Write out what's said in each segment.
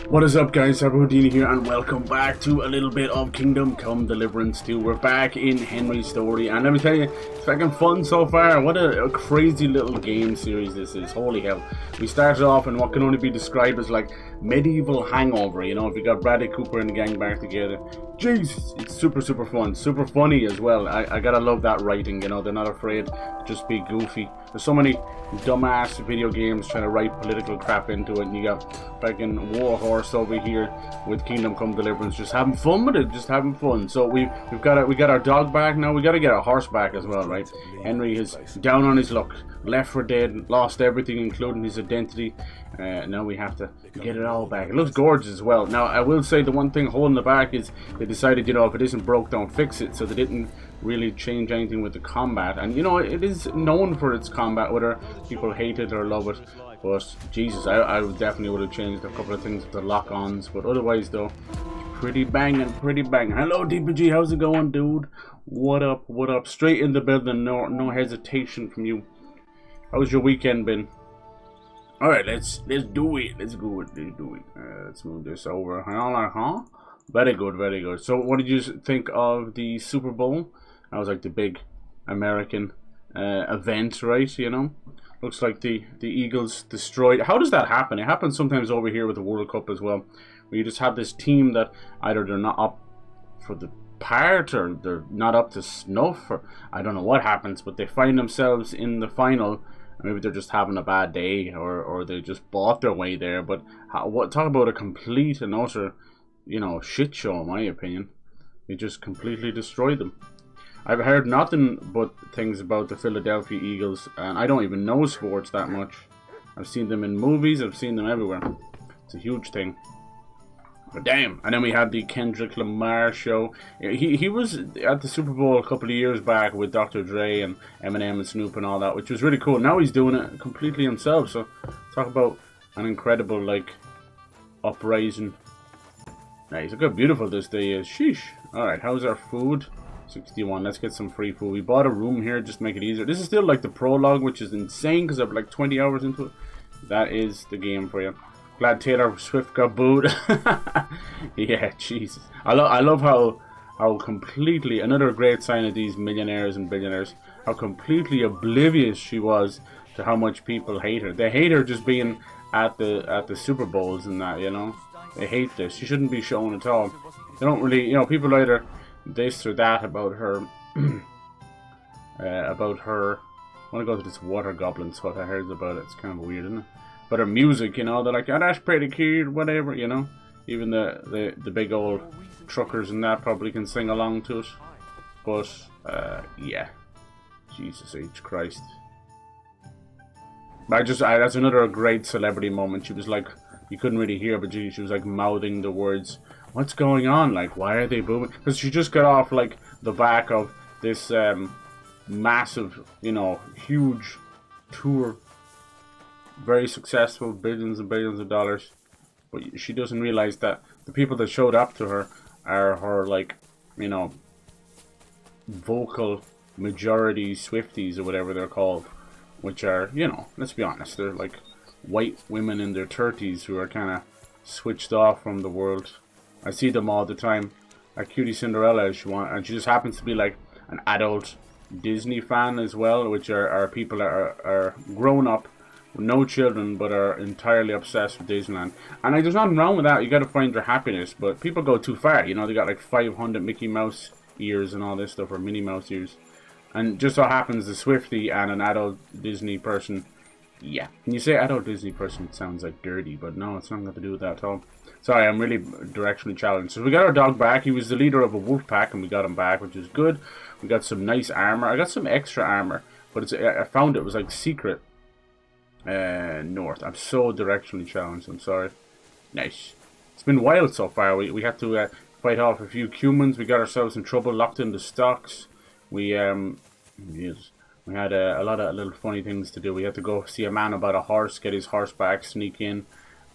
What is up, guys? Houdini here, and welcome back to a little bit of Kingdom Come Deliverance 2. We're back in Henry's story, and let me tell you, it's fucking fun so far. What a crazy little game series this is. Holy hell. We started off in what can only be described as like medieval hangover, you know, if you got Bradley Cooper and the gang back together. Jesus, it's super fun, super funny as well. I gotta love that writing, you know, they're not afraid to just be goofy. There's so many dumbass video games trying to write political crap into it, and you got fucking Warhorse over here with Kingdom Come Deliverance, just having fun with it, just having fun. So we got our dog back now. We got to get our horse back as well, right? Henry is down on his luck, left for dead, lost everything including his identity. Now we have to get it all back. It looks gorgeous as well. Now I will say the one thing holding the back is they decided, you know, if it isn't broke, don't fix it. So they didn't really change anything with the combat, and you know, it is known for its combat, whether people hate it or love it. But Jesus, I definitely would have changed a couple of things with the lock-ons, but otherwise though, pretty banging. Hello DPG, how's it going, dude? What up? Straight in the building, no hesitation from you. How's your weekend been? All right, let's do it. Let's do it. Let's move this over. Huh? Very good. So what did you think of the Super Bowl? That was like the big American event, right? You know, looks like the Eagles destroyed. How does that happen? It happens sometimes over here with the World Cup as well, where you just have this team that either they're not up for the part or they're not up to snuff, or I don't know what happens, but they find themselves in the final. Maybe they're just having a bad day, or they just bought their way there. But talk about a complete and utter, you know, shit show, in my opinion. They just completely destroyed them. I've heard nothing but things about the Philadelphia Eagles, and I don't even know sports that much. I've seen them in movies, I've seen them everywhere. It's a huge thing. But damn. And then we had the Kendrick Lamar show. He was at the Super Bowl a couple of years back with Dr. Dre and Eminem and Snoop and all that, which was really cool. Now he's doing it completely himself, so talk about an incredible, like, uprising. Nice. Look how beautiful this day is. Sheesh. Alright, how's our food? 61. Let's get some free food. We bought a room here just to make it easier. This is still like the prologue, which is insane because I'm like 20 hours into it. That is the game for you. Glad Taylor Swift got booed. Yeah, Jesus. I love how completely, another great sign of these millionaires and billionaires, how completely oblivious she was to how much people hate her. They hate her just being at the Super Bowls and that, you know. They hate this. She shouldn't be shown at all. They don't really, you know, people either this or that about her. About her. I want to go to this water goblin what I heard about it. It's kind of weird, isn't it? But her music, you know, they're like, oh, that's pretty cute, whatever, you know. Even the big old truckers and that probably can sing along to it. But, yeah. Jesus H. Christ. That's another great celebrity moment. She was like, you couldn't really hear, but she was like mouthing the words. What's going on? Like, why are they booming? Because she just got off like the back of this massive, you know, huge tour. Very successful, billions and billions of dollars. But she doesn't realize that the people that showed up to her are her, like, you know, vocal majority Swifties or whatever they're called. Which are, you know, let's be honest, they're like white women in their 30s who are kind of switched off from the world. I see them all the time. A cutie Cinderella, and she just happens to be like an adult Disney fan as well, which are people that are grown up with no children but are entirely obsessed with Disneyland. And like, there's nothing wrong with that. You got to find their happiness, but people go too far. You know, they got like 500 Mickey Mouse ears and all this stuff, or Minnie Mouse ears. And just so happens the Swiftie and an adult Disney person. Yeah. When you say adult Disney person, it sounds like dirty, but no, it's nothing got to do with that at all. Sorry, I'm really directionally challenged. So we got our dog back. He was the leader of a wolf pack, and we got him back, which is good. We got some nice armor. I got some extra armor, but I found it was like secret north. I'm so directionally challenged. I'm sorry. Nice. It's been wild so far. We had to fight off a few humans. We got ourselves in trouble, locked in the stocks. We yes, we had a lot of little funny things to do. We had to go see a man about a horse, get his horse back, sneak in,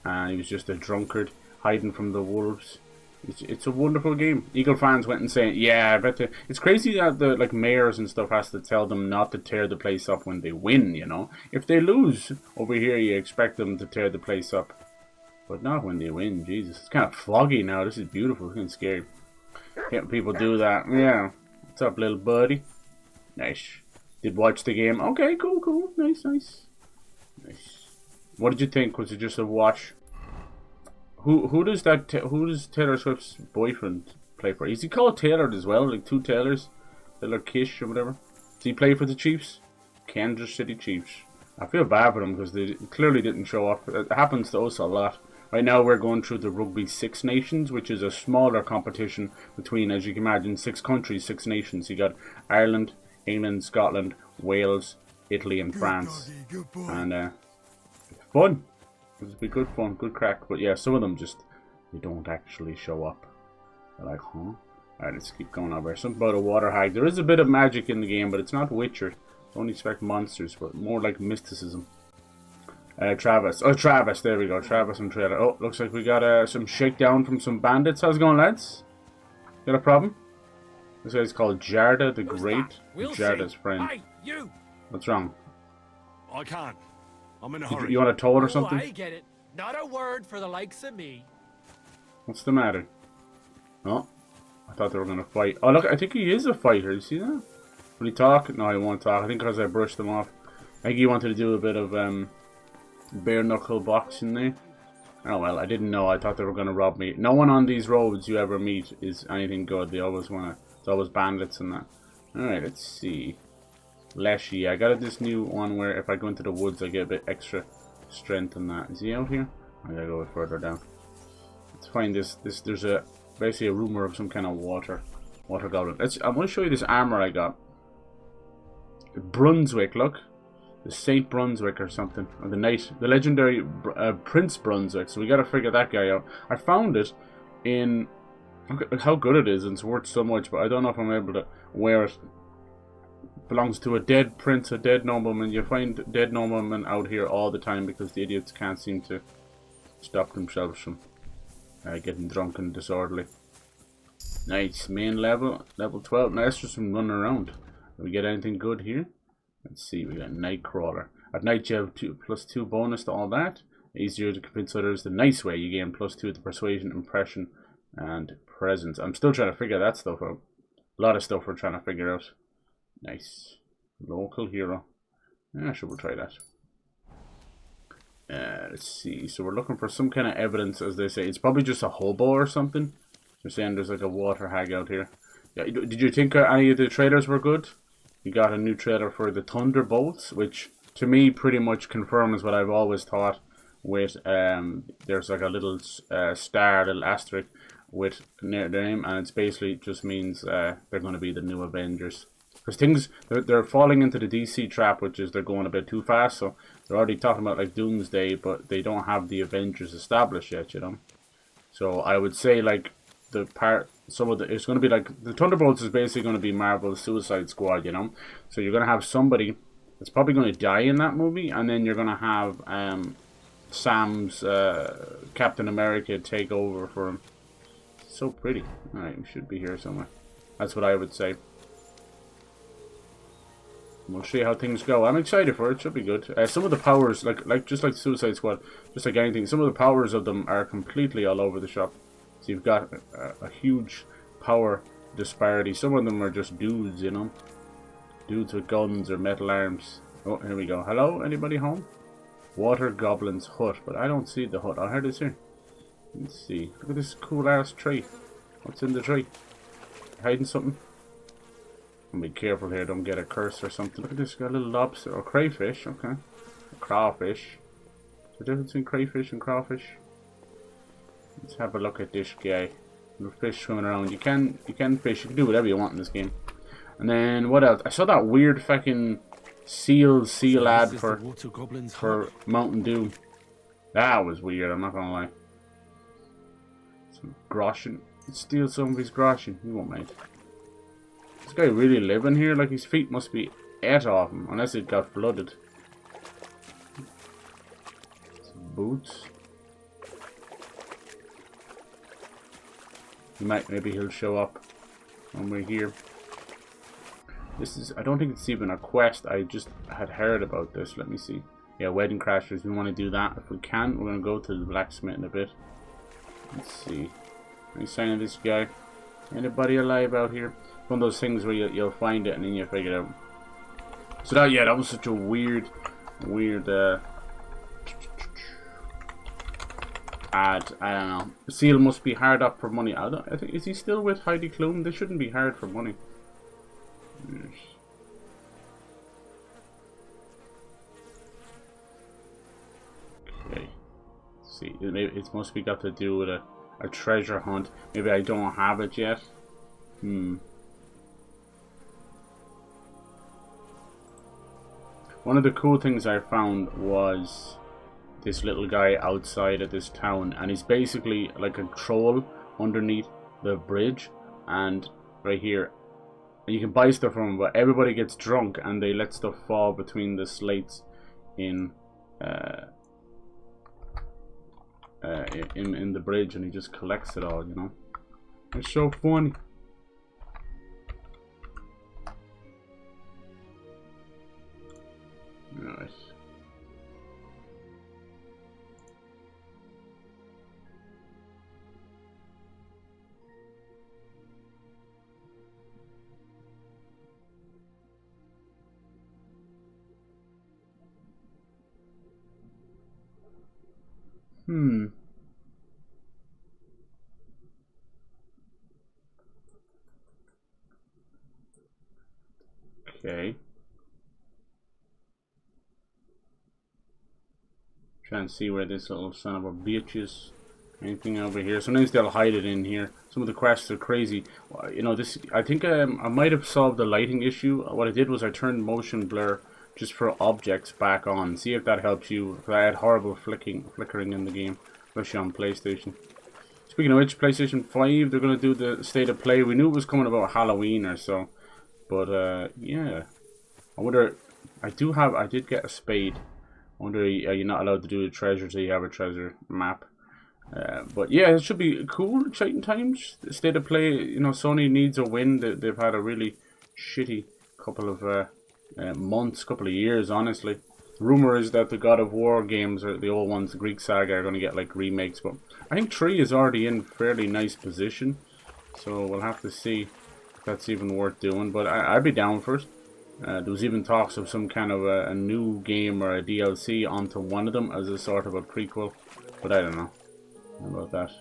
and he was just a drunkard hiding from the wolves. It's a wonderful game. Eagle fans went and saying, yeah, I bet they... It's crazy that the like mayors and stuff has to tell them not to tear the place up when they win, you know? If they lose over here, you expect them to tear the place up. But not when they win, Jesus. It's kind of foggy now. This is beautiful. It's kind of scary. Can't people do that? Yeah. What's up, little buddy? Nice. Did watch the game. Okay, cool, cool. Nice, nice. Nice. What did you think? Was it just a watch? Who does Taylor Swift's boyfriend play for? Is he called Taylor as well? Like two Taylors? Taylor Kish or whatever? Does he play for the Chiefs? Kansas City Chiefs. I feel bad for them because they clearly didn't show up. It happens to us a lot. Right now we're going through the Rugby Six Nations, which is a smaller competition between, as you can imagine, 6 countries, 6 nations. You got Ireland, England, Scotland, Wales, Italy and France. And it's fun. It'll be good fun, good crack. But yeah, some of them just, they don't actually show up. They're like, huh? Alright, let's keep going over. Something about a water hag. There is a bit of magic in the game, but it's not Witcher. Don't expect monsters, but more like mysticism. Travis. Oh, Travis. There we go. Travis and Trailer. Oh, looks like we got some shakedown from some bandits. How's it going, lads? Got a problem? This guy's called Jarda the Great. Jarda's friend. Hey, you! What's wrong? I can't. I'm in a hurry. You want a toad or something? Oh, I get it. Not a word for the likes of me. What's the matter? Oh, I thought they were going to fight. Oh, look, I think he is a fighter. You see that? Will he talk? No, he won't talk. I think because I brushed him off. I think he wanted to do a bit of bare knuckle boxing there. Oh well, I didn't know. I thought they were going to rob me. No one on these roads you ever meet is anything good. They always want to. It's always bandits and that. Alright, let's see. Leshy. I got this new one where if I go into the woods I get a bit extra strength and that. Is he out here? I gotta go a bit further down. Let's find this. There's basically a rumor of some kind of water goblin. I'm going to show you this armor I got. Brunswick, look. The Saint Brunswick or something. Or the legendary Prince Brunswick. So we gotta figure that guy out. I found it in... Look at how good it is and it's worth so much, but I don't know if I'm able to wear it. Belongs to a dead prince, a dead nobleman. You find dead noblemen out here all the time because the idiots can't seem to stop themselves from getting drunk and disorderly. Nice. Main level 12. Now that's just from running around. Do we get anything good here? Let's see. We got Nightcrawler. At night you have +2 bonus to all that. Easier to convince others the nice way. You gain +2 to persuasion, impression, and presence. I'm still trying to figure that stuff out. A lot of stuff we're trying to figure out. Nice. Local hero. Yeah, sure, we'll try that. Let's see. So we're looking for some kind of evidence, as they say. It's probably just a hobo or something. They're saying there's like a water hag out here. Yeah, did you think any of the trailers were good? You got a new trailer for the Thunderbolts, which to me pretty much confirms what I've always thought. With there's like a little star, little asterisk with their name, and it's basically just means they're going to be the new Avengers. Because they're falling into the DC trap, which is they're going a bit too fast. So they're already talking about like Doomsday, but they don't have the Avengers established yet, you know. So I would say like it's going to be like the Thunderbolts is basically going to be Marvel's Suicide Squad, you know. So you're going to have somebody that's probably going to die in that movie, and then you're going to have Sam's Captain America take over for him. So pretty. All right, we should be here somewhere. That's what I would say. We'll see how things go. I'm excited for it. Should be good. Some of the powers, just like Suicide Squad, just like anything, some of the powers of them are completely all over the shop. So you've got a huge power disparity. Some of them are just dudes, you know, dudes with guns or metal arms. Oh, here we go. Hello, anybody home? Water Goblin's hut, but I don't see the hut. I heard it's here. Let's see. Look at this cool ass tree. What's in the tree? Hiding something? Be careful here, don't get a curse or something. Look at this, got a little lobster or crayfish, okay. Crawfish. Is the difference between crayfish and crawfish? Let's have a look at this guy. Little fish swimming around. You can fish, you can do whatever you want in this game. And then what else? I saw that weird fucking seal ad for Mountain Dew. That was weird, I'm not gonna lie. Some groschen. Let's steal some of his groschen. He won't mind. This guy really living here? Like his feet must be ate off him, unless it got flooded. Some boots. Maybe he'll show up when we're here. This is, I don't think it's even a quest. I just had heard about this. Let me see. Yeah, Wedding Crashers. We want to do that. If we can, we're going to go to the blacksmith in a bit. Let's see. Any sign of this guy? Anybody alive out here? One of those things where you'll find it and then you figure it out. So that, yeah, that was such a weird ad. I don't know. Seal must be hard up for money. I think, is he still with Heidi Klum? They shouldn't be hard for money. Yes. Okay. Let's see, it must be got to do with a treasure hunt. Maybe I don't have it yet. One of the cool things I found was this little guy outside of this town, and he's basically like a troll underneath the bridge, and right here, and you can buy stuff from him, but everybody gets drunk and they let stuff fall between the slates in the bridge, and he just collects it all, you know. It's so funny. Alright. Okay. Try and see where this little son of a bitch is. Anything over here? Sometimes they'll hide it in here. Some of the quests are crazy. You know, this. I think I might have solved the lighting issue. What I did was I turned motion blur just for objects back on. See if that helps you. I had horrible flickering in the game, especially on PlayStation. Speaking of which, PlayStation 5, they're going to do the state of play. We knew it was coming about Halloween or so. But, yeah. I wonder, I did get a spade. I wonder, are you not allowed to do the treasure till you have a treasure map? But yeah, it should be cool, exciting times. The state of play, you know, Sony needs a win. They've had a really shitty couple of months, couple of years, honestly. Rumor is that the God of War games, or the old ones, the Greek Saga, are going to get like remakes. But I think 3 is already in fairly nice position. So we'll have to see if that's even worth doing. But I'd be down for it. There was even talks of some kind of a new game or a DLC onto one of them as a sort of a prequel. But I don't know about that.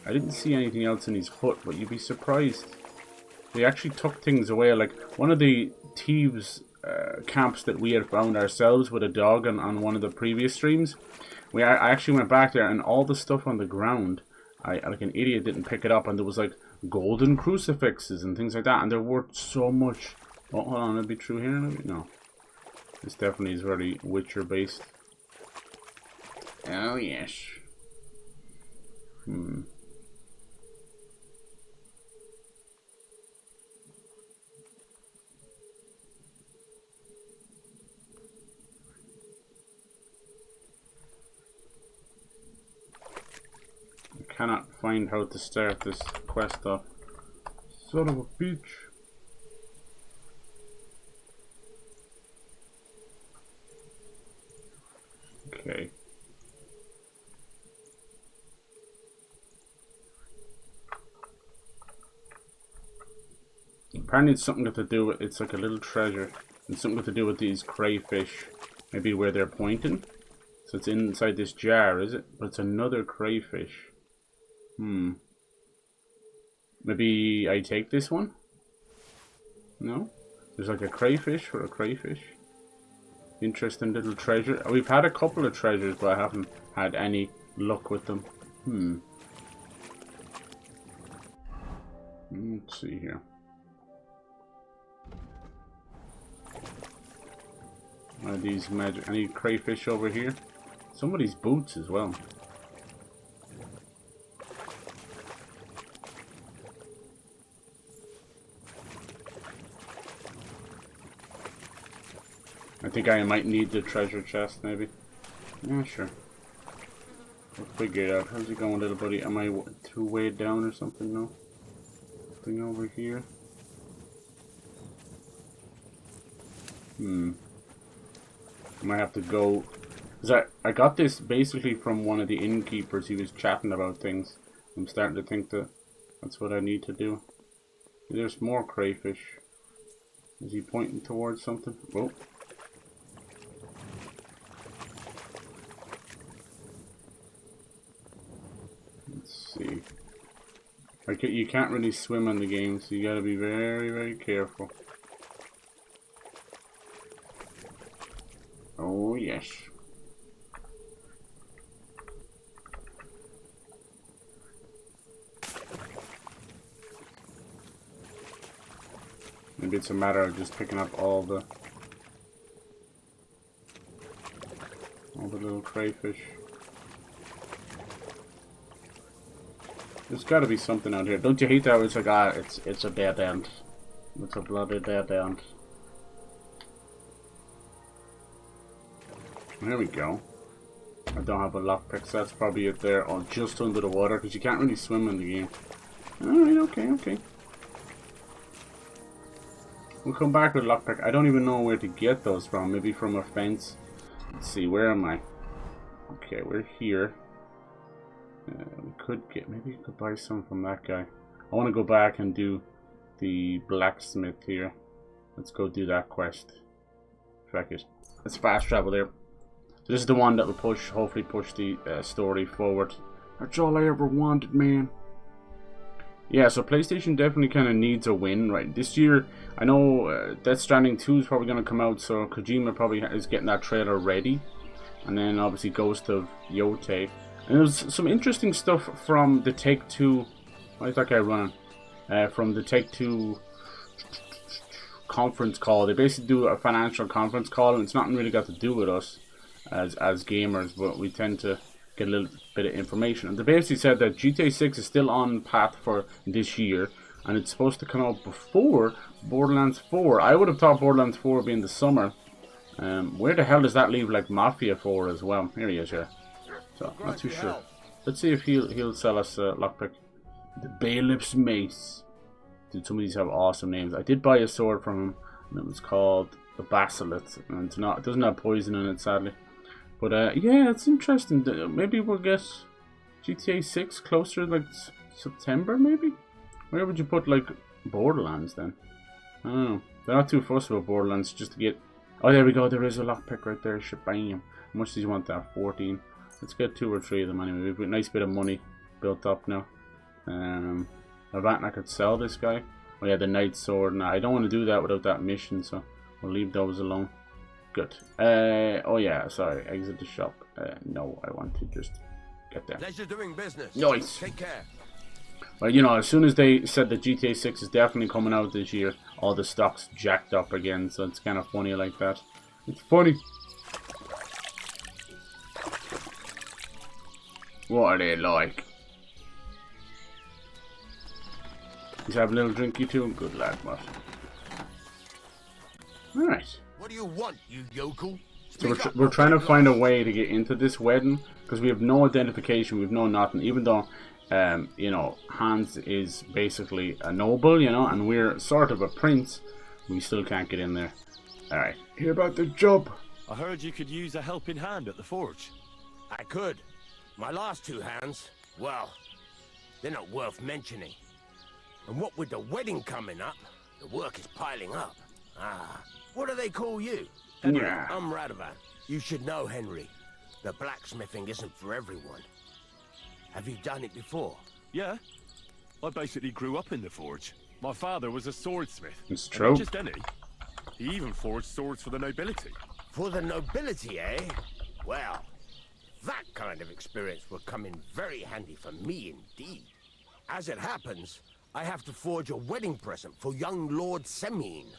I didn't see anything else in his hut, but you'd be surprised. They actually took things away. Like one of the thieves' camps that we had found ourselves with a dog on one of the previous streams. I actually went back there, and all the stuff on the ground, I like an idiot didn't pick it up, and there was like golden crucifixes and things like that, and they're worth so much. Oh, hold on, it'll be true here? Maybe? No. This definitely is very Witcher based. Oh, yes. I cannot find how to start this quest off. Son of a bitch. Okay. Apparently it's something to do with, it's like a little treasure. It's something to do with these crayfish. Maybe where they're pointing. So it's inside this jar, is it? But it's another crayfish. Maybe I take this one? No? There's like a crayfish for a crayfish. Interesting little treasure. We've had a couple of treasures, but I haven't had any luck with them. Let's see here. Are these magic? Any crayfish over here? Somebody's boots as well. I think I might need the treasure chest, maybe. Yeah, sure. We'll figure it out. How's it going, little buddy? Am I too weighed down or something? No. Thing over here. I might have to go. Cause I got this basically from one of the innkeepers. He was chatting about things. I'm starting to think that that's what I need to do. There's more crayfish. Is he pointing towards something? Whoa. Let's see. Like, you can't really swim in the game, so you gotta be very, very careful. Oh, yes. Maybe it's a matter of just picking up all the little crayfish. There's got to be something out here. Don't you hate that? It's like, ah, it's a dead end. It's a bloody dead end. There we go. I don't have a lockpick, so that's probably it there. Oh, just under the water, because you can't really swim in the game. Alright, okay. We'll come back with lockpick. I don't even know where to get those from. Maybe from a fence. Let's see, where am I? Okay, we're here. We could get, maybe we could buy some from that guy. I want to go back and do the blacksmith here. Let's go do that quest. Track it. Let's fast travel there. So this is the one that will hopefully push the story forward. That's all I ever wanted, man. Yeah, so PlayStation definitely kind of needs a win, right? This year, I know Death Stranding 2 is probably going to come out, so Kojima probably is getting that trailer ready. And then obviously Ghost of Yote. And there's some interesting stuff from the Take-Two. Why is that guy running? From the Take-Two conference call. They basically do a financial conference call, and it's nothing really got to do with us as gamers, but we tend to get a little bit of information. And they basically said that GTA 6 is still on path for this year, and it's supposed to come out before Borderlands 4. I would have thought Borderlands 4 would be in the summer. Where the hell does that leave like Mafia 4 as well? Here he is here. So, not too sure. Let's see if he'll sell us a lockpick. The Bailiff's Mace. Dude, some of these have awesome names. I did buy a sword from him, and it was called the Basilisk, and it doesn't have poison in it, sadly. But yeah, it's interesting. Maybe we'll get GTA 6 closer, like September, maybe. Where would you put like Borderlands then? I don't know. They're not too fussed about Borderlands, just to get. Oh, there we go. There is a lockpick right there. Shabam. How much do you want that? 14. Let's get 2 or 3 of them anyway. We've got a nice bit of money built up now. I could sell this guy. Oh yeah, the Knight Sword. Now I don't want to do that without that mission, so we'll leave those alone. Good. Oh yeah, sorry. Exit the shop. No, I want to just get there. Pleasure doing business. Nice. Take care. Well, you know, as soon as they said that GTA 6 is definitely coming out this year, all the stocks jacked up again, so it's kind of funny like that. It's funny. What are they like? He's having a little drinky too. Good lad, what? Alright. What do you want, you yokel? So we're trying to find a way to get into this wedding, because we have no identification, we have no nothing, even though, you know, Hans is basically a noble, you know, and we're sort of a prince, we still can't get in there. Alright, hear about the job. I heard you could use a helping hand at the forge. I could. My last 2 hands, well, they're not worth mentioning. And what with the wedding coming up, the work is piling up. Ah, what do they call you? Henry. Yeah. I'm Radovan. You should know, Henry. The blacksmithing isn't for everyone. Have you done it before? Yeah. I basically grew up in the forge. My father was a swordsmith. It's And true. not just any. He even forged swords for the nobility. For the nobility, eh? Well, that kind of experience will come in very handy for me indeed. As it happens, I have to forge a wedding present for young Lord Semine.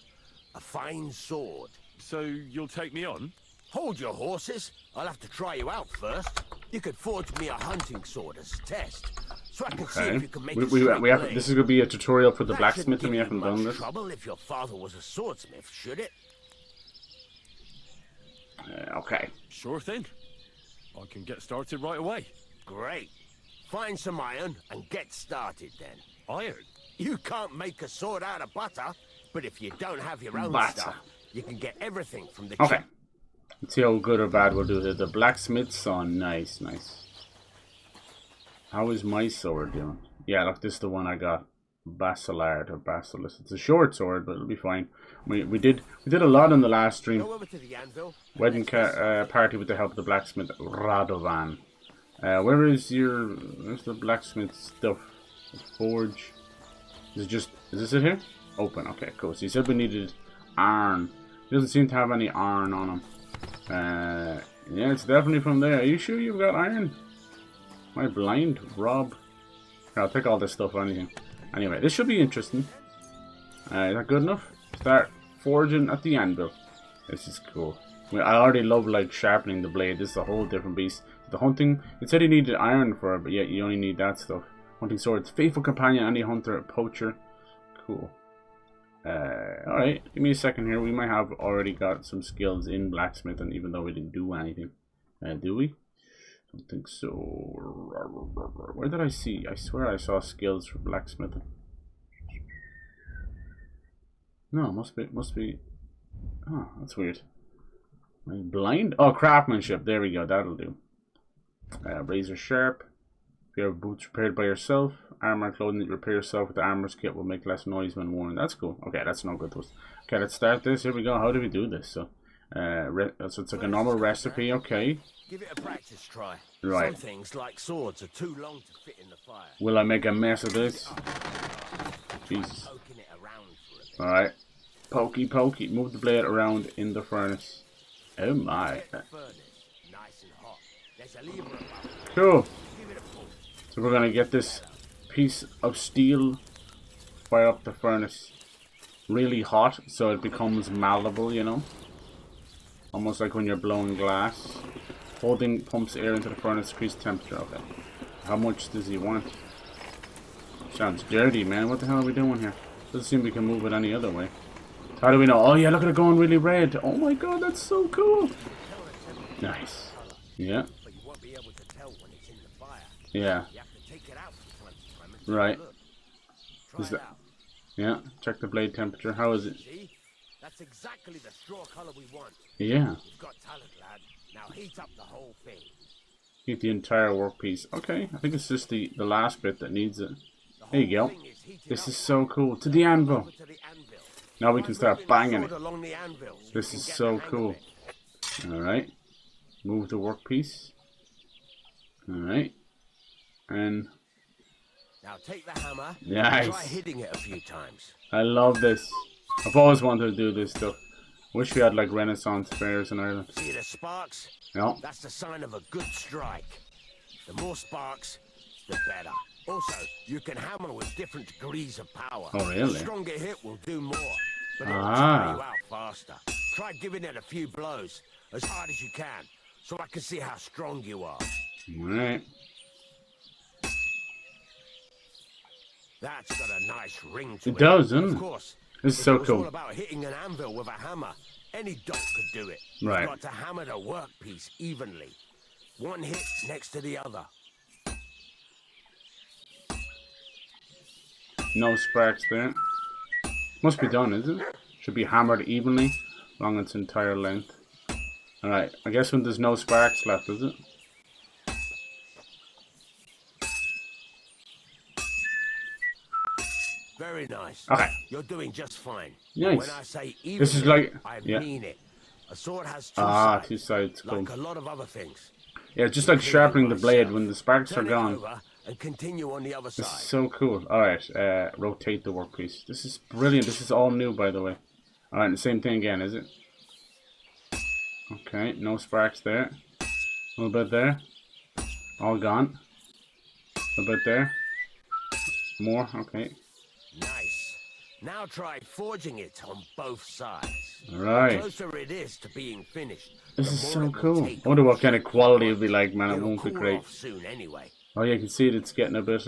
A fine sword. So you'll take me on? Hold your horses. I'll have to try you out first. You could forge me a hunting sword as a test, so I can see if you can make we have. This is gonna be a tutorial for the blacksmith, and we haven't done this. Trouble if your father was a swordsmith, should it? Okay. Sure thing. I can get started right away. Great. Find some iron and get started then. Iron? You can't make a sword out of butter, but if you don't have your own Butter. stuff, you can get everything from the Okay. chip. Let's see how good or bad we'll do here. The blacksmith's son. Nice, nice. How is my sword doing? Yeah, look, this is the one I got. Basilard or Basilis. It's a short sword, but it'll be fine. We did a lot on the last stream. Go over to the anvil. Wedding party with the help of the blacksmith Radovan. Where's the blacksmith stuff? The forge. Is this it here? Open. Okay, cool. So he said we needed iron. He doesn't seem to have any iron on him. Yeah, it's definitely from there. Are you sure you've got iron? Am I blind, Rob? I'll take all this stuff or anything. Anyway, this should be interesting. Is that good enough? Start forging at the anvil. This is cool. I already love like sharpening the blade. This is a whole different beast. The hunting, it said you needed iron for it, but yet you only need that stuff. Hunting swords, faithful companion, any hunter, poacher. Cool. Alright, give me a second here. We might have already got some skills in blacksmithing, even though we didn't do anything. Do we? Don't think so. Where did I see? I swear I saw skills for blacksmithing. No, must be. Oh, that's weird. Am I blind? Oh, craftsmanship. There we go. That'll do. Razor sharp. If you have boots repaired by yourself, armor clothing that you repair yourself with the armor's kit will make less noise when worn. That's cool. Okay, that's no good to us. Okay, let's start this. Here we go. How do we do this? So, so it's like a normal recipe. Okay. Give it a practice try. Right. Some things, like swords, are too long to fit in the fire. Will I make a mess of this? Jesus. Poking it around for a bit. Alright. Pokey pokey. Move the blade around in the furnace. Oh my. Set the furnace nice and hot. There's a lever above. Cool. Give it a pull. So we're gonna get this piece of steel, fire up the furnace really hot so it becomes malleable, you know? Almost like when you're blowing glass. Holding pumps air into the furnace, increase temperature. Okay. How much does he want? Sounds dirty, man. What the hell are we doing here? Doesn't seem we can move it any other way. How do we know? Oh yeah, look at it going really red. Oh my god, that's so cool. Nice. Yeah. But you won't be able to tell when it's in the fire. Yeah. You have to take it out from time to time and take Right. a look. Try Is it that? out. Yeah. Check the blade temperature. How is it? See? That's exactly the straw color we want. Yeah. You've got talent, lad. Now heat up the whole thing. Heat the entire workpiece. Okay. I think it's just the last bit that needs it. The There you whole go. thing is heated This up. is so cool. To the anvil. Over to the anvil. Now we can start Moving the banging sword it. along the anvil so This you is can get so the hang of cool. it. Alright. Move the workpiece. Alright. And Now take the hammer. Nice. And try hitting it a few times. I love this. I've always wanted to do this stuff. Wish we had like Renaissance fairs in Ireland. See the sparks? No. That's the sign of a good strike. The more sparks, the better. Also, you can hammer with different degrees of power. Oh, really? A stronger hit will do more, but it'll Ah. tire you out faster. Try giving it a few blows, as hard as you can, so I can see how strong you are. Alright. That's got a nice ring to it. It does, doesn't Of it? course. This is If so it was cool. all about hitting an anvil with a hammer, any dolt could do it. Right. You've got to hammer the workpiece evenly. One hit next to the other. No sparks there. Must be done, isn't it? Should be hammered evenly along its entire length. Alright, I guess when there's no sparks left, is it? Very nice. Okay. You're doing just fine. Nice. When I say evenly, This is like- I yeah. mean it. A sword has two Ah, sides, two sides, cool. like a lot of other things. Yeah, just like sharpening the blade when the sparks are Turn it gone. over and continue on the other This is side. so cool. Alright, rotate the workpiece. This is brilliant. This is all new, by the way. Alright, the same thing again, is it? Okay, no sparks there. A little bit there. All gone. A little bit there. More, okay. Nice. Now try forging it on both sides. Alright. The closer it is to being finished, This the is more so it will cool. take I wonder what off. kind of quality it'll be like, man. It It'll won't be cool great. off soon anyway. Oh yeah, you can see it. It's getting a bit,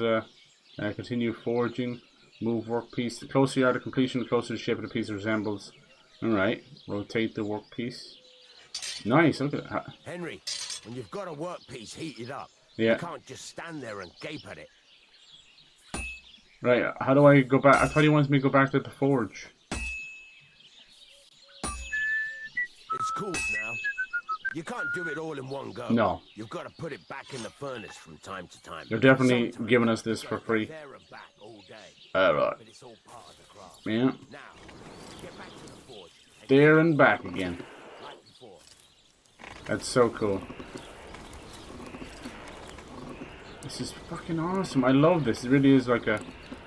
continue forging. Move workpiece. The closer you are to completion, the closer the shape of the piece resembles. Alright. Rotate the workpiece. Nice, look at that. Henry, when you've got a workpiece heated up, You Yeah. can't just stand there and gape at it. Right, how do I go back? I thought he wants me to go back to the forge. It's cooled now. You can't do it all in one go. No. You've got to put it back in the furnace from time to time. They're definitely Sometimes giving us this you for gotta go free. there and back all day. Alright. But it's all part of the craft. Yeah. Now, get back to the forge. There and back again. Like before. That's so cool. This is fucking awesome. I love this. It really is like a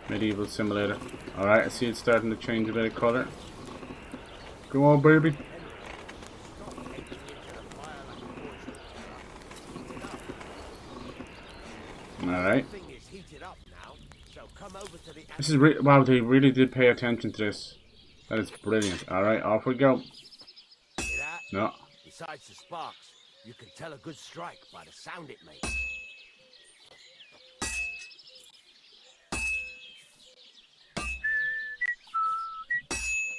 medieval simulator. Alright, I see it's starting to change a bit of colour. Go on, baby. Alright. This is wow, they really did pay attention to this. That is brilliant. Alright, off we go. No. Besides the sparks, you can tell a good strike by the sound it makes.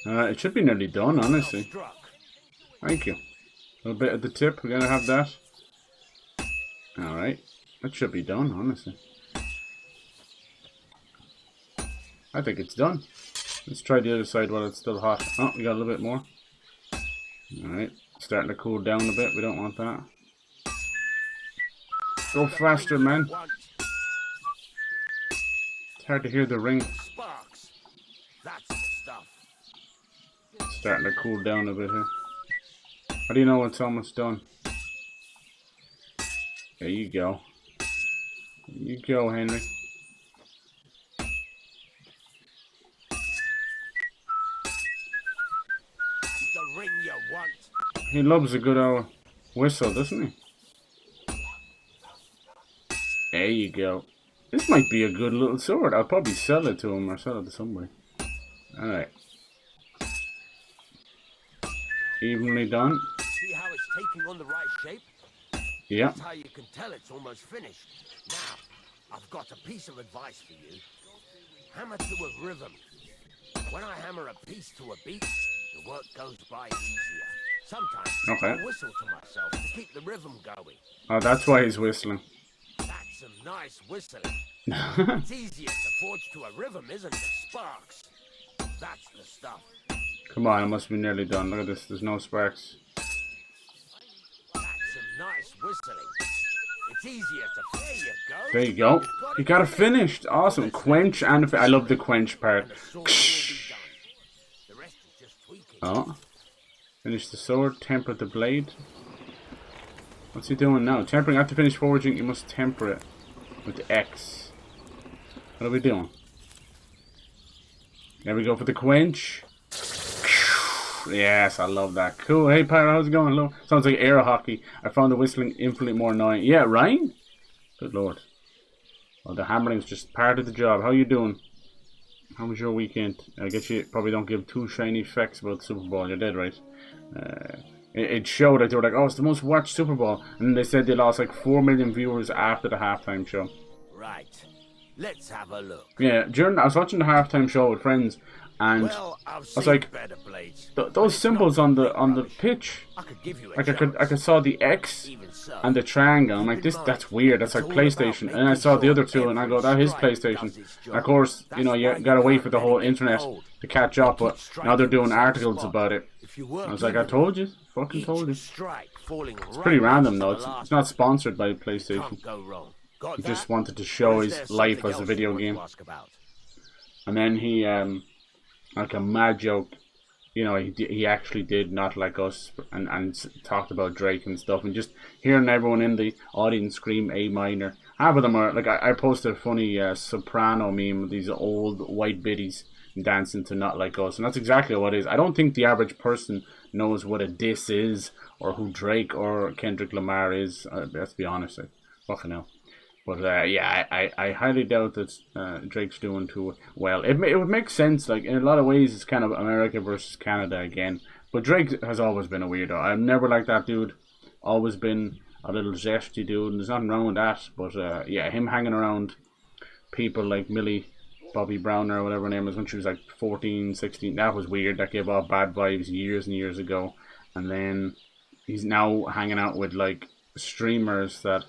Alright, it should be nearly done, honestly. Thank you. A little bit at the tip, we're gonna have that. Alright. That should be done, honestly. I think it's done. Let's try the other side while it's still hot. Oh, we got a little bit more. Alright. Starting to cool down a bit. We don't want that. Go faster, man. It's hard to hear the ring. Sparks. That's the stuff. Starting to cool down a bit here. How do you know it's almost done? There you go. There you go, Henry. The ring you want. He loves a good old whistle, doesn't he? There you go. This might be a good little sword. I'll probably sell it to him or sell it to somebody. Alright. Evenly done. See how it's taking on the right shape? Yeah. That's how you can tell it's almost finished. Now, I've got a piece of advice for you. Hammer to a rhythm. When I hammer a piece to a beat, the work goes by easier. Sometimes I whistle to myself to keep the rhythm going. Oh, that's why he's whistling. That's some nice whistling. It's easier to forge to a rhythm, isn't it? Sparks. That's the stuff. Come on, I must be nearly done. Look at this. There's no sparks. That's some nice whistling. It's easier to... There you go. There you go. You got it finished. Awesome. Quench and... I love the quench part. Oh. Finish the sword. Temper the blade. What's he doing now? Tempering. After finish forging, you must temper it with the X. What are we doing? There we go for the quench. Yes, I love that. Cool. Hey, Pyro, how's it going? Hello. Sounds like air hockey. I found the whistling infinitely more annoying. Yeah, Ryan? Good lord. Well, the hammering's just part of the job. How you doing? How was your weekend? I guess you probably don't give two shiny facts about Super Bowl. You're dead right. It showed that they were like, oh, it's the most watched Super Bowl. And they said they lost like 4 million viewers after the halftime show. Right. Let's have a look. Yeah, I was watching the halftime show with friends. And I was like, those symbols on the pitch, like I could saw the X and the triangle. I'm like, that's weird. That's like PlayStation. And I saw the other two, and I go, that is PlayStation. And of course, you know, you gotta wait for the whole internet to catch up. But now they're doing articles about it. I was like, I told you, fucking told you. It's pretty random though. It's not sponsored by PlayStation. He just wanted to show his life as a video game. And then he like a mad joke, you know, he actually did Not Like Us and talked about Drake and stuff, and just hearing everyone in the audience scream A minor. Half of them are like, I posted a funny soprano meme with these old white biddies dancing to Not Like Us, and that's exactly what it is. I don't think the average person knows what a diss is or who Drake or Kendrick Lamar is. Let's be honest, fucking hell. But yeah, I highly doubt that Drake's doing too well. It would make sense, like in a lot of ways, it's kind of America versus Canada again. But Drake has always been a weirdo. I've never liked that dude. Always been a little zesty dude, and there's nothing wrong with that. But yeah, him hanging around people like Millie Bobby Brown or whatever her name is when she was like 14, 16, that was weird. That gave off bad vibes years and years ago. And then he's now hanging out with like streamers that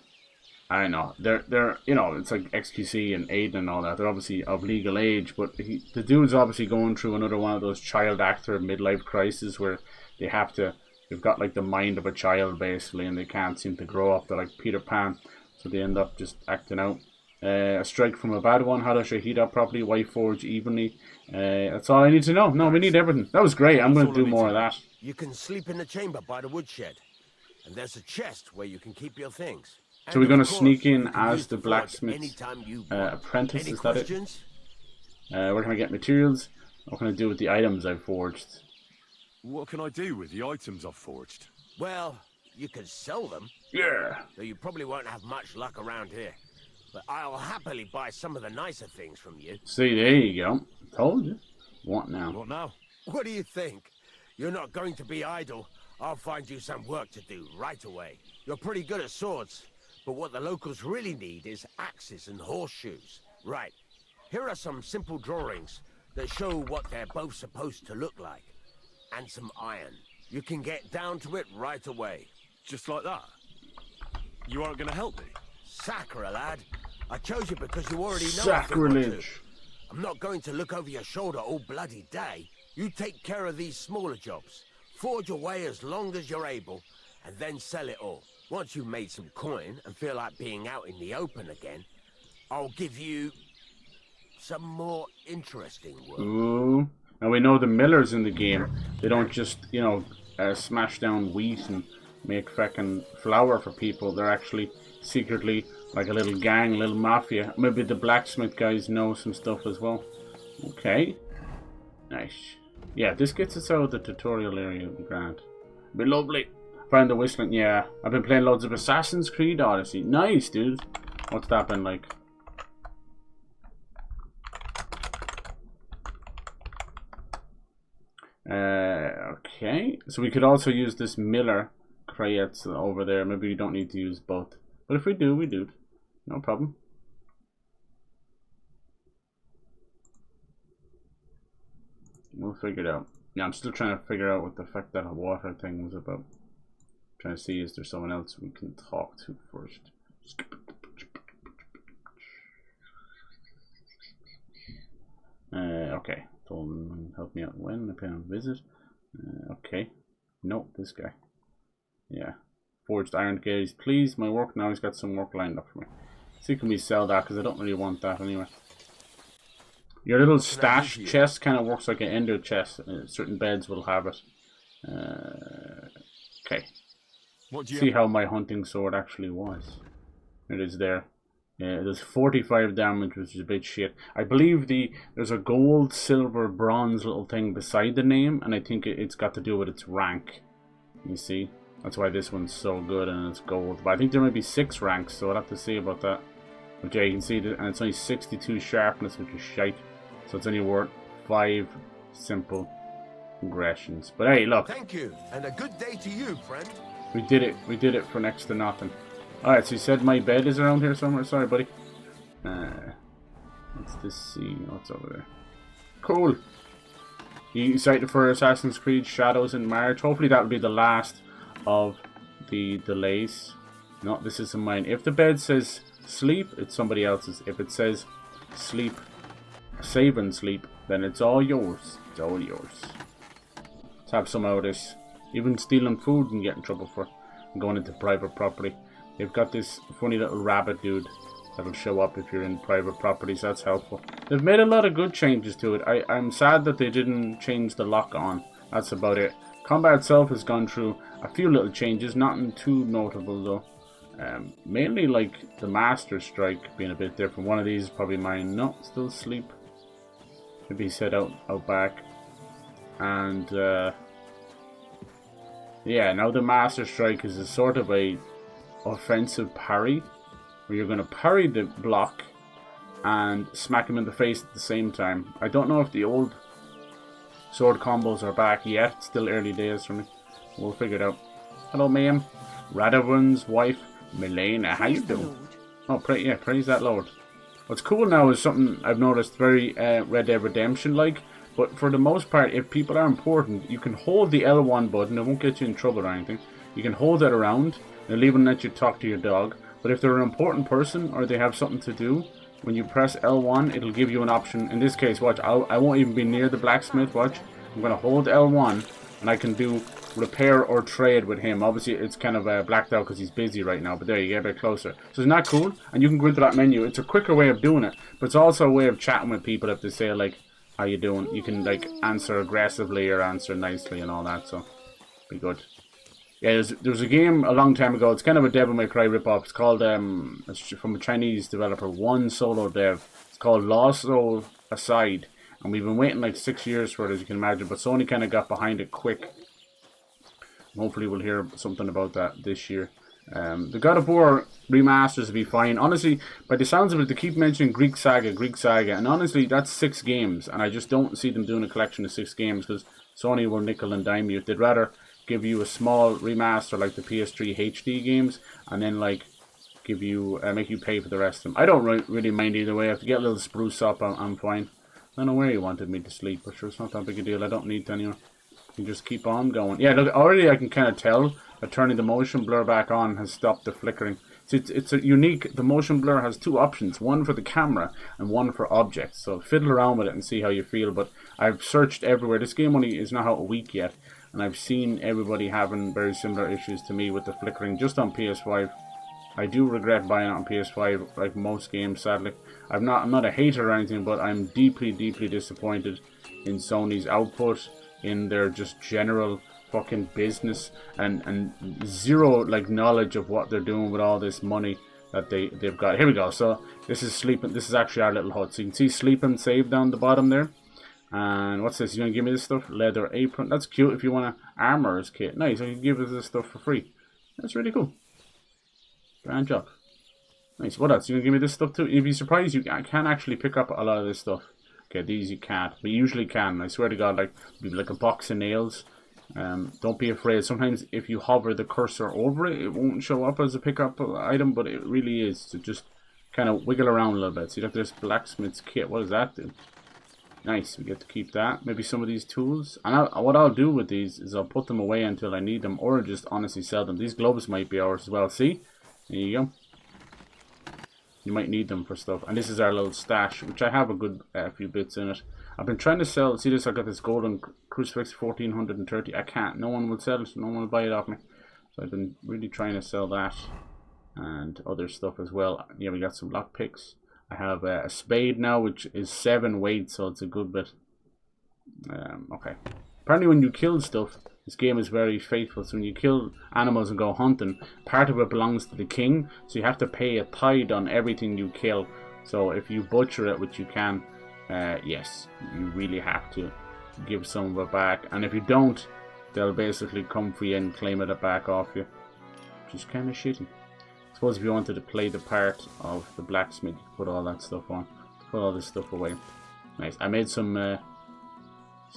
I know they're you know, it's like XQC and Aiden and all that. They're obviously of legal age, but the dude's obviously going through another one of those child actor midlife crises where they have to. They've got like the mind of a child basically, and they can't seem to grow up. They're like Peter Pan, so they end up just acting out. A strike from a bad one. How to heat up properly? Why forge evenly? That's all I need to know. No, we need everything. That was great. I'm going to do more of that. You can sleep in the chamber by the woodshed, and there's a chest where you can keep your things. So we're going to sneak in as the blacksmith's apprentice. Is that it? Where can I get materials? What can I do with the items I've forged? What can I do with the items I've forged? Well, you could sell them. Yeah. Though you probably won't have much luck around here. But I'll happily buy some of the nicer things from you. See, there you go. Told you. What now? What now? What do you think? You're not going to be idle. I'll find you some work to do right away. You're pretty good at swords, but what the locals really need is axes and horseshoes. Right. Here are some simple drawings that show what they're both supposed to look like. And some iron. You can get down to it right away. Just like that? You aren't going to help me? Sacre, lad. I chose you because you already know Sacrilege. I'm not going to look over your shoulder all bloody day. You take care of these smaller jobs. Forge away as long as you're able, and then sell it all. Once you've made some coin and feel like being out in the open again, I'll give you some more interesting work. Ooh. Now we know the millers in the game. They don't just, you know, smash down wheat and make fucking flour for people. They're actually secretly like a little gang, a little mafia. Maybe the blacksmith guys know some stuff as well. Okay. Nice. Yeah, this gets us out of the tutorial area. Grand. Be lovely. Found the whistling. Yeah, I've been playing loads of Assassin's Creed Odyssey. Nice, dude. What's that been like? Okay. So we could also use this miller crates over there. Maybe we don't need to use both. But if we do, we do. No problem. We'll figure it out. Yeah, I'm still trying to figure out what the fuck that water thing was about. Trying to see, is there someone else we can talk to first? Okay. Told him help me out when I pay on visit. Okay. Nope, this guy. Yeah. Forged iron gaze, please. My work now. He's got some work lined up for me. See, can we sell that? Because I don't really want that anyway. Your little stash chest kind of works like an ender chest. Certain beds will have it. Okay. See how my hunting sword actually was. It is there. It does 45 damage, which is a bit shit. I believe there's a gold, silver, bronze little thing beside the name, and I think it's got to do with its rank. You see? That's why this one's so good and it's gold. But I think there might be 6 ranks, so I'll have to see about that. But yeah, you can see that, and it's only 62 sharpness, which is shite. So it's only worth 5 simple aggressions. But hey, look. Thank you, and a good day to you, friend. We did it. We did it for next to nothing. Alright, so you said my bed is around here somewhere? Sorry, buddy. Let's just see what's over there. Cool. You excited for Assassin's Creed Shadows in March? Hopefully that'll be the last of the delays. No, this isn't mine. If the bed says sleep, it's somebody else's. If it says sleep, save and sleep, then it's all yours. It's all yours. Let's have some out of this. Even stealing food you can get in trouble for. And going into private property. They've got this funny little rabbit dude that'll show up if you're in private properties. That's helpful. They've made a lot of good changes to it. I'm sad that they didn't change the lock on. That's about it. Combat itself has gone through a few little changes. Nothing too notable though. Mainly like the Master Strike being a bit different. One of these is probably mine. No, still asleep. Maybe he said out back. And yeah, now the Master Strike is a sort of a offensive parry, where you're going to parry the block and smack him in the face at the same time. I don't know if the old sword combos are back yet. It's still early days for me. We'll figure it out. Hello, ma'am. Radovan's wife, Milena. How you doing? Oh, praise that Lord. What's cool now is something I've noticed very Red Dead Redemption like. But for the most part, if people are important, you can hold the L1 button. It won't get you in trouble or anything. You can hold it around. It'll even let you talk to your dog. But if they're an important person or they have something to do, when you press L1, it'll give you an option. In this case, watch, I won't even be near the blacksmith, watch. I'm going to hold L1 and I can do repair or trade with him. Obviously, it's kind of blacked out because he's busy right now, but there, you get a bit closer. So isn't that cool? And you can go into that menu. It's a quicker way of doing it, but it's also a way of chatting with people if they say, like, how you doing? You can, like, answer aggressively or answer nicely and all that, so be good. Yeah, there was a game a long time ago. It's kind of a Devil May Cry ripoff. It's called, it's from a Chinese developer, one solo dev. It's called Lost Soul Aside. And we've been waiting like 6 years for it, as you can imagine. But Sony kind of got behind it quick. Hopefully we'll hear something about that this year. The God of War remasters will be fine. Honestly, by the sounds of it, they keep mentioning Greek Saga. And honestly, that's 6 games. And I just don't see them doing a collection of 6 games because Sony will nickel and dime you. They'd rather give you a small remaster like the PS3 HD games, and then like give you make you pay for the rest of them. I don't really mind either way. If you get a little spruce up, I'm fine. I don't know where you wanted me to sleep, but sure, it's not that big a deal. I don't need to anyway. You just keep on going. Yeah, look, already I can kind of tell that turning the motion blur back on has stopped the flickering. So it's a unique. The motion blur has 2 options: one for the camera and one for objects. So fiddle around with it and see how you feel. But I've searched everywhere. This game only is not out a week yet. And I've seen everybody having very similar issues to me with the flickering just on PS5. I do regret buying it on PS5, like most games, sadly. I'm not a hater or anything, but I'm deeply, deeply disappointed in Sony's output, in their just general fucking business, and zero like knowledge of what they're doing with all this money that they've got. Here we go. So this is sleeping. This is actually our little hut. So you can see sleeping save down the bottom there. And what's this? You gonna give me this stuff? Leather apron. That's cute if you want to armor's kit. Nice. I can give us this stuff for free. That's really cool. Grand job. Nice. What else? You gonna give me this stuff too? You'd be surprised you can actually pick up a lot of this stuff. Okay, these you can't, but you usually can. I swear to God, like a box of nails. Don't be afraid. Sometimes if you hover the cursor over it, it won't show up as a pickup item, but it really is. So just kind of wiggle around a little bit. See, look, there's blacksmith's kit. What does that do? Nice, we get to keep that. Maybe some of these tools. And what I'll do with these is I'll put them away until I need them, or just honestly sell them. These gloves might be ours as well. See? There you go. You might need them for stuff. And this is our little stash, which I have a good few bits in it. I've been trying to sell. See this? I got this golden crucifix, 1430. I can't. No one will sell it. No one will buy it off me. So I've been really trying to sell that and other stuff as well. Yeah, we got some lockpicks. I have a spade now, which is 7 weight, so it's a good bit. Okay. Apparently when you kill stuff, this game is very faithful. So when you kill animals and go hunting, part of it belongs to the king. So you have to pay a tithe on everything you kill. So if you butcher it, which you can, yes, you really have to give some of it back. And if you don't, they'll basically come for you and claim it back off you. Which is kind of shitty. I suppose if you wanted to play the part of the blacksmith, you put all that stuff on. Put all this stuff away. Nice. I made some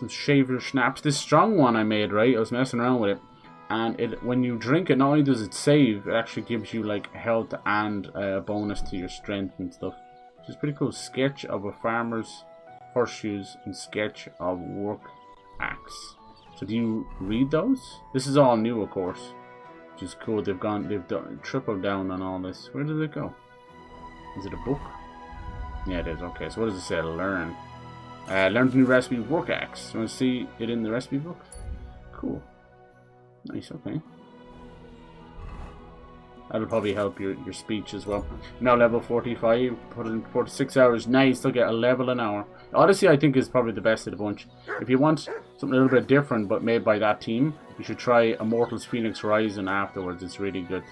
shaver schnapps. This strong one I made, right? I was messing around with it. And when you drink it, not only does it save, it actually gives you like health and a bonus to your strength and stuff. Which is pretty cool. Sketch of a farmer's horseshoes and sketch of work axe. So do you read those? This is all new, of course. Which is cool. They've tripled down on all this. Where did it go? Is it a book? Yeah, it is. Okay, so what does it say? Learn. Learn the new recipe, work axe. You want to see it in the recipe book? Cool. Nice, okay. That'll probably help your speech as well. Now level 45, put in 46 hours. Nice, they'll get a level an hour. Odyssey I think is probably the best of the bunch. If you want something a little bit different but made by that team, you should try Immortals Phoenix Rising afterwards. It's really good.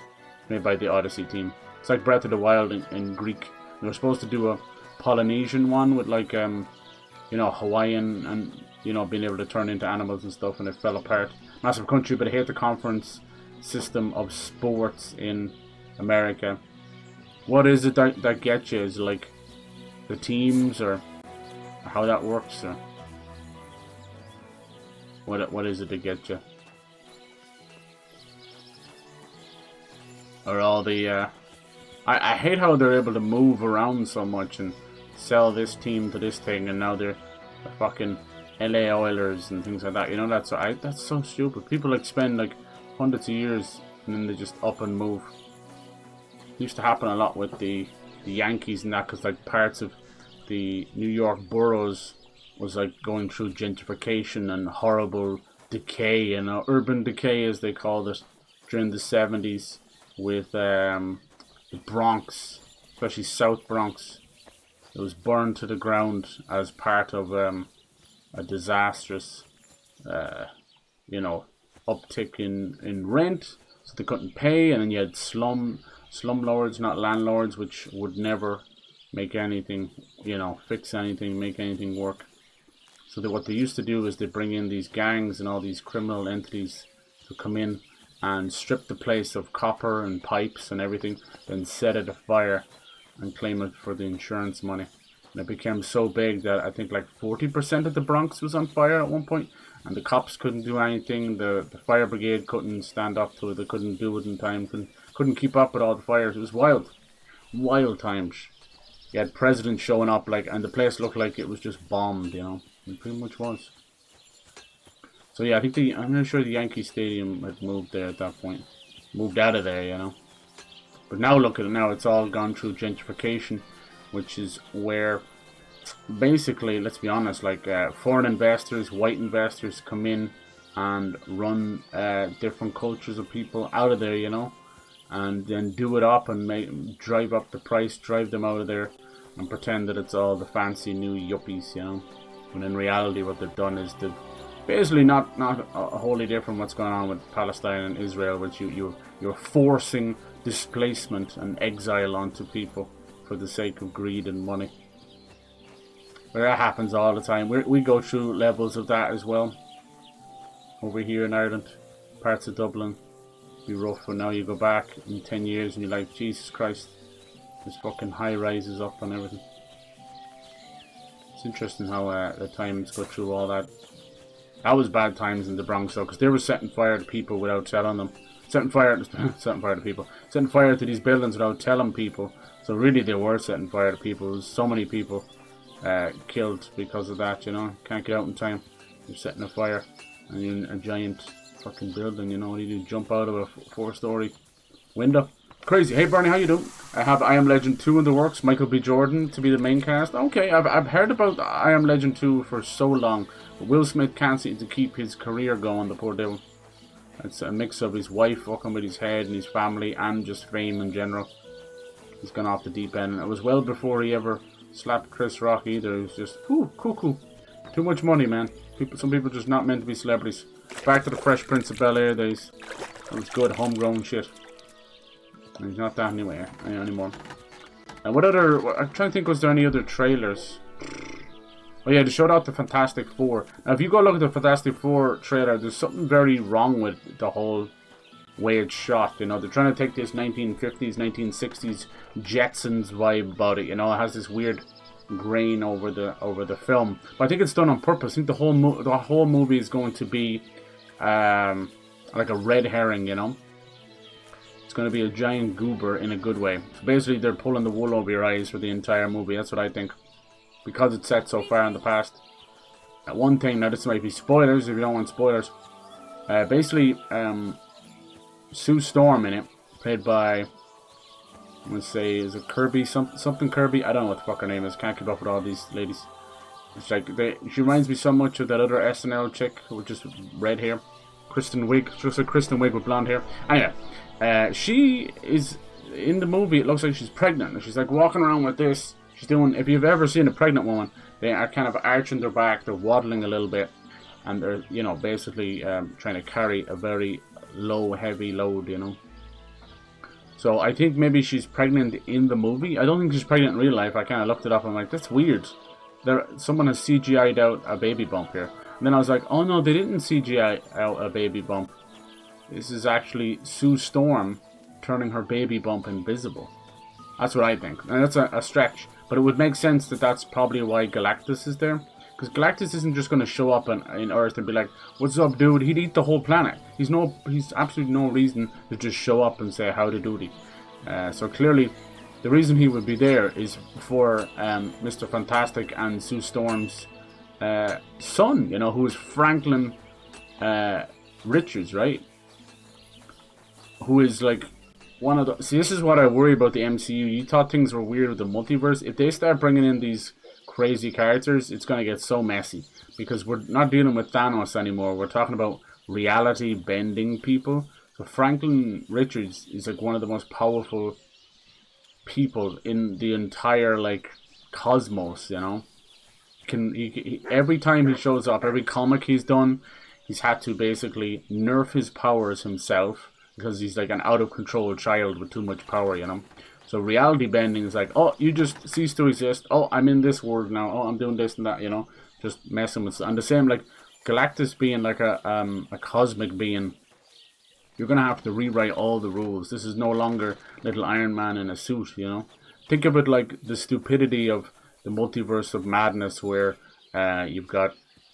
Made by the Odyssey team. It's like Breath of the Wild in Greek. They were supposed to do a Polynesian one with like you know, Hawaiian and, you know, being able to turn into animals and stuff, and it fell apart. Massive country, but I hate the conference system of sports in America. What is it that gets you? Is it like the teams or how that works? Or what is it that gets you? Or all the... I hate how they're able to move around so much and sell this team to this thing, and now they're the fucking LA Oilers and things like that. You know, that's so stupid. People like spend like hundreds of years and then they just up and move. used to happen a lot with the Yankees and that, because like parts of the New York boroughs was like going through gentrification and horrible decay, urban decay as they called it, during the 70s, with the Bronx, especially South Bronx. It was burned to the ground as part of a disastrous, uptick in rent, so they couldn't pay, and then you had slumlords, not landlords, which would never make anything, fix anything, make anything work. So what they used to do is they bring in these gangs and all these criminal entities to come in and strip the place of copper and pipes and everything, then set it afire and claim it for the insurance money. And it became so big that I think like 40% of the Bronx was on fire at one point, and the cops couldn't do anything. The fire brigade couldn't stand up to it. They couldn't do it in time. Couldn't keep up with all the fires. It was wild times. You had presidents showing up, and the place looked like it was just bombed. It pretty much was. So yeah, I think I'm not sure the Yankee Stadium had moved there at that point. Moved out of there, But now look at it now, it's all gone through gentrification, which is where basically, let's be honest, foreign investors, white investors come in and run different cultures of people out of there, and then do it up and drive up the price, drive them out of there, and pretend that it's all the fancy new yuppies, When in reality, what they've done is they've basically not wholly different what's going on with Palestine and Israel, which you're forcing displacement and exile onto people for the sake of greed and money. But that happens all the time. We go through levels of that as well. Over here in Ireland, parts of Dublin, be rough. But now you go back in 10 years and you're like, Jesus Christ, there's fucking high rises up and everything. It's interesting how the times go through all that. That was bad times in the Bronx though, because they were setting fire to people without telling them. Setting fire to these buildings without telling people. So really they were setting fire to people. There was so many people killed because of that, Can't get out in time. You're setting a fire and you're in a giant fucking building, What do you do? Jump out of a 4-story window? Crazy. Hey Bernie, how you doing? I have I Am Legend 2 in the works. Michael B. Jordan to be the main cast. Okay, I've heard about I Am Legend 2 for so long. But Will Smith can't seem to keep his career going, the poor devil. It's a mix of his wife fucking with his head and his family and just fame in general. He's gone off the deep end. And it was well before he ever slapped Chris Rock either. It was just, cuckoo. Too much money, man. Some people are just not meant to be celebrities. Back to the Fresh Prince of Bel-Air days. That was good homegrown shit. And he's not that anymore. And what other... I'm trying to think, was there any other trailers? Oh yeah, they showed out the Fantastic Four. Now if you go look at the Fantastic Four trailer, there's something very wrong with the whole way it's shot. They're trying to take this 1950s, 1960s Jetsons vibe about it. It has this weird grain over the film. But I think it's done on purpose. I think the whole movie is going to be like a red herring. It's going to be a giant goober in a good way. So basically, they're pulling the wool over your eyes for the entire movie. That's what I think. Because it's set so far in the past. One thing, now this might be spoilers if you don't want spoilers. Basically, Sue Storm in it, played by, I'm going to say, is it Kirby? Something Kirby? I don't know what the fuck her name is. Can't keep up with all these ladies. It's like, she reminds me so much of that other SNL chick with just red hair. Kristen Wiig. Just a Kristen Wiig with blonde hair. Anyway, she is, in the movie, it looks like she's pregnant. And she's like walking around with this. She's doing, if you've ever seen a pregnant woman, they are kind of arching their back, they're waddling a little bit, and they're, basically trying to carry a very low, heavy load, So I think maybe she's pregnant in the movie. I don't think she's pregnant in real life. I kind of looked it up and I'm like, that's weird. Someone has CGI'd out a baby bump here. And then I was like, oh no, they didn't CGI out a baby bump. This is actually Sue Storm turning her baby bump invisible. That's what I think. And that's a stretch. But it would make sense that that's probably why Galactus is there. Because Galactus isn't just going to show up in Earth and be like, what's up, dude? He'd eat the whole planet. He's absolutely no reason to just show up and say, howdy doody. So clearly, the reason he would be there is for Mr. Fantastic and Sue Storm's son, who is Franklin Richards, right? Who is like one of the... See, this is what I worry about the MCU. You thought things were weird with the multiverse. If they start bringing in these crazy characters, it's going to get so messy. Because we're not dealing with Thanos anymore. We're talking about reality-bending people. So Franklin Richards is like one of the most powerful people in the entire like cosmos, you know. Every time he shows up, every comic he's done, he's had to basically nerf his powers himself because he's like an out of control child with too much power, you know. So reality bending is like, oh, you just cease to exist. Oh, I'm in this world now. Oh, I'm doing this and that, you know, just messing with. And the same like Galactus being like a cosmic being. You're going to have to rewrite all the rules. This is no longer little Iron Man in a suit, you know. Think of it like the stupidity of the multiverse of madness where you've got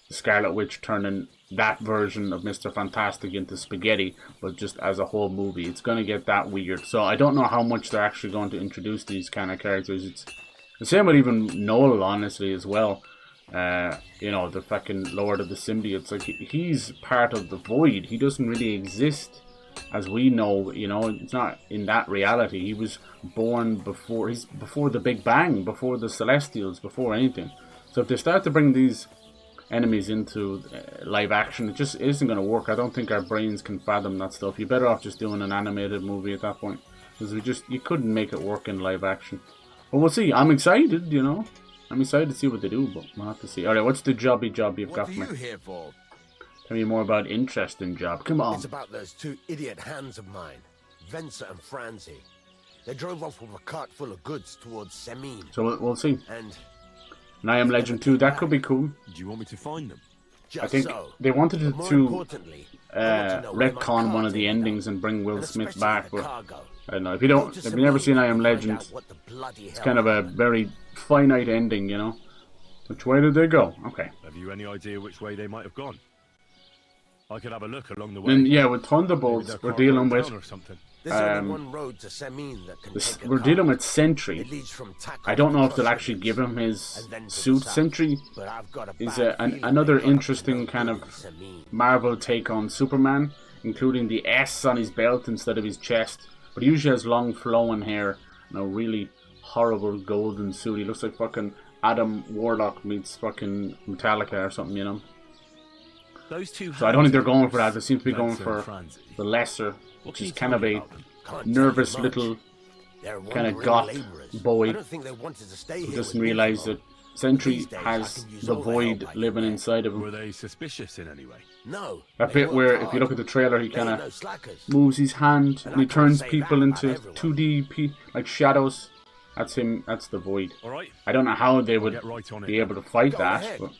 Scarlet Witch turning that version of Mr. Fantastic into spaghetti, but just as a whole movie. It's going to get that weird. So I don't know how much they're actually going to introduce these kind of characters. It's the same with even Noel, honestly, as well. You know, the fucking Lord of the Symbiotes. Like, he's part of the void. He doesn't really exist as we know, you know. It's not in that reality. He was born before the Big Bang, before the Celestials, before anything. So if they start to bring these enemies into live action, it just isn't going to work. I don't think our brains can fathom that stuff. You're better off just doing an animated movie at that point, because you couldn't make it work in live action. But we'll see. I'm excited, you know. I'm excited to see what they do, but we'll have to see. Alright, what's the jobby job you've got for me? What are you here for? Tell me more about interesting job. Come on. It's about those two idiot hands of mine, Venser and Franzi. They drove off with a cart full of goods towards Semin. So we'll see. And I Am Legend 2, that could be cool. Do you want me to find them? I think they wanted to retcon one of the endings and bring Will Smith back, but I don't know. If you've never seen I Am Legend, it's kind of a very finite ending, you know. Which way did they go? Okay. Have you any idea which way they might have gone? I could have a look along the way. And yeah, with Thunderbolts, we're dealing with There's only one road to Semin that can take a we're car. dealing with Sentry. I don't know if they'll actually give him his suit. Sentry is another interesting kind of Marvel take on Superman, including the S on his belt instead of his chest. But he usually has long flowing hair and a really horrible golden suit. He looks like fucking Adam Warlock meets fucking Metallica or something, you know. So I don't think they're going for that. They seem to be going for the lesser, which is kind of a nervous little kind of goth boy who doesn't realise that Sentry has the void living inside of him. Were they suspicious in any way? No. That bit where, if you look at the trailer, he kind of moves his hand and he turns people into 2D like shadows. That's him. That's the void. I don't know how they would be able to fight that, but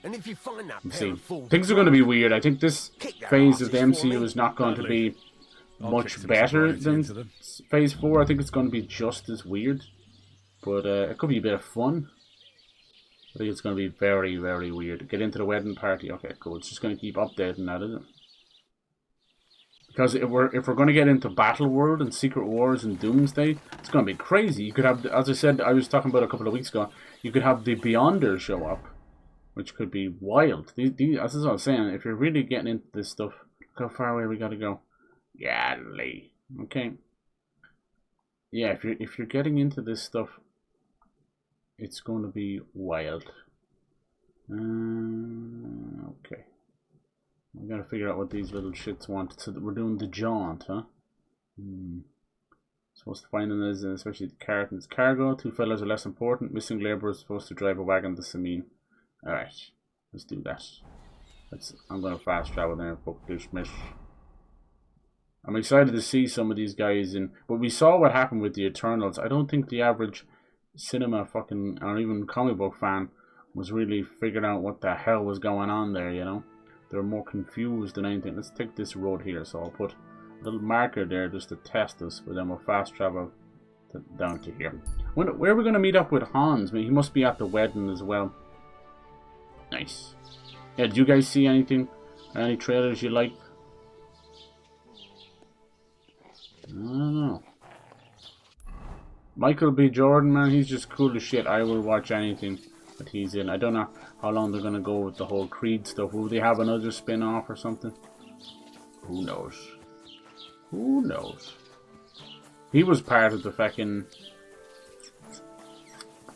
and if you find that things are going to be weird. I think this phase of the MCU is not going to be much better than Phase 4. I think it's going to be just as weird, but it could be a bit of fun. I think it's going to be very, very weird. Get into the wedding party. Okay, cool. It's just going to keep updating that, isn't it? Because if we're going to get into Battle World and Secret Wars and Doomsday, it's going to be crazy. You could have, as I said, I was talking about a couple of weeks ago, you could have the Beyonders show up, which could be wild. This is what I was saying. If you're really getting into this stuff, look how far away we got to go. Golly. Okay. Yeah, if you're getting into this stuff, it's going to be wild. Okay. We gotta figure out what these little shits want. So we're doing the jaunt, huh? Supposed to find them as especially the cartons. Cargo. 2 fellas are less important. Missing labourers supposed to drive a wagon to Semin. Alright, let's do that. I'm gonna fast travel there and book this mish. I'm excited to see some of these guys in, but we saw what happened with the Eternals. I don't think the average cinema fucking or even comic book fan was really figuring out what the hell was going on there, you know. They're more confused than anything. Let's take this road here, so I'll put a little marker there just to test us, but then we'll fast travel down to here. Where are we going to meet up with Hans? I mean, he must be at the wedding as well. Nice. Yeah, did you guys see anything? Any trailers you like? I don't know. Michael B. Jordan, man, he's just cool as shit. I will watch anything that he's in. I don't know how long they're going to go with the whole Creed stuff. Will they have another spin-off or something? Who knows? Who knows? He was part of the fucking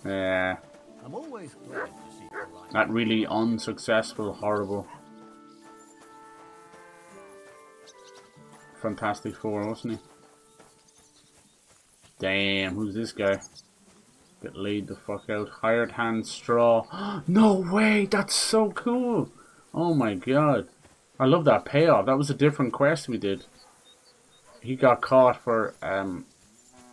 I'm always glad to see the light. that really unsuccessful, horrible Fantastic Four, wasn't he? Damn, who's this guy? Get laid the fuck out. Hired hand straw. No way, that's so cool. Oh my god. I love that payoff. That was a different quest we did. He got caught for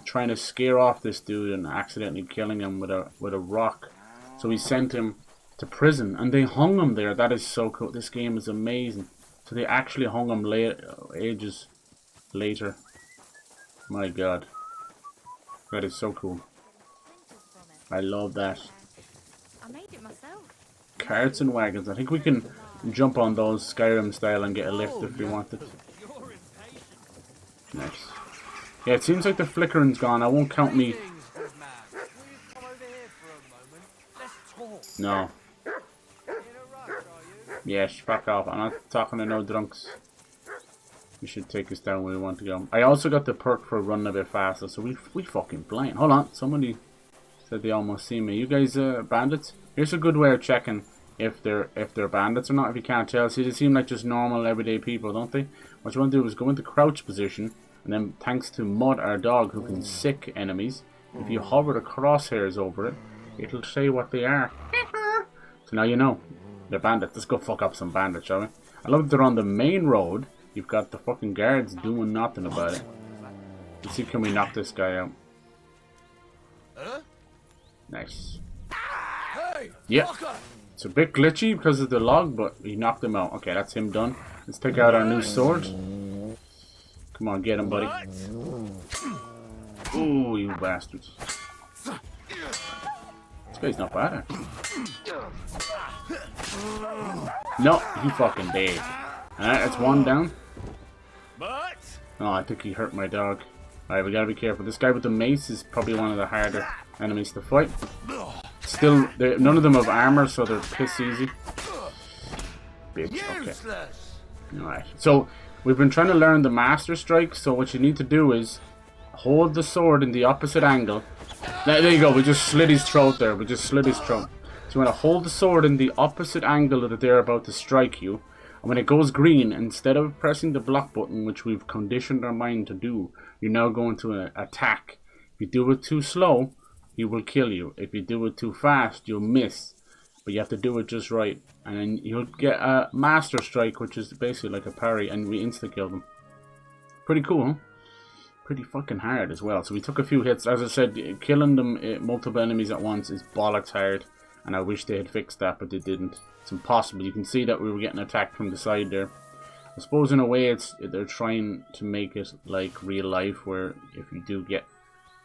trying to scare off this dude and accidentally killing him with a rock. So we sent him to prison and they hung him there. That is so cool. This game is amazing. So they actually hung him ages later. My god. That is so cool. I love that. I made it myself. Carts and wagons. I think we can jump on those Skyrim style and get a lift if we wanted. Nice. Yeah, it seems like the flickering's gone. I won't count me. No. Yes, fuck off. I'm not talking to no drunks. We should take us down where we want to go. I also got the perk for running a bit faster, so we fucking blind. Hold on, somebody said they almost see me. You guys bandits? Here's a good way of checking if they're bandits or not, if you can't tell. See, they seem like just normal everyday people, don't they? What you want to do is go into crouch position, and then thanks to Mud, our dog, who can sick enemies, if you hover the crosshairs over it, it'll say what they are. So now you know. They're bandits. Let's go fuck up some bandits, shall we? I love that they're on the main road. You've got the fucking guards doing nothing about it. Let's see, can we knock this guy out? Nice. Yeah. It's a bit glitchy because of the log, but he knocked him out. Okay, that's him done. Let's take out our new sword. Come on, get him, buddy. Ooh, you bastards. This guy's not bad, No, he fucking dead. Alright, that's one down. Oh, I think he hurt my dog. Alright, we gotta be careful. This guy with the mace is probably one of the harder enemies to fight. Still, none of them have armor, so they're piss easy. Bitch, okay. Alright, so we've been trying to learn the Master Strike, so what you need to do is hold the sword in the opposite angle. There you go, we just slit his throat there. We just slit his throat. So you want to hold the sword in the opposite angle that they're about to strike you. And when it goes green, instead of pressing the block button, which we've conditioned our mind to do, you're now going to attack. If you do it too slow, he will kill you. If you do it too fast, you'll miss. But you have to do it just right. And then you'll get a Master Strike, which is basically like a parry, and we insta-kill them. Pretty cool, huh? Pretty fucking hard as well. So we took a few hits. As I said, killing them multiple enemies at once is bollocks hard. And I wish they had fixed that, but they didn't. It's impossible. You can see that we were getting attacked from the side there. I suppose in a way they're trying to make it like real life, where if you do get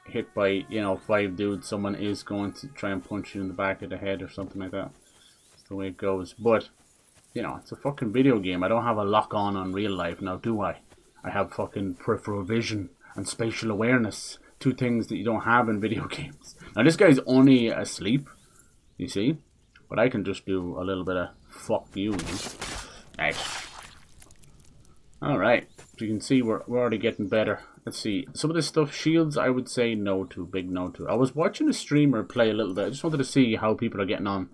hit by, you know, 5 dudes, someone is going to try and punch you in the back of the head or something like that. That's the way it goes. But, you know, it's a fucking video game. I don't have a lock on real life now, do I? I have fucking peripheral vision and spatial awareness. 2 things that you don't have in video games. Now this guy's only asleep, you see? But I can just do a little bit of fuck you. Nice. Alright. So you can see we're already getting better. Let's see. Some of this stuff, shields, I would say no to. Big no to. I was watching a streamer play a little bit. I just wanted to see how people are getting on.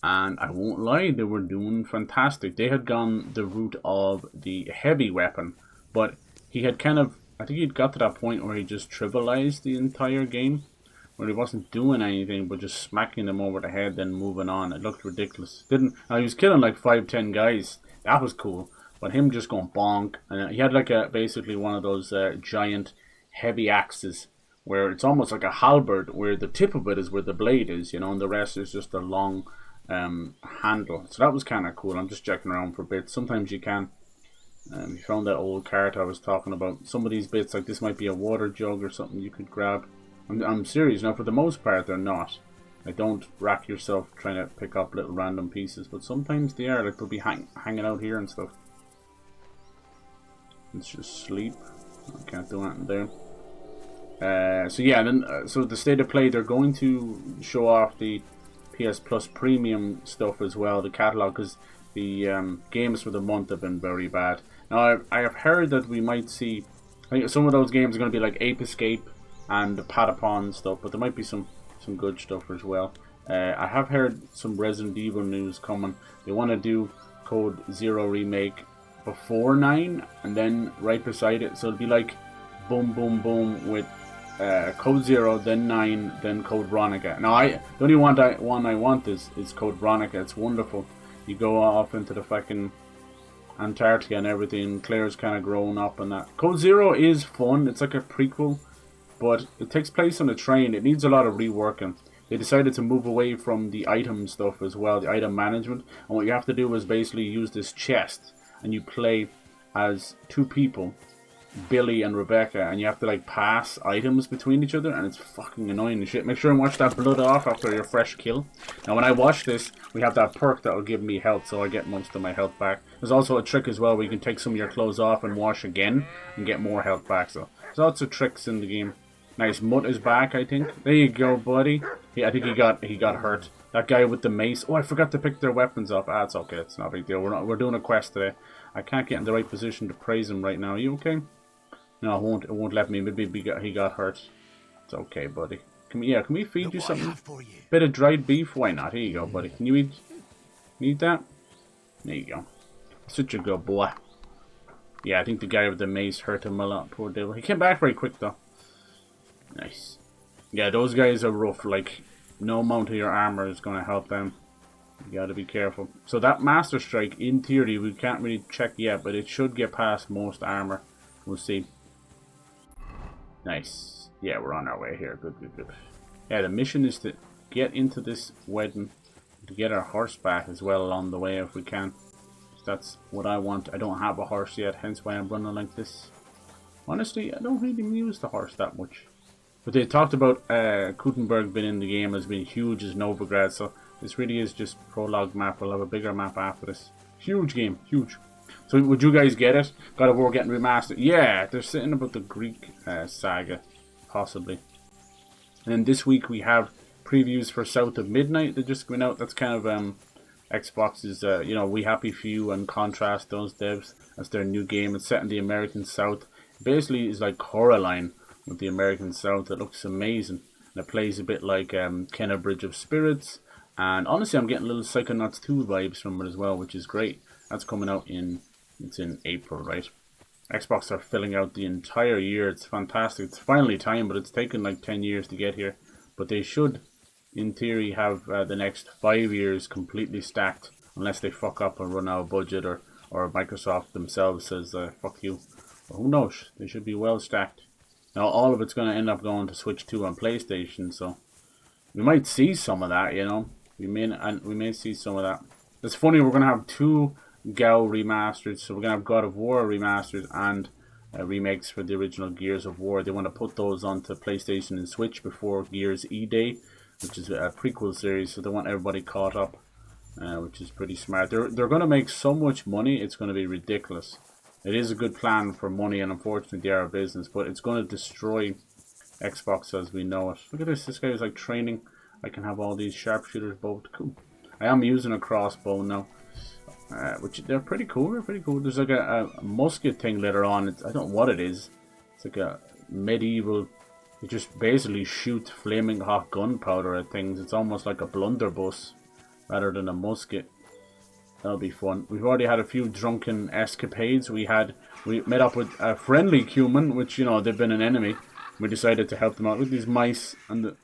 And I won't lie, they were doing fantastic. They had gone the route of the heavy weapon. But he had kind of, I think he'd got to that point where he just trivialized the entire game. Where he wasn't doing anything but just smacking them over the head, then moving on. It looked ridiculous. Now he was killing like 5-10 guys. That was cool. But him just going bonk. And he had like basically one of those giant heavy axes. Where it's almost like a halberd. Where the tip of it is where the blade is, you know. And the rest is just a long handle. So that was kind of cool. I'm just checking around for bits. Sometimes you can. You found that old cart I was talking about. Some of these bits, like this might be a water jug or something you could grab. I'm serious. Now, for the most part, they're not. Like, don't rack yourself trying to pick up little random pieces. But sometimes they are. Like, they'll be hanging out here and stuff. Let's just sleep. I can't do anything there. So, yeah. Then, so the state of play, they're going to show off the PS Plus Premium stuff as well. The catalog, because the games for the month have been very bad. Now, I have heard that we might see I think some of those games are going to be like Ape Escape and Patapon stuff, but there might be some good stuff as well. I have heard some Resident Evil news coming. They want to do Code Zero remake before 9 and then right beside it, so it'll be like boom boom boom with Code Zero, then 9, then Code Veronica. Now the only one I want is Code Veronica. It's wonderful. You go off into the fucking Antarctica and everything. Claire's kind of grown up and that. Code Zero is fun. It's like a prequel, but it takes place on a train. It needs a lot of reworking. They decided to move away from the item stuff as well, the item management. And what you have to do is basically use this chest, and you play as 2 people, Billy and Rebecca, and you have to like pass items between each other, and it's fucking annoying as shit. Make sure and watch that blood off after your fresh kill. Now when I watch this, we have that perk that will give me health, so I get most of my health back. There's also a trick as well where you can take some of your clothes off and wash again and get more health back. So there's lots of tricks in the game. Nice, Mutt is back, I think. There you go, buddy. Yeah, I think he got hurt. That guy with the mace. Oh, I forgot to pick their weapons up. Ah, it's okay. It's not a big deal. We're doing a quest today. I can't get in the right position to praise him right now. Are you okay? No, it won't let me. Maybe he got hurt. It's okay, buddy. Can we feed you something? Bit of dried beef? Why not? Here you go, buddy. Can you eat that? There you go. Such a good boy. Yeah, I think the guy with the mace hurt him a lot. Poor devil. He came back very quick though. Nice. Yeah, those guys are rough. Like, no amount of your armor is going to help them. You gotta be careful. So that Master Strike, in theory, we can't really check yet, but it should get past most armor. We'll see. Nice. Yeah, we're on our way here. Good. Yeah, the mission is to get into this wedding, to get our horse back as well along the way if we can. That's what I want. I don't have a horse yet, hence why I'm running like this. Honestly, I don't really use the horse that much. But they talked about Kutenberg being in the game as being huge as Novigrad, so this really is just prologue map. We'll have a bigger map after this. Huge game, huge. So would you guys get it? God of War getting remastered? Yeah, they're saying about the Greek saga, possibly. And then this week we have previews for South of Midnight that just went out. That's kind of Xbox's, you know, We Happy Few and Contrast, those devs. That's their new game. It's set in the American South. Basically, it's like Coraline with the American South. It looks amazing. And it plays a bit like Kenna Bridge of Spirits. And honestly, I'm getting little Psychonauts 2 vibes from it as well, which is great. That's coming out it's in April, right? Xbox are filling out the entire year. It's fantastic. It's finally time, but it's taken like 10 years to get here. But they should, in theory, have the next 5 years completely stacked, unless they fuck up and run out of budget, or Microsoft themselves says, fuck you. But who knows? They should be well stacked. Now, all of it's going to end up going to Switch 2 on PlayStation, so we might see some of that, you know. We may see some of that. It's funny, we're going to have 2 GAO remastered, so we're going to have God of War remastered and remakes for the original Gears of War. They want to put those onto PlayStation and Switch before Gears E-Day, which is a prequel series, so they want everybody caught up, which is pretty smart. They're going to make so much money, it's going to be ridiculous. It is a good plan for money, and unfortunately they are a business, but it's going to destroy Xbox as we know it. Look at this. This guy is like training. I can have all these sharpshooters both. Cool. I am using a crossbow now, which they're pretty cool. They're pretty cool. There's like a musket thing later on. I don't know what it is. It's like a medieval. You just basically shoot flaming hot gunpowder at things. It's almost like a blunderbuss rather than a musket. That'll be fun. We've already had a few drunken escapades. We met up with a friendly human, which, you know, they've been an enemy. We decided to help them out with these mice, and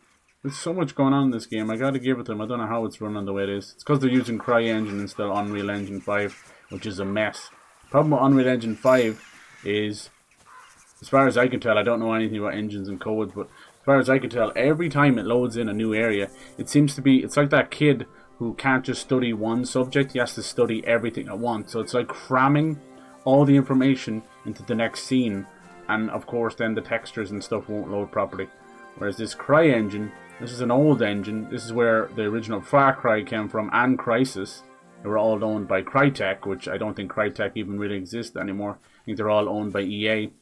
there's so much going on in this game. I gotta give it to them. I don't know how it's running the way it is. It's because they're using CryEngine instead of Unreal Engine 5, which is a mess. The problem with Unreal Engine 5 is, as far as I can tell, I don't know anything about engines and codes, but as far as I can tell, every time it loads in a new area, it seems to be, it's like that kid who can't just study one subject. He has to study everything at once. So it's like cramming all the information into the next scene, and of course then the textures and stuff won't load properly. Whereas this CryEngine, this is an old engine. This is where the original Far Cry came from, and Crysis. They were all owned by Crytek, which I don't think Crytek even really exists anymore. I think they're all owned by EA.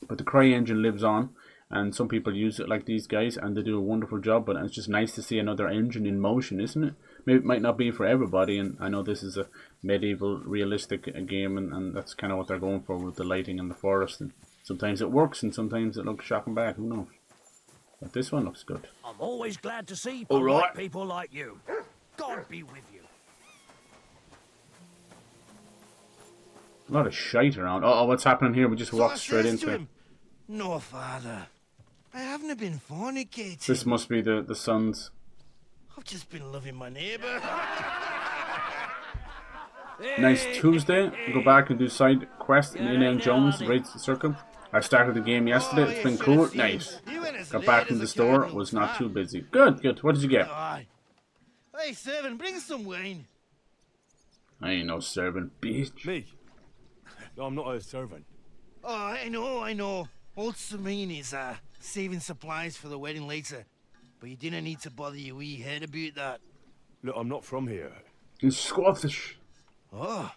But the CryEngine lives on, and some people use it like these guys, and they do a wonderful job. But it's just nice to see another engine in motion, isn't it? Maybe it might not be for everybody, and I know this is a medieval realistic game, and that's kind of what they're going for with the lighting and the forest. And Sometimes it works and sometimes it looks shocking bad. Who knows? But this one looks good. I'm always glad to see All polite right. people like you. God be with you. A lot of shite around. Oh, what's happening here? We just walked straight into it. No, father. I haven't been fornicating. This must be the sons. I've just been loving my neighbour. Nice Tuesday. Go back and do side quest in Indiana Jones Raids the Circle. I started the game yesterday. It's been cool. Nice. Got back from the store. Was not too busy. Good, good. What did you get? Hey, servant, bring some wine. I ain't no servant, bitch. Me? No, I'm not a servant. Oh, I know. Old Serene is saving supplies for the wedding later. But you didn't need to bother your wee head about that. Look, I'm not from here. In Scottish. Oh,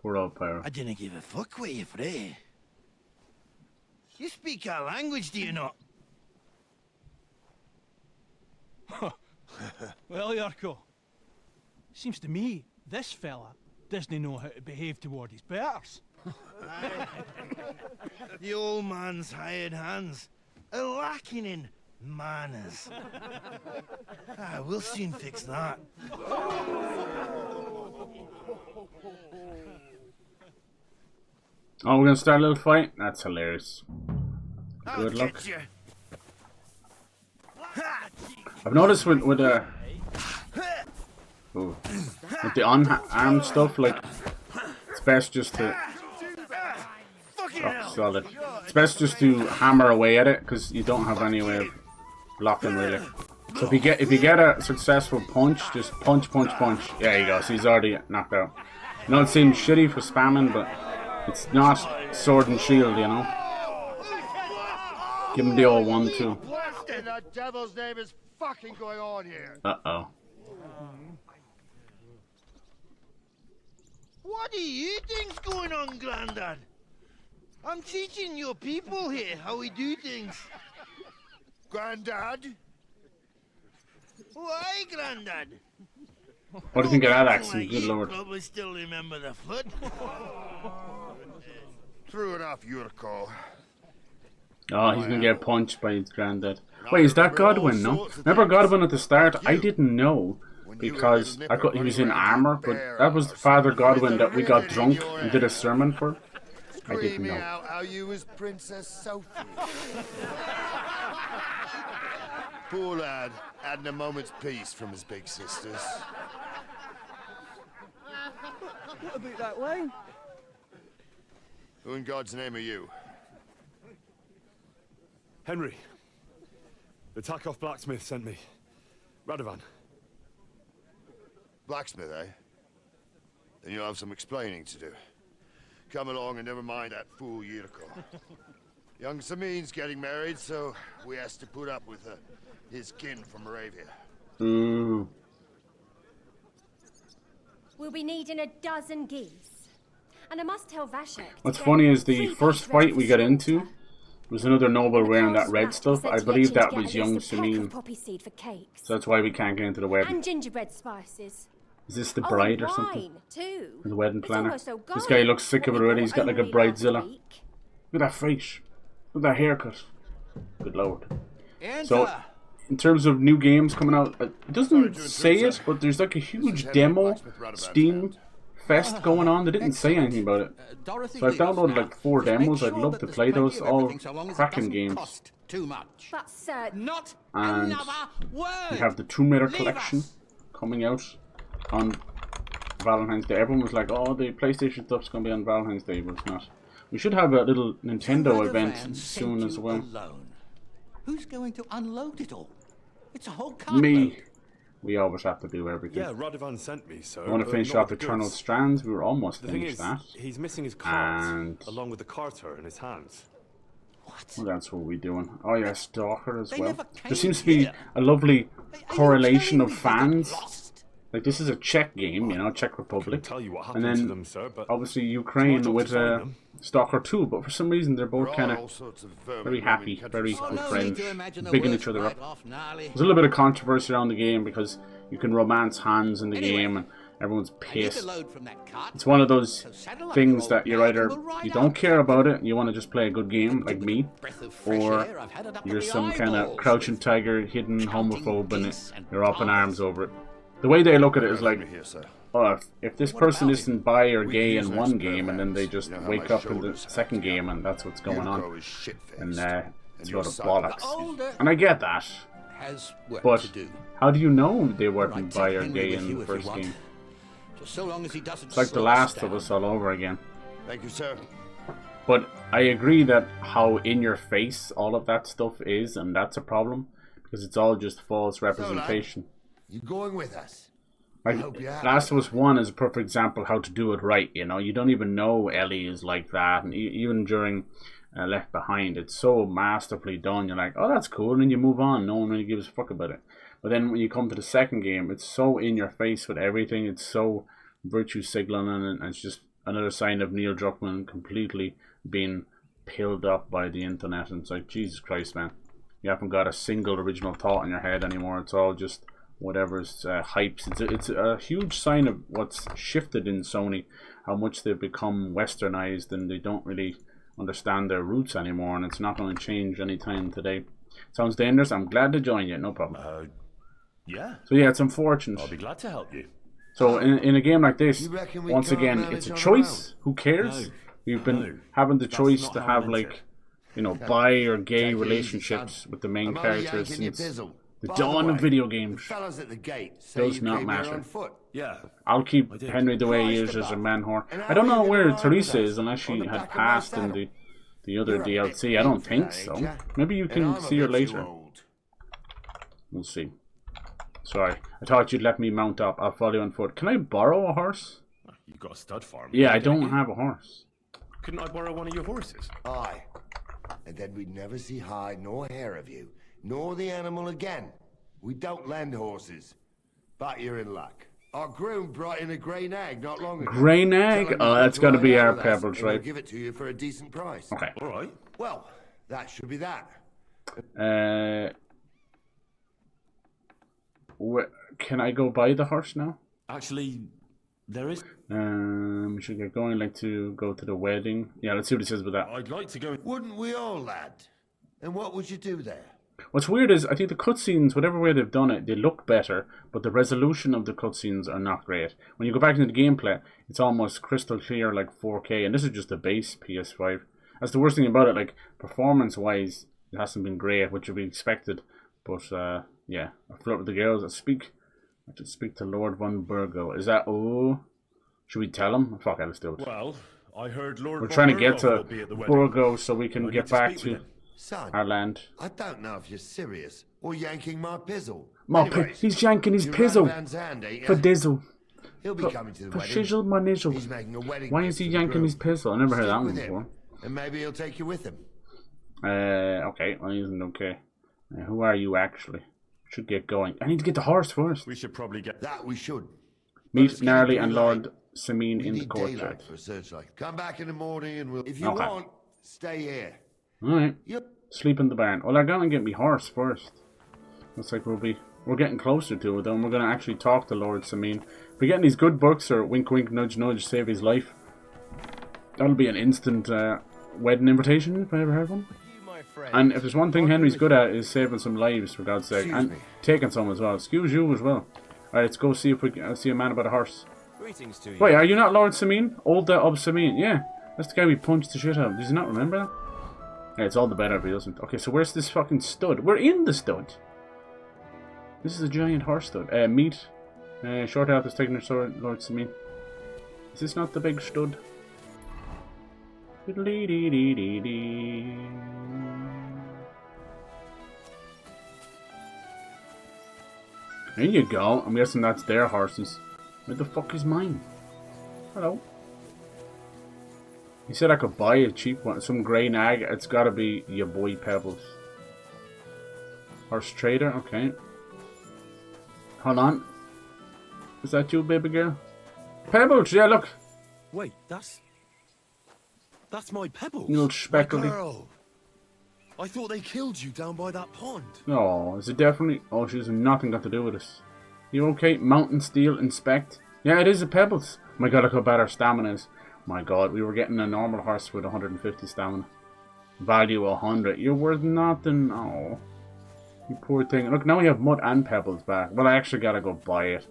Poor old pirate. I didn't give a fuck with you, Frey. You speak our language, do you not? Well, Yarko, seems to me this fella doesn't know how to behave toward his betters. The old man's hired hands are lacking in manners. We'll soon fix that. Oh, we're gonna start a little fight? That's hilarious. Good luck. Get you. I've noticed with the unarmed stuff, like it's best just to solid. It's best just to hammer away at it because you don't have any way of blocking really. So if you get a successful punch, just punch. There you go. So he's already knocked out. I know it seems shitty for spamming, but it's not sword and shield, you know. Give him the old 1-2. What in the devil's name is fucking going on here? Uh-oh. What do you think's going on, Grandad? I'm teaching your people here how we do things. Grandad? Why, Grandad? What do you think of that accent? Like Good you lord. probably still remember the flood. True enough, Yurko. Oh, he's gonna get punched by his granddad. Wait, is that Godwin? No? Remember Godwin at the start? I didn't know because I thought he was in armor, but that was Father Godwin that we got drunk and did a sermon for. I didn't Screaming know. out how you was Princess Sophie. Poor lad, hadn't a moment's peace from his big sisters. What about that wine? Who in God's name are you? Henry. The Takeoff blacksmith sent me. Radovan. Blacksmith, eh? Then you'll have some explaining to do. Come along and never mind that fool Yurko. Young Samin's getting married, so we has to put up with his kin from Moravia. Ooh. We'll be needing a dozen geese. And I must tell Vashek. What's funny is the first fight we got into was another noble wearing that red stuff. I believe that was young Samin. So that's why we can't get into the wedding. And gingerbread spices. Is this the bride or something? Too. The wedding planner. Almost all This guy looks sick of it already. He's got like a Only last bridezilla. week. Look at that face. Look at that haircut. Good lord. So, in terms of new games coming out, it doesn't say it, but there's like a huge demo Steam Fest going on. They didn't say anything about it. So I've downloaded like 4 demos. I'd love to play those. All cracking games. But sir, Not And another word. we have the Tomb Raider Leave collection us. coming out on Valentine's Day. Everyone was like, oh, the PlayStation stuff's going to be on Valentine's Day, but it's not. We should have a little Nintendo event soon as well. Alone. Who's going to unload it all? It's a whole cartload. Me. We always have to do everything. Yeah, Radovan sent me, so... I want to finish off Eternal Strands. We were almost The thing finished is, that. he's missing his cart, And- along with the carter in his hands. What else were we doing? Oh yeah, Stalker as They well. never There came seems to be here. a lovely Are you correlation telling of me they fans. lost? Like this is a Czech game, you know, Czech Republic. Tell you what And happened to then them, sir, but obviously it's my Ukraine job with to find them. Stalker 2, but for some reason they're both We're kind all of sorts of vermin very roaming happy, countries. very Oh, good no friends, need to imagine the bigging worst each other right up. off, gnarly. There's a little bit of controversy around the game because you can romance Hans in the Anyway, game, and Everyone's I need pissed. to load from that cart. It's one of those So saddle up things your old that you're nag either and we'll ride you don't out, care about Captain. it, and you want to just play a good game like me, Breath of fresh or air, I've had it up you're to the some kind of eyeballs crouching with tiger, hidden counting homophobe, and geese and you're up in arms palms. over it. The way they look at it is like, Here, sir. oh, if this What person about it? isn't bi or We gay use in an one expert game, and then they hands. just You know how wake my up in the shoulders second hurt. game, and that's what's going on. Yurko is shit-faced. And it's your sort of son- bollocks. The older And I get that. has work But to do. how do you know they All right, weren't take bi or Henry gay with in you the if you first want. game? Just so long as he doesn't It's like The slow Last us of down. Us all over again. Thank you, sir. But I agree that how in your face all of that stuff is, and that's a problem, because it's all just false representation. You going with us? Like, hope you're happy. Last of Us 1 is a perfect example how to do it right, you know? You don't even know Ellie is like that, and even during Left Behind, it's so masterfully done. You're like, oh, that's cool, and then you move on. No one really gives a fuck about it. But then when you come to the second game, it's so in your face with everything. It's so virtue signaling, and it's just another sign of Neil Druckmann completely being pilled up by the internet. And it's like, Jesus Christ, man. You haven't got a single original thought in your head anymore. It's all just whatever's hypes. It's a huge sign of what's shifted in Sony, how much they've become westernized, and they don't really understand their roots anymore, and it's not going to change anytime today. Sounds dangerous. I'm glad to join you. No problem. Yeah, So yeah, it's unfortunate. I'll be glad to help you. So in a game like this, You reckon we once can't again, manage it's a on our choice. Who cares? No. We've been No. having the That's choice not to how have I meant like, it. you know, bi or gay Take it easy, relationships son. with the main I'm only characters yanking your since pizzle. the By dawn way, of video The games. fellas at the gate say Does you not came matter. here on foot. Yeah. I'll keep I did. Henry the way he Christ is as a above. man whore. And I how don't are know you where gonna ride Teresa with us? is unless she On the had back of my passed in saddle? the other You're a bit DLC. I big don't for think that, so. ain't ya? Maybe you And can I'm a see her bit too later. old. We'll see. Sorry, I thought you'd let me mount up. I'll follow you on foot. Can I borrow a horse? You've got a stud farm. Yeah, I don't don't you? have a horse. Couldn't I borrow one of your horses? Aye. And then we'd never see hide nor hair of you, nor the animal again. We don't lend horses. But you're in luck. Our groom brought in a grey nag not long ago. Grey nag? Tell him Oh, you that's can got to be ride out our with us, Pebbles, and we'll right? give it to you for a decent price. Okay. All right. Well, that should be that. Can I go buy the horse now? Actually, there is. We should get going. I'd like to go to the wedding. Yeah, let's see what it says about that. I'd like to go. Wouldn't we all, lad? And what would you do there? What's weird is I think the cutscenes, whatever way they've done it, they look better, but the resolution of the cutscenes are not great. When you go back into the gameplay, it's almost crystal clear, like 4K, and this is just a base PS5. That's the worst thing about it. Like performance-wise, it hasn't been great, which would be expected. But yeah, I flirt with the girls. I should speak to Lord Von Burgo. Is that Should we tell him? Fuck it, let's do it. Well, I heard Lord. We're Von trying to get Burgov to will be at the wedding. Burgo so we can I need get to back speak with to him. Son, our land. I don't know if you're serious or yanking my pizzle. He's yanking his you're pizzle Van Zandt, ain't for ya? dizzle. He'll be coming to the For wedding. shizzle my nizzle. He's making a wedding Why gift is he for the yanking groom. his pizzle? I never heard Stick that one with him, before. and maybe he'll take you with him. Okay, well, he isn't okay. Who are you actually? Should get going. I need to get the horse first. We should probably get. That we should. Meet it's getting Gnarly pretty and late. Lord Sameen We in the need courtyard. daylight for a searchlight. Come back in the morning and we'll... If you Okay. want, stay here. Alright. Yep. Sleep in the barn. Well, I'm gonna get me horse first. Looks like we're getting closer to it though, and we're gonna actually talk to Lord Sameen. If we're getting these good books, or wink wink nudge nudge, save his life, that'll be an instant wedding invitation if I ever heard one. And if there's one thing Henry's good at, is saving some lives, for God's sake, Excuse and me. taking some as well. Excuse you as well. Alright, let's go see if we can see a man about a horse. Greetings to you. Wait, are you not Lord Sameen? Olda of Sameen, yeah. That's the guy we punched the shit out of. Does he not remember that? Yeah, it's all the better if he doesn't. Okay, so where's this fucking stud? We're in the stud. This is a giant horse stud. Meet. Short out is taking her sword, Lord Sameen. Is this not the big stud? Diddly-dee-dee-dee-dee. There you go. I'm guessing that's their horses. Where the fuck is mine? Hello. He said I could buy a cheap one. Some grey nag. It's gotta be your boy Pebbles. Horse trader. Okay. Hold on. Is that you, baby girl? Pebbles, yeah, look. Wait, that's my Pebbles. You little My speckledy. girl. I thought they killed you down by that pond. Oh, is it definitely? Oh, she's nothing got to do with us. You okay? Mountain steel, inspect. Yeah, it is a pebbles. My god, look how bad our stamina is. My god, we were getting a normal horse with 150 stamina. Value 100. You're worth nothing. Oh, you poor thing. Look, now we have mud and pebbles back. Well, I actually gotta go buy it.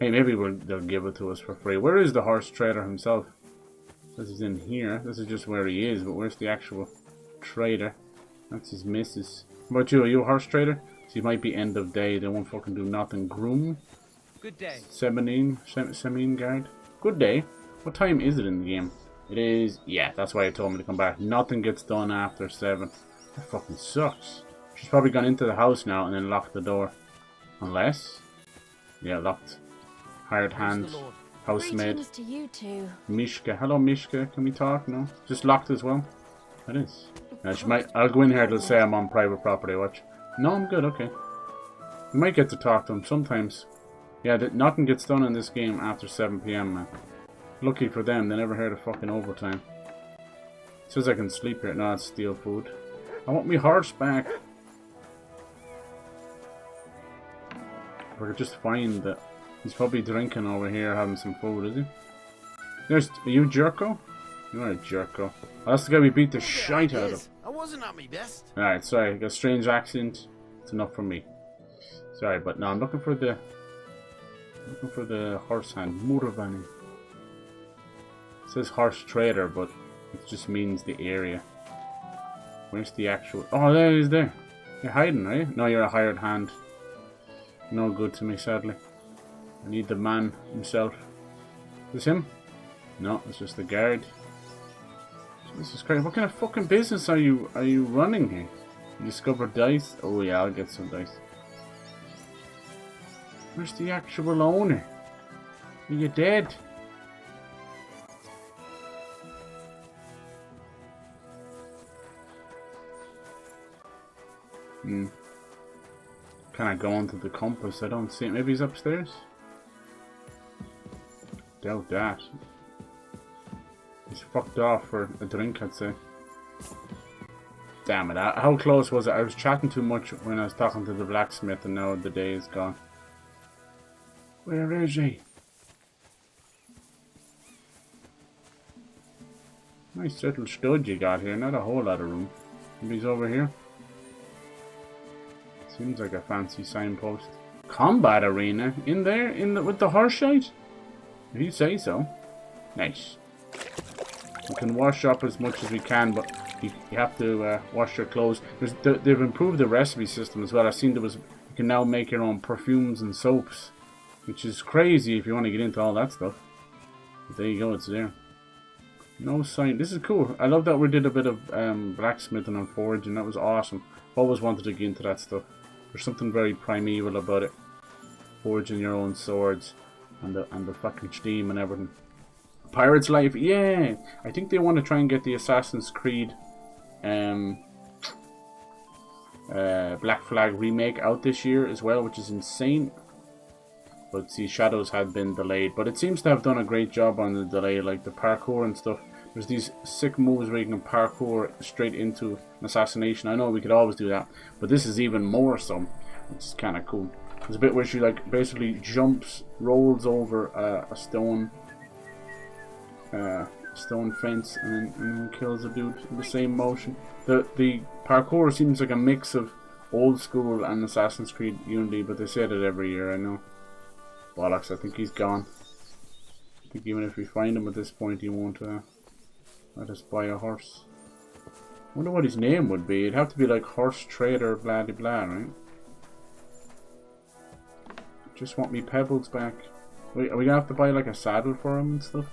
Hey, maybe they'll give it to us for free. Where is the horse trader himself? This is in here. This is just where he is, but where's the actual trader? That's his missus. What about you? Are you a horse trader? So you might be end of day. They won't fucking do nothing. Groom? Good day. Semin guard? Good day. What time is it in the game? It is... Yeah, that's why I told me to come back. Nothing gets done after 7. That fucking sucks. She's probably gone into the house now and then locked the door. Unless... Yeah, locked. Hired hand. Housemaid. Greetings to you two. Mishka. Hello, Mishka. Can we talk? No? Just locked as well? It is. She might... I'll go in here. They'll say I'm on private property. Watch. No, I'm good. Okay. You might get to talk to them sometimes. Yeah, nothing gets done in this game after 7 PM, man. Lucky for them, they never heard of fucking overtime. Says I can sleep here. No, it's steal food. I want me horse back. If I could just find that. He's probably drinking over here, having some food, is he? Are you Jerko? You're a Jerko. Oh, that's the guy we beat the shite out of. I wasn't at my best. Alright, sorry. Got a strange accent. It's enough for me. Sorry, but no, I'm looking for the horse hand. Murvani. It says horse trader, but it just means the area. Where's the actual... Oh, there he is there. You're hiding, right? No, you're a hired hand. No good to me, sadly. I need the man himself. Is this him? No, it's just the guard. Jesus Christ, what kind of fucking business are you running here? You discover dice? Oh yeah, I'll get some dice. Where's the actual owner? Are you dead? Can I go onto the compass? I don't see it. Maybe he's upstairs? Doubt that. He's fucked off for a drink, I'd say. Damn it. How close was it? I was chatting too much when I was talking to the blacksmith and now the day is gone. Where is he? Nice little stud you got here. Not a whole lot of room. Maybe he's over here. Seems like a fancy signpost. Combat arena? In there? With the horse shite? If you say so. Nice. We can wash up as much as we can, but you have to wash your clothes. They've improved the recipe system as well. I've seen you can now make your own perfumes and soaps, which is crazy if you want to get into all that stuff. But there you go, it's there. No sign. This is cool. I love that we did a bit of blacksmithing and forging. That was awesome. Always wanted to get into that stuff. There's something very primeval about it. Forging your own swords and the fucking steam and everything. Pirate's Life, yeah! I think they want to try and get the Assassin's Creed Black Flag remake out this year as well, which is insane. But see, Shadows had been delayed, but it seems to have done a great job on the delay, like the parkour and stuff. There's these sick moves where you can parkour straight into an assassination. I know we could always do that, but this is even more so. It's kind of cool. There's a bit where she like basically jumps, rolls over a stone fence and then kills a dude in the same motion. The parkour seems like a mix of old school and Assassin's Creed Unity, but they said it every year, I know. Bollocks, I think he's gone. I think even if we find him at this point, he won't let us buy a horse. I wonder what his name would be. It'd have to be like Horse Trader blah de blah, right? Just want me pebbles back. Wait, are we gonna have to buy like a saddle for him and stuff?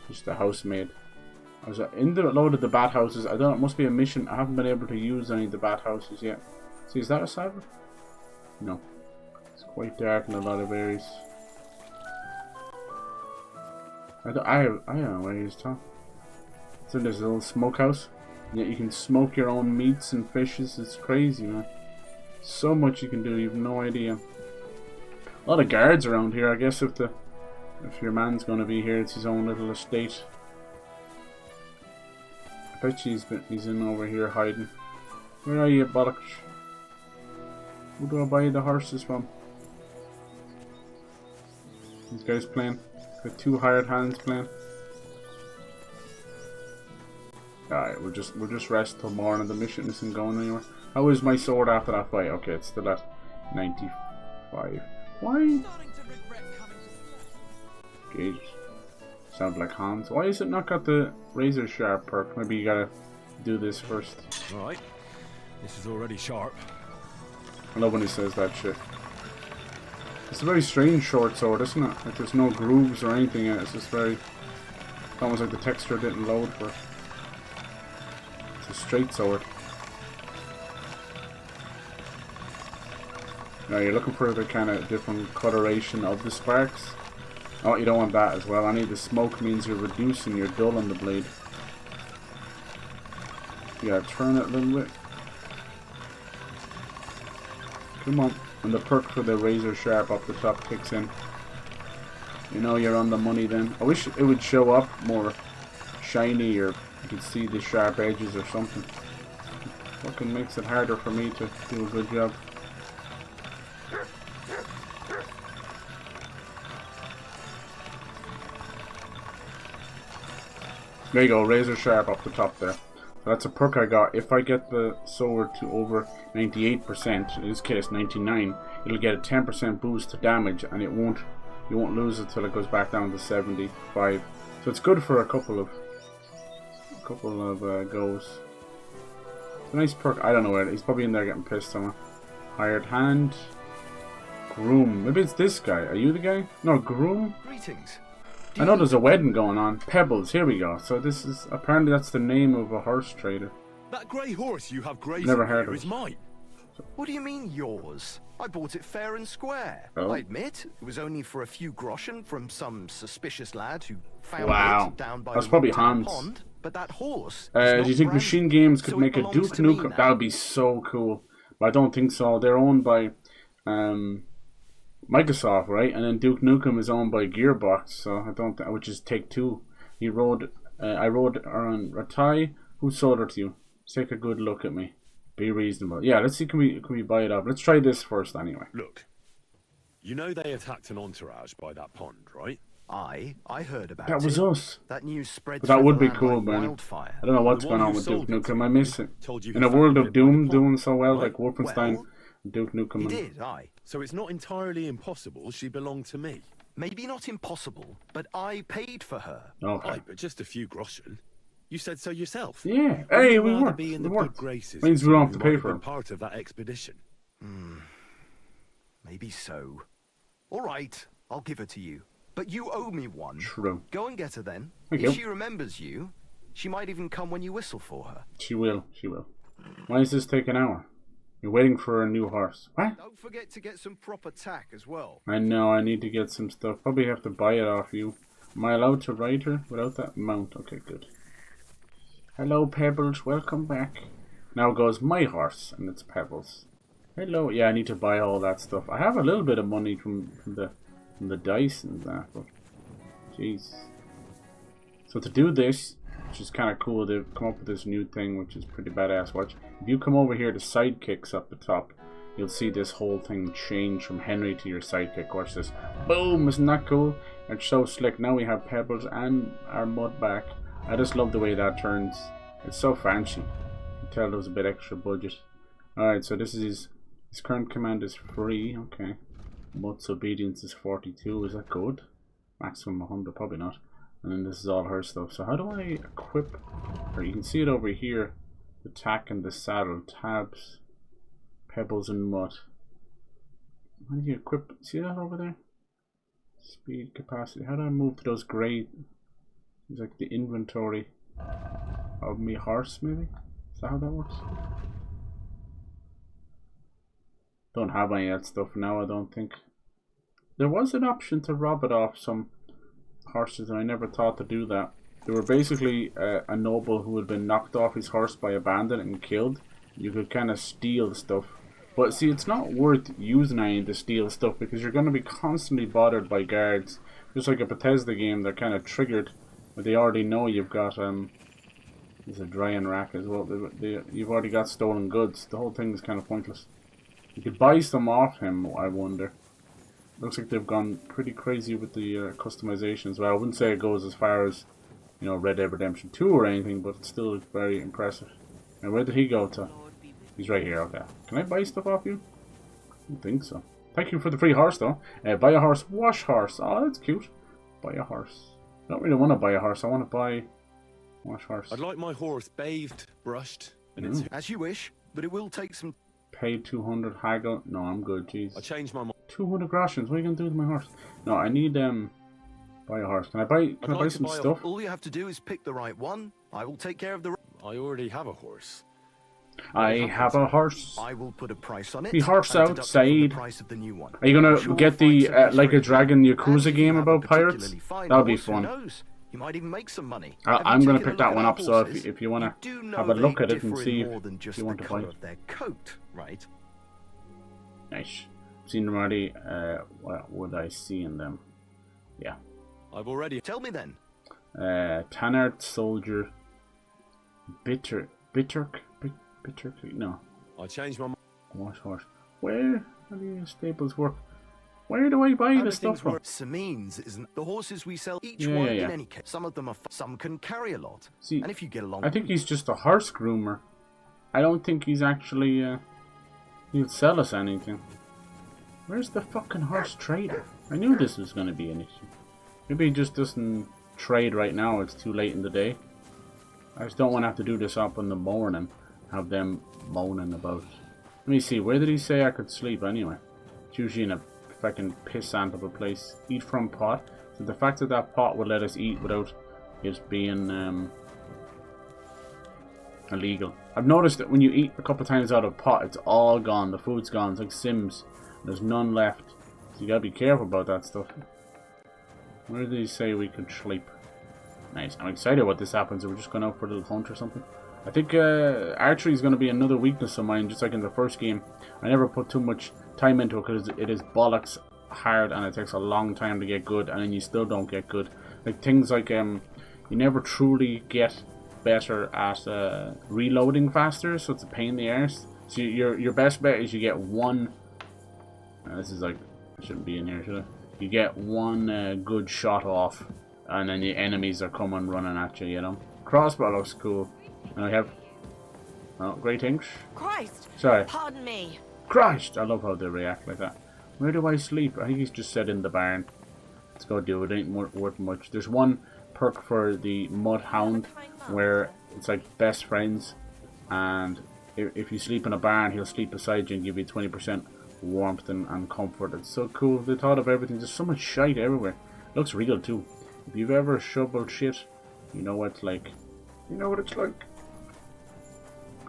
Just a housemaid. I was in the load of the bat houses. I don't know, it must be a mission. I haven't been able to use any of the bat houses yet. See, is that a saddle? No. It's quite dark in a lot of areas. I don't know where he's talking. So there's a little smokehouse. And yet you can smoke your own meats and fishes. It's crazy, man. So much you can do, you have no idea. A lot of guards around here, I guess if your man's gonna be here, it's his own little estate. I bet he's in over here hiding. Where are you, bollocks? Who do I buy the horses from? These guys playing. Got 2 hired hands playing. Alright, we'll just rest till morning. The mission isn't going anywhere. How is my sword after that fight? Okay, it's still at 95. Why? Gauge. Sounds like Hans. Why is it not got the razor sharp perk? Maybe you gotta do this first. Alright. This is already sharp. I love when he says that shit. It's a very strange short sword, isn't it? Like there's no grooves or anything in it. It's just very... almost like the texture didn't load for it. It's a straight sword. Now you're looking for the kind of different coloration of the sparks. Oh, you don't want that as well. I need the smoke means you're reducing your dull on the blade. You gotta turn it a little bit. Come on. And the perk for the razor sharp up the top kicks in. You know you're on the money then. I wish it would show up more shiny or you could see the sharp edges or something. Fucking makes it harder for me to do a good job. There you go, razor sharp up the top there. So that's a perk I got. If I get the sword to over 98%, in this case 99, it'll get a 10% boost to damage, and you won't lose it till it goes back down to 75. So it's good for a couple of goes. It's a nice perk. I don't know where he's probably in there getting pissed somewhere. Hired hand. Groom. Maybe it's this guy. Are you the guy? No, groom. Greetings. I know there's a wedding going on. Pebbles, here we go. So this is, apparently that's the name of a horse trader. That grey horse you have grazing Never heard of is it. mine. What do you mean yours? I bought it fair and square. Oh. I admit, it was only for a few groschen from some suspicious lad who found Wow. it down by That's the probably water in the Hans. pond. But that horse Do is you not think branded, Machine Games could so it make a belongs Duke to me Nukem? now. That would be so cool. But I don't think so. They're owned by Microsoft, right? And then Duke Nukem is owned by Gearbox, so I don't. Which is Take-Two. I rode around Ratai. Who sold it to you? Take a good look at me. Be reasonable. Yeah, let's see. Can we buy it up? Let's try this first anyway. Look, you know they attacked an entourage by that pond, right? I heard about That was it. us. That news spread But that through would the be land cool, like man. wildfire. I don't know what's The going one on who with Duke sold it Nukem. to I you miss it. told you In a he world found of it by the Doom pond, doing so well, right? like Wolfenstein, Well, Duke Nukem. He and- did, aye. So it's not entirely impossible she belonged to me. Maybe not impossible, but I paid for her. Okay. Aye, but just a few groschen. You said so yourself. Yeah. Wouldn't Hey, you we rather worked. be in We the worked. good graces Means of we don't someone have to who pay might have for been him. part of that expedition. Maybe so. All right, I'll give her to you. But you owe me one. True. Go and get her then. Thank If you. she remembers you, she might even come when you whistle for her. She will. She will. Why does this take an hour? You're waiting for a new horse. What? Don't forget to get some proper tack as well. I know. I need to get some stuff. Probably have to buy it off you. Am I allowed to ride her without that mount? Okay, good. Hello, Pebbles. Welcome back. Now goes my horse, and it's Pebbles. Hello. Yeah, I need to buy all that stuff. I have a little bit of money from the dice and that, but jeez. So to do this, which is kind of cool, they've come up with this new thing, which is pretty badass. Watch. If you come over here to sidekicks up the top, you'll see this whole thing change from Henry to your sidekick. Watch this. Boom! Isn't that cool? It's so slick. Now we have Pebbles and our mud back. I just love the way that turns. It's so fancy. You can tell there was a bit extra budget. Alright, so this is his current command is free. Okay. Mutt's obedience is 42. Is that good? Maximum 100. Probably not. And then this is all her stuff. So how do I equip her? You can see it over here. The tack and the saddle. Tabs. Pebbles and Mutt. How do you equip? See that over there? Speed, capacity. How do I move to those grey? It's like the inventory of me horse, maybe? Is that how that works? Don't have any of that stuff now, I don't think. There was an option to rob it off some horses, and I never thought to do that. They were basically a noble who had been knocked off his horse by a bandit and killed. You could kind of steal stuff. But see, it's not worth using any to steal stuff because you're going to be constantly bothered by guards. Just like a Bethesda game, they're kind of triggered. But they already know you've got, there's a drying rack as well. You've already got stolen goods. The whole thing is kind of pointless. You could buy some off him, I wonder. looks like they've gone pretty crazy with the customization as well. I wouldn't say it goes as far as, you know, Red Dead Redemption 2 or anything, but it's still very impressive. And where did he go to? He's right here, okay. Can I buy stuff off you? I don't think so. Thank you for the free horse, though. Buy a horse, wash horse. Oh, that's cute. Buy a horse. I don't really want to buy a horse. I want to buy wash horse. I'd like my horse bathed, brushed, and it's... As you wish, but it will take some... Pay 200, haggle. No, I'm good, jeez. I changed my mind. 200 groshens. What are you going to do with my horse? No, I need, buy a horse. Can I buy some stuff? All you have to do is pick the right one. I will take care of the... I already have a horse. I have a horse. I will put a price on it. The horse outside. The price of the new one. Are you gonna get the Like a Dragon Yakuza game about pirates? That'll be fun. You might even make some money. I'm gonna pick that one up. So if you wanna have a look at it and see if you want to buy it. Their coat, right? Nice. Seen them already. What would I see in them? Yeah. I've already. Tell me then. Tanart soldier. Bitter. No. I changed my mind. Wash horse. Where do these staples work? Where do I buy the stuff from? Samines isn't the horses we sell. Each one in any case. Some of them are. Some can carry a lot. See, and if you get along, I think he's just a horse groomer. I don't think he's actually. He'll sell us anything. Where's the fucking horse trader? I knew this was going to be an issue. Maybe he just doesn't trade right now. It's too late in the day. I just don't want to have to do this up in the morning. Have them moaning about it. Let me see, where did he say I could sleep anyway? It's usually in a fucking pissant of a place. Eat from pot. So the fact that that pot would let us eat without it being illegal. I've noticed that when you eat a couple times out of pot, it's all gone. The food's gone. It's like Sims. There's none left. So you gotta be careful about that stuff. Where did he say we could sleep? Nice. I'm excited what this happens. We're just going out for a little hunt or something. I think archery is going to be another weakness of mine, just like in the first game. I never put too much time into it because it is bollocks hard and it takes a long time to get good, and then you still don't get good. Like things like you never truly get better at reloading faster, so it's a pain in the arse. So your best bet is you get one. This is like, I shouldn't be in here, should I? You get one good shot off, and then the enemies are coming running at you. You know, crossbow looks cool. And I have, oh, great English. Christ! Sorry. Pardon me. Christ! I love how they react like that. Where do I sleep? I think he's just said in the barn. Let's go do it. It ain't worth much. There's one perk for the Mud Hound where it's like best friends, and if you sleep in a barn, he'll sleep beside you and give you 20% warmth and comfort. It's so cool. They thought of everything. There's so much shite everywhere. Looks real too. If you've ever shoveled shit, you know what it's like. You know what it's like.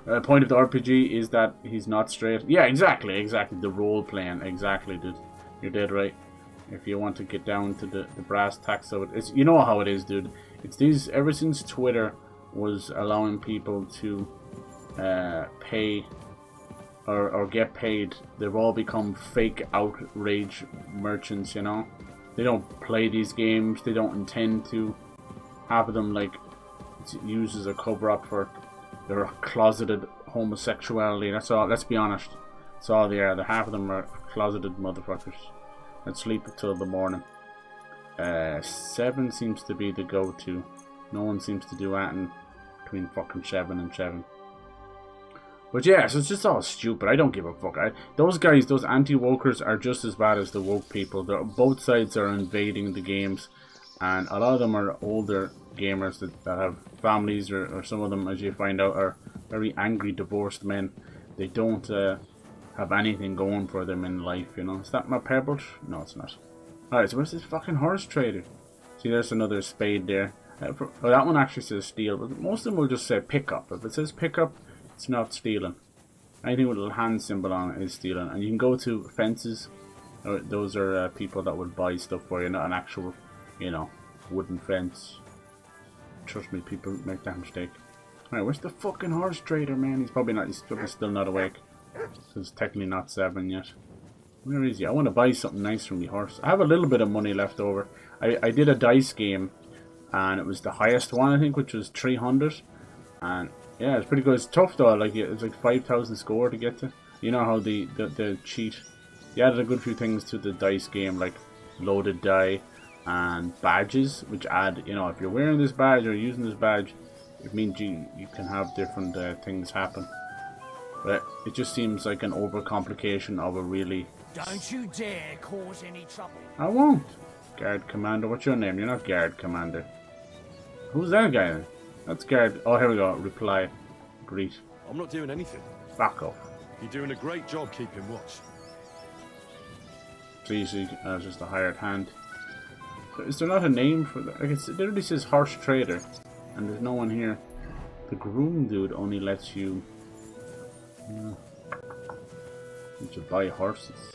The point of the RPG is that he's not straight. Yeah, exactly. The role playing, exactly, dude. You're dead right. If you want to get down to the brass tacks of it, it's, you know how it is, dude. It's these, ever since Twitter was allowing people to pay or get paid, they've all become fake outrage merchants, you know. They don't play these games. They don't intend to. Half of them like use as a cover up for their closeted homosexuality. That's all. Let's be honest. That's all they are. The half of them are closeted motherfuckers that sleep until the morning. 7 seems to be the go-to. No one seems to do anything between fucking 7 and 7. But yeah, so it's just all stupid. I don't give a fuck. Those guys, those anti-wokers, are just as bad as the woke people. Both sides are invading the games, and a lot of them are older gamers that have families, or some of them, as you find out, are very angry divorced men. They don't have anything going for them in life, you know. Is that my pebble? No, it's not. Alright, so where's this fucking horse trader? See, there's another spade there. That one actually says steal, but most of them will just say pick up. If it says pick up, it's not stealing. Anything with a little hand symbol on it is stealing. And you can go to fences. Those are people that would buy stuff for you, not an actual, you know, wooden fence. Trust me, people make that mistake. Alright, where's the fucking horse trader, man? He's probably still not awake. Because it's technically not 7 yet. Where is he? I want to buy something nice from the horse. I have a little bit of money left over. I did a dice game, and it was the highest one, I think, which was 300. And yeah, it's pretty good. It's tough though. Like, it's like 5,000 score to get to. You know how the cheat He added a good few things to the dice game, like loaded die and badges, which add, you know, if you're wearing this badge or using this badge, it means you can have different things happen. But it just seems like an overcomplication of a really... Don't you dare cause any trouble. I won't. Guard Commander, what's your name? You're not Guard Commander. Who's that guy then? That's Guard... Oh, here we go. Reply. Greet. I'm not doing anything. Back off. You're doing a great job keeping watch. Please, just a hired hand. So is there not a name for that? Like it literally says horse trader, and there's no one here. The groom dude only lets you... you should buy horses.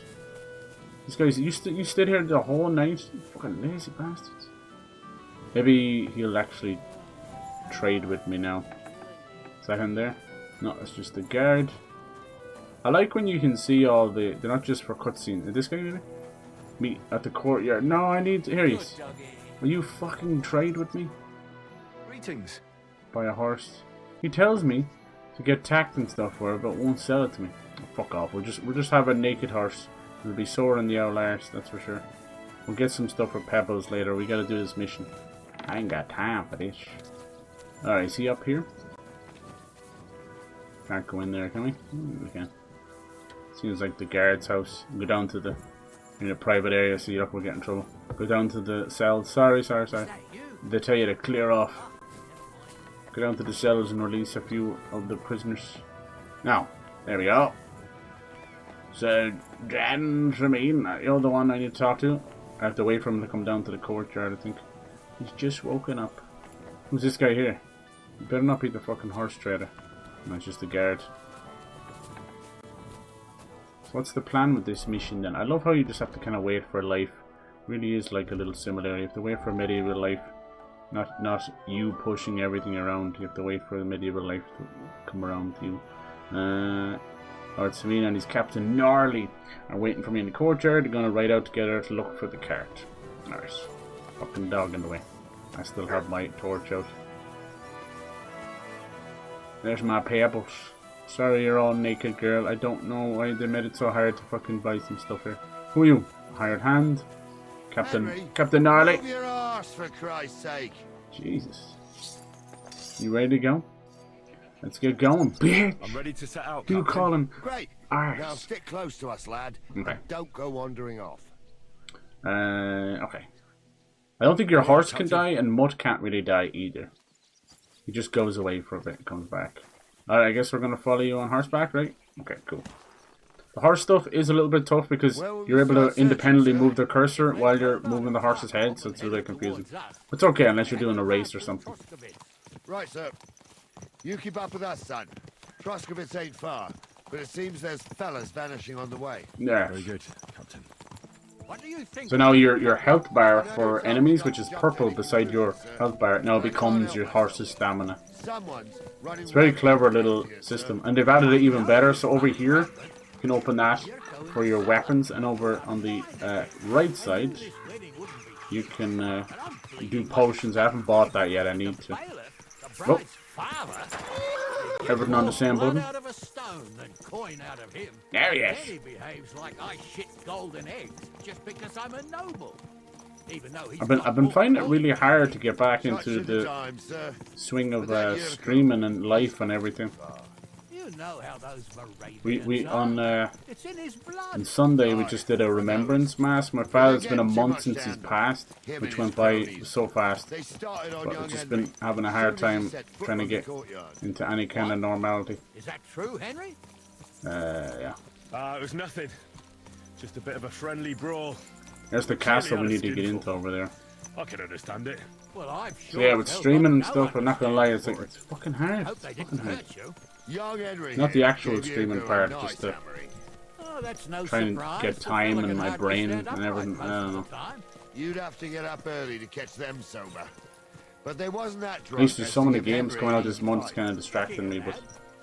This guy's... You stayed here the whole night? You fucking lazy bastards. Maybe he'll actually trade with me now. Is that him there? No, it's just the guard. I like when you can see all the... They're not just for cutscenes. Is this guy maybe? Meet at the courtyard. No, I need... Here he is. Will you fucking trade with me? Greetings. Buy a horse. He tells me to get tacked and stuff for it, but won't sell it to me. Oh, fuck off. We'll just have a naked horse. It'll be sore in the old arse, that's for sure. We'll get some stuff for pebbles later. We gotta do this mission. I ain't got time for this. Alright, is he up here? Can't go in there, can we? We can. Seems like the guard's house. Go down to the... in a private area, so you're not going to get in trouble. Go down to the cells. Sorry. They tell you to clear off. Go down to the cells and release a few of the prisoners. Now, there we go. So, Jan Tremaine, you're the one I need to talk to. I have to wait for him to come down to the courtyard, I think. He's just woken up. Who's this guy here? You better not be the fucking horse trader. No, it's just a guard. So what's the plan with this mission then? I love how you just have to kind of wait for life. It really is like a little similar. You have to wait for medieval life. Not you pushing everything around. You have to wait for the medieval life to come around to you. Lord Serena and his Captain Gnarly are waiting for me in the courtyard. They're going to ride out together to look for the cart. Nice. Fucking dog in the way. I still have my torch out. There's my pebbles. Sorry you're all naked, girl. I don't know why they made it so hard to fucking buy some stuff here. Who are you? Hired hand? Captain Gnarly? Move your arse, for Christ's sake. Jesus. You ready to go? Let's get going, bitch! I'm ready to set out. You call him Great. arse. Now stick close to us, lad. Okay. Don't go wandering off. Okay. I don't think your horse can die, and Mutt can't really die either. He just goes away for a bit and comes back. Alright, I guess we're going to follow you on horseback, right? Okay, cool. The horse stuff is a little bit tough because you're able to independently move the cursor while you're moving the horse's head, so it's a little bit confusing. It's okay unless you're doing a race or something. Right, sir. You keep up with us, son. Troskovitz ain't far, but it seems there's fellas vanishing on the way. Yeah. Very good, Captain. What do you think? So now your health bar for enemies, which is purple beside your health bar, now becomes your horse's stamina. It's a very clever little system, and they've added it even better. So over here, you can open that for your weapons, and over on the right side, you can do potions. I haven't bought that yet. I need to. Oh. Everything on the same button. Out of a stone and coin out of him. There he is. He behaves like I shit golden eggs just because I'm a noble. Even though he's I've been finding it really hard to get back into the swing of streaming and life and everything. You know how those We on it's in his blood. on Sunday we just did a remembrance mass. My father's been a month since he's passed, which went by so fast. But I've just been having a hard time trying to get into any kind of normality. Is that true, Henry? Yeah. It was nothing. Just a bit of a friendly brawl. There's the castle we need to get into over there. I can understand it. Well, I'm So sure. yeah, with streaming and stuff, I'm not gonna lie, it's fucking hard. Hope they It's didn't fucking hard. hurt you. Young Henry Not the actual gave you a streaming good part, night, just to Hammery. Oh, that's no try and surprise. get The time fella in can my hardly brain stand and upright everything. most I don't of know. the time. You'd have to get up early to catch them sober. But they wasn't that At drunk. least there's as so to many give games Henry coming out any this month, it's fight. kind of distracting me, but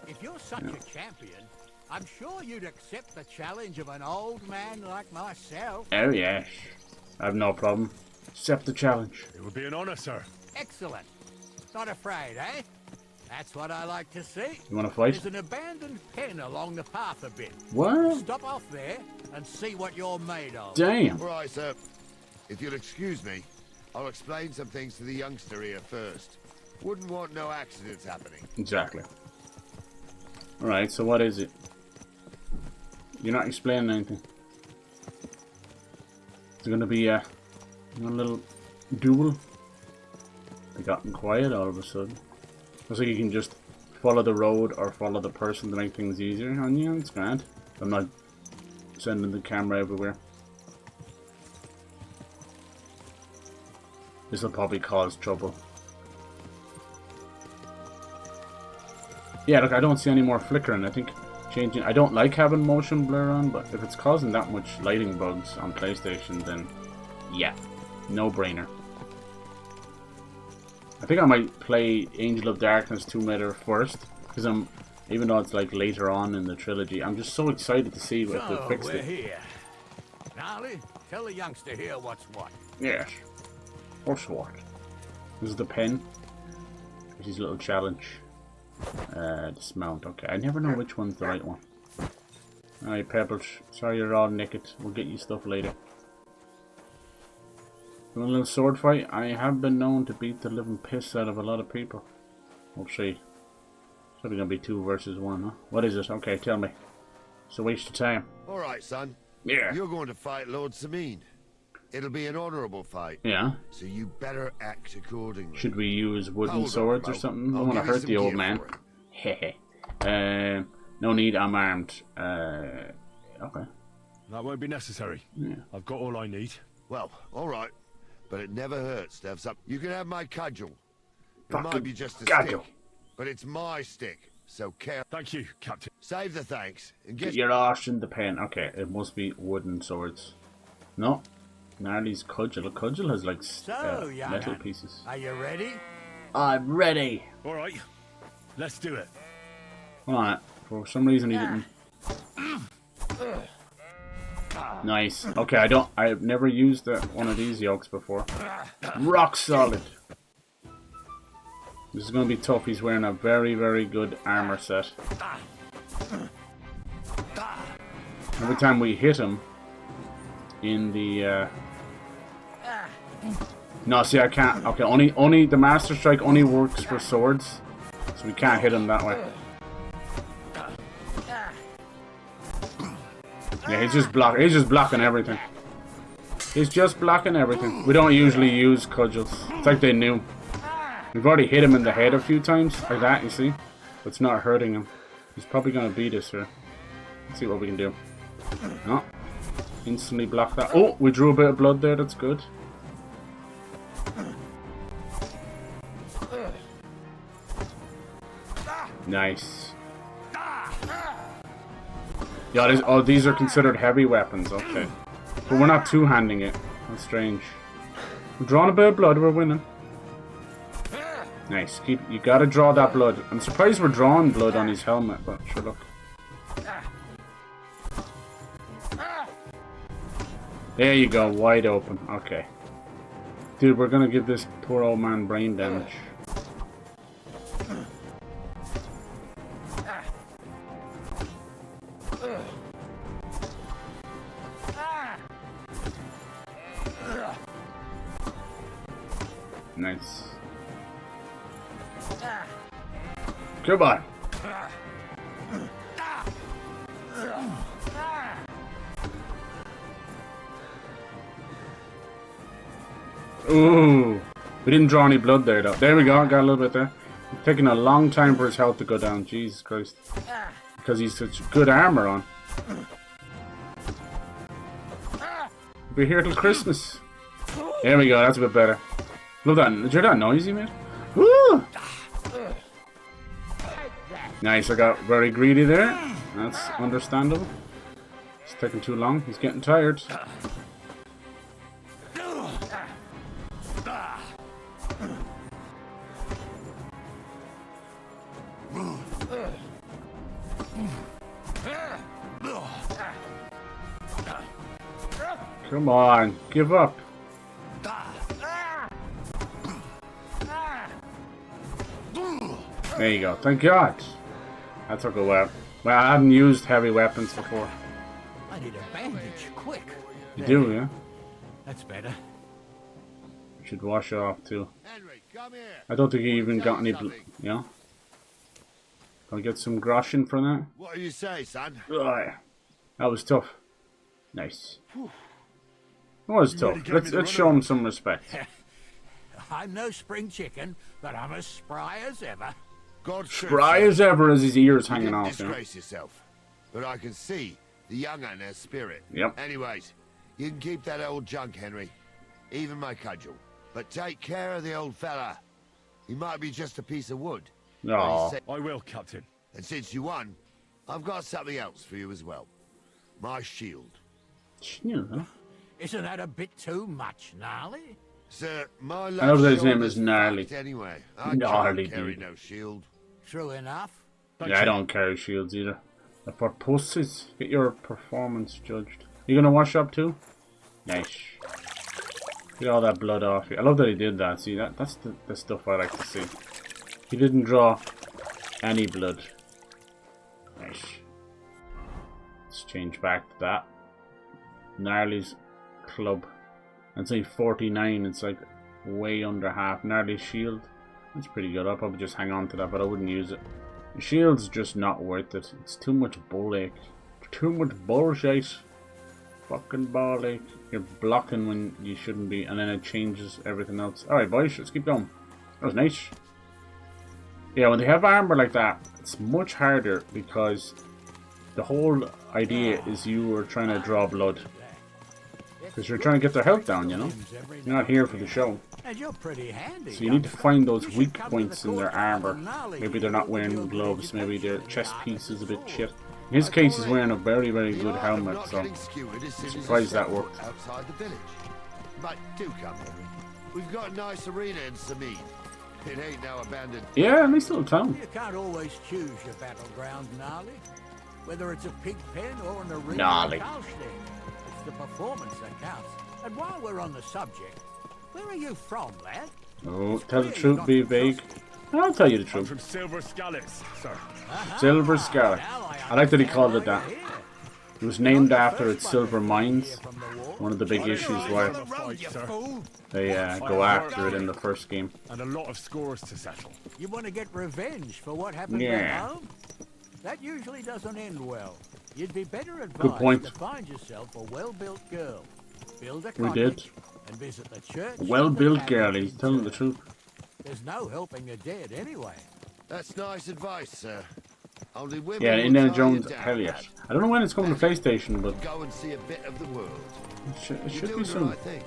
If you're such a champion, I'm sure you'd accept the challenge of an old man like myself. oh yeah, I have no problem. Accept the challenge. It would be an honor, sir. Excellent. Not afraid, eh? That's what I like to see. You want to fight? There's an abandoned pen along the path a bit. What? Stop off there and see what you're made of. Damn. All right, sir. If you'll excuse me, I'll explain some things to the youngster here first. Wouldn't want no accidents happening. Exactly. Alright, so what is it? You're not explaining anything. It's gonna be a little duel. They gotten quiet all of a sudden. Looks like you can just follow the road or follow the person to make things easier on you. It's grand. I'm not sending the camera everywhere. This will probably cause trouble. Yeah, look, I don't see any more flickering. I think changing... I don't like having motion blur on, but if it's causing that much lighting bugs on PlayStation, then yeah, no brainer. I think I might play Angel of Darkness Tomb Raider first, because even though it's like later on in the trilogy, I'm just so excited to see what they fixed it. Here. Gnarly, tell the youngster here what's what. Yes. What's what? This is the pen. This is his little challenge. Dismount. Okay, I never know which one's the right one. Alright, Pebbles. Sorry you're all naked. We'll get you stuff later. You want a little sword fight? I have been known to beat the living piss out of a lot of people. We'll see. It's probably gonna be 2 versus 1, huh? What is it? Okay, tell me. It's a waste of time. All right, son. Yeah. You're going to fight Lord Sameen. It'll be an honorable fight. Yeah. So you better act accordingly. Should we use wooden Hold on, swords or I'll- something? I I'll want to give you hurt some the old gear man. for Hehe. No need, I'm armed. Okay. That won't be necessary. Yeah. I've got all I need. Well, all right. But it never hurts to have something. You can have my cudgel. It Fucking might be just a cudgel. stick, but it's my stick. So care. Thank you, Captain. Save the thanks and Get get your arse in the pen. Okay, it must be wooden swords. No. Gnarly's cudgel. A cudgel has like young metal un, pieces. Are you ready? I'm ready. All right, let's do it. Hold on. For some reason he didn't. Nice. Okay, I've never used one of these yokes before. Rock solid. This is gonna be tough. He's wearing a very, very good armor set. Every time we hit him in the no, see, I can't. Okay, only the Master Strike only works for swords, so we can't hit him that way. Yeah, he's just blocking everything. He's just blocking everything. We don't usually use cudgels. It's like they knew. We've already hit him in the head a few times, like that, you see? But it's not hurting him. He's probably gonna beat us here. Let's see what we can do. Oh, instantly block that. Oh, we drew a bit of blood there, that's good. Nice. Yeah, oh, these are considered heavy weapons, okay. But we're not two-handing it. That's strange. We're drawing a bit of blood, we're winning. Nice. You gotta draw that blood. I'm surprised we're drawing blood on his helmet, but sure, look. There you go, wide open. Okay. Dude, we're gonna give this poor old man brain damage. Nice. Come on. Ooh. We didn't draw any blood there though. There we go, got a little bit there. It's taking a long time for his health to go down. Jesus Christ. Because he's such good armor on. We're here till Christmas. There we go, that's a bit better. Love that. Did you hear that noise he made? Woo! Nice, I got very greedy there. That's understandable. It's taking too long. He's getting tired. Come on, give up. There you go. Thank God. That took a while. Well, I hadn't used heavy weapons before. I need a bandage, quick. You There. do, yeah? That's better. You should wash it off too. Henry, come here. I don't think he even got any Something. you know? Can I get some groschen for that? What do you say, son? Ugh. That was tough. Nice. It was You really tough. gave me the Let's show him some respect. I'm no spring chicken, but I'm as spry as ever. God Spry as ever as his ears hanging off. You know? Disgrace yourself. But I can see the young un has spirit. Yep. Anyways, you can keep that old junk, Henry. Even my cudgel. But take care of the old fella. He might be just a piece of wood. but Aw. he's sa- I will, Captain. And since you won, I've got something else for you as well. My shield. Shield, huh? Isn't that a bit too much, Gnarly? Sir, my I know that his name shoulder's is Gnarly. fucked anyway. I Gnarly, can't carry dude. no shield. True enough. Yeah, I don't carry shields either. They're for pussies. Get your performance judged. You gonna wash up too? Nice. Get all that blood off you. I love that he did that. See, that's the stuff I like to see. He didn't draw any blood. Nice. Let's change back to that. Gnarly's club. It's like 49. It's like way under half. Gnarly's shield. That's pretty good. I'll probably just hang on to that, but I wouldn't use it. The shield's just not worth it. It's too much bull ache. Too much bullshit. Fucking ball ache. You're blocking when you shouldn't be, and then it changes everything else. Alright, boys, let's keep going. That was nice. Yeah, when they have armor like that, it's much harder because the whole idea is you are trying to draw blood. Because you're trying to get their health down, you know? You're not here for the show. And you're pretty handy. So you need to find those weak points in their armor. Maybe they're not wearing gloves, maybe their chest piece is a bit shit. In his case, he's wearing a very, very good helmet, so I'm surprised that worked. Outside the village. But do come, Henry. We've got a nice arena in Sameen. It ain't now abandoned. Yeah, nice little town. You can't always choose your battleground, Gnarly. Whether it's a pig pen or an arena Gnarly. or it's the performance that counts. And while we're on the subject, where are you from, lad? Oh, tell the truth, be vague. I'll tell you the I'm truth. from Silver SKALITZ, sir. Silver Scarlet. I like that he called it that. It was named after its silver mines. One of the big issues why they go after it in the first game. And a lot of scores to settle. You want to get revenge for what happened Yeah. at home? That usually doesn't end well. You'd be better point. advised to find yourself a well-built girl. Build a We cottage did. and visit the church. Well-built and girl, the he's telling the truth. There's no helping the dead anyway. That's nice advice, sir. Only women Yeah, will Indiana tie Jones, you down, hell yes. lad. I don't know when it's coming to PlayStation, but Go and see a bit of the world. it You're should be doing the soon. right thing.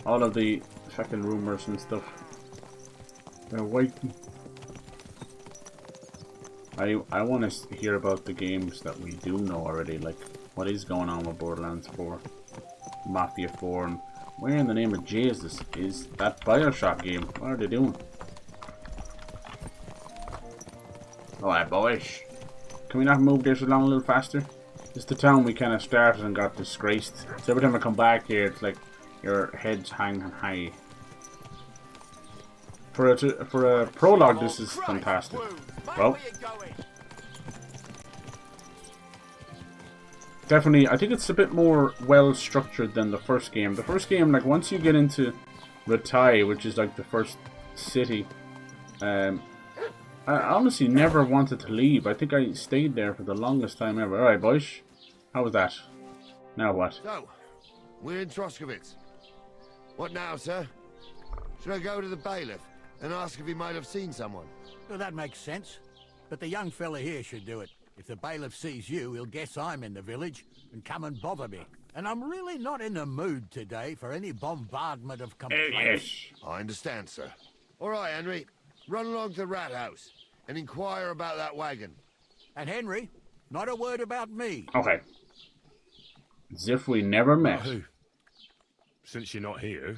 All of the fucking rumors and stuff. They're waiting. I want to hear about the games that we do know already, like what is going on with Borderlands 4, Mafia 4, and where in the name of Jesus is that Bioshock game? What are they doing? Alright, boys. Can we not move this along a little faster? It's the town we kind of started and got disgraced. So every time I come back here, it's like your head's hanging high. For a prologue, this is fantastic. Well, definitely, I think it's a bit more well structured than the first game. The first game, like once you get into Ratai, which is like the first city, I honestly never wanted to leave. I think I stayed there for the longest time ever. Alright, boys. How was that? Now what? So, we're in Troskowitz. What now, sir? Should I go to the bailiff and ask if he might have seen someone? Well, that makes sense. But the young fella here should do it. If the bailiff sees you, he'll guess I'm in the village and come and bother me. And I'm really not in the mood today for any bombardment of complaints. Yes. I understand, sir. All right, Henry. Run along to the rat house and inquire about that wagon. And Henry, not a word about me. Okay. As if we never met. Who? Since you're not here.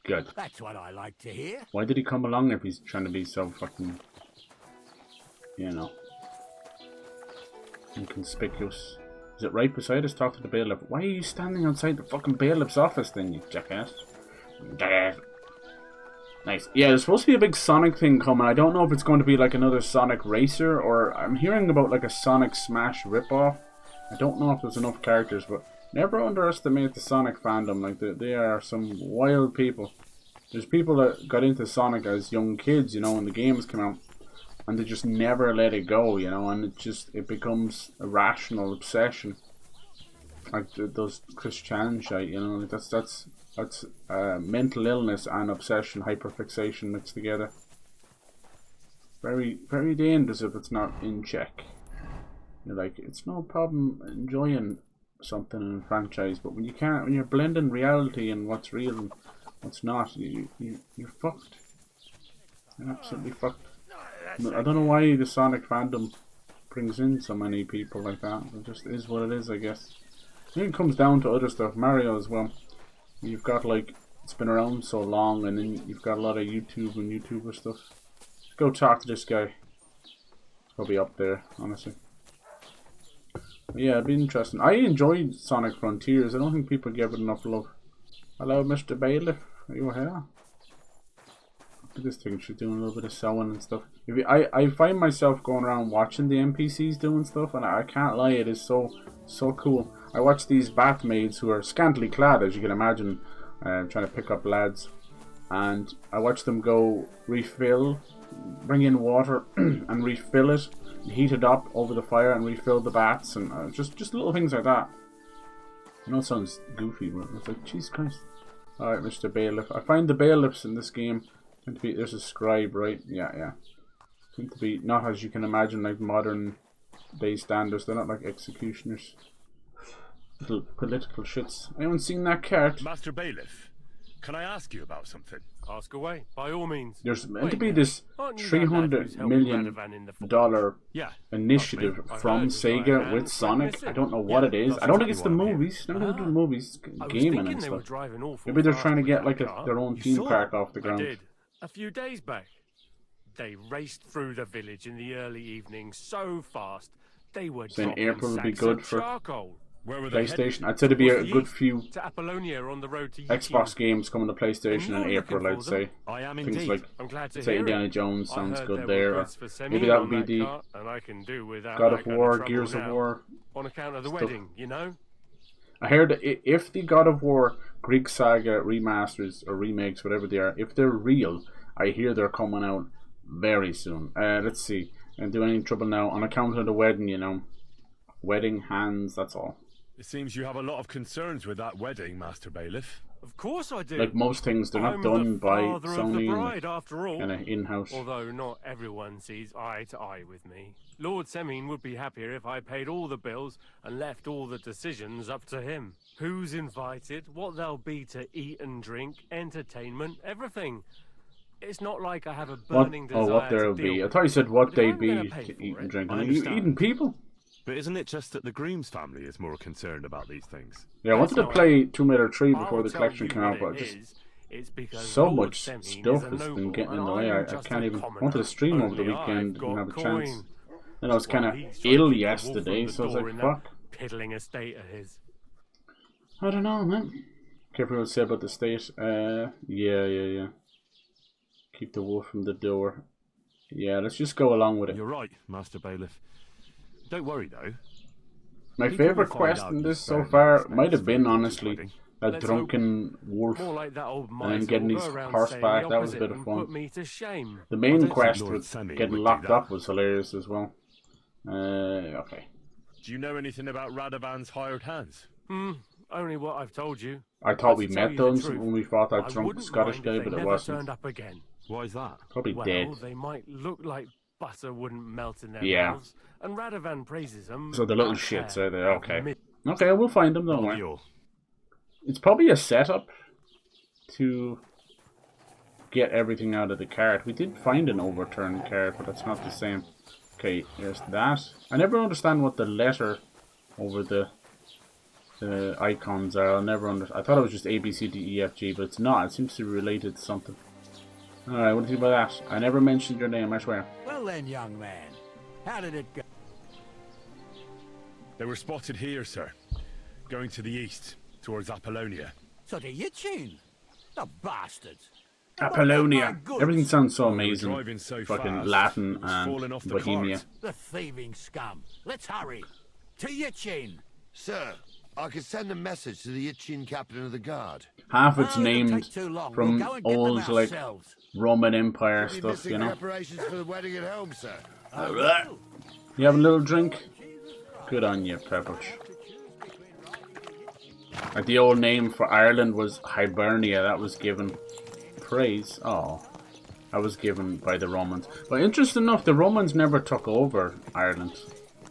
Good. That's what I like to hear. Why did he come along if he's trying to be so fucking, you know, inconspicuous? Is it right beside us? Talk to the bailiff. Why are you standing outside the fucking bailiff's office then, you jackass? Jackass. Nice. Yeah, there's supposed to be a big Sonic thing coming. I don't know if it's going to be like another Sonic Racer, or I'm hearing about like a Sonic Smash ripoff. I don't know if there's enough characters, but never underestimate the Sonic fandom. Like, they are some wild people. There's people that got into Sonic as young kids, you know, when the games came out, and they just never let it go, you know, and it becomes a rational obsession. Like those Chris Chan shit, you know, that's mental illness and obsession, hyperfixation mixed together. Very, very dangerous if it's not in check. You're like, it's no problem enjoying something in a franchise, but when you're blending reality and what's real and what's not, you're fucked. You're absolutely fucked. I don't know why the Sonic fandom brings in so many people like that. It just is what it is, I guess. I think it comes down to other stuff. Mario as well. You've got like, it's been around so long, and then you've got a lot of YouTube and YouTuber stuff. Just go talk to this guy. It's probably up there, honestly. But yeah, it'd be interesting. I enjoyed Sonic Frontiers. I don't think people give it enough love. Hello, Mr. Bailiff. Are you here? Look at this thing. She's doing a little bit of sewing and stuff. I find myself going around watching the NPCs doing stuff, and I can't lie, it is so cool. I watch these bathmaids who are scantily clad, as you can imagine, trying to pick up lads, and I watch them go refill, bring in water and refill it, and heat it up over the fire and refill the baths, and just little things like that. I know it sounds goofy, but it's like, Jesus Christ. Alright, Mr. Bailiff. I find the bailiffs in this game tend to be, there's a scribe, right? Yeah. Seem to be not, as you can imagine, like modern day standards. They're not like executioners. Little political shits. Anyone seen that cart? Master Bailiff, can I ask you about something? Ask away, by all means. There's meant to be this $300 million initiative from Sega with Sonic. I don't know what it is. I don't think it's the movies. Never do the movies, gaming and stuff. Maybe they're trying to get like their own theme park off the ground. A few days back, they raced through the village in the early evening so fast they were saying April would be good for charcoal. PlayStation. I'd say there'd be a good few to Apollonia on the road to Xbox games coming to PlayStation in April, I'd say. I am things indeed. like, I'm glad to say, hear Indiana it. Jones sounds I good heard there. Or maybe that would be the God of War, Gears of War. On account of the stuff. wedding, you know? I heard that if the God of War Greek Saga remasters or remakes, whatever they are, if they're real, I hear they're coming out very soon. Let's see. And do any trouble now on account of the wedding, you know. Wedding hands, that's all. It seems you have a lot of concerns with that wedding, Master Bailiff. Of course I do. Like most things, they're not done by Sony bride, after all. and in-house. Although not everyone sees eye to eye with me. Lord Semine would be happier if I paid all the bills and left all the decisions up to him. Who's invited, what there'll be to eat and drink, entertainment, everything. It's not like I have a burning desire what there'll be. I thought you said what they'd be to eat and drink. Are you eating people? But isn't it just that the Grooms family is more concerned about these things? Yeah, I wanted to play Tomb Raider 3 before the collection came out, but so much stuff has been getting in the way. I can't even. I wanted to stream over the weekend and have a chance. And I was kind of ill yesterday, so I was like, fuck. Piddling estate of his. I don't know, man. Careful what you say about the state. Yeah. Keep the wolf from the door. Yeah, let's just go along with it. You're right, Master Bailiff. Don't worry, though. My favourite quest in this so far might have been, honestly, a drunken wolf and then getting his horseback. That was a bit of fun. The main quest with getting locked up was hilarious as well. Okay. Do you know anything about Radovan's hired hands? Only what I've told you. I thought we met those when we fought that drunk Scottish guy, but it wasn't. Why is that? Probably dead. They might look like butter wouldn't melt in their mouths, and Radovan praises them. So the little shits are there. Okay, we'll find them. Don't worry. It's probably a setup to get everything out of the cart. We did find an overturned cart, but it's not the same. Okay, there's that. I never understand what the letter over the icons are. I thought it was just A, B, C, D, E, F, G, but it's not. It seems to be related to something. Alright, what do you think about that? I never mentioned your name, I swear. Well then, young man, how did it go? They were spotted here, sir. Going to the east, towards Apollonia. So to Yichin? The bastards. Apollonia. Everything sounds so We were amazing. driving so Fucking fast, Latin it was and falling off the Bohemia. cart. The thieving scum. Let's hurry. To your chin. Sir, I can send a message to the Itchin captain of the guard. Half it's Oh, it'll named take too long. from We'll go and get them old like ourselves. Roman Empire Should be stuff, missing you know. preparations for the wedding at home, sir. Alright. You have a little drink? Good on you, Pepperidge. Like the old name for Ireland was Hibernia. That was given praise. Oh, that was given by the Romans. But interesting enough, the Romans never took over Ireland.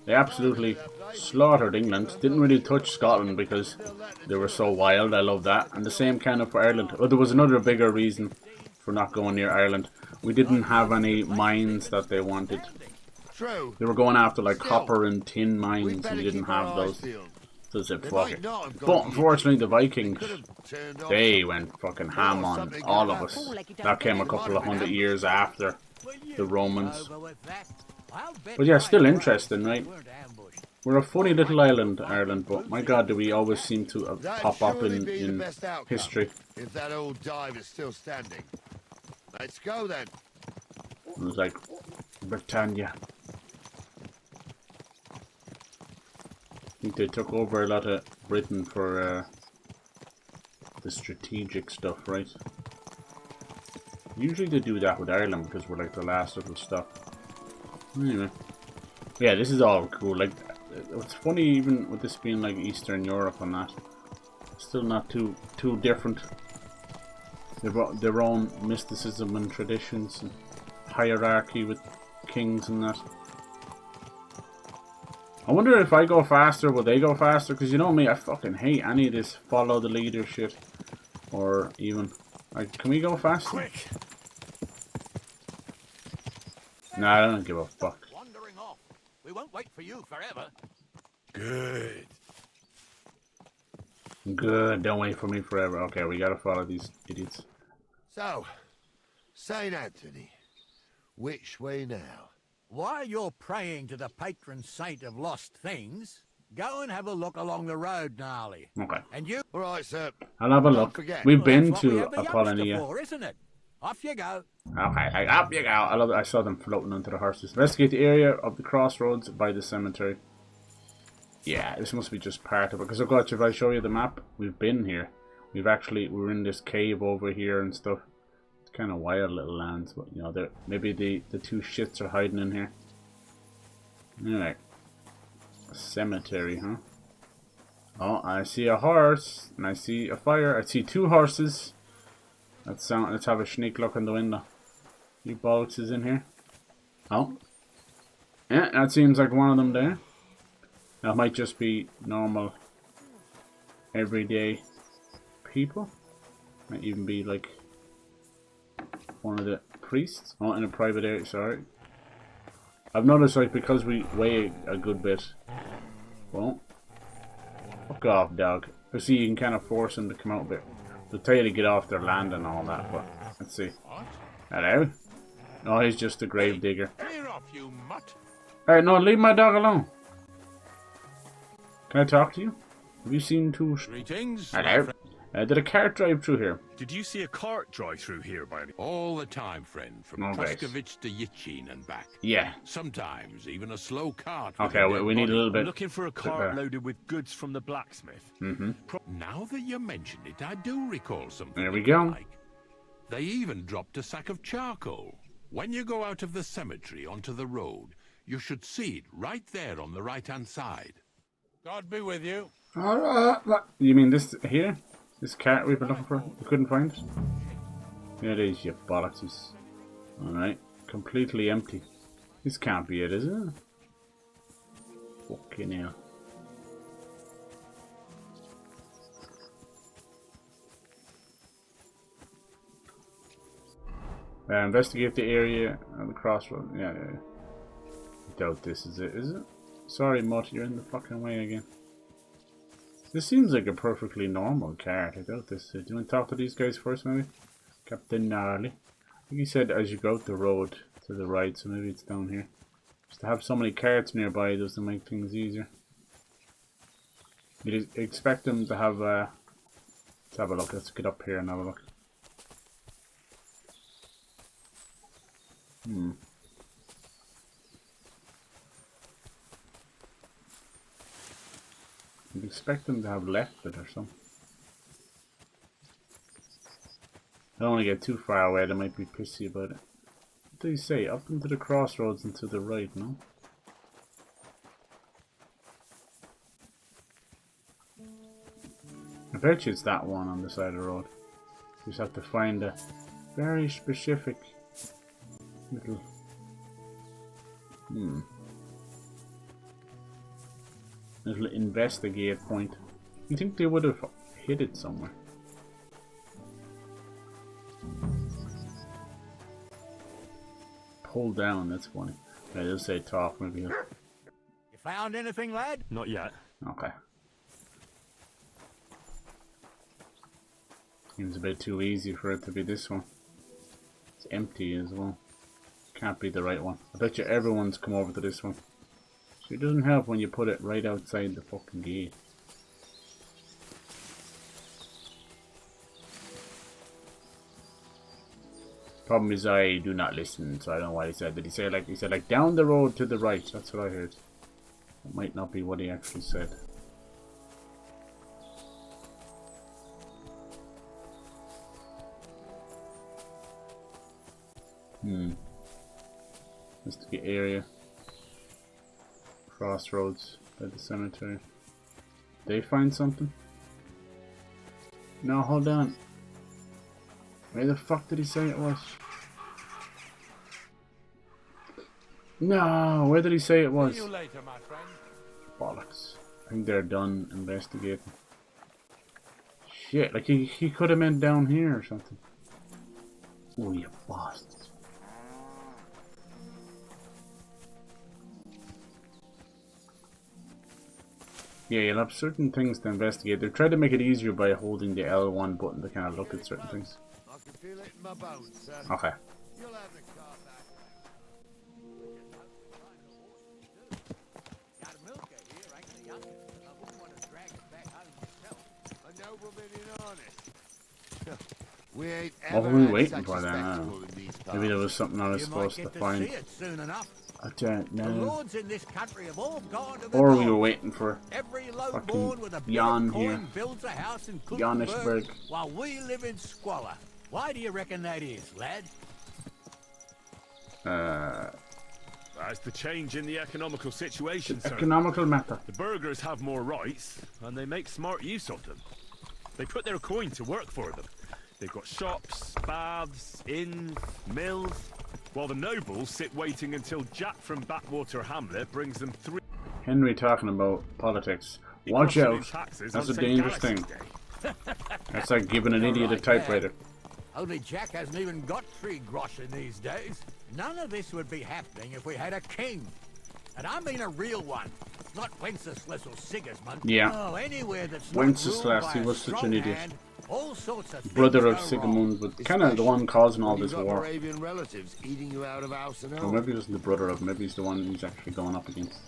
They absolutely slaughtered England. Didn't really touch Scotland because they were so wild. I love that. And the same kind of for Ireland. But there was another bigger reason for not going near Ireland. We didn't have any mines that they wanted. True. They were going after like Still, copper and tin mines, We'd and better we didn't keep our have eyes those. peeled. So they said, They fuck might it. not have gone But to unfortunately, the They Vikings, could have turned off. they went fucking ham on all of us. That came a couple of hundred years after the Romans. But yeah, still interesting, right? We're a funny little island, Ireland, but my god, do we always seem to That'd pop up surely in be the best outcome, history. if that old dive is still standing. Let's go then. It was like Britannia. I think they took over a lot of Britain for the strategic stuff, right? Usually they do that with Ireland because we're like the last little stop. Anyway. Yeah, this is all cool. Like, it's funny even with this being like Eastern Europe and that. Still not too different. They've got their own mysticism and traditions and hierarchy with kings and that. I wonder if I go faster, will they go faster? Because you know me, I fucking hate any of this follow the leader shit. Or even, like, can we go faster? Quick. Nah, I don't give a fuck. Wandering off. We won't wait for you forever. Good. Good, don't wait for me forever. Okay, we gotta follow these idiots. So, Saint Anthony, which way now? While you're praying to the patron saint of lost things, go and have a look along the road, Gnarly. Okay. And you... All right, sir. I'll have a Don't look. forget. We've Well, been that's what we to have the youngster Apollonia. for, isn't it? Off you go. Okay, up you go. I love it. I saw them floating onto the horses. Investigate the area of the crossroads by the cemetery. Yeah, this must be just part of it. Because I've got you, if I show you the map, we've been here. We're in this cave over here and stuff. It's kind of wild little lands, but you know, maybe the two shits are hiding in here. Anyway, a cemetery, huh? Oh, I see a horse and I see a fire. I see two horses. Let's have a sneak look in the window. You bollocks is in here. Oh, yeah, that seems like one of them there. That might just be normal, everyday people. Might even be like one of the priests. Oh, in a private area. Sorry. I've noticed, like, because we weigh a good bit. Well, fuck off, dog. I see you can kind of force them to come out a bit. They'll tell you to get off their land and all that, but let's see. Hello? No, he's just a grave digger. Clear off, you mutt. Hey, no, leave my dog alone. Can I talk to you? Have you seen two... Greetings. Hello? Did a cart drive through here? Did you see a cart drive through here by any... All the time, friend, from Okay. Truskovich to Yitchin and back. Yeah. Sometimes even a slow cart. with Okay, a we dead need a body. little I'm bit... looking for a cart loaded with goods from the blacksmith. Now that you mention it, I do recall something. There we that you go. like. They even dropped a sack of charcoal. When you go out of the cemetery onto the road, you should see it right there on the right-hand side. God be with you. You mean this here? This cart we've been looking for? We couldn't find it? There it is, you bollocks. Alright. Completely empty. This can't be it, is it? Fucking hell. Investigate the area of the crossroad. Yeah. I doubt this is it, is it? Sorry, Mutt, you're in the fucking way again. This seems like a perfectly normal cart. I doubt this. Do you want to talk to these guys first, maybe? Captain Gnarly. I think he said as you go up the road to the right, so maybe it's down here. Just to have so many carts nearby doesn't make things easier. You'd expect them to have let's have a look. Let's get up here and have a look. You'd expect them to have left it or something. I don't want to get too far away, they might be pissy about it. What do you say? Up into the crossroads and to the right, no? I bet you it's that one on the side of the road. You just have to find a very specific little... little investigate point. You think they would have hit it somewhere? Pull down, that's funny. Yeah, they'll say talk, maybe. You found anything, lad? Not yet. Okay. Seems a bit too easy for it to be this one. It's empty as well. Can't be the right one. I bet you everyone's come over to this one. So it doesn't help when you put it right outside the fucking gate. Problem is I do not listen, so I don't know what he said. Did he say like, he said like down the road to the right? That's what I heard. It might not be what he actually said. Investigate area. Crossroads by the cemetery. Did they find something? No, hold on. Where the fuck did he say it was? No, where did he say it was? See you later, my friend. Bollocks. I think they're done investigating. Shit, like he could have meant down here or something. Oh, you bastards. Yeah, you'll have certain things to investigate. They've tried to make it easier by holding the L1 button to kind of look at certain things. I can feel it in my bones, sir. Okay. You'll have the car back. Got a milker here, ain't the youngest. I wouldn't want to drag it back home myself. A nobleman in honest. We ain't What ever were we had waiting such for a then? spectacle in these Maybe there parts. was something I was You might supposed get to to find. see it soon enough. I don't The know. lords in this country have all gone to the Or we gods. were waiting for Every low fucking born with a bit Jan of coin here. builds a house in Johannesburg. Kunkenberg while we live in squalor. Why do you reckon that is, lad? That's the change in the economical situation, sir. Economical matter. The burghers have more rights, and they make smart use of them. They put their coin to work for them. They've got shops, baths, inns, mills, while the nobles sit waiting until Jack from Backwater Hamlet brings them 3... Henry talking about politics. Watch out. That's a dangerous thing. That's like giving an idiot a typewriter. Only Jack hasn't even got 3 groschen these days. None of this would be happening if we had a king. And I mean a real one. Not Wenceslas or Sigismund. Yeah. Oh, anywhere that's Wenceslas, not ruled by he a was such an strong idiot. hand, all sorts of Brother things of go Sigismund, wrong. but kind of the one causing all When this you've got war. Moravian relatives eating you out of house and Or home. maybe it wasn't the brother of, maybe he's the one he's actually going up against.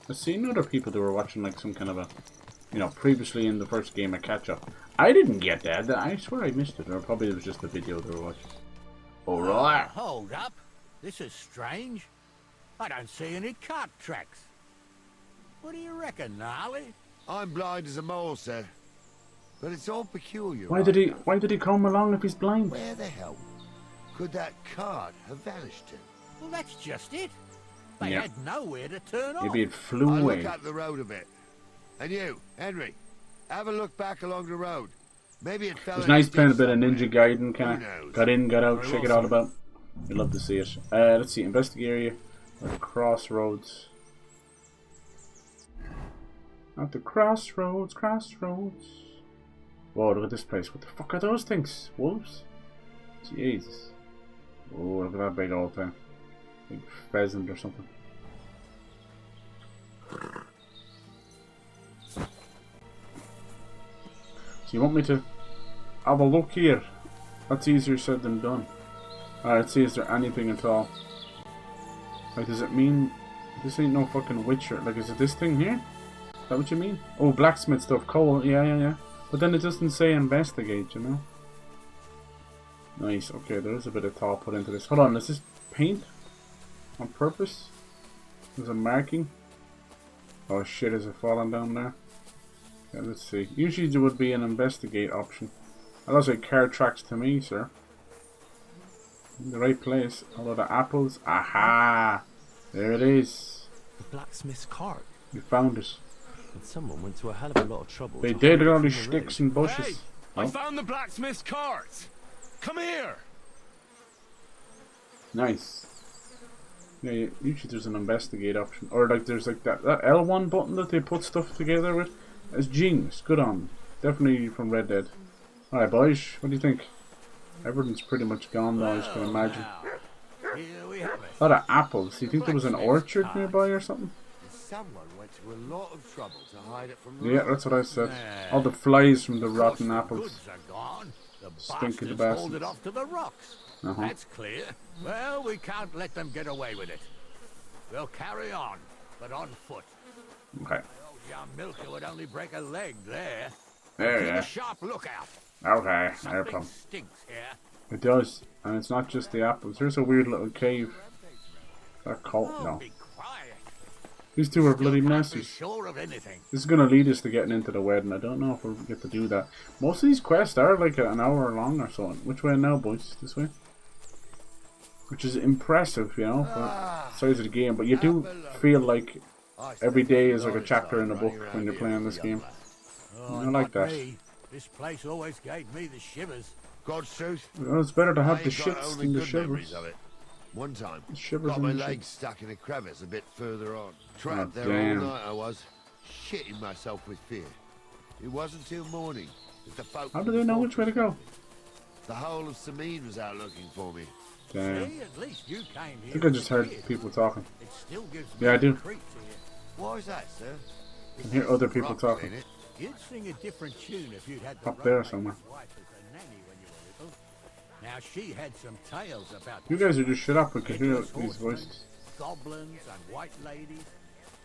I've seen other people that were watching like some kind of a, you know, previously in the first game a catch up. I didn't get that. I swear I missed it, or probably it was just the video they were watching. Alright. Hold up. This is strange. I don't see any cart tracks. What do you reckon, Gnarly? I'm blind as a mole, sir. But it's all peculiar. Why did he come along if he's blind? Where the hell could that cart have vanished to? Well, that's just it. They Yeah. had nowhere to turn off. Maybe it flew I'll away. look up the road a bit. And you, Henry, have a look back along the road. Maybe it fell. It was in a nice playing a ditch bit of somewhere. Ninja Gaiden, kind Who knows? of got in, got out, Very check it well, all sir. about. You'd love to see it. Let's see, investigate area. At the crossroads. At the crossroads, crossroads. Whoa, look at this place. What the fuck are those things? Wolves? Jesus. Oh, look at that big old thing. Big pheasant or something. So you want me to have a look here? That's easier said than done. Alright, see, is there anything at all? Like, does it mean this ain't no fucking witcher? Like, is it this thing here? Is that what you mean? Oh, blacksmith stuff, coal, yeah. But then it doesn't say investigate, you know? Nice. Okay, there's a bit of thought put into this. Hold on, is this paint on purpose? There's a marking. Oh shit, is it falling down there? Yeah, let's see. Usually there would be an investigate option. That looks like car tracks to me, sir. In the right place. Although the apples. Aha! There it is. The blacksmith's cart. We found it. And someone went to a hell of a lot of trouble. They did with all these sticks and bushes. Hey, I found the blacksmith's cart. Come here. Nice. Yeah, usually there's an investigate option. Or like there's like that L1 button that they put stuff together with. It's genius. Good on them. Definitely from Red Dead. Alright boys, what do you think? Everything's pretty much gone now, as you can imagine. Here we have it. A lot of apples. Do you think there was an orchard nearby or something? Someone went to a lot of trouble to hide it from Yeah, that's what I said. All the flies from the rotten apples. Goods are gone. The Stinking bastards hauled bastards. it off to the rocks. That's clear. Well, we can't let them get away with it. We'll carry on, but on foot. Okay. Old young Milker would only break a leg there. There, Keep yeah. a sharp lookout. Okay, there, Something pal. stinks here. It does. And it's not just the apples. Here's a weird little cave. That cult? No. Be quiet. These two are bloody Can't be messes. sure of anything. This is going to lead us to getting into the wedding. I don't know if we'll get to do that. Most of these quests are like an hour long or so. Which way now, boys? This way? Which is impressive, you know, for the size of the game. But you do feel like every day is like a chapter in a book when you're playing this game. Oh, I like not that. me. This place always gave me the shivers. God's truth. Well, it's better to have I the ain't got shits only than the good memories shivers. of it. One time, The shivers got my and the legs shits. stuck in a crevice a bit further on. Trapped there damn. all night I was, shitting myself with fear. It wasn't till morning that the folk... How do they know which way to go? The whole of Sameen was out looking for me. Damn. See, at least you came here. I think I just heard prepared. people talking. It still gives Yeah, I me do. the creeps here. Why is that, sir? I can hear other people Rocks, talking. ain't it? You'd sing a different tune if you'd had the Up there roadmaker's somewhere. wife as a nanny when you were little. Now she had some tales about You guys are just shut up. We can hear headless these horsemen, voices. goblins and white ladies.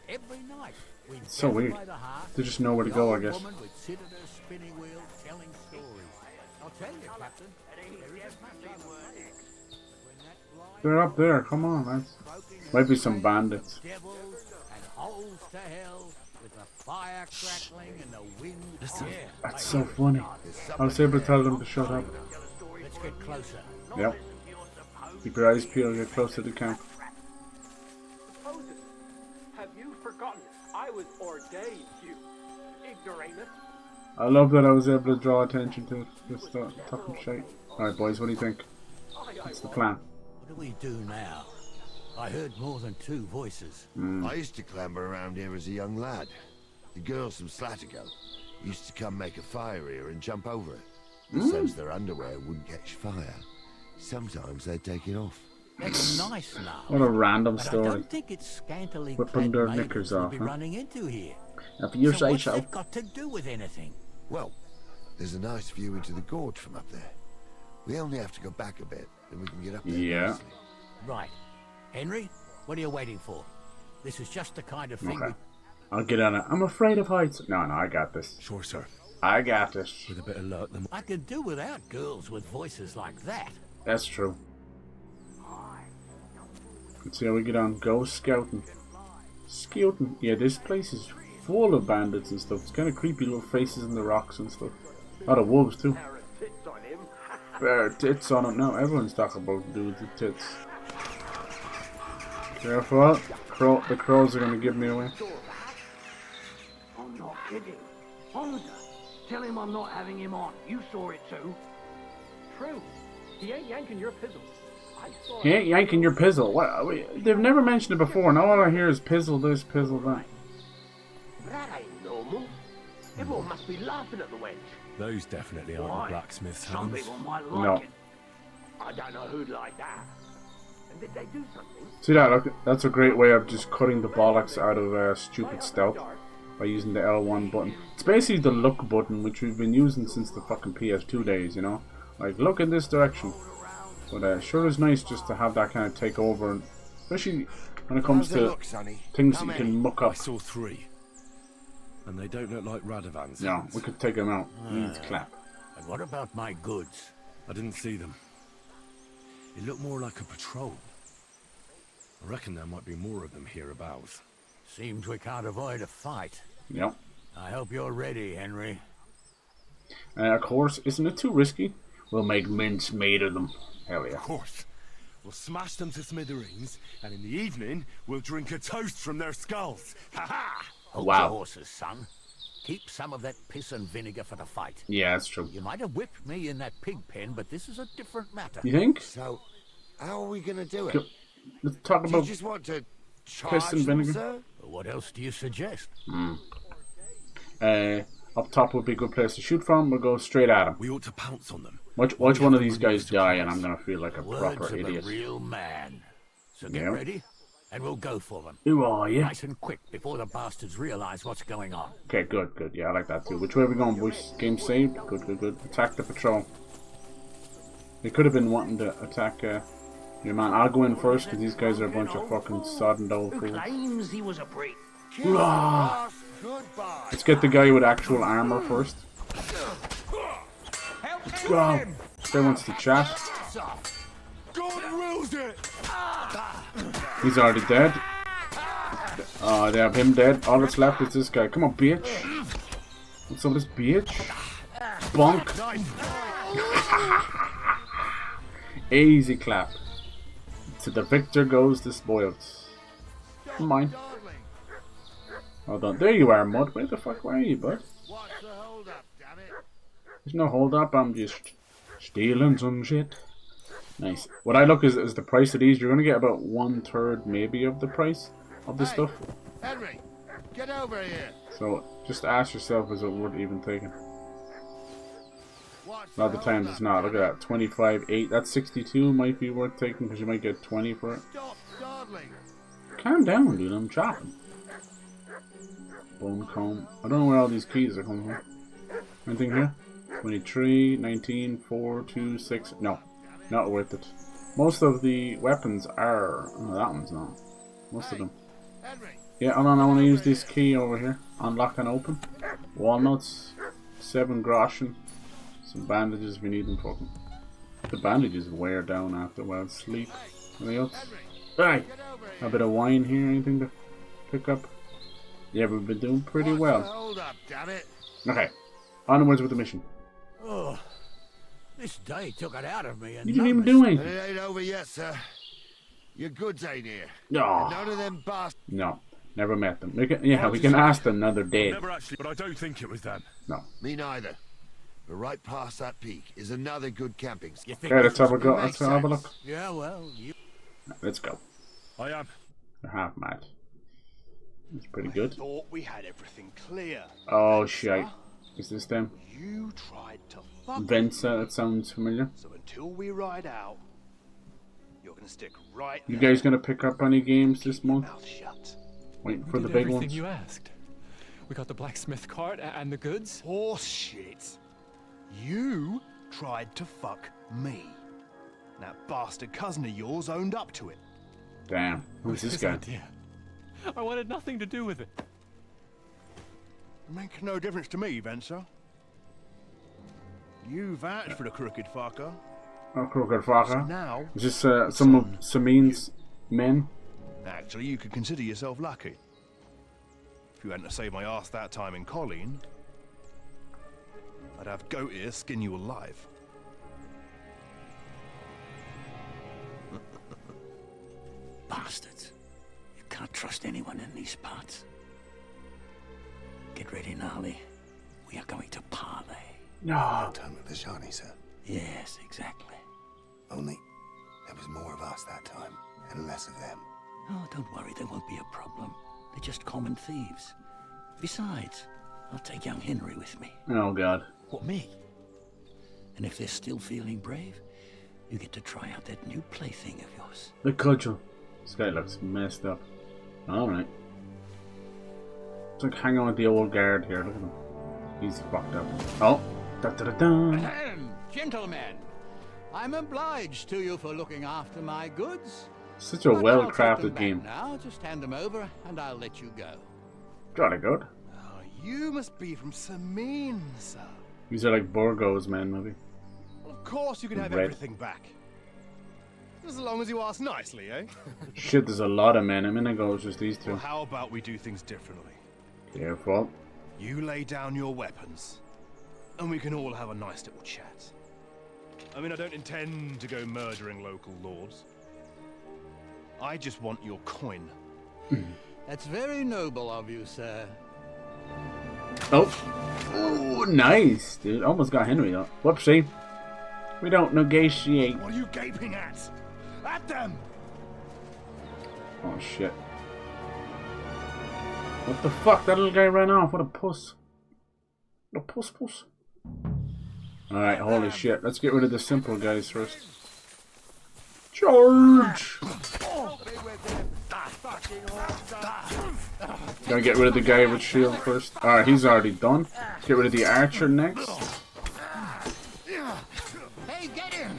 Every night we'd It's so gather weird. by the hearth. They just know where to The go, I old guess. woman would sit at her spinning wheel telling stories. I'll tell you, Captain, there is a patch on the place. When that blind They're up there. Come on, lads. Might be some bandits. devils and holes to hell with the fire crackling and the wind. Yeah, That's so funny. I was able to tell them to shut up. let's get closer. Yep. Keep your eyes peeled. Get close to the camp. Have you forgotten? I was ordained, you ignoramus. I love that I was able to draw attention to it. Just talking shite. Alright, boys, what do you think? What's the plan? What do we do now? I heard more than two voices. I used to clamber around here as a young lad. The girls from Slatigo used to come make a fire here and jump over it. So's their underwear wouldn't catch fire. Sometimes they'd take it off. That's nice now. What a random But I story. don't think it's scantily Whipping clad their maidens knickers we'll off, be huh? running into here. If you say what's so. that got to do with anything? Well, there's a nice view into the gorge from up there. We only have to go back a bit, then we can get up there Yeah. nicely. Right. Henry, what are you waiting for? This is just the kind of thing Okay. I'll get on it. I'm afraid of heights. No, I got this. Sure, sir. I got this. With a bit of luck, then. I could do without girls with voices like that. That's true. Let's see how we get on. Go scouting. Scouting. Yeah, this place is full of bandits and stuff. It's kind of creepy little faces in the rocks and stuff. A lot of wolves too. Bare tits on him. Now everyone's talking about dudes with tits. Careful. The crows are going to give me away. I'm not kidding. Honda, tell him I'm not having him on. You saw it too. True. He ain't yanking your pizzle. I saw He ain't yanking your pizzle. What? Wait, they've never mentioned it before. Now all I hear is pizzle this, pizzle that. That ain't normal. Everyone must be laughing at the wench. Those definitely aren't Why? the blacksmith's Some hands. people might No. like it. I don't know who'd like that. And did they do something? See that? Look, that's a great way of just cutting the bollocks out of stupid stealth by using the L1 button. It's basically the look button, which we've been using since the fucking PS2 days, you know? Like, look in this direction. But sure is nice just to have that kind of take over, and especially when it comes How's it to look, Sonny? things How that you many? can muck I up. saw 3. And they don't look like Radovan's No, hands. we could take them out. Needs clap. And what about my goods? I didn't see them. It looked more like a patrol. I reckon there might be more of them hereabouts. Seems we can't avoid a fight. Yep. I hope you're ready, Henry. Of course, isn't it too risky? We'll make mincemeat of them. Hell yeah. Of course. We'll smash them to smithereens, and in the evening, we'll drink a toast from their skulls. Ha ha! Hold Wow. your horses, son. Keep some of that piss and vinegar for the fight. Yeah, that's true. You might have whipped me in that pig pen, but this is a different matter. You think? So, how are we gonna do it? Let's talk Do you about just want to piss charge and them, vinegar. sir? What else do you suggest? Up top would be a good place to shoot from. We'll go straight at him. We ought to pounce on them. Watch one of these guys die, and I'm gonna feel like a Words proper of idiot. a real man. So get Yep. ready, and we'll go for them. Who are you? Nice and quick before the bastards realize what's going on. Okay, good, good. Yeah, I like that too. Which way are we going, boys? Game saved. Good, good, good. Attack the patrol. They could have been wanting to attack your man. I'll go in first because these guys are a bunch of fucking sodden old Who fools. claims he was a priest? Ah. Goodbye. Let's get the guy with actual armor first. Let's go. This guy wants to chat. God rules it! He's already dead. They have him dead. All that's left is this guy. Come on, bitch. What's up with this bitch? Bonk. Easy clap. To the victor goes the spoils. Mine. Hold on. There you are, Mud. Where the fuck were you, bud? What's the hold up, damn it? There's no hold up. I'm just stealing some shit. Nice. What I look is the price of these. You're gonna get about 1/3 maybe of the price of the stuff. Henry, get over here. So just ask yourself, is it worth even taking? What's A lot of the hold times up, it's not. Look damn at that. 25.8. That's 62 might be worth taking because you might get 20 for it. Stop dawdling. Calm down, dude. I'm chopping. Bone comb. I don't know where all these keys are coming from. Anything here? 23, 19, 4, 2, 6. No. Not worth it. Most of the weapons are... Oh, that one's not. Most of them. Henry, Yeah, hold on. I want to use this key over here. Unlock and open. Walnuts. 7 groschen. Some bandages if we need them fucking. The bandages wear down after a while. Sleep. Anything else? Hey! A bit of wine here. Anything to pick up? Yeah, we've been doing pretty well. hold up, damn it. Okay. Onwards with the mission. Oh, this day took it out of me. And You didn't even do And anything. it ain't over yet, sir. Your goods ain't here. No. And none of them bastards. No. Never met them. We can ask them. Now they're dead. Never actually, but I don't think it was them. No. Me neither. But right past that peak is another good camping spot. think Okay, let's have a this go. makes Let's have a sense? look. Yeah, well, you... Let's go. I am. They're half mad. That's pretty good. Thought we had everything clear. Oh shit. Is this them? You tried to fuck Venza, that sounds familiar. So until we ride out, you're gonna stick right You there. guys gonna pick up any games this month? Mouth shut. Waiting We for the did big everything ones? you asked. We got the blacksmith cart and the goods. Horse shit. You tried to fuck me. That bastard cousin of yours owned up to it. Damn. Who's this His guy? idea. I wanted nothing to do with it. Make no difference to me, Venser. You vouched for the crooked fucker. Oh, crooked fucker. Now, Is this some of Samin's men? actually, you could consider yourself lucky. If you hadn't saved my ass that time in Colleen, I'd have goat ear skin you alive. Bastards. You can't trust anyone in these parts. Get ready, Gnarly. We are going to parley. No. Time with Vishani, sir. Yes, exactly. Only there was more of us that time, and less of them. Oh, don't worry, there won't be a problem. They're just common thieves. Besides, I'll take young Henry with me. Oh god. What, me? And if they're still feeling brave, you get to try out that new plaything of yours. The cudgel. This guy looks messed up. Alright. It's like hanging with the old guard here. Look at him. He's fucked up. Oh. Da-da-da-da. Gentlemen, I'm obliged to you for looking after my goods. Such a But I'll well-crafted take them back game. Now, just hand them over, and I'll let you go. Jolly good. You must be from Samin, sir. These are like Burgos men, maybe. Well, of course you can have Red. everything back. As long as you ask nicely, eh? Shit, there's a lot of men. A minute ago it was just these two. Well, how about we do things differently? Careful. You lay down your weapons, and we can all have a nice little chat. I mean, I don't intend to go murdering local lords. I just want your coin. That's very noble of you, sir. Oh. Ooh, nice, dude. Almost got Henry up. Whoopsie. We don't negotiate. What are you gaping at? At them! Oh, shit. What the fuck? That little guy ran off. What a puss. What a puss. Alright, holy shit. Let's get rid of the simple guys first. Charge! Gotta get rid of the guy with shield first. Alright, he's already done. Get rid of the archer next. Hey, get him!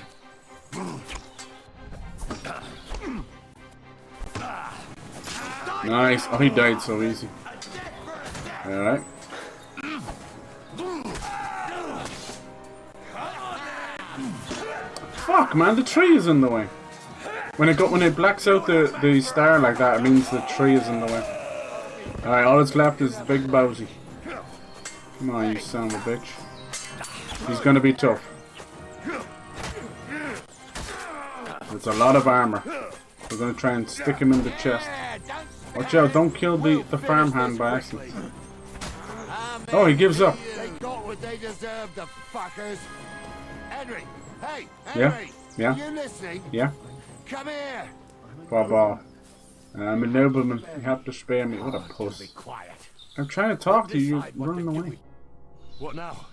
Nice. Oh, he died so easy. Alright. Fuck, man, the tree is in the way. When it blacks out the star like that, it means the tree is in the way. Alright, all that's left is the big Bowsy. Come on, you son of a bitch. He's gonna be tough. It's a lot of armor. We're gonna try and stick him in the chest. Watch out, don't kill the farmhand by accident. Oh, he gives up. They got what they deserved, the fuckers. Henry, hey, Yeah, Henry, yeah. are you listening? Yeah. Come here. Baba. I'm a nobleman. You have to spare me. What a puss. I'm trying to talk to you. You're running away. What now?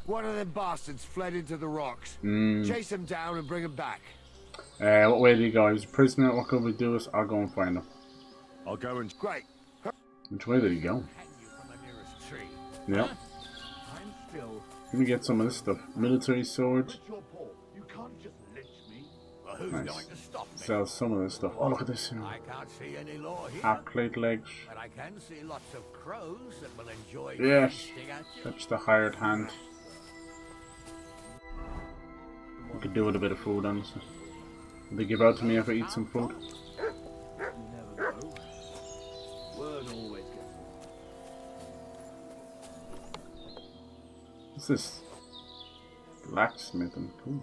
One of them bastards fled into the rocks. Mm. Chase him down and bring him back. What way did he go? He was a prisoner. What could we do? Is I'll go and find him. I'll go and... Great. Which way did he go? Yeah. Let me get some of this stuff. Military sword. Nice. Sell some of this stuff. Oh, look at this. I can't see any law here. Half plate legs. But I can see lots of crows that will enjoy Yes. feasting at you. Touch the hired hand. We could do with a bit of food, honestly. Will they give out to me if I eat some food? What's this? Blacksmith and cool.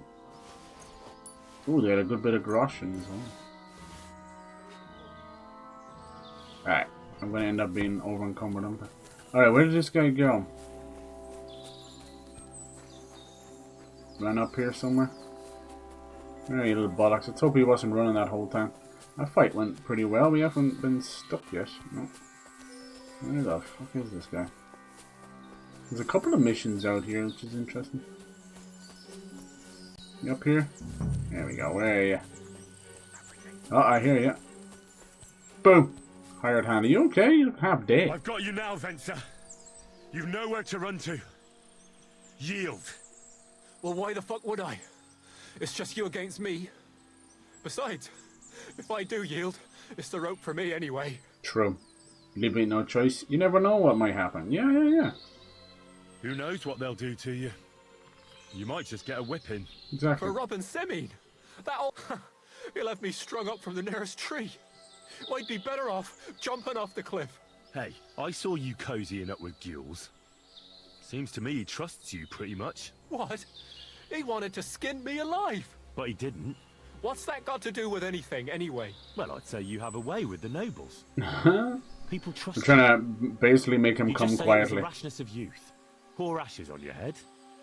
Ooh, they had a good bit of groschen as well. Alright, I'm gonna end up being over encumbered, aren't I? Alright, where did this guy go? Ran up here somewhere? Alright, you little bollocks. Let's hope he wasn't running that whole time. That fight went pretty well. We haven't been stuck yet. No. Where the fuck is this guy? There's a couple of missions out here, which is interesting. You up here? There we go. Where are you? Oh, I hear you. Boom! Hired hand. Are you okay? You look half dead. I've got you now, Venser. You've nowhere to run to. Yield. Well, why the fuck would I? It's just you against me. Besides, if I do yield, it's the rope for me anyway. True. Leave me no choice. You never know what might happen. Yeah. Who knows what they'll do to you? You might just get a whipping. Exactly. For robbing Semine. That'll... He left me strung up from the nearest tree. I'd be better off jumping off the cliff. Hey, I saw you cozying up with Gules. Seems to me he trusts you pretty much. What? He wanted to skin me alive. But he didn't. What's that got to do with anything, anyway? Well, I'd say you have a way with the nobles. People trust I'm trying to basically make him you. come Just say quietly. It was the rashness of youth. Pour ashes on your head,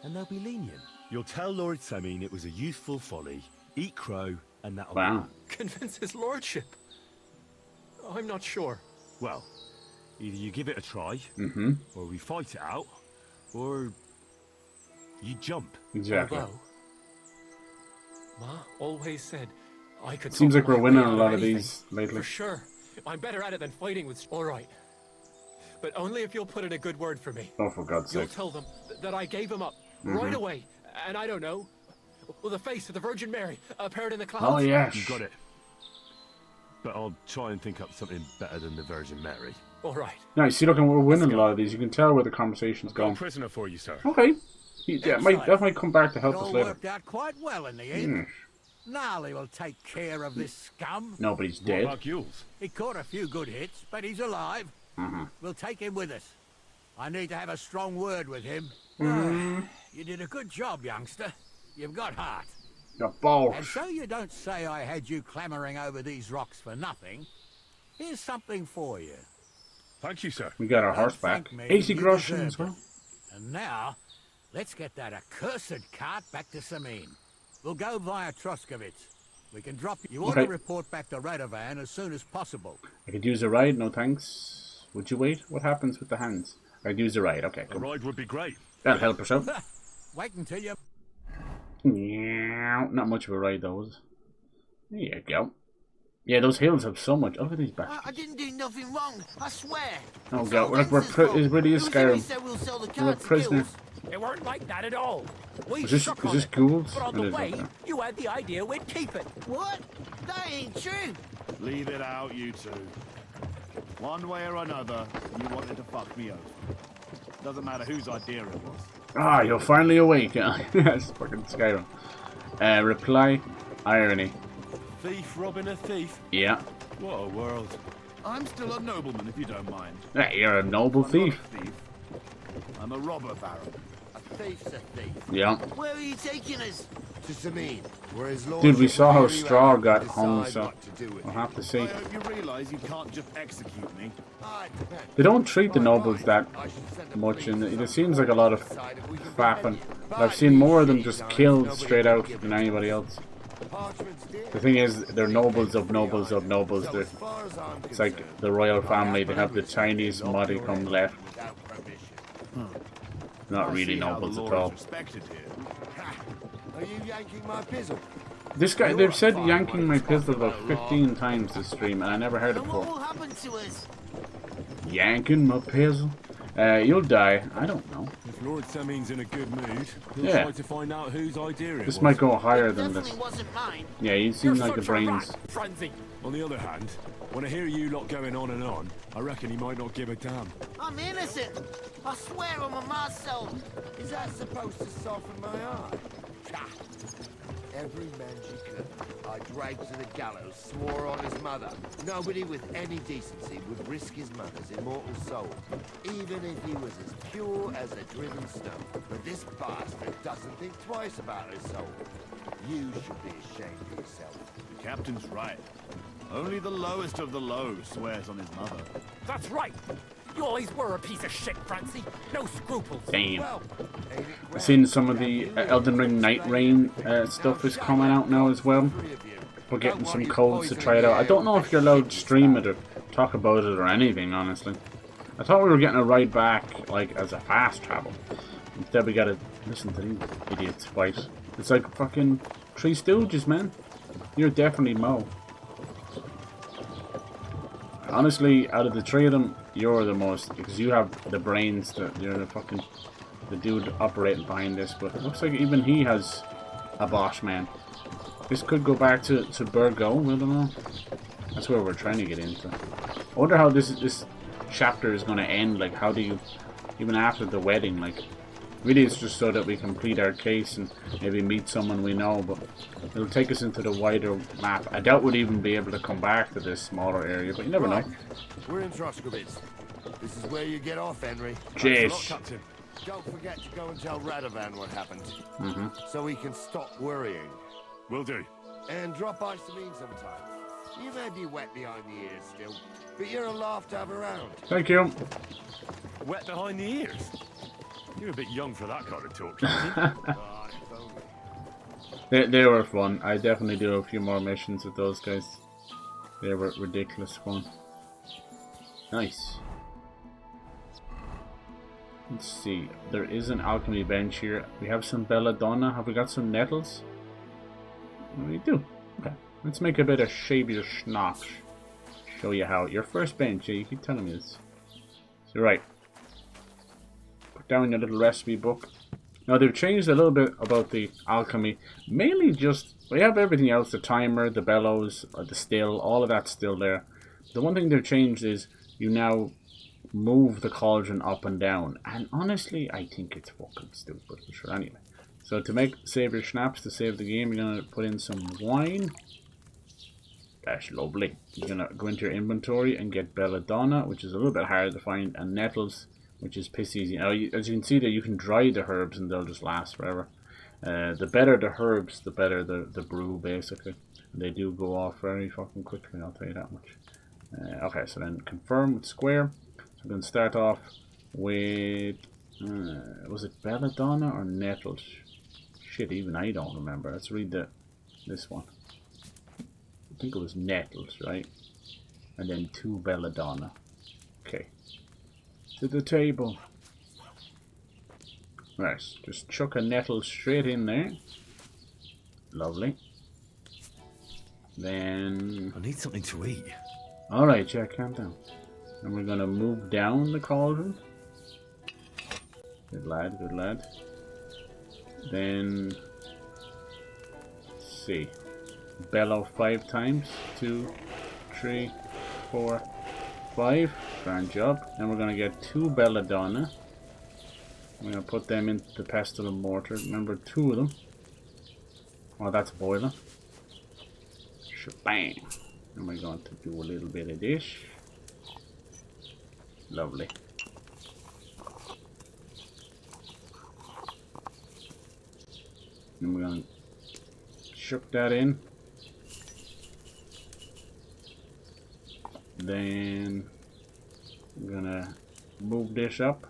and they'll be lenient. You'll tell Lord Semine it was a youthful folly. Eat crow, and that'll Wow. Convince his lordship. I'm not sure. Well, either you give it a try, or we fight it out, or you jump. Exactly. Although, Ma always said I could. Seems talk like we're my winning way a out lot of anything. these lately. For sure. I'm better at it than fighting with... All right. But only if you'll put in a good word for me. Oh, for God's You'll sake. tell them that I gave him up right away. And I don't know. Well, the face of the Virgin Mary appeared in the clouds. Oh, yes. You got it. But I'll try and think up something better than the Virgin Mary. All right. Now, you see, look, we're winning a lot of these. You can tell where the conversation's Got a going. prisoner for you, sir. Okay. Yeah, that might come back to help It us all later. worked out quite well in the end. Gnarly will take care of this scum. Nobody's dead. What about Yules? He caught a few good hits, but he's alive. Mm-hmm. We'll take him with us. I need to have a strong word with him. You did a good job, youngster. You've got heart. Got balls. And so you don't say I had you clambering over these rocks for nothing. Here's something for you. Thank you, sir. We got our horse back. 80 groschen as well. And now, let's get that accursed cart back to Sameen. We'll go via Troskowitz. We can drop you. You ought to report back to Radovan as soon as possible. I could use a ride, no thanks. Would you wait? What happens with the hands? I could use a ride, okay. A ride would be great. That'll help us out. Wait until you... Yeah, not much of a ride though, is it? There you go. Yeah, those hills have so much. Oh, look at these bastards. I didn't do nothing wrong, I swear. Oh god, it really is Skyrim. We're prisoners. It weren't like that at all. We Is this ghouls? But on It the is, way, okay. you had the idea we'd keep it. What? That ain't true. Leave it out, you two. One way or another, you wanted to fuck me over. Doesn't matter whose idea it was. Ah, you're finally awake. That's fucking Skyrim. Reply, irony. Thief robbing a thief? Yeah. What a world. I'm still a nobleman, if you don't mind. Yeah, you're a noble thief. I'm a robber baron. A thief's a thief. Yeah. Where are you taking us? To Sameen, where his lord... Dude, we saw how Straw got hung, so we'll have to see. I hope you realise you can't just execute me. They don't treat the nobles that much, and it seems like a lot of faffing. I've seen more of them just killed straight out than anybody else. The thing is, they're nobles of nobles of nobles. It's like the royal family. They have the tiniest modicum left. Not really nobles at all. Are you yanking my pizzle? This guy, they've said yanking my pistol about 15 times this stream, and I never heard it What will before. happen to us? Yanking my pistol? You'll die. I don't know. If Lord Seming's in a good mood, he'll Yeah. try to find out whose idea it This was. might go higher than this. Definitely wasn't mine. Yeah, you seem like the brains. Frenzy. On the other hand, when I hear you lot going on and on, I reckon he might not give a damn. I'm innocent. I swear on my mom's soul. Is that supposed to soften my heart? Every man she could, I dragged to the gallows, swore on his mother. Nobody with any decency would risk his mother's immortal soul, even if he was as pure as a driven snow. But this bastard doesn't think twice about his soul. You should be ashamed of yourself. The captain's right. Only the lowest of the low swears on his mother. That's right. You always were a piece of shit, Francie. No scruples. Damn. I've seen some of the Elden Ring Night Rain stuff is coming out now as well. We're getting some codes to try it out. I don't know if you're allowed to stream it or talk about it or anything, honestly. I thought we were getting a ride back, like, as a fast travel. Instead we gotta listen to these idiots fight. It's like fucking Three Stooges, man. You're definitely Mo. Honestly, out of the three of them, you're the most, because you have the brains, you're the dude operating behind this, but it looks like even he has a boss, man. This could go back to Burgo, I don't know. That's where we're trying to get into. I wonder how this chapter is going to end, like how do you, even after the wedding, like, really it's just so that we complete our case and maybe meet someone we know, but it'll take us into the wider map. I doubt we'd even be able to come back to this smaller area, but you never know. We're in Troskowitz. This is where you get off, Henry. Jeez. Don't forget to go and tell Radovan what happened, so he can stop worrying. Will do. And drop by Sameen sometime. You may be wet behind the ears still, but you're a laugh to have around. Thank you. Wet behind the ears? You're a bit young for that kind of talk, They were fun. I definitely do a few more missions with those guys. They were ridiculous fun. Nice. Let's see. There is an alchemy bench here. We have some belladonna. Have we got some nettles? We do. Okay. Let's make a bit of shabby schnapps. Show you how. Your first bench. Yeah, you keep telling me this. So right. Put down your little recipe book. Now they've changed a little bit about the alchemy. Mainly just, we have everything else. The timer, the bellows, the still, all of that's still there. The one thing they've changed is you now move the cauldron up and down. And honestly, I think it's fucking stupid. For sure. Anyway. So to make savior schnapps to save the game, you're gonna put in some wine. That's lovely. You're gonna go into your inventory and get belladonna, which is a little bit harder to find, and nettles, which is piss easy. Now, as you can see there, you can dry the herbs and they'll just last forever. The better the herbs, the better the brew, basically. And they do go off very fucking quickly, I'll tell you that much. Okay, so then confirm with square. So we're going to start off with, was it belladonna or nettles? Shit, even I don't remember. Let's read this one. I think it was nettles, right? And then 2 belladonna. Okay. To the table. Right, just chuck a nettle straight in there. Lovely. Then... I need something to eat. Alright, Jack, calm down. And we're gonna move down the cauldron. Good lad, good lad. Then... Let's see. Bellow 5 times. 2, 3, 4, 5. Grand job. Then we're gonna get 2 belladonna. I'm going to put them into the pestle and mortar. Remember, 2 of them. Oh, that's boiling. Shabam. And we're going to do a little bit of this. Lovely. And we're going to chuck that in. Then we're going to move this up.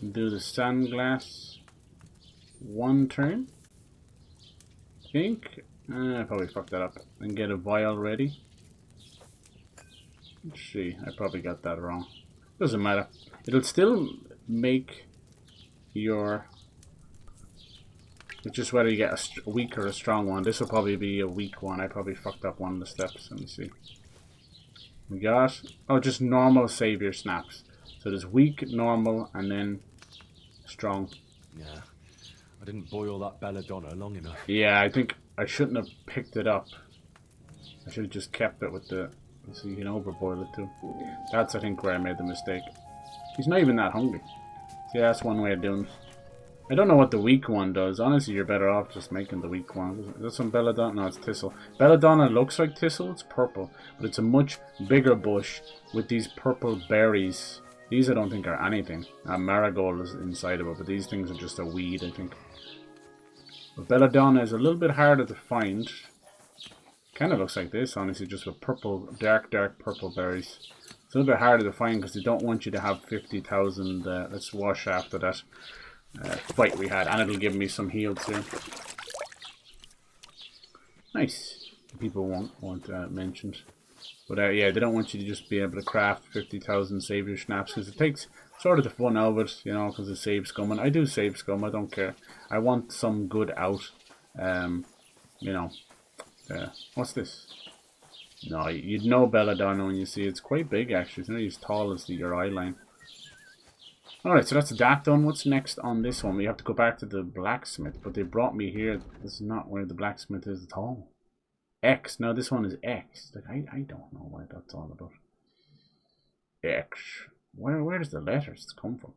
Do the sandglass 1 turn. I think. I probably fucked that up. And get a vial ready. Let's see. I probably got that wrong. Doesn't matter. It'll still make your... It's just whether you get a weak or a strong one. This will probably be a weak one. I probably fucked up one of the steps. Let me see. We got... Oh, just normal savior snaps. So there's weak, normal, and then strong. Yeah, I didn't boil that belladonna long enough. Yeah, I think I shouldn't have picked it up. I should have just kept it with the... So you can overboil it too. That's, I think, where I made the mistake. He's not even that hungry. So yeah, that's one way of doing it. I don't know what the weak one does. Honestly, you're better off just making the weak one. Is that some belladonna? No, it's thistle. Belladonna looks like thistle. It's purple. But it's a much bigger bush with these purple berries. These I don't think are anything. Marigold is inside of it, but these things are just a weed, I think. But belladonna is a little bit harder to find. Kind of looks like this, honestly, just with purple, dark purple berries. It's a little bit harder to find because they don't want you to have 50,000. Let's wash after that fight we had, and it'll give me some heals here. Nice. People won't want mentioned. But yeah, they don't want you to just be able to craft 50,000 savior schnapps because it takes sort of the fun out of it, you know, because of save scum. And I do save scum, I don't care. I want some good out. You know, what's this? No, you'd know belladonna when you see it. It's quite big actually. It's nearly as tall as your eye line. Alright, so that's that done. What's next on this one? We have to go back to the blacksmith, but they brought me here. This is not where the blacksmith is at all. X. No, this one is X. Like, I don't know what that's all about. X. Where does the letters come from?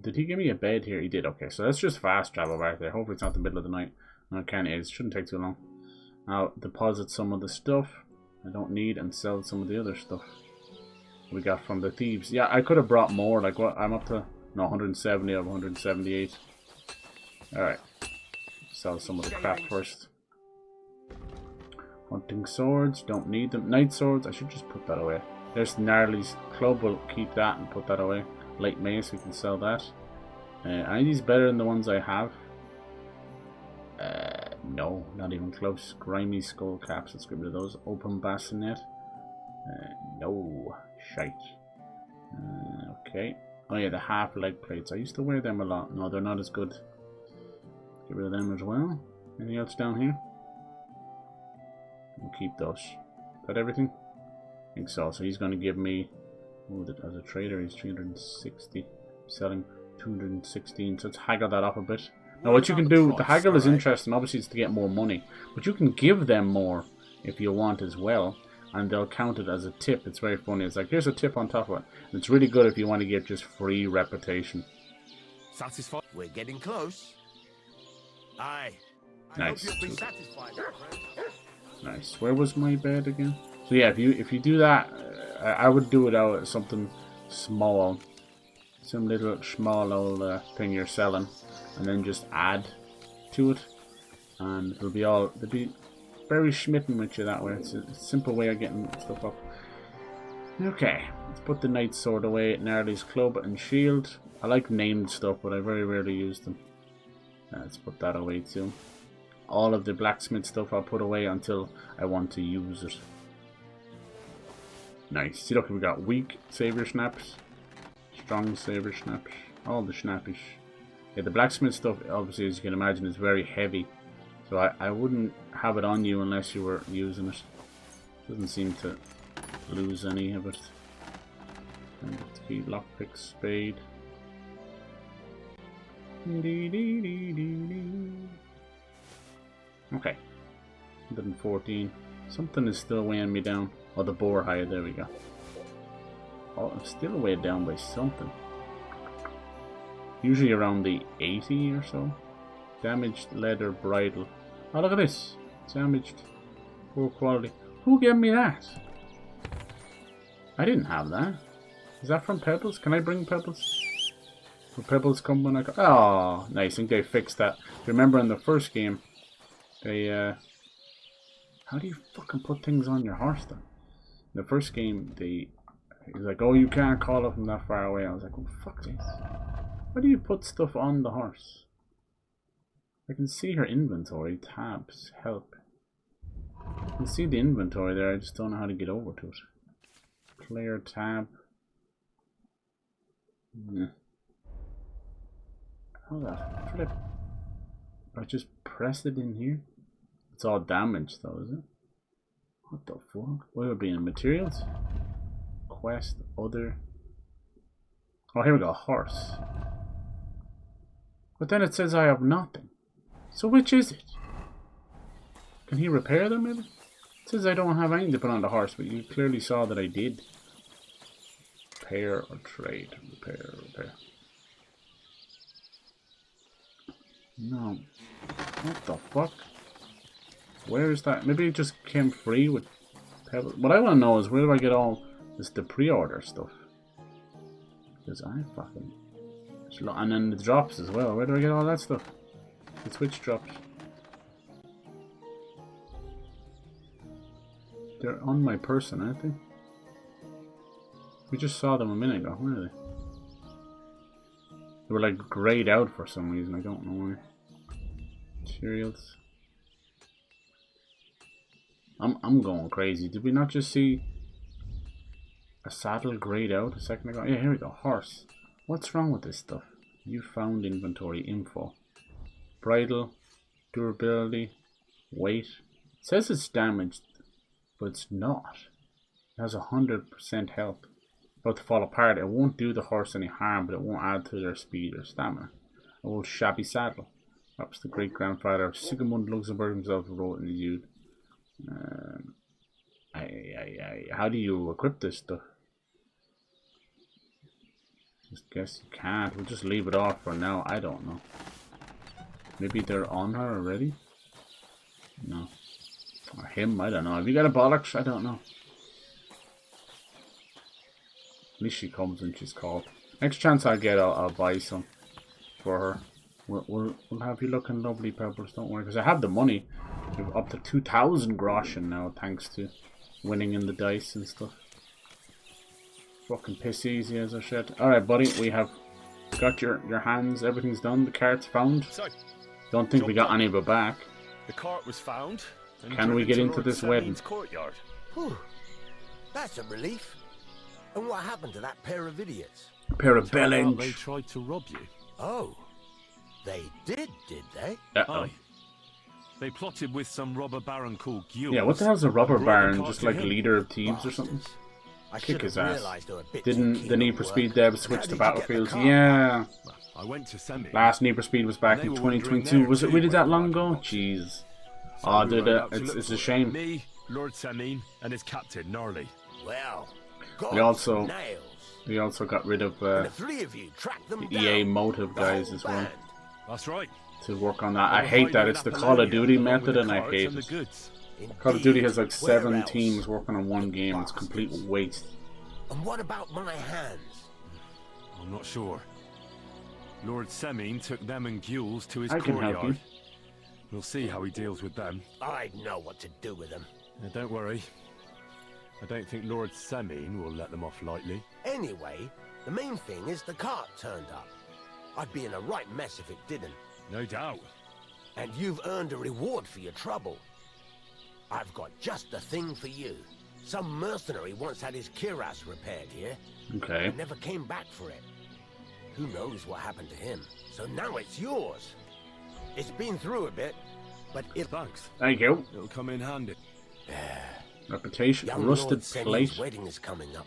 Did he give me a bed here? He did. Okay, so let's just fast travel back there. Hopefully it's not the middle of the night. No, it kind of is. Shouldn't take too long. I'll deposit some of the stuff I don't need and sell some of the other stuff we got from the thieves. Yeah, I could have brought more. Like, what? I'm up to, no, 170 of 178. Alright. Sell some of the crap first. Hunting swords, don't need them. Night swords, I should just put that away. There's Gnarly's club, we'll keep that and put that away. Light mace, we can sell that. Are these better than the ones I have? No, not even close. Grimy skull caps, let's get rid of those. Open bassinet. No, shite. Okay. Oh yeah, the half leg plates. I used to wear them a lot. No, they're not as good. Get rid of them as well. Anything else down here? We'll keep those. Is that everything? I think so. So he's going to give me, as a trader, he's 360. Selling 216. So let's haggle that up a bit. Now what you can do, the haggle is interesting. Obviously it's to get more money. But you can give them more if you want as well. And they'll count it as a tip. It's very funny. It's like, here's a tip on top of it. And it's really good if you want to get just free reputation. Satisfied? We're getting close. Aye. I Nice. hope you'll be satisfied, my friend. Nice. Where was my bed again? So yeah, if you do that, I would do it out at something small, some little small old thing you're selling, and then just add to it, and they'll be very smitten with you that way. It's a simple way of getting stuff up. Okay, let's put the knight's sword away, Gnarly's club and shield. I like named stuff, but I very rarely use them. Let's put that away too. All of the blacksmith stuff I'll put away until I want to use it. Nice. See, look, we got weak saber snaps, strong saber snaps, all the snappish. Yeah, the blacksmith stuff, obviously, as you can imagine, is very heavy. So I wouldn't have it on you unless you were using it. Doesn't seem to lose any of it. And the key, lockpick, spade. Okay. 114. Something is still weighing me down. Oh, the boar hide, there we go. Oh, I'm still weighed down by something. Usually around the 80 or so. Damaged leather bridle. Oh, look at this. Damaged. Poor quality. Who gave me that? I didn't have that. Is that from Pebbles? Can I bring Pebbles? Will Pebbles come when I go? Oh, nice. I think they fixed that. Remember in the first game, they, how do you fucking put things on your horse then? In the first game, he was like, oh, you can't call it from that far away. I was like, oh, fuck this. Why do you put stuff on the horse? I can see her inventory, tabs, help. I can see the inventory there, I just don't know how to get over to it. Player tab. Yeah. How the flip? I just pressed it in here? It's all damaged though, is it? What the fuck? What would it be in materials? Quest, other. Oh, here we go, horse. But then it says I have nothing. So which is it? Can he repair them maybe? It says I don't have anything to put on the horse, but you clearly saw that I did. Repair or trade? Repair, repair. No. What the fuck? Where is that? Maybe it just came free with Pebble. What I want to know is where do I get all this the pre-order stuff? Because I fucking... And then the drops as well. Where do I get all that stuff? The Twitch drops. They're on my person, aren't they? We just saw them a minute ago. Where are they? They were like grayed out for some reason. I don't know why. Materials. I'm going crazy. Did we not just see a saddle grayed out a second ago? Yeah, here we go. Horse. What's wrong with this stuff? You found inventory info. Bridle, durability, weight. It says it's damaged, but it's not. It has 100% health. About to fall apart. It won't do the horse any harm, but it won't add to their speed or stamina. Old shabby saddle. Perhaps the great grandfather of Sigmund Luxembourg himself wrote in his youth. How do you equip this stuff? Just guess you can't. We'll just leave it off for now. I don't know. Maybe they're on her already? No. Or him, I don't know. Have you got a bollocks? I don't know. At least she comes when she's called. Next chance I get, I'll buy some for her. We'll have you looking lovely, Peppers. Don't worry, because I have the money. We're up to 2,000 groschen now, thanks to winning in the dice and stuff. Fucking piss easy as I said. Alright, buddy, we have got your hands. Everything's done. The cart's found. So, don't think we got any of it back. The cart was found. Can we get into this wedding? Courtyard. Whew. That's a relief. And what happened to that pair of idiots? A pair of bellends. They tried to rob you. Oh. They did they? Uh-oh. They plotted with some robber baron called Gil. Yeah, what the hell's a robber baron? Just like leader of thieves or something? Kick his ass. Didn't the Need for Speed dev switch to Battlefields? Yeah. I went to Semi. Last Need for Speed was back in 2022. Was it really that long ago? Jeez. Oh, dude, it's a shame. Me, Lord Samin, and his captain, Gnarly. Well, we also We also got rid of And the three of you tracked them the EA down. motive The guys whole as well. band. That's right. To work on that. They I were hate that. hiding It's in the Call of Apollonia, Duty along with method the and I carts hate and the it. goods. Call of Duty has like Where 7 else? teams working on one game. It's complete waste. And what about my hands? I'm not sure. Lord Semine took them and Gules to his I can help courtyard. you. We'll see how he deals with them. I know what to do with them. Now, don't worry. I don't think Lord Semine will let them off lightly. Anyway, the main thing is the cart turned up. I'd be in a right mess if it didn't. No doubt. And you've earned a reward for your trouble. I've got just the thing for you. Some mercenary once had his cuirass repaired here. Okay. But never came back for it. Who knows what happened to him? So now it's yours. It's been through a bit, but it... Thanks. Thank you. It'll come in handy. Reputation. Young Rusted Lord Semine's plate. wedding is coming up,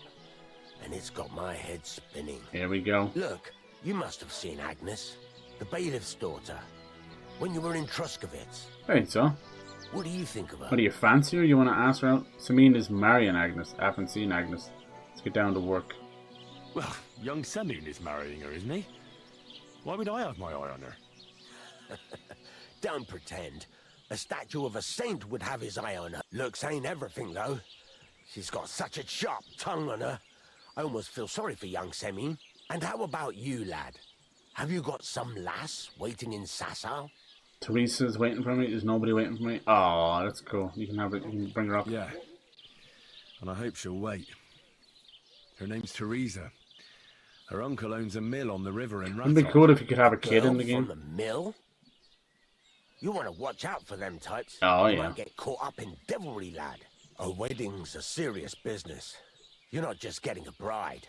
and it's got my head spinning. Here we go. Look, you must have seen Agnes, the bailiff's daughter, when you were in Truskowitz. Hey, so. What do you think of her? What do you fancy her? You want to ask her out? Semine is marrying Agnes. I haven't seen Agnes. Let's get down to work. Well, young Semine is marrying her, isn't he? Why would I have my eye on her? Don't pretend. A statue of a saint would have his eye on her. Looks ain't everything, though. She's got such a sharp tongue on her. I almost feel sorry for young Semine. And how about you, lad? Have you got some lass waiting in Sasau? Teresa's waiting for me. There's nobody waiting for me. Oh, that's cool. You can have it. You can bring her up. Yeah. And I hope she'll wait. Her name's Teresa. Her uncle owns a mill on the river in It'd be Rathod. cool if you could have a kid in the Girl game. from the mill? You want to watch out for them types. Oh, You yeah. might get caught up in devilry, lad. A wedding's a serious business. You're not just getting a bride,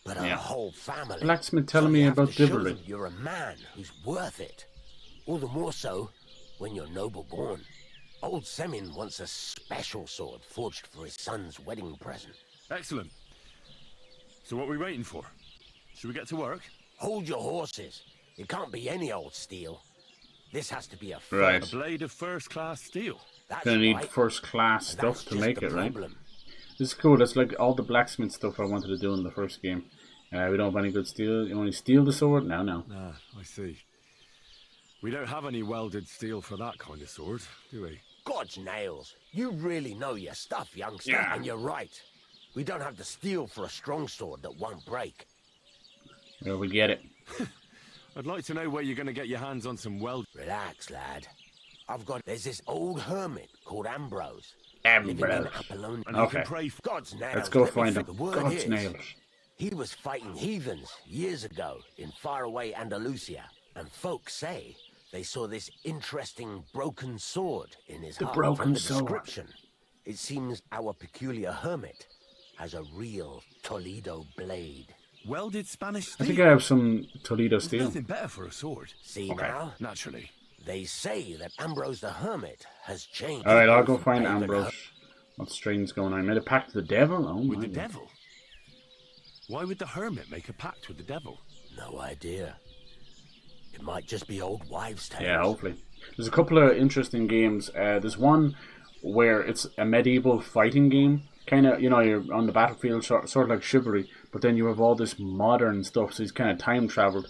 but a Yeah. whole family. Blacksmith telling me you have about to show devilry. them you're a man who's worth it. All the more so when you're noble born. Old Semine wants a special sword forged for his son's wedding present. Excellent. So what are we waiting for? Should we get to work? Hold your horses. It can't be any old steel. This has to be a Right. A blade of first-class steel. That's Gonna need right. first class And stuff that's to just make the it, right? problem. This is cool. That's like all the blacksmith stuff I wanted to do in the first game. We don't have any good steel. You only steal the sword? No. Ah, I see. We don't have any welded steel for that kind of sword, do we? God's nails. You really know your stuff, youngster. Yeah. And you're right. We don't have the steel for a strong sword that won't break. Well, we get it. I'd like to know where you're going to get your hands on some weld. Relax, lad. There's this old hermit called Ambrose. Living in Ambrose. Apollonia. And you Okay. can pray for... God's nails. Let's go let me find think. him. The word God's is, nails. he was fighting heathens years ago in faraway Andalusia. And folks say they saw this interesting broken sword in his The heart. broken From the sword. description, it seems our peculiar hermit has a real Toledo blade. Welded Spanish I steel? think I have some Toledo There's steel. nothing better for a sword. See Okay. now? Naturally. They say that Ambrose the Hermit has changed. Alright, I'll both go find pagan Ambrose. What strange going on? Made a pact with the devil? Oh With my the God. devil? Why would the hermit make a pact with the devil? No idea. It might just be old wives' tales. Yeah, hopefully. There's a couple of interesting games. There's one where it's a medieval fighting game. Kind of, you're on the battlefield, sort of like Chivalry, but then you have all this modern stuff, so it's kind of time traveled.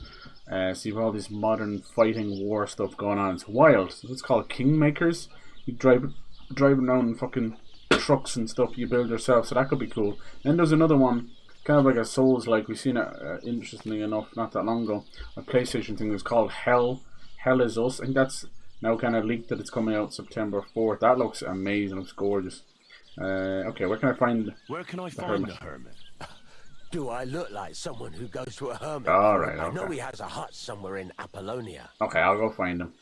So you have all this modern fighting war stuff going on. It's wild. So it's called Kingmakers. You driving around in fucking trucks and stuff you build yourself, so that could be cool. Then there's another one, kind of like a Souls-like. We've seen it, interestingly enough, not that long ago. A PlayStation thing was called Hell Is Us. I think that's now kind of leaked that it's coming out September 4th. That looks amazing. Looks gorgeous. Okay, where can I find the hermit? Do I look like someone who goes to a hermit? Alright, I know okay. he has a hut somewhere in Apollonia. Okay, I'll go find him.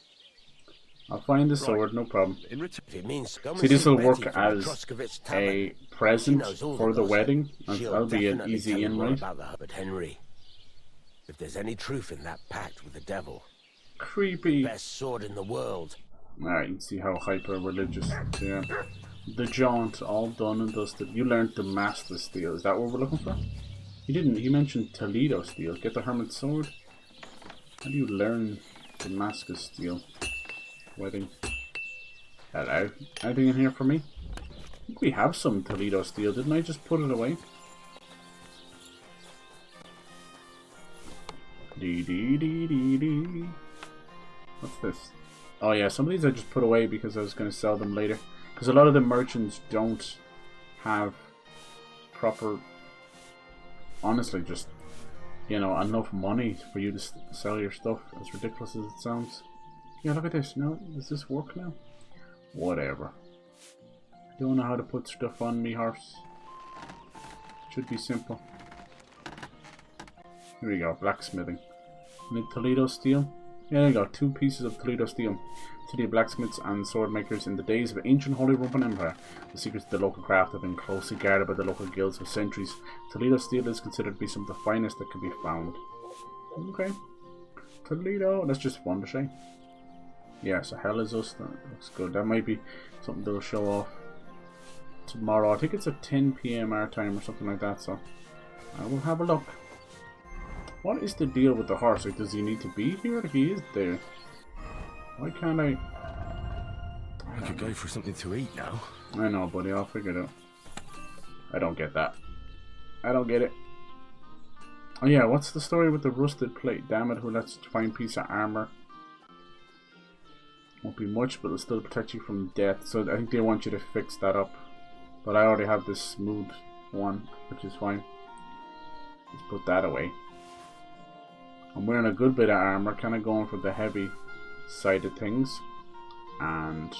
I'll find the sword, no problem. If it means go and See, this see will Betty work from the as Truskowitz a Tavern. She present knows all for the gossip. wedding. She'll That'll be an definitely easy tell you in, more right? about the But Henry, if there's any truth in that pact with the devil, Creepy. best sword in the world. Alright, you can see how hyper religious. Yeah. The jaunt, all done and dusted. You learned the master steel. Is that what we're looking for? He didn't. He mentioned Toledo steel. Get the hermit sword. How do you learn Damascus steel? Wedding. Hello. Anything in here for me? I think we have some Toledo steel. Didn't I just put it away? Dee dee dee dee dee. What's this? Oh yeah, some of these I just put away because I was going to sell them later. Because a lot of the merchants don't have proper, honestly, just, you know, enough money for you to sell your stuff, as ridiculous as it sounds. Yeah, look at this. No, does this work now? Whatever. Don't know how to put stuff on me horse. Should be simple. Here we go, blacksmithing. Need Toledo steel. Yeah, there you go, 2 pieces of Toledo steel. City of blacksmiths and sword makers in the days of ancient Holy Roman Empire. The secrets of the local craft have been closely guarded by the local guilds for centuries. Toledo steel is considered to be some of the finest that can be found. Okay. Toledo, that's just fun to say. Yeah, so hell is us. That looks good. That might be something they'll show off tomorrow. I think it's at 10 PM our time or something like that, so I will have a look. What is the deal with the horse? Like, does he need to be here? He is there. Why can't I could go for something to eat now. I know, buddy. I'll figure it out. I don't get that. I don't get it. Oh yeah, what's the story with the rusted plate? Damn it, who lets you find a piece of armor? Won't be much, but it'll still protect you from death. So I think they want you to fix that up. But I already have this smooth one, which is fine. Let's put that away. I'm wearing a good bit of armor, kind of going for the heavy side of things. And,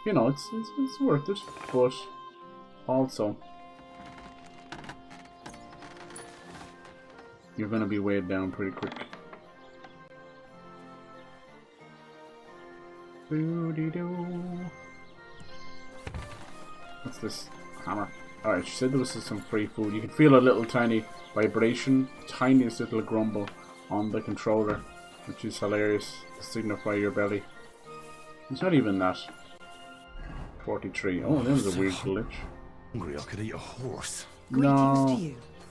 you know, it's worth it. But also, you're going to be weighed down pretty quick. What's this? Hammer. Alright, she said there was some free food. You can feel a little tiny vibration, tiniest little grumble on the controller, which is hilarious to signify your belly. It's not even that. 43. Oh, that was a weird glitch. Hungry, I could eat a horse. No.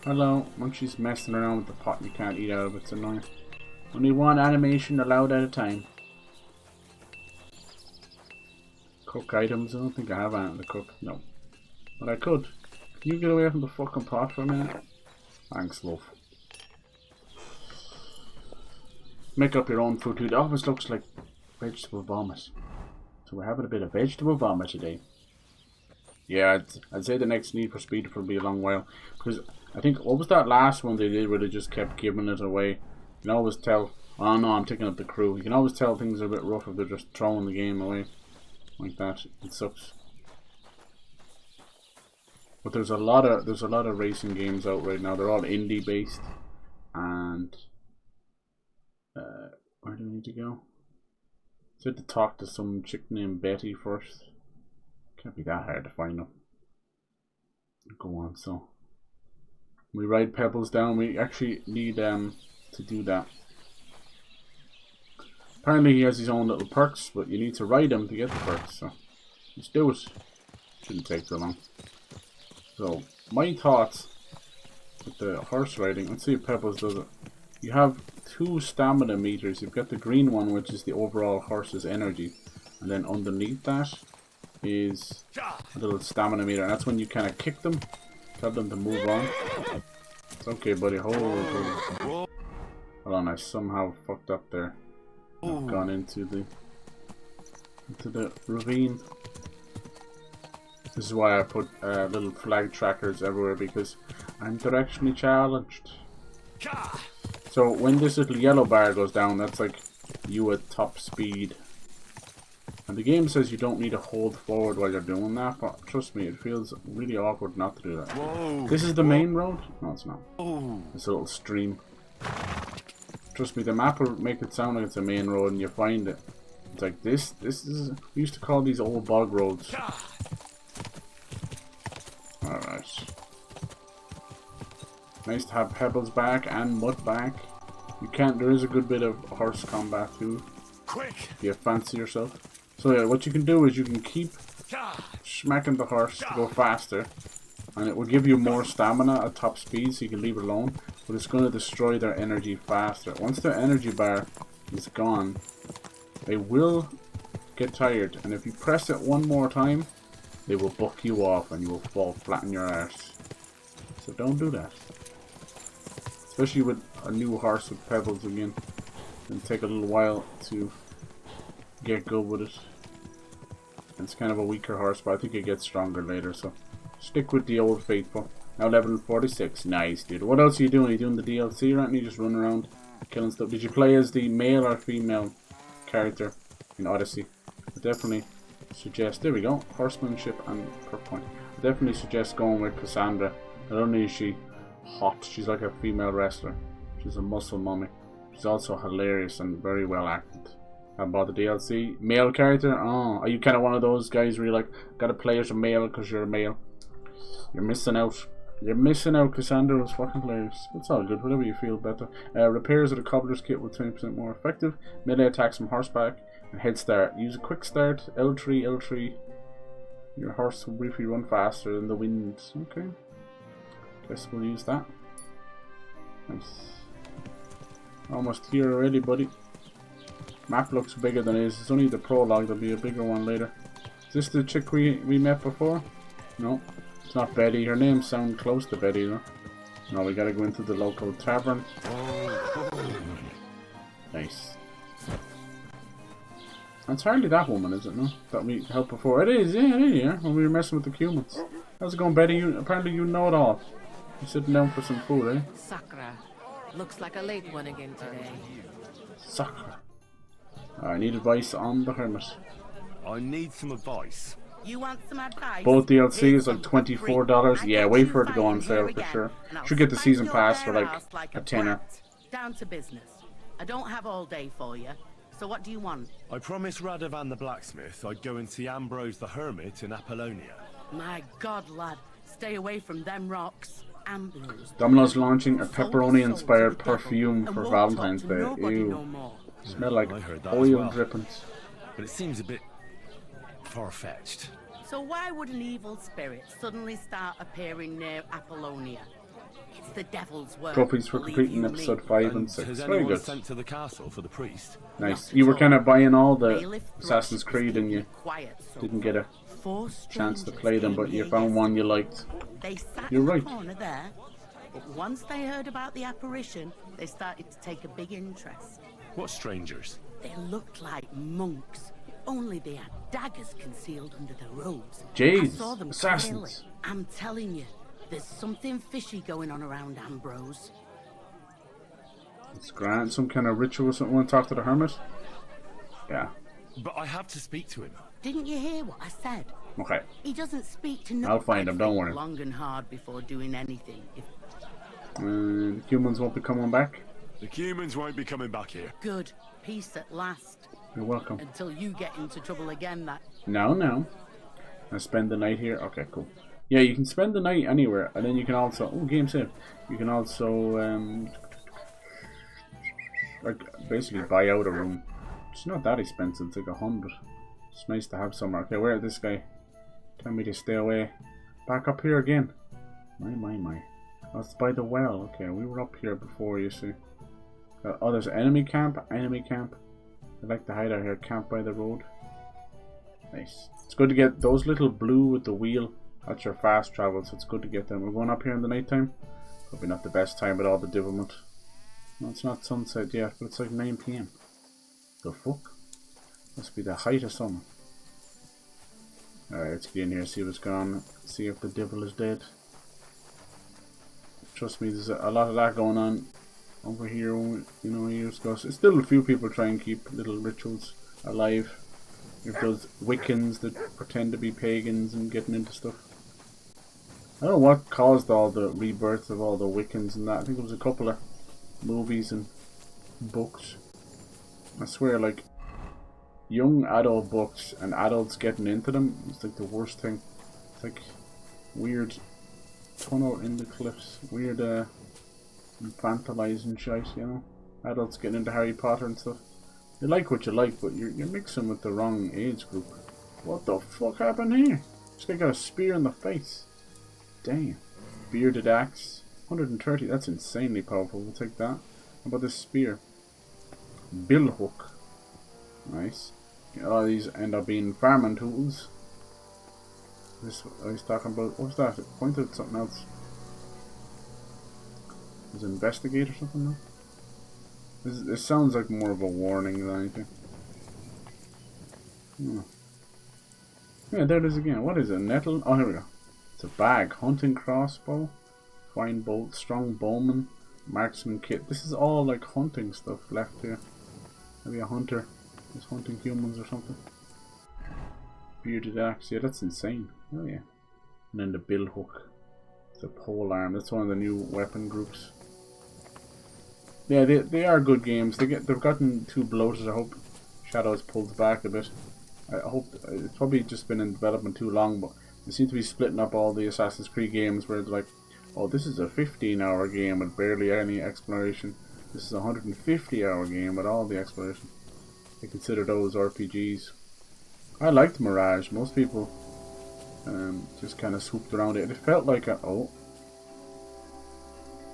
Hello. Once she's messing around with the pot, you can't eat out of it. It's annoying. Only one animation allowed at a time. Cook items. I don't think I have anything to cook. No. But I could. Can you get away from the fucking pot for a minute? Thanks, love. Make up your own food too. It almost looks like vegetable vomit. So we're having a bit of vegetable vomit today. Yeah, I'd say the next Need for Speed will be a long while. Because I think, what was that last one they did where they just kept giving it away? You can always tell. Oh no, I'm taking up the crew. You can always tell things are a bit rough if they're just throwing the game away. Like that. It sucks. But there's a lot of racing games out right now. They're all indie based. And where do we need to go? I had to talk to some chick named Betty first. Can't be that hard to find them. Go on, so we ride Pebbles down. We actually need to do that. Apparently he has his own little perks, but you need to ride him to get the perks, so let's do it. Shouldn't take too long. So my thoughts with the horse riding, let's see if Pebbles does it. You have 2 stamina meters. You've got the green one, which is the overall horse's energy, and then underneath that is a little stamina meter, and that's when you kind of kick them, tell them to move on. It's okay, buddy. Hold on, I somehow fucked up there. I've gone into the ravine. This is why I put little flag trackers everywhere, because I'm directionally challenged. So when this little yellow bar goes down, that's like you at top speed. And the game says you don't need to hold forward while you're doing that, but trust me, it feels really awkward not to do that. Whoa. This is the main road? No, it's not. It's a little stream. Trust me, the map will make it sound like it's a main road, and you find it. It's like this. This is, we used to call these old bog roads. Alright. Nice to have Pebbles back and Mud back. You can't, there is a good bit of horse combat too. Quick! If you fancy yourself. So yeah, what you can do is you can keep smacking the horse to go faster. And it will give you more stamina at top speed, so you can leave it alone. But it's going to destroy their energy faster. Once their energy bar is gone, they will get tired. And if you press it one more time, they will buck you off and you will fall flat on your arse. So don't do that. Especially with a new horse with pebbles again. It'll take a little while to get good with it. It's kind of a weaker horse, but I think it gets stronger later, so stick with the old faithful. Now level 46. Nice, dude. What else are you doing? Are you doing the DLC or anything? You just run around killing stuff. Did you play as the male or female character in Odyssey? I definitely suggest, there we go, horsemanship and perk point. I definitely suggest going with Cassandra. Not only is she hot, she's like a female wrestler. She's a muscle mummy. She's also hilarious and very well acted. How about the DLC? Male character? Oh, are you kind of one of those guys where you like, gotta play as a male because you're a male? You're missing out. You're missing out. Cassandra was fucking hilarious. It's all good, whatever you feel better. Repairs of the cobbler's kit with 20% more effective. Melee attacks from horseback. And head start. Use a quick start. L3, L3. Your horse will briefly run faster than the wind. Okay. Guess we'll use that. Nice. Almost here already, buddy. Map looks bigger than it is. It's only the prologue. There'll be a bigger one later. Is this the chick we met before? No. It's not Betty. Her name sounds close to Betty, though. No, we gotta go into the local tavern. Nice. It's hardly that woman, is it, no? That we helped before. It is, yeah, it is, yeah. When we were messing with the humans. How's it going, Betty? Apparently you know it all. You're sitting down for some food, eh? Sakura. Looks like a late one again today. Sakura. I need advice on the hermit. I need some advice. You want some advice? Both DLC is like $24. Yeah, wait for it to go on sale for sure. Should get the season pass for like a tenner. Down to business. I don't have all day for you. So what do you want? I promised Radovan the blacksmith I'd go and see Ambrose the hermit in Apollonia. My God, lad, stay away from them rocks. Ambrose. Domino's launching a pepperoni-inspired perfume for Valentine's Day. Ew. Smell like oil drippings. But it seems a bit far-fetched. So why would an evil spirit suddenly start appearing near Apollonia? It's the devil's work. Trophies for completing episode 5 and 6. Very good. Sent to the castle for the priest? Nice. You were kind of buying all the Assassin's Creed and you didn't get a chance to play them, but you found one you liked. They sat You're in right. the corner there, but once they heard about the apparition, they started to take a big interest. What strangers? They looked like monks, only they had daggers concealed under their robes. Jeez, I saw them assassins. clearly. I'm telling you, there's something fishy going on around Ambrose. It's grand. Some kind of ritual or something. Want to talk to the hermit? Yeah. But I have to speak to him. Didn't you hear what I said? Okay. He doesn't speak to no. I'll find him, don't worry. Long and hard before doing anything. Humans won't be coming back? The humans won't be coming back here. Good. Peace at last. You're welcome. Until you get into trouble again, that... No. I spend the night here? Okay, cool. Yeah, you can spend the night anywhere, and then you can also... Oh, game save. You can also, like, basically buy out a room. It's not that expensive, it's like 100. It's nice to have somewhere. Okay, where is this guy? Tell me to stay away. Back up here again. My. Oh, it's by the well. Okay, we were up here before, you see. Oh, there's enemy camp. Enemy camp. I like to hide out here. Camp by the road. Nice. It's good to get those little blue with the wheel. That's your fast travel, so it's good to get them. We're going up here in the night time. Probably not the best time with all the devilment. No, it's not sunset yet, but it's like 9 PM. The fuck? Must be the height of summer. Alright, let's get in here, see what's going on. See if the devil is dead. Trust me, there's a lot of that going on over here, you know, years ago. So still a few people try and keep little rituals alive. If those Wiccans that pretend to be pagans and getting into stuff. I don't know what caused all the rebirth of all the Wiccans and that. I think it was a couple of movies and books. I swear, like, young adult books and adults getting into them, it's like the worst thing. It's like weird tunnel in the cliffs, weird infantilizing shit, you know. Adults getting into Harry Potter and stuff. You like what you like, but you're mixing with the wrong age group. What the fuck happened here? This guy got a spear in the face. Damn. Bearded axe. 130, that's insanely powerful. We'll take that. How about this spear? Bill hook. Nice. All these end up being farming tools. This I was talking about. What was that? It pointed at something else. Was it investigate or something? No? This sounds like more of a warning than anything. Yeah, there it is again. What is it? Nettle? Oh, here we go. It's a bag. Hunting crossbow. Fine bolt. Strong bowman. Marksman kit. This is all like hunting stuff left here. Maybe a hunter is hunting humans or something. Bearded axe. Yeah, that's insane. Oh yeah. And then the bill hook. It's a pole arm. That's one of the new weapon groups. Yeah, they are good games. They've gotten too bloated. I hope Shadows pulls back a bit. I hope it's probably just been in development too long, but they seem to be splitting up all the Assassin's Creed games where they're like, oh, this is a 15-hour game with barely any exploration. This is a 150-hour game with all the exploration. They consider those RPGs. I liked Mirage. Most people just kind of swooped around it. It felt like a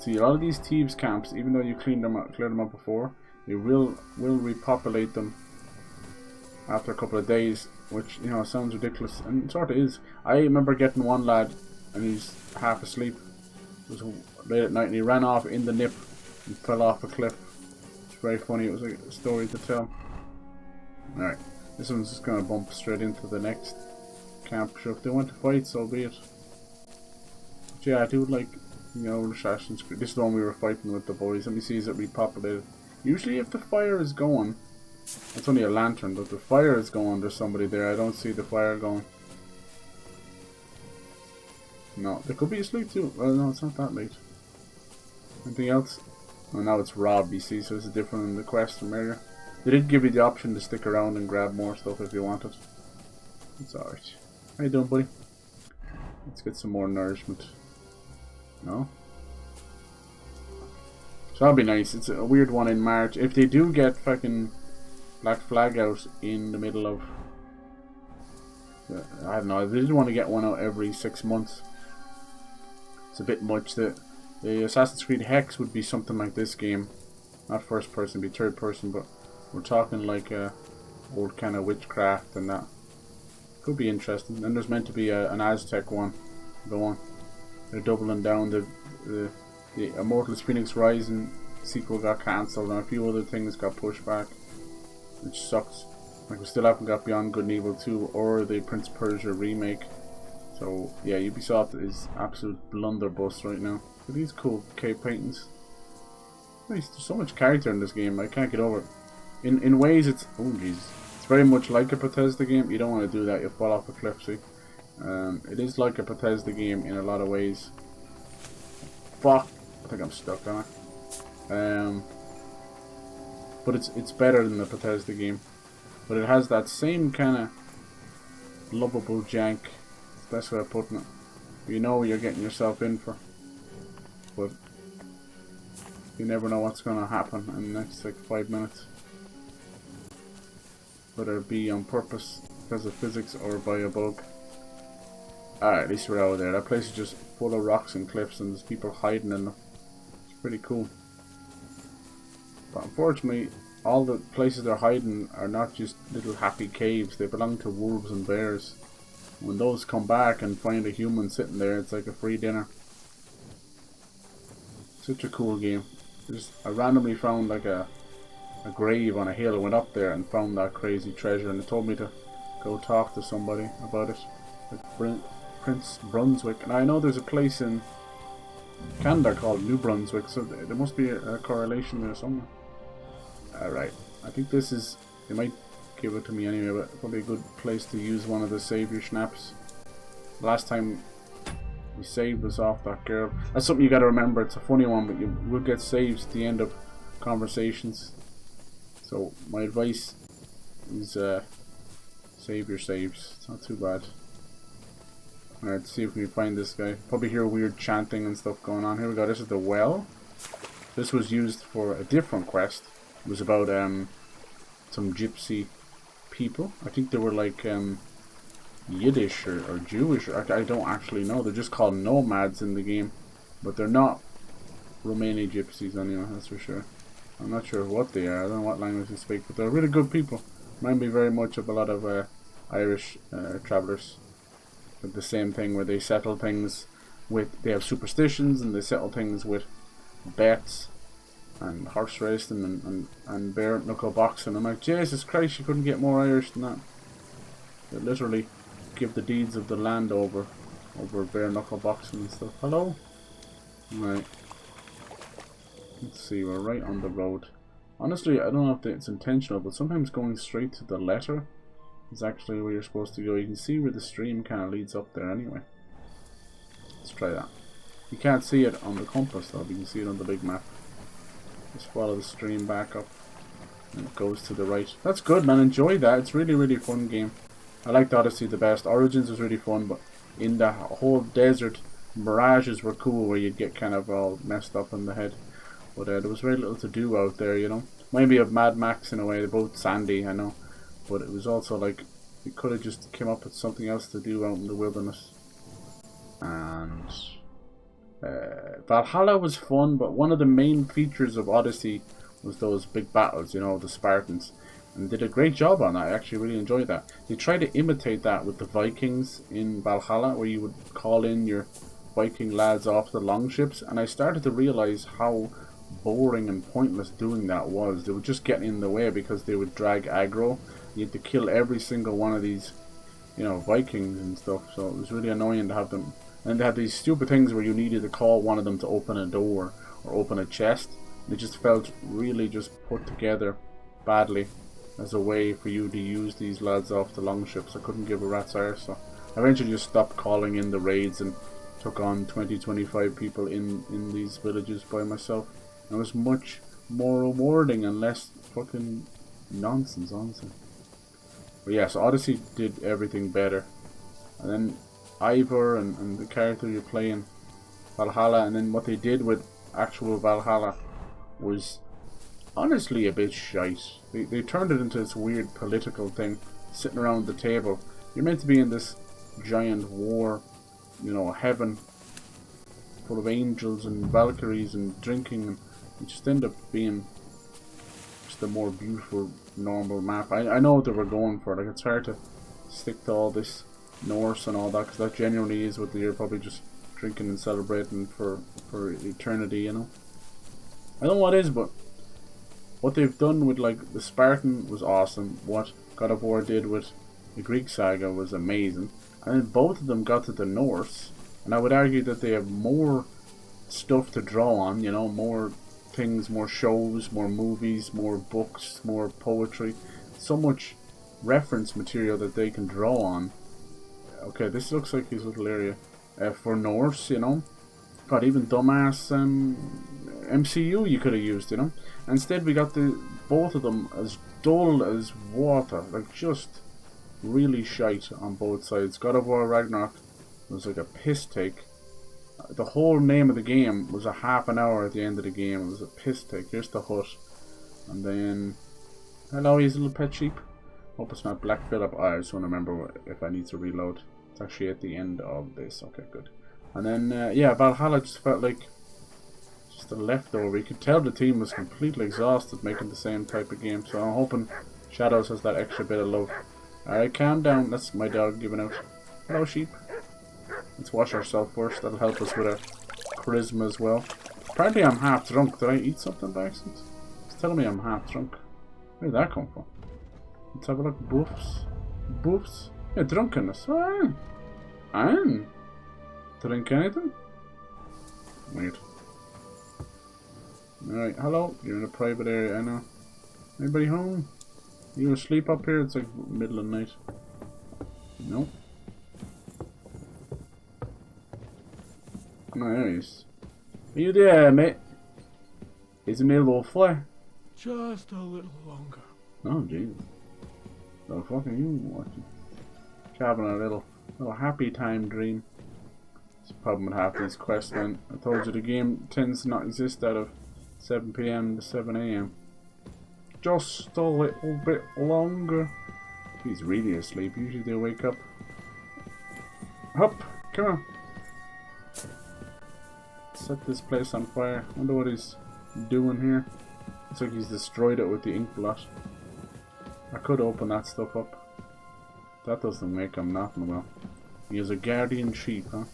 see, a lot of these thieves camps, even though you cleared them up before, they will repopulate them after a couple of days, which, you know, sounds ridiculous, and it sort of is. I remember getting one lad, and he's half asleep. It was late at night, and he ran off in the nip and fell off a cliff. It's very funny. It was like a story to tell. Alright, this one's just gonna bump straight into the next camp. Sure, if they want to fight, so be it. But yeah, I do like, you know, Assassin's Creed. This is the one we were fighting with the boys. Let me see, is it repopulated? Usually if the fire is going, it's only a lantern, but if the fire is going, there's somebody there. I don't see the fire going. No, they could be asleep too. Well, no, it's not that late. Anything else? Oh, now it's Rob, you see, so it's different than the quest from earlier. They did give you the option to stick around and grab more stuff if you wanted. It's alright. How you doing, buddy? Let's get some more nourishment. No? So that'll be nice. It's a weird one in March. If they do get fucking Black Flag out in the middle of... I don't know, they didn't want to get one out every 6 months. It's a bit much. The Assassin's Creed Hex would be something like this game. Not first person, it'd be third person, but we're talking like old kind of witchcraft and that. Could be interesting. And there's meant to be an Aztec one going. They're doubling down. The Immortals Phoenix Rising sequel got cancelled, and a few other things got pushed back, which sucks. Like, we still haven't got Beyond Good and Evil 2 or the Prince of Persia remake. So yeah, Ubisoft is absolute blunderbuss right now. Look at these cool cave paintings. There's so much character in this game. I can't get over it. In ways, it's it's very much like a Bethesda game. You don't want to do that. You'll fall off a cliff. See, it is like a Bethesda game in a lot of ways. Fuck, I think I'm stuck on it. But it's better than the Bethesda game. But it has that same kind of lovable jank. That's the best way of putting it. You know what you're getting yourself in for. But you never know what's going to happen in the next like 5 minutes. Whether it be on purpose because of physics or by a bug. Alright, at least we're out of there. That place is just full of rocks and cliffs and there's people hiding in them. It's pretty cool. But unfortunately, all the places they're hiding are not just little happy caves. They belong to wolves and bears. When those come back and find a human sitting there, it's like a free dinner. Such a cool game. I randomly found like a grave on a hill, went up there and found that crazy treasure, and it told me to go talk to somebody about it. Like Prince Brunswick. And I know there's a place in Canada called New Brunswick, so there must be a correlation there somewhere. Alright, I think this is, they might give it to me anyway, but probably a good place to use one of the savior snaps. Last time we saved was off that girl. That's something you gotta remember. It's a funny one, but you will get saves at the end of conversations. So my advice is save your saves. It's not too bad. Alright, let's see if we can find this guy. Probably hear weird chanting and stuff going on. Here we go. This is the well. This was used for a different quest. It was about some gypsy people. I think they were like Yiddish or Jewish. I don't actually know. They're just called nomads in the game, but they're not Romani gypsies anyway. That's for sure. I'm not sure what they are. I don't know what language they speak, but they're really good people. Remind me very much of a lot of Irish travelers. But the same thing where they settle things with. They have superstitions and they settle things with bets. and horse racing and bare knuckle boxing. I'm like, Jesus Christ, you couldn't get more Irish than that. They literally give the deeds of the land over bare knuckle boxing and stuff. Hello? Right. Let's see, we're right on the road. Honestly, I don't know if it's intentional, but sometimes going straight to the letter is actually where you're supposed to go. You can see where the stream kind of leads up there anyway. Let's try that. You can't see it on the compass though, but you can see it on the big map. Just follow the stream back up and it goes to the right. That's good, man. Enjoy that. It's really, really fun game. I liked Odyssey the best. Origins was really fun, but in the whole desert, mirages were cool where you'd get kind of all messed up in the head. But there was very little to do out there, you know. Maybe a Mad Max in a way. They're both sandy, I know. But it was also like, you could have just came up with something else to do out in the wilderness. And Valhalla was fun, but one of the main features of Odyssey was those big battles, you know, the Spartans. And did a great job on that. I actually really enjoyed that. They tried to imitate that with the Vikings in Valhalla, where you would call in your Viking lads off the longships. And I started to realize how boring and pointless doing that was. They would just get in the way because they would drag aggro. You had to kill every single one of these, you know, Vikings and stuff. So it was really annoying to have them. And they had these stupid things where you needed to call one of them to open a door or open a chest. They just felt really just put together badly as a way for you to use these lads off the longships. I couldn't give a rat's arse, so I eventually just stopped calling in the raids and took on 20-25 people in these villages by myself. And it was much more rewarding and less fucking nonsense, honestly. But yeah, so Odyssey did everything better. And then Ivor and the character you're playing, Valhalla, and then what they did with actual Valhalla was honestly a bit shite. They turned it into this weird political thing, sitting around the table. You're meant to be in this giant war, you know, heaven full of angels and Valkyries and drinking, and it just ended up being just a more beautiful, normal map. I know what they were going for. Like, it's hard to stick to all this Norse and all that, because that genuinely is what you're probably just drinking and celebrating for eternity, you know. I don't know what it is, but what they've done with, like, the Spartan was awesome. What God of War did with the Greek saga was amazing. And then both of them got to the Norse, and I would argue that they have more stuff to draw on, you know, more things, more shows, more movies, more books, more poetry. So much reference material that they can draw on. Okay, this looks like his little area for Norse, you know. God, even dumbass MCU you could have used, you know. Instead, we got both of them as dull as water, like just really shite on both sides. God of War Ragnarok was like a piss take. The whole name of the game was a half an hour at the end of the game. It was a piss take. Here's the hut, and then hello, he's a little pet sheep. Hope it's not Black Phillip. I just want to remember if I need to reload. It's actually at the end of this. Okay, good. And then yeah, Valhalla just felt like just a leftover. You could tell the team was completely exhausted making the same type of game. So I'm hoping Shadows has that extra bit of love. Alright, calm down. That's my dog giving out. Hello, sheep. Let's wash ourselves first. That'll help us with our charisma as well. Apparently I'm half drunk. Did I eat something by accident? It's telling me I'm half drunk. Where did that come from? Let's have a look. Boofs. Boofs. Yeah, drunkenness. Oh, I didn't drink anything. Weird. Alright, hello. You're in a private area, I know. Anybody home? You asleep up here? It's like middle of the night. Nope. No, there he is. Are you there, mate? Is it me a little flare? Just a little longer. Oh, Jesus. The fuck are you watching? Having a little happy time dream. It's a problem with half these quests, man. I told you the game tends to not exist out of 7 PM to 7 AM. Just a little bit longer. He's really asleep. Usually they wake up. Up! Come on! Set this place on fire. Wonder what he's doing here. Looks like he's destroyed it with the ink blot. I could open that stuff up. That doesn't make him nothing well. He is a guardian sheep, huh?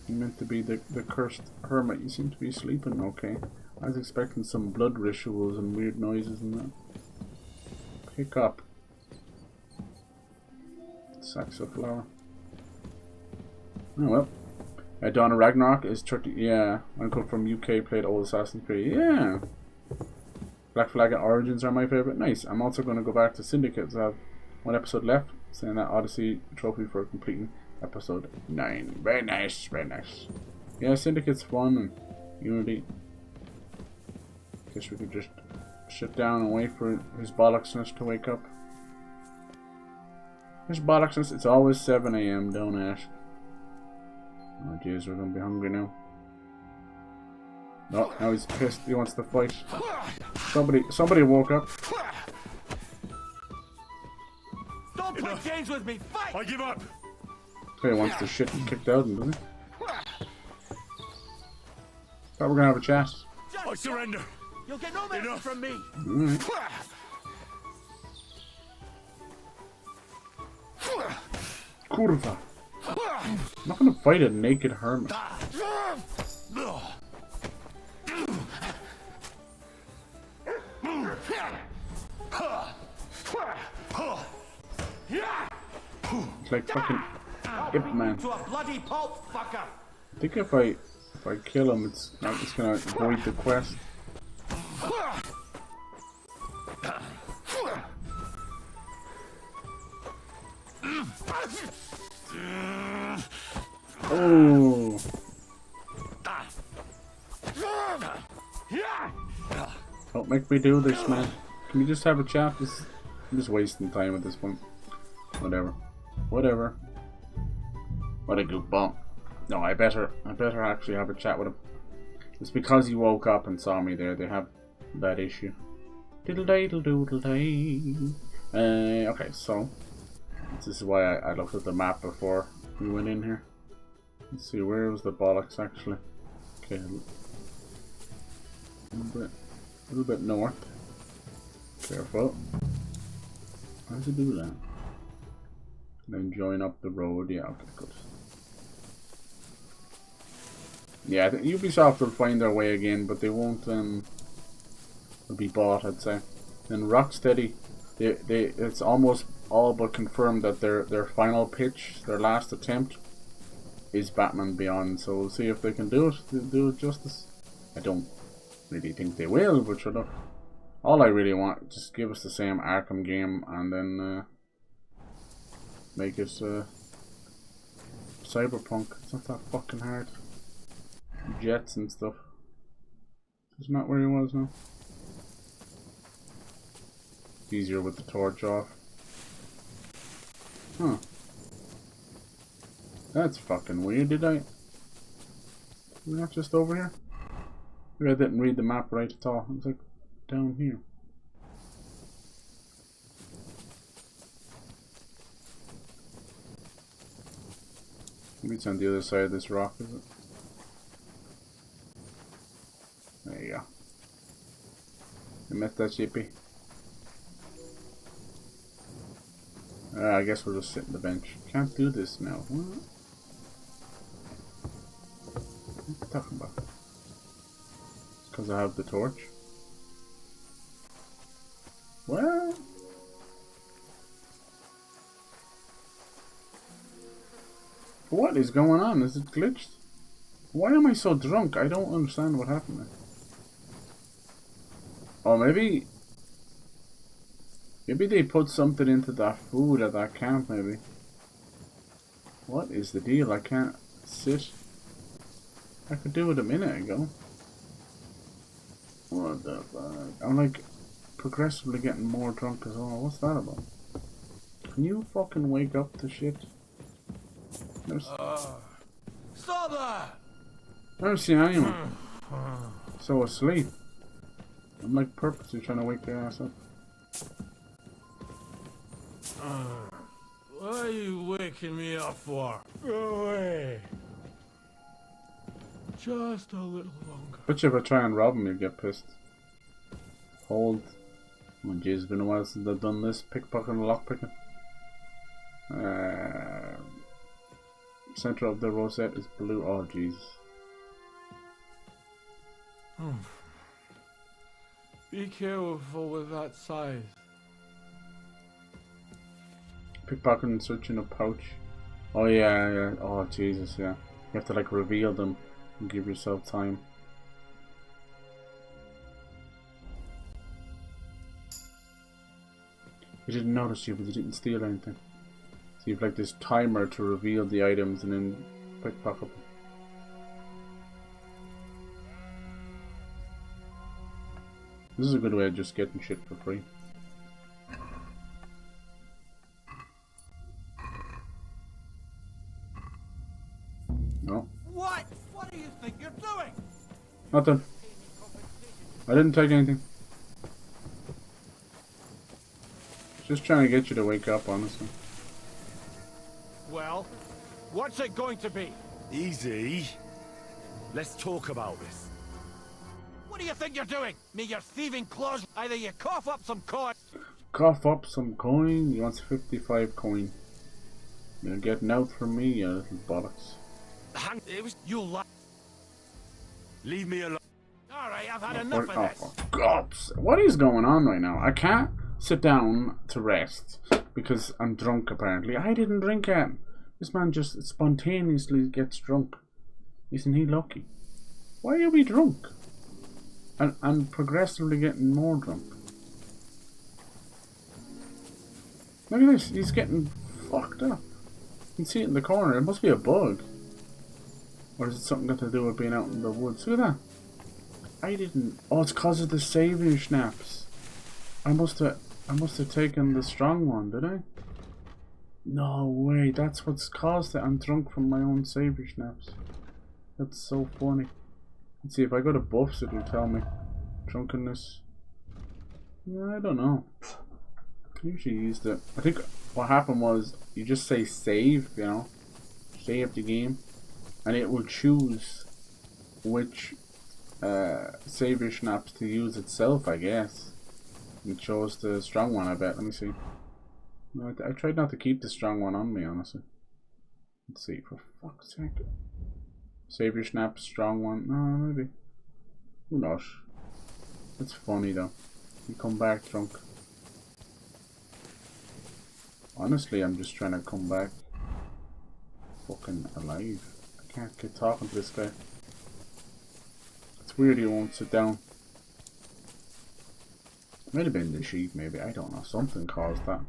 You meant to be the cursed hermit. You seem to be sleeping okay. I was expecting some blood rituals and weird noises and that. Pick up. Sacks of flour. Oh well. Dawn of Ragnarok is 30. Yeah, Uncle from UK played old Assassin's Creed. Yeah. Black Flag Origins are my favorite. Nice. I'm also going to go back to Syndicate. I have one episode left. Saying that Odyssey trophy for completing episode 9. Very nice, very nice. Yeah, Syndicate's fun and Unity. Guess we could just sit down and wait for his bollocksness to wake up. His bollocksness, it's always 7 AM, don't ask. Oh jeez, we're gonna be hungry now. No, now he's pissed, he wants to fight. Somebody woke up. Don't play games with me, fight! I give up! He wants the shit kicked out, doesn't he? Thought we're gonna have a chat. I surrender! You'll get no message from me! Alright. Kurva. I'm not gonna fight a naked hermit. It's like fucking Ip Man. To a bloody pulp, fucker! I think if I kill him, it's gonna void the quest. Oh! Don't make me do this, man. Can we just have a chat? I'm just wasting time at this point. Whatever. Whatever. What a goofball. No, I better actually have a chat with him. It's because he woke up and saw me there. They have that issue. Diddle diddle doodle day. Okay, so this is why I looked at the map before we went in here. Let's see, where was the bollocks actually? Okay, a little bit north. Careful. How does it do that? And then join up the road. Yeah, okay, good. Yeah, I think Ubisoft will find their way again, but they won't. They'll be bought, I'd say. And Rocksteady, it's almost all but confirmed that their final pitch, their last attempt, is Batman Beyond. So we'll see if they can do it justice. I don't really think they will, but sure enough. All I really want, just give us the same Arkham game and then make it Cyberpunk. It's not that fucking hard. Jets and stuff. Isn't that where he was now? Easier with the torch off. Huh. That's fucking weird. We're not just over here? Maybe I didn't read the map right at all. It was like down here. Maybe it's on the other side of this rock, is it? There you go. You met that chippy. I guess we'll just sit on the bench. Can't do this now. What? What are you talking about? It's because I have the torch. Well, what is going on? Is it glitched? Why am I so drunk? I don't understand what happened there. Oh, maybe they put something into that food at that camp, maybe. What is the deal? I can't sit. I could do it a minute ago. What the fuck? I'm like progressively getting more drunk as well. What's that about? Can you fucking wake up to shit? Stop that! I've never seen anyone so asleep. I'm like purposely trying to wake their ass up. What are you waking me up for? Go away. Just a little longer. Bet you if I try and rob him, you'll get pissed. Hold. Oh jeez, it's been a while since I've done this. Pickpocketing and lockpicking. Center of the rosette is blue. Oh, Jesus. Be careful with that size. Pickpocket and search in a pouch. Oh yeah, yeah. Oh Jesus, yeah. You have to like reveal them and give yourself time. He didn't notice you, but he didn't steal anything. So you've like this timer to reveal the items and then pickpocket them. This is a good way of just getting shit for free. No. What? What do you think you're doing? Nothing. I didn't take anything. Just trying to get you to wake up, honestly. Well, what's it going to be? Easy. Let's talk about this. What do you think you're doing? Me, your thieving claws. Either you cough up some coin. Cough up some coin. He wants 55 coin. You're getting out from me, you little bollocks. It was you lie. Leave me alone. Alright, I've had enough of this. Oh, God. What is going on right now? I can't sit down to rest because I'm drunk, apparently. I didn't drink it. This man just spontaneously gets drunk. Isn't he lucky? Why are we drunk? And progressively getting more drunk. Look at this, he's getting fucked up. You can see it in the corner. It must be a bug. Or is it something got to do with being out in the woods? Look at that. I didn't. Oh, it's because of the savior snaps. I must have taken the strong one, did I? No way, that's what's caused it. I'm drunk from my own savior snaps. That's so funny. Let's see, if I go to buffs, it will tell me. Drunkenness. I don't know. I usually used it. I think what happened was you just say save, you know, save the game, and it will choose which savior snaps to use itself, I guess. It chose the strong one, I bet. Let me see. No, I tried not to keep the strong one on me, honestly. Let's see, for fuck's sake. Savior snap, strong one. No, maybe. Who knows? It's funny though. You come back drunk. Honestly, I'm just trying to come back fucking alive. I can't get talking to this guy. It's weird he won't sit down. Might have been the sheep, maybe. I don't know. Something caused that.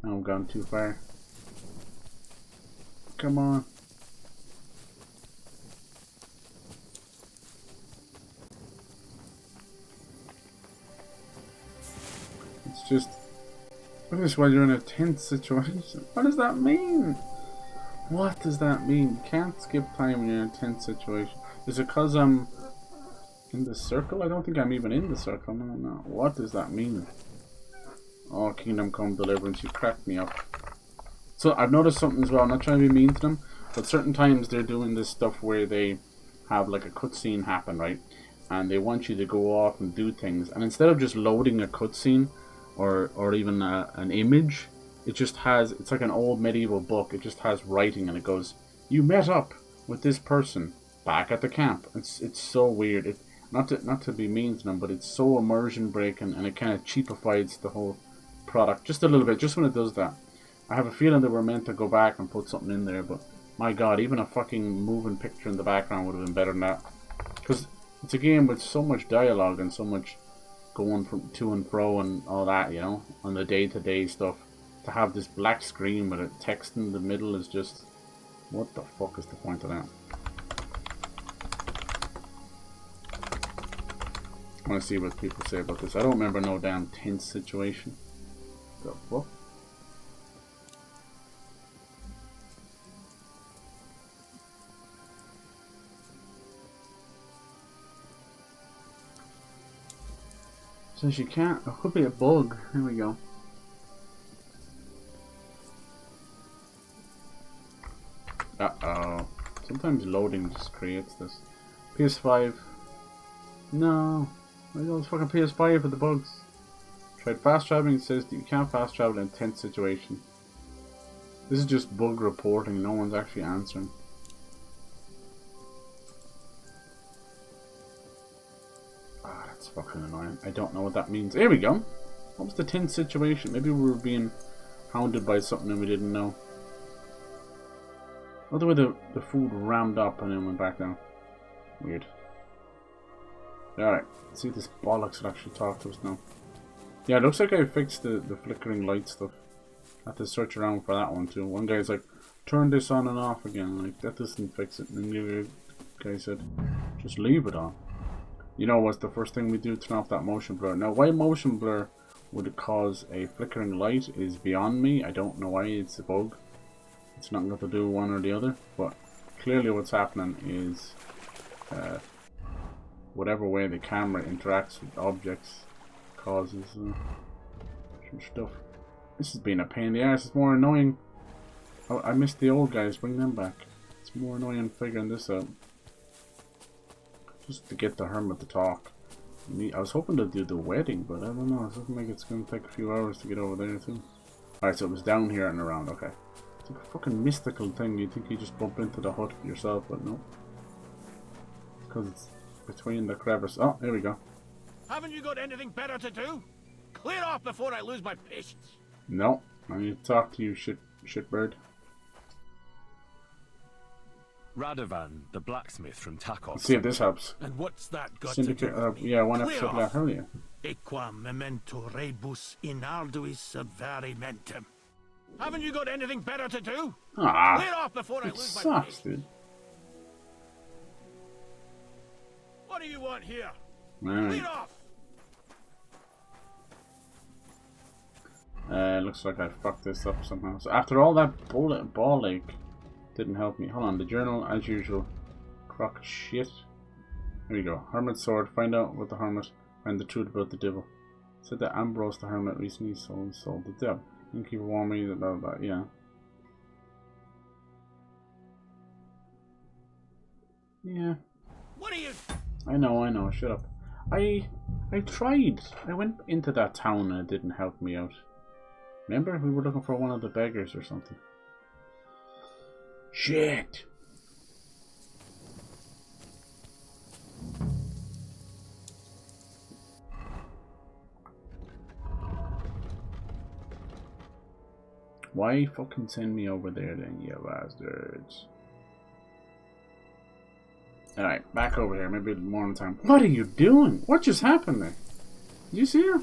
Now I'm gone too far. Come on. It's just, look at this while you're in a tense situation. What does that mean? What does that mean? You can't skip time when you're in a tense situation. Is it because I'm in the circle? I don't think I'm even in the circle. No, no. What does that mean? Oh, Kingdom Come Deliverance, you cracked me up. So I've noticed something as well. I'm not trying to be mean to them, but certain times they're doing this stuff where they have like a cutscene happen, right? And they want you to go off and do things. And instead of just loading a cutscene, or even an image, it just has, it's like an old medieval book. It just has writing and it goes, you met up with this person back at the camp. It's so weird. Not to be mean to them, but it's so immersion breaking, and it kind of cheapifies the whole product just a little bit, just when it does that. I have a feeling that we're meant to go back and put something in there, but my god, even a fucking moving picture in the background would have been better than that. Because it's a game with so much dialogue and so much going from to and fro and all that, you know, on the day-to-day stuff. To have this black screen with a text in the middle is just, what the fuck is the point of that? I want to see what people say about this. I don't remember no damn tense situation. The fuck? Says you can't. It could be a bug. Here we go. Uh-oh. Sometimes loading just creates this. PS5. No. I know it's fucking PS5 for the bugs. Tried fast traveling. It says that you can't fast travel in a tense situation. This is just bug reporting. No one's actually answering. fucking annoying. I don't know what that means. Here we go. What was the tense situation? Maybe we were being hounded by something and we didn't know. Oh, the way the food rammed up and then went back down. Weird. Alright, let's see if this bollocks will actually talk to us now. Yeah, it looks like I fixed the flickering light stuff. I have to search around for that one too. One guy's like, turn this on and off again. Like, that doesn't fix it. And the other guy said, just leave it on. You know what's the first thing we do? Turn off that motion blur. Now, why motion blur would it cause a flickering light is beyond me. I don't know why. It's a bug. It's not got to do one or the other. But clearly what's happening is whatever way the camera interacts with objects causes some stuff. This has been a pain in the ass. It's more annoying. Oh, I missed the old guys. Bring them back. It's more annoying figuring this out. Just to get the hermit to talk. I was hoping to do the wedding, but I don't know. It looks like it's going to take a few hours to get over there too. Alright, so it was down here and around. Okay. It's like a fucking mystical thing. You'd think you just bump into the hut yourself, but no. Because it's between the crevice. Oh, here we go. Haven't you got anything better to do? Clear off before I lose my patience. No. I need to talk to you, shitbird. Radovan, the blacksmith from Takos. Let's see if this helps. And what's that got Syndicate, to do? yeah, one episode left. Hell yeah. Equa memento rebus in arduis avarimentum. Haven't you got anything better to do? Ah, clear off before I it lose my sucks, patience. dude. What do you want here? Alright. Clear off. Looks like I fucked this up somehow. So after all that ball ache didn't help me. Hold on, the journal as usual. Crock of shit. Here we go. Hermit's sword. Find out what the hermit. Find the truth about the devil. Said that Ambrose the hermit recently sold the devil. Innkeeper warned me about that. Yeah. Yeah. What are you? I know. Shut up. I tried. I went into that town and it didn't help me out. Remember? We were looking for one of the beggars or something. Shit. Why fucking send me over there then, you bastards? Alright, back over here. Maybe more on time. What are you doing? What just happened there? Did you see her?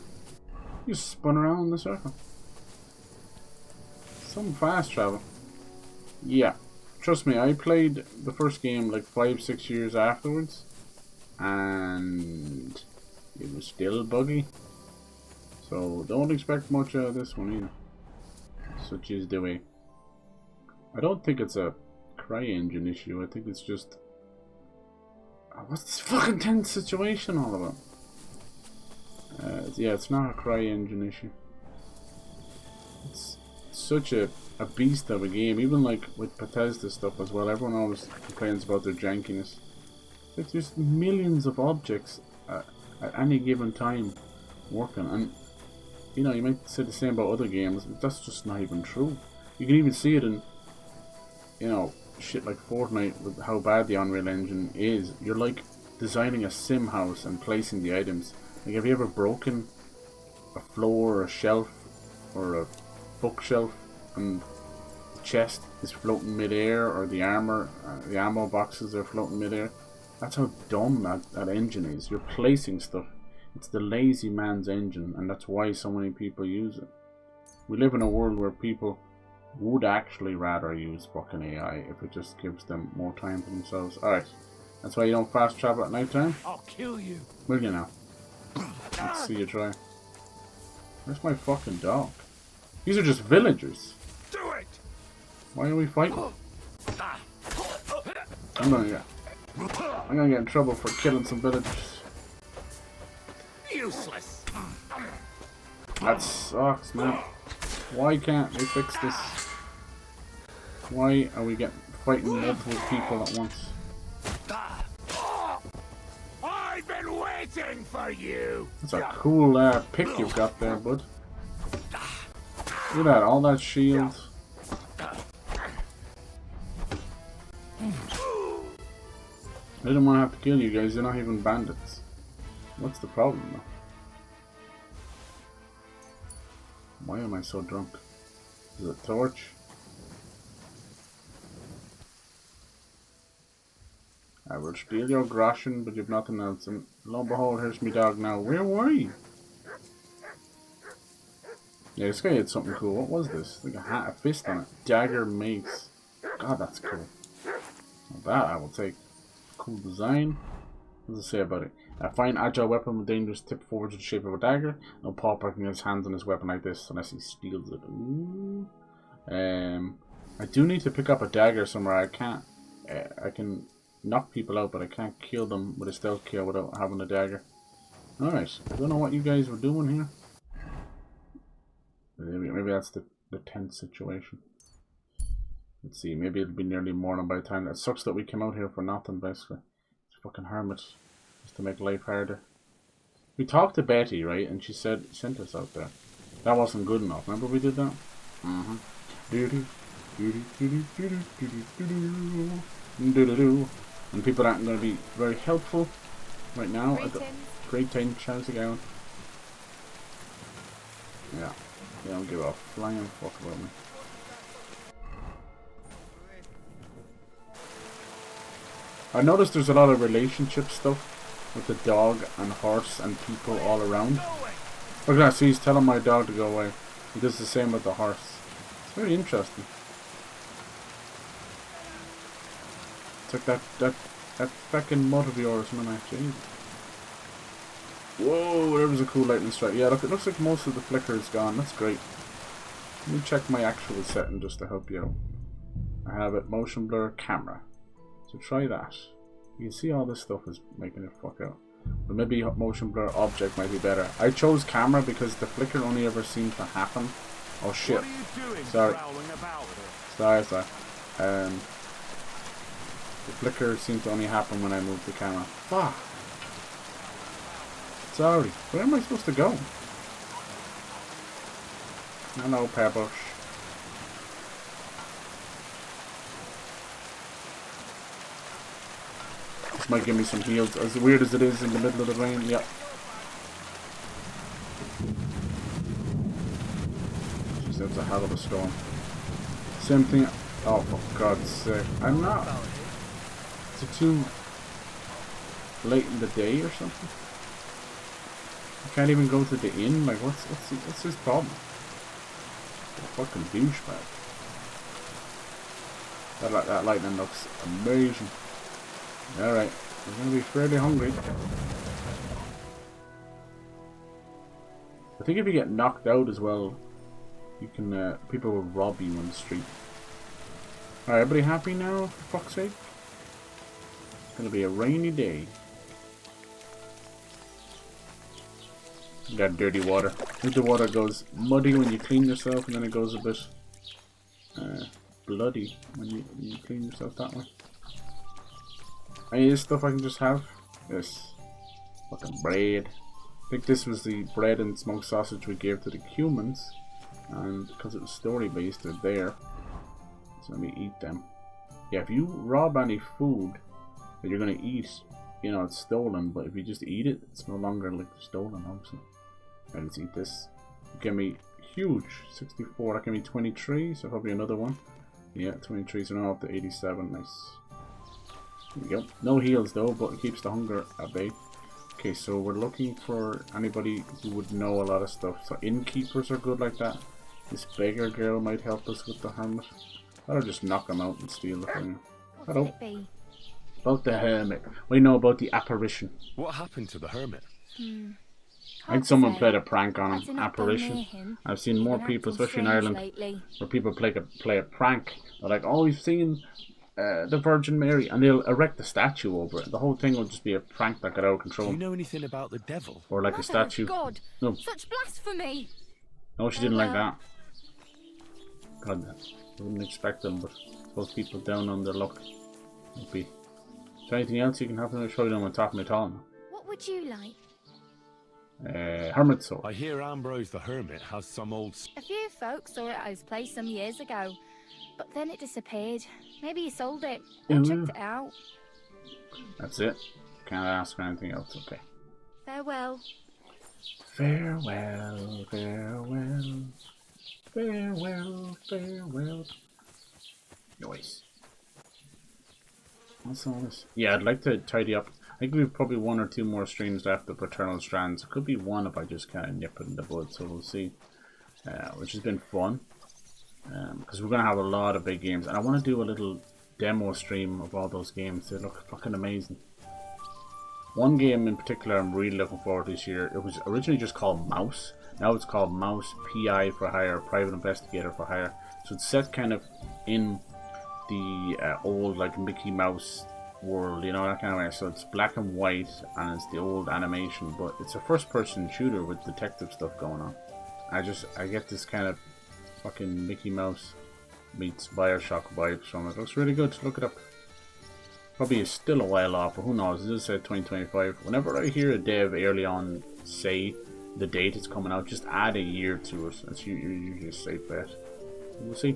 You just spun around in the circle. Some fast travel. Yeah. Trust me, I played the first game like 5-6 years afterwards. And it was still buggy. So don't expect much out of this one either. Such is the way. I don't think it's a CryEngine issue. I think it's just... what's this fucking tense situation all about? Yeah, it's not a CryEngine issue. It's such a beast of a game. Even like with Bethesda stuff as well. Everyone always complains about their jankiness. Like there's millions of objects at any given time working. And you know, you might say the same about other games, but that's just not even true. You can even see it in, you know, shit like Fortnite with how bad the Unreal Engine is. You're like designing a sim house and placing the items. Like, have you ever broken a floor or a shelf or a bookshelf and the chest is floating midair, or the armor, the ammo boxes are floating midair? That's how dumb that engine is. You're placing stuff. It's the lazy man's engine, and that's why so many people use it. We live in a world where people would actually rather use fucking AI if it just gives them more time for themselves. Alright, that's why you don't fast travel at night time? I'll kill you. Will you now? Let's see you try. Where's my fucking dog? These are just villagers. Do it. Why are we fighting? I'm gonna get in trouble for killing some villagers. Useless. That sucks, man. Why can't we fix this? Why are we fighting multiple people at once? I've been waiting for you. That's a cool pick you've got there, bud. Look at that, all that shield. I didn't want to have to kill you guys, you're not even bandits. What's the problem though? Why am I so drunk? Is it a torch? I will steal your groschen, but you've nothing else. And lo and behold, here's me dog now. Where were you? Yeah, this guy had something cool. What was this? Like a hat, a fist on it. Dagger mace. God, that's cool. Well, that I will take. Cool design. What does it say about it? A fine agile weapon with dangerous tip forward to the shape of a dagger. No pauper can get his hands on his weapon like this unless he steals it. Ooh. I do need to pick up a dagger somewhere. I can't. I can knock people out, but I can't kill them with a stealth kill without having a dagger. Alright. I don't know what you guys were doing here. Maybe that's the tense situation. Let's see. Maybe it'll be nearly morning by the time. It sucks that we came out here for nothing, basically. It's fucking hermits. Just to make life harder. We talked to Betty, right? And she said, sent us out there. That wasn't good enough. Remember we did that? Mm-hmm. And people aren't going to be very helpful right now. Great time, chance again. Yeah. They don't give a flying fuck about me. I noticed there's a lot of relationship stuff with the dog and horse and people all around. Look at that, see, he's telling my dog to go away. He does the same with the horse. It's very interesting. It's like that fucking mud of yours, man. Jesus. Whoa, there was a cool lightning strike. Yeah, look, it looks like most of the flicker is gone. That's great. Let me check my actual setting just to help you out. I have it motion blur camera. So try that. You can see all this stuff is making it fuck out. But maybe motion blur object might be better. I chose camera because the flicker only ever seems to happen. Oh shit. Sorry. Sorry. The flicker seems to only happen when I move the camera. Fuck. Sorry. Where am I supposed to go? Hello, Pebbush. This might give me some heals. As weird as it is in the middle of the rain, yep. Jeez, that's a hell of a storm. Same thing. Oh, for God's sake. I'm not. Is it too late in the day or something? I can't even go to the inn? Like, what's his problem? A fucking douchebag. That lightning looks amazing. Alright, we're gonna be fairly hungry. I think if you get knocked out as well, you can, people will rob you on the street. Alright, everybody happy now, for fuck's sake? It's gonna be a rainy day. Got dirty water. I think the water goes muddy when you clean yourself, and then it goes a bit bloody when you clean yourself that way. Any of this stuff I can just have? This fucking bread. I think this was the bread and smoked sausage we gave to the humans, and because it was story based, they're there. So let me eat them. Yeah, if you rob any food that you're gonna eat, you know it's stolen. But if you just eat it, it's no longer like stolen, obviously. Right, let's eat this. Give me huge 64. That gave me 23, so probably another one. Yeah, 23. So now up to 87. Nice. There we go. No heals though, but it keeps the hunger at bay. Okay, so we're looking for anybody who would know a lot of stuff. So innkeepers are good like that. This beggar girl might help us with the hermit. I'll just knock him out and steal the thing. Hello. About the hermit. We know about the apparition. What happened to the hermit? I think someone played a prank on him. Apparition. I've seen more people, especially in Ireland, where people play a prank. They're like, oh, we've seen the Virgin Mary, and they'll erect a statue over it. The whole thing will just be a prank that got out of control. Do you know anything about the devil? Or like a statue. God, no. Such blasphemy! No, she didn't like that. God, I wouldn't expect them, but those people down on their luck would be. Is there anything else you can have? I'm sure you don't want to talk to me at all now. What would you like? Hermit sword. I hear Ambrose the Hermit has some old... A few folks saw it at his place some years ago, but then it disappeared. Maybe he sold it or checked it out. That's it. Can't ask for anything else. Okay. Farewell. Farewell, farewell, farewell, farewell. Noise. What's all this? Yeah, I'd like to tidy up. I think we've probably 1 or 2 more streams left of Paternal Strands. It could be 1 if I just kind of nip it in the bud, so we'll see. Which has been fun. Because we're going to have a lot of big games. And I want to do a little demo stream of all those games. They look fucking amazing. One game in particular I'm really looking forward to this year. It was originally just called Mouse. Now it's called Mouse PI for Hire, Private Investigator for Hire. So it's set kind of in the old like Mickey Mouse world, you know, that kind of way. So it's black and white and it's the old animation, but it's a first person shooter with detective stuff going on. I get this kind of fucking Mickey Mouse meets Bioshock vibes from it. It looks really good. Look it up. Probably is still a while off, but who knows? It just said 2025. Whenever I hear a dev early on say the date it's coming out, just add a year to it. That's usually a safe bet. We'll see.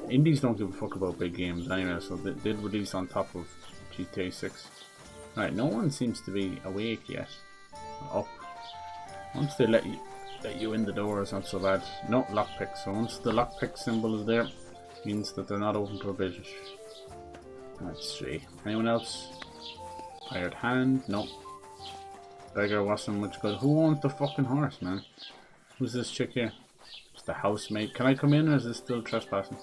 Indies don't give a fuck about big games anyway, so they did release on top of GTA 6. Alright, no one seems to be awake yet. Up. Once they let you in the door, it's not so bad. No lockpick, so once the lockpick symbol is there, means that they're not open for business. Let's see. Anyone else? Hired hand? Nope. Beggar wasn't much good. Who owns the fucking horse, man? Who's this chick here? It's the housemaid. Can I come in or is this still trespassing?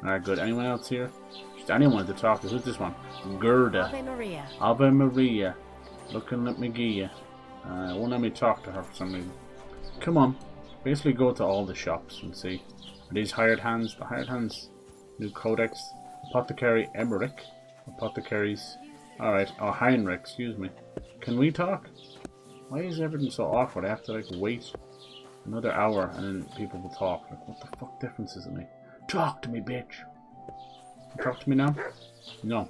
Alright, good. Anyone else here? Just anyone to talk to. Who's this one? Gerda. Ave Maria. Ave Maria. Looking at McGee. Won't let me talk to her for some reason. Come on. Basically go to all the shops and see. Are these hired hands? The hired hands. New codex. Apothecary Emmerich. Apothecaries. Alright. Oh, Heinrich, excuse me. Can we talk? Why is everything so awkward? I have to like wait another hour and then people will talk. Like, what the fuck difference does it make? Talk to me, bitch. Talk to me now? No.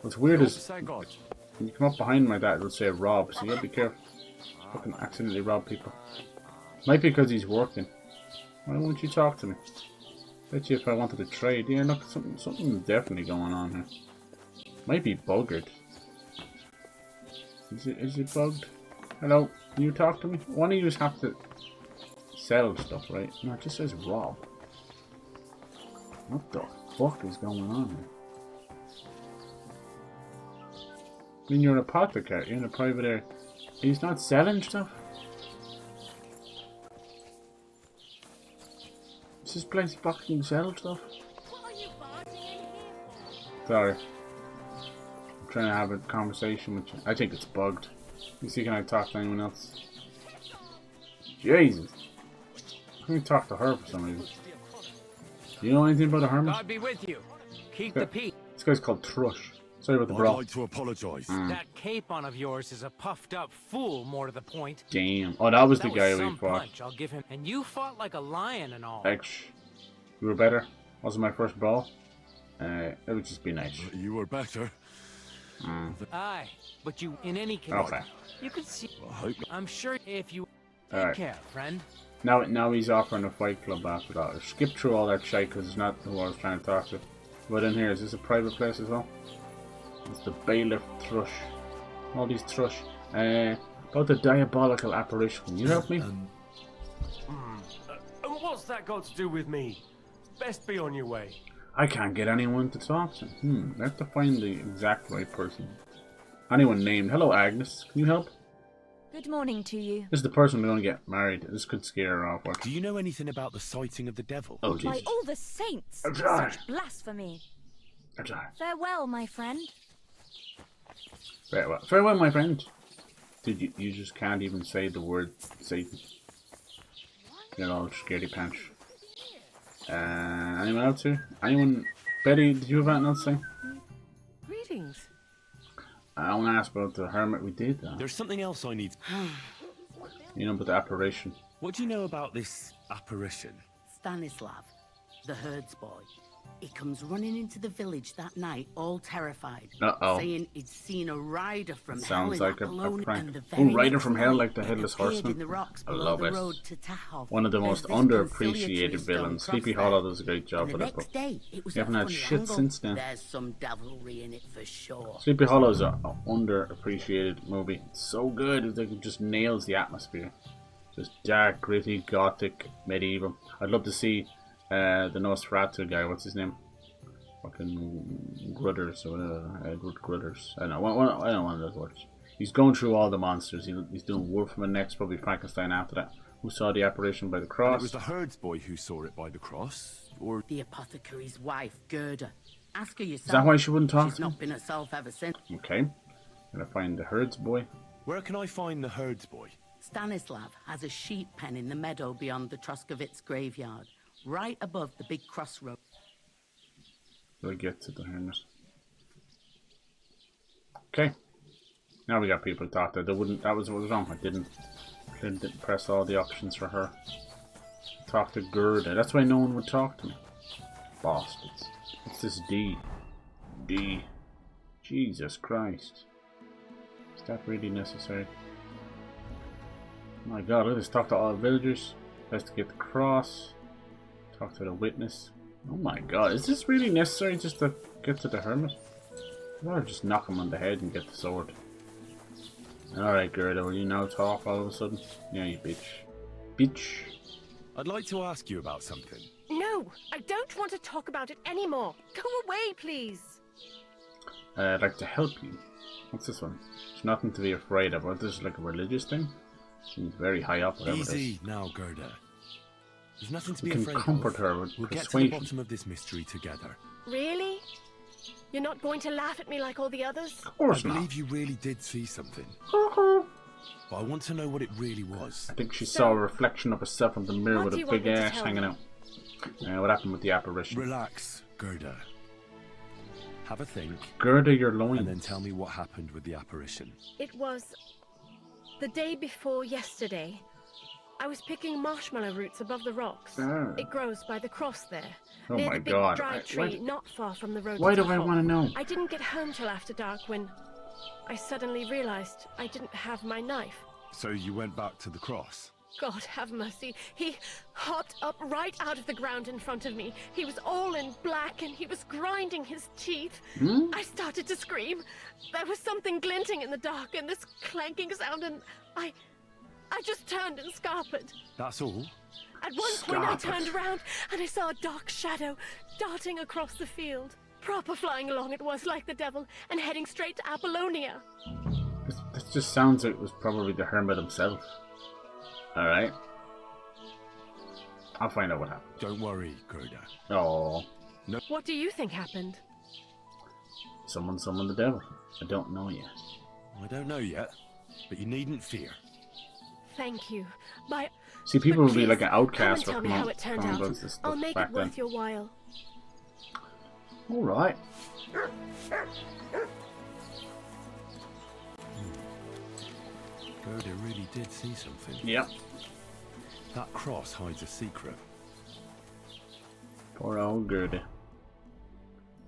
What's weird is when you come up behind my dad, it'll say Rob, so you gotta be careful. Fucking accidentally rob people. Might be because he's working. Why won't you talk to me? Bet you if I wanted to trade. Yeah, look, something's definitely going on here. Might be buggered. Is it bugged? Hello, can you talk to me? One of you have to sell stuff, right? No, it just says rob. What the fuck is going on here? I mean, you're an apothecary, you're in a private area. He's not selling stuff? Does this place fucking sell stuff? Sorry. I'm trying to have a conversation with you. I think it's bugged. Let me see, can I talk to anyone else? Jesus. I can't talk to her for some reason. Do you know anything about a hermit? God be with you. Keep the peace. This guy's called Thrush. Sorry about the brawl. I'd like to apologise. That capon of yours is a puffed up fool, more to the point. Damn. Oh, that was the guy we fought. Punch, I'll give him. And you fought like a lion and all. You were better. Wasn't my first brawl. It would just be nice. You were better. Aye, but you, in any case, Okay. you could see. I'm sure if you All take right. care, friend. Now he's offering a fight club after that. I skipped through all that shit because it's not who I was trying to talk to. But in here, is this a private place as well? It's the bailiff Thrush. All these Thrush. About the diabolical apparition. Can you help me? And what's that got to do with me? Best be on your way. I can't get anyone to talk to. I have to find the exact right person. Anyone named. Hello, Agnes. Can you help? Good morning to you. This is the person we're going to get married. This could scare her off. Do you know anything about the sighting of the devil? Oh, Jesus. By all the saints! Ajay. Such blasphemy. Ajay. Farewell, my friend. Farewell. Farewell, my friend. Dude, you just can't even say the word Satan. You're all scaredy pants. Anyone else here? Anyone? Betty, did you have anything else to say? Greetings. I want to ask about the hermit we did. There's something else I need. You know about the apparition. What do you know about this apparition? Stanislav. the herds boy. He comes running into the village that night, all terrified, saying he'd seen a rider from hell Sounds in like a Apollonia, prank. and the very Oh, rider next from hell, night, like the it Headless appeared Horseman. in the rocks I below love the it. road to Tahov. One of the There's most this underappreciated conciliatory stone villains. cross Sleepy there. Hollow does a great job And the with it, next but day, it was you haven't a had funny shit angle. since then. There's some devilry in it for sure. Sleepy Hollow is an underappreciated movie. It's so good. It just nails the atmosphere. Just dark, gritty, gothic, medieval. I'd love to see the Nosferatu guy. What's his name? Fucking Grudders or Edward Grudders. I don't know. I don't know one of those words. He's going through all the monsters. He's doing Wolfman next, probably Frankenstein after that. Who saw the apparition by the cross? And it was the herds boy who saw it by the cross, or the apothecary's wife, Gerda. Ask her yourself. Is that why she wouldn't talk She's to me? not been herself ever since. Okay. Gonna find the herds boy. Where can I find the herds boy? Stanislav has a sheep pen in the meadow beyond the Troskovitz graveyard, right above the big crossroad. We'll get to the hermit. Okay. Now we got people to talk to. That was what was wrong. I didn't press all the options for her. Talk to Gerda. That's why no one would talk to me. Bastards. What's this D? D. Jesus Christ. Is that really necessary? My god, let's talk to all the villagers. Investigate the cross. Talk to the witness. Oh my god, is this really necessary just to get to the hermit? I'd rather just knock him on the head and get the sword. Alright, Gerda, will you now talk all of a sudden? Yeah, you bitch. Bitch. I'd like to ask you about something. No, I don't want to talk about it anymore. Go away, please. I'd like to help you. What's this one? There's nothing to be afraid of. What, this is like a religious thing? Seems very high up, whatever it is. Easy now, Gerda. There's nothing to We be can afraid comfort of. her with We'll get to the persuasion. bottom of this mystery together. Really? You're not going to laugh at me like all the others? Of course I not. believe you really did see something. But I want to know what it really was. I think she saw a reflection of herself in the mirror what with do a you want big me to ass tell hanging you? out. What happened with the apparition? Relax, Gerda. Have a think. Gerda your loins. And then tell me what happened with the apparition. It was the day before yesterday. I was picking marshmallow roots above the rocks. Ah. It grows by the cross there. Oh near my the big God. dry tree not far from the road. Why to do I Tahov. want to know? I didn't get home till after dark when I suddenly realized I didn't have my knife. So you went back to the cross? God have mercy. He hopped up right out of the ground in front of me. He was all in black and he was grinding his teeth. I started to scream. There was something glinting in the dark and this clanking sound, and I just turned and scarpered. That's all? At one point I turned around and I saw a dark shadow darting across the field. Proper flying along it was, like the devil, and heading straight to Apollonia. This just sounds like it was probably the hermit himself. Alright. I'll find out what happened. Don't worry, Gerda. Oh. No. What do you think happened? Someone summoned the devil. I don't know yet. I don't know yet, but you needn't fear. Thank you. See, people But would be like please, an outcast come for and tell me how it turned out. this stuff I'll make back it worth then. your while. Alright. Gerda really did see something. Yep. That cross hides a secret. Poor old Gerda.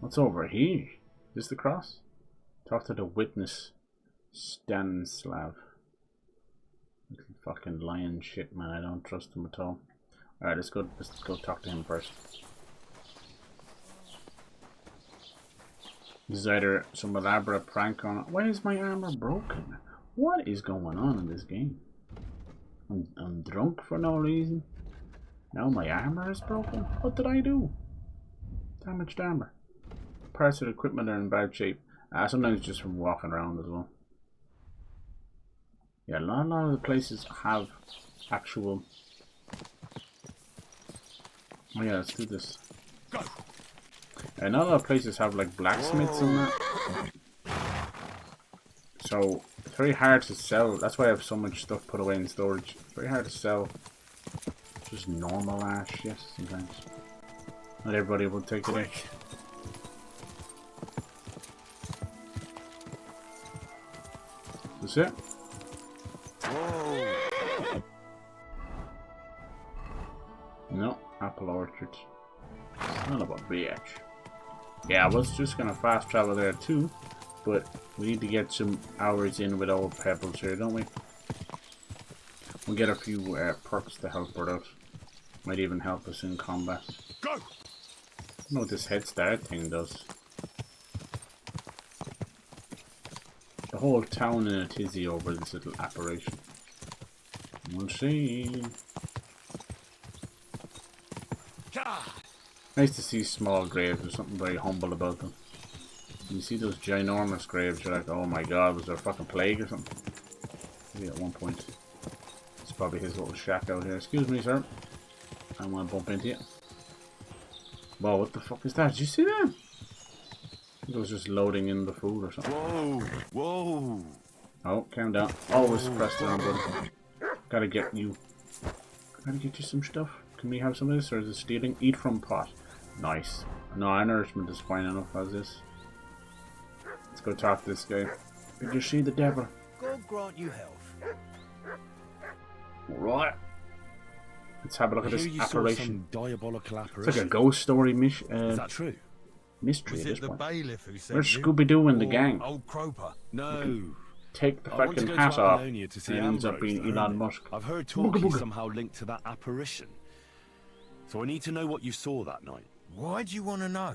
What's over here? Is this the cross? Talk to the witness, Stanislav. Little fucking lion shit, man. I don't trust him at all. Alright, let's go talk to him first. This is either some elaborate prank on it. Why is my armor broken? What is going on in this game? I'm drunk for no reason. Now my armor is broken? What did I do? Damaged armor. Parts of the equipment are in bad shape. Sometimes just from walking around as well. Yeah, a lot of the places have actual... Oh yeah, let's do this. Go. And not a lot of places have like blacksmiths and that. So it's very hard to sell. That's why I have so much stuff put away in storage. It's very hard to sell just normal ass shit sometimes. Not everybody will take it in. That's it. No, apple orchard. Son of a bitch. Yeah, I was just gonna fast travel there too, but we need to get some hours in with old Pebbles here, don't we? We'll get a few perks to help her out. Might even help us in combat. Go! I don't know what this head start thing does. The whole town in a tizzy over this little apparition. We'll see. Nice to see small graves. There's something very humble about them. When you see those ginormous graves, you're like, oh my god, was there a fucking plague or something? Maybe at one point. It's probably his little shack out here. Excuse me, sir. I don't want to bump into you. Whoa, what the fuck is that? Did you see that? I think it was just loading in the food or something. Whoa! Whoa! Oh, calm down. Always press the wrong button. Gotta get you some stuff. Can we have some of this, or is it stealing? Eat from pot. Nice. No, our nourishment is fine enough as is. Let's go talk to this guy. Did you see the devil? God grant you health. Alright. Let's have a look at this apparition. Diabolical apparition. It's like a ghost story Is that true? mystery Was at this it the point. bailiff who said Where's Scooby-Doo and the or gang? Old Croper? No. Take the I want to fucking go hat to off. Apollonia to see And ends up Ambrose, being the Elon hermit. Musk. I've heard Booga talk booga. is somehow linked to that apparition. So I need to know what you saw that night. Why'd you want to know?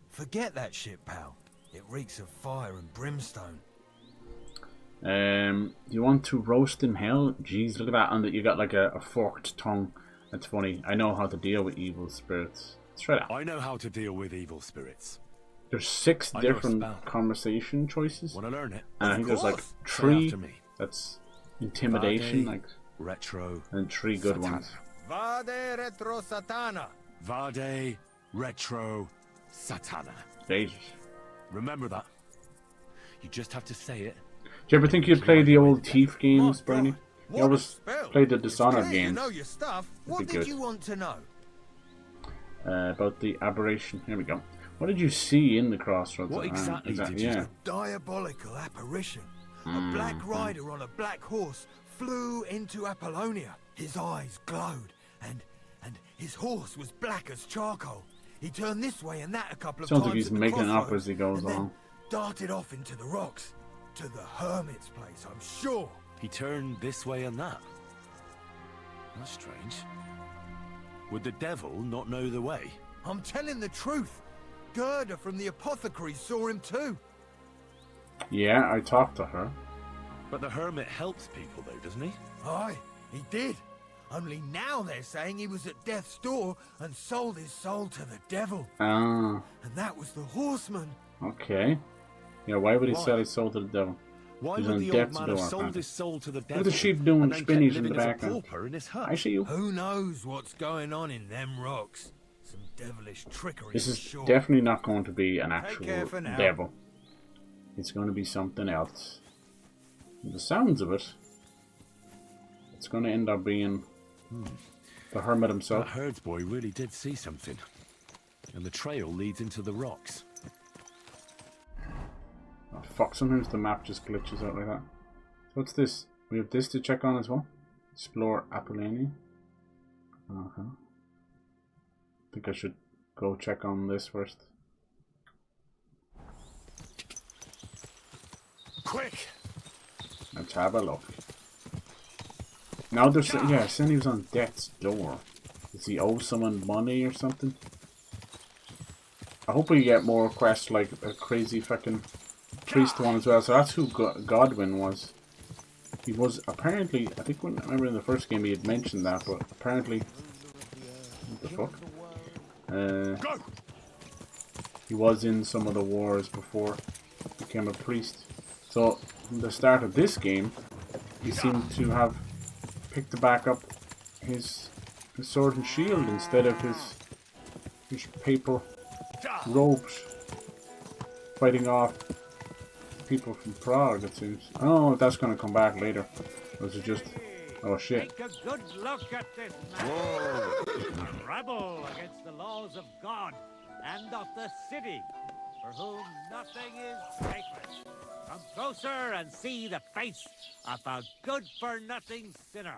Forget that shit, pal. It reeks of fire and brimstone. You want to roast in hell? Jeez, look at that. And you got like a forked tongue. That's funny. I know how to deal with evil spirits. Let's try that. I know how to deal with evil spirits. There's 6 I know a different spell. conversation choices. Want to learn it? And I think there's like Say 3 after me. that's intimidation, Vade, like, retro, and 3 good satana. ones. Vade retro satana. Vade, retro, satana. Jesus. Remember that. You just have to say it. Do you ever think you'd play the old Thief games, Bernie? You always played the Dishonored You games. know your stuff. What That'd be did good. you want to know? About the aberration. Here we go. What did you see in the crossroads? What exactly did you yeah. do? Diabolical apparition. A black rider on a black horse flew into Apollonia. His eyes glowed, and his horse was black as charcoal. He turned this way and that a couple of Sounds times. like he's at the making up crossroads, as he goes and then along. darted off into the rocks. To the hermit's place, I'm sure. He turned this way and that. That's strange. Would the devil not know the way? I'm telling the truth. Gerda from the apothecary saw him too. Yeah, I talked to her. But the hermit helps people though, doesn't he? Aye, he did. Only now they're saying he was at death's door and sold his soul to the devil. Ah, And that was the horseman. okay. Yeah, why would he Why? sell his soul to the devil? Why He's would on the old death's man door, have sold apparently. his soul to the Look devil? at the sheep doing and then kept spinnies in living the as a background. pauper in his hut? I see you. Who knows what's going on in them rocks? Some devilish trickery. This for is sure. definitely not going to be an actual care for now. devil. It's going to be something else. From the sounds of it, it's going to end up being the hermit That himself. herdsboy really did see something. And the trail leads into the rocks. Oh, fuck, sometimes the map just glitches out like that. What's this? We have this to check on as well. Explore Apollonia. I think I should go check on this first. Quick! Let's have a look. Now there's yeah, saying he was on death's door. Does he owe someone money or something? I hope we get more quests like a crazy fucking priest one as well. So that's who Godwin was. He was apparently, I think when I remember in the first game he had mentioned that, but apparently, what the fuck? He was in some of the wars before he became a priest. So from the start of this game, he seemed to have picked back up his sword and shield instead of his paper robes, fighting off people from Prague, it seems. I don't know if that's going to come back later. Or is it just... Oh shit. Take a good look at this man. A rebel against the laws of God and of the city, for whom nothing is sacred. Come closer and see the face of a good-for-nothing sinner.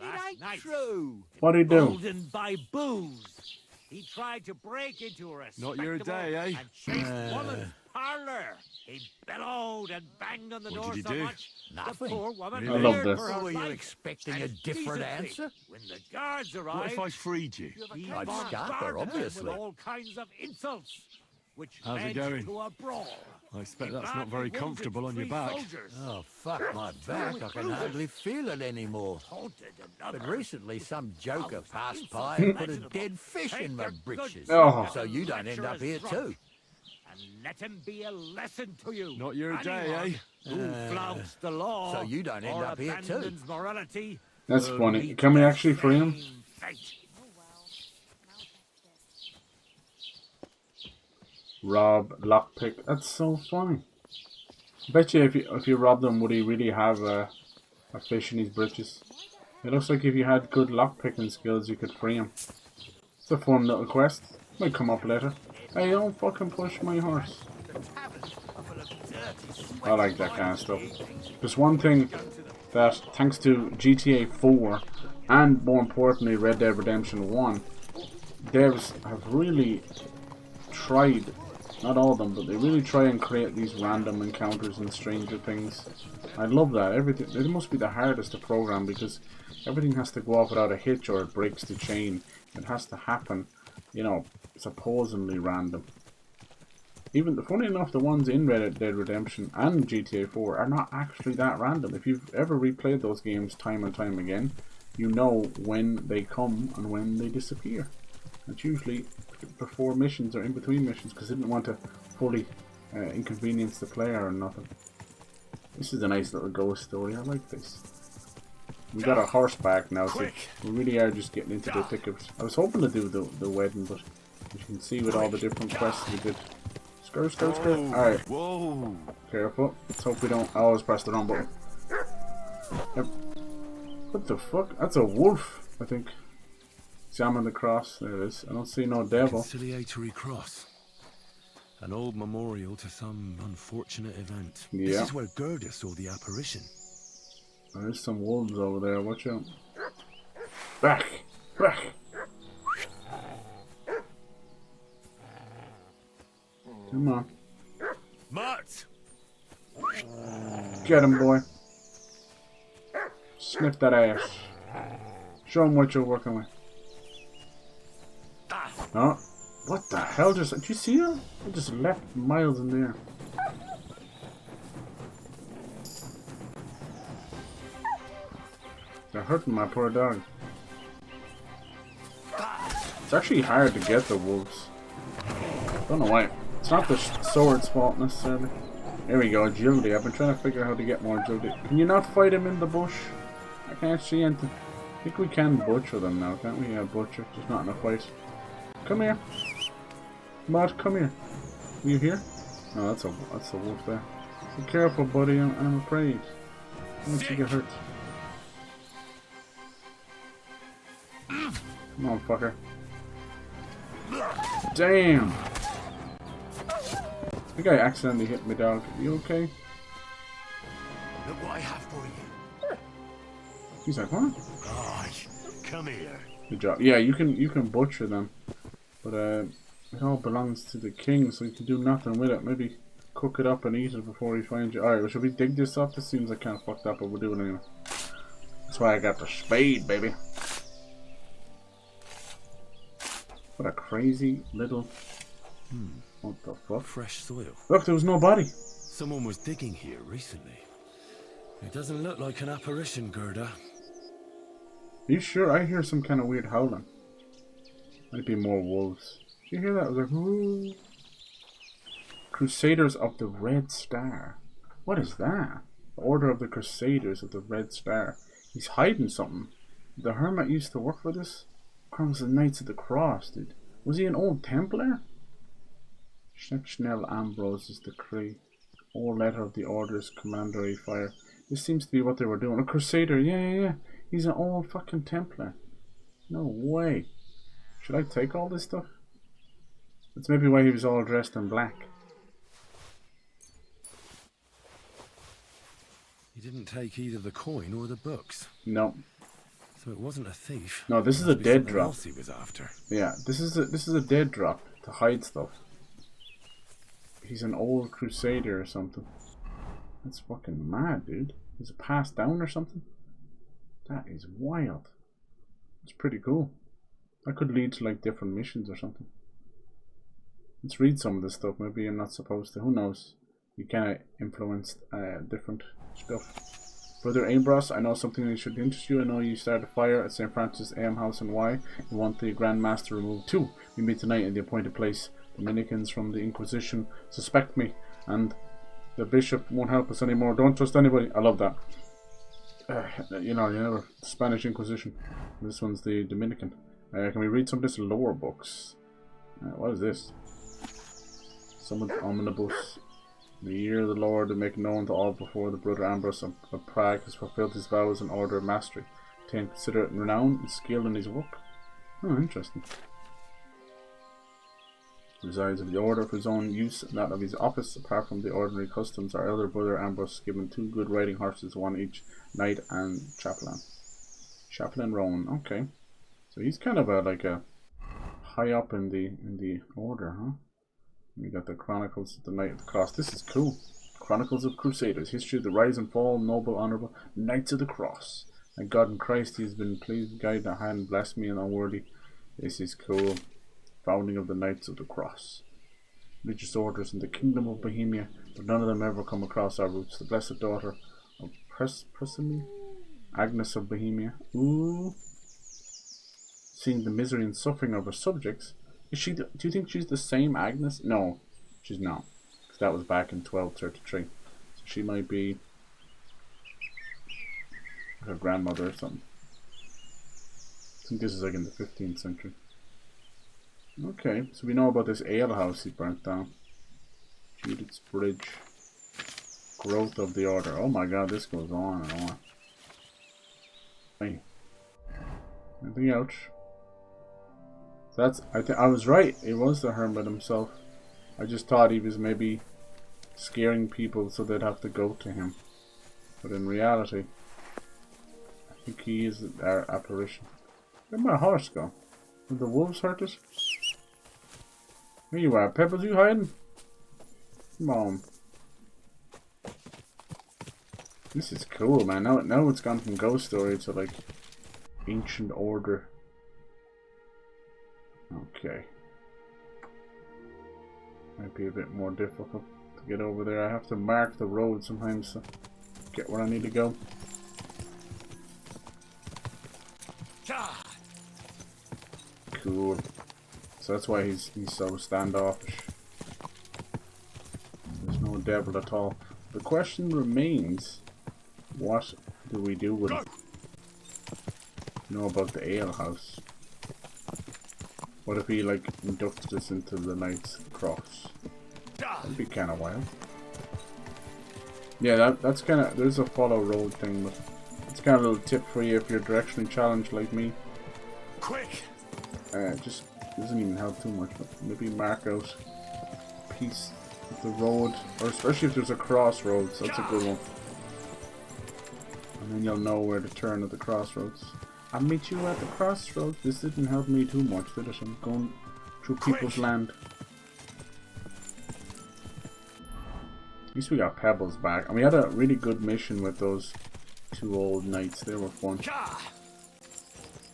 Last night, True. What'd he do? emboldened by booze, He tried to break into a Not your respectable day, eh? and chaste woman's parlor. He bellowed and banged on the What door did he so do? much the Nothing. poor woman I love feared this. for her Were you life. expecting And a different decently, answer? When the guards arrived, What if I freed you? he I'd scarper, bombarded them obviously. with all kinds of insults, which How's it led going? to a brawl. I expect He that's not badly very wounded comfortable on your 3 back. soldiers. Oh, fuck my back. I can hardly feel it anymore. Taunted another. But recently some joker passed by and put a dead fish in my britches. Oh. So you don't end up here too. And let him be a lesson to you. Not your day, Anyone eh? Who flouts the law so you don't end or up here too. abandons morality. That's will funny. meet Can we the actually free him? same fate. Rob lockpick. That's so funny. Bet you if you rob them, would he really have a fish in his britches? It looks like if you had good lockpicking skills, you could free him. It's a fun little quest. Might come up later. Hey, don't fucking push my horse. I like that kind of stuff. There's one thing that, thanks to GTA 4 and more importantly Red Dead Redemption 1, devs have really tried, not all of them, but they really try and create these random encounters and stranger things. I love that. Everything, it must be the hardest to program because everything has to go off without a hitch or it breaks the chain. It has to happen, you know, supposedly random. Even, funny enough, the ones in Red Dead Redemption and GTA 4 are not actually that random. If you've ever replayed those games time and time again, you know when they come and when they disappear. It's usually before missions or in between missions because they didn't want to fully inconvenience the player or nothing. This is a nice little ghost story. I like this. We got a horseback now, so we really are just getting into the thick of it. I was hoping to do the wedding, but as you can see with all the different quests we did. Skirt, skirt, skirt. Alright. Whoa. Careful. Let's hope we don't always press the wrong button. Yep. What the fuck? That's a wolf, I think. Examine the cross. There it is. I don't see no devil. Conciliatory cross. An old memorial to some unfortunate event. Yeah. This is where Gerda saw the apparition. There's some wolves over there. Watch out. Back! Back! Come on. Mart! Get him, boy. Sniff that ass. Show him what you're working with. Oh, what the hell? Did you see that? It just left miles in there. They're hurting my poor dog. It's actually hard to get the wolves. Don't know why. It's not the sword's fault necessarily. There we go, agility. I've been trying to figure out how to get more agility. Can you not fight him in the bush? I can't see anything. I think we can butcher them now, can't we? Yeah, butcher. Just not in a fight. Come here. Mod, come here. Are you here? No, that's a wolf there. Be careful, buddy. I'm afraid. I want you to get hurt. Come on, fucker. Damn! I think I accidentally hit my dog. Are you okay? Look what I have for you. He's like, what? Oh, come here. Good job. Yeah, you can butcher them, but it all belongs to the king, so you can do nothing with it. Maybe cook it up and eat it before he finds you. Alright, well, should we dig this up? This seems like kind of fucked up, but we'll do it anyway. That's why I got the spade, baby. What a crazy little... What the fuck? Fresh soil. Look, there was no body. Someone was digging here recently. It doesn't look like an apparition, Gerda. Are you sure? I hear some kind of weird howling. Might be more wolves. Did you hear that? It was like, ooh. Crusaders of the Red Star. What is that? The Order of the Crusaders of the Red Star. He's hiding something. The hermit used to work for this? Chronicles of the Knights of the Cross, dude. Was he an old Templar? Schnell Ambrose's decree. Or letter of the Order's commandery fire. This seems to be what they were doing. A Crusader, yeah. He's an old fucking Templar. No way. Should I take all this stuff? That's maybe why he was all dressed in black. He didn't take either the coin or the books. No. So it wasn't a thief. No, this is a dead drop. Else he was after. Yeah, this is a dead drop to hide stuff. He's an old crusader or something. That's fucking mad, dude. Is it passed down or something? That is wild. It's pretty cool. That could lead to like different missions or something. Let's read some of this stuff. Maybe I'm not supposed to. Who knows? You kind of influenced different stuff. Brother Ambrose, I know something that should interest you. I know you started a fire at St. Francis AM House and why. You want the Grand Master removed too. We meet tonight in the appointed place. Dominicans from the Inquisition suspect me, and the bishop won't help us anymore. Don't trust anybody. I love that. You know, Spanish Inquisition. This one's the Dominican. Can we read some of this lore books? What is this? Summons omnibus. The year of the Lord to make known to all before the brother Ambrose of Prague has fulfilled his vows and order of mastery. Obtain considerate renown and skill in his work. Oh, interesting. Resides of the order for his own use and that of his office. Apart from the ordinary customs, our elder brother Ambrose given 2 good riding horses, one each knight and chaplain. Chaplain Rowan, okay. So he's kind of like a high up in the order, huh? We got the Chronicles of the Knight of the Cross. This is cool. Chronicles of Crusaders. History of the rise and fall, noble, honourable Knights of the Cross. Thank God in Christ he has been pleased to guide the hand, blasphemy and unworthy. This is cool. Founding of the Knights of the Cross. Religious orders in the Kingdom of Bohemia, but none of them ever come across our roots. The blessed daughter of Presamy, Agnes of Bohemia. Ooh. Seeing the misery and suffering of her subjects. Is she? Do you think she's the same Agnes? No, she's not. Because that was back in 1233. So she might be her grandmother or something. I think this is like in the 15th century. Okay, so we know about this alehouse he burnt down. Judith's Bridge. Growth of the Order. Oh my god, this goes on and on. Hey. Anything else? That's, I was right. It was the hermit himself. I just thought he was maybe scaring people so they'd have to go to him. But in reality, I think he is our apparition. Where'd my horse go? Did the wolves hurt us? Here you are, Pebbles, you hiding? Come on. This is cool, man. Now it's gone from ghost story to like ancient order. Okay. Might be a bit more difficult to get over there. I have to mark the road sometimes to get where I need to go. Cool. So that's why he's so standoffish. There's no devil at all. The question remains, what do we do with it? You know about the alehouse. What if he like inducted us into the Knights of the Cross? That'd be kind of wild. Yeah, that's kind of, there's a follow road thing, but it's kind of a little tip for you if you're directionally challenged like me. Quick! Just doesn't even help too much, but maybe mark out a piece of the road, or especially if there's a crossroads, that's a good one. And then you'll know where to turn at the crossroads. I'll meet you at the crossroads. This didn't help me too much, did it? I'm going through people's land. At least we got Pebbles back. And we had a really good mission with those 2 old knights. They were fun.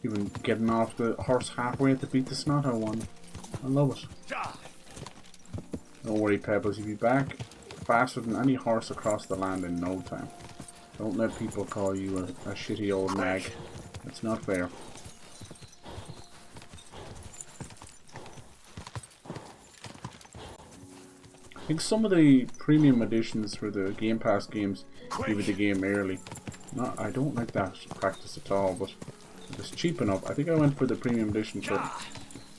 Even getting off the horse halfway to beat the snot out one. I love it. Don't worry, Pebbles. You'll be back faster than any horse across the land in no time. Don't let people call you a shitty old nag. It's not fair. I think some of the premium editions for the Game Pass games give you the game early. I don't like that practice at all, but if it's cheap enough. I think I went for the premium edition for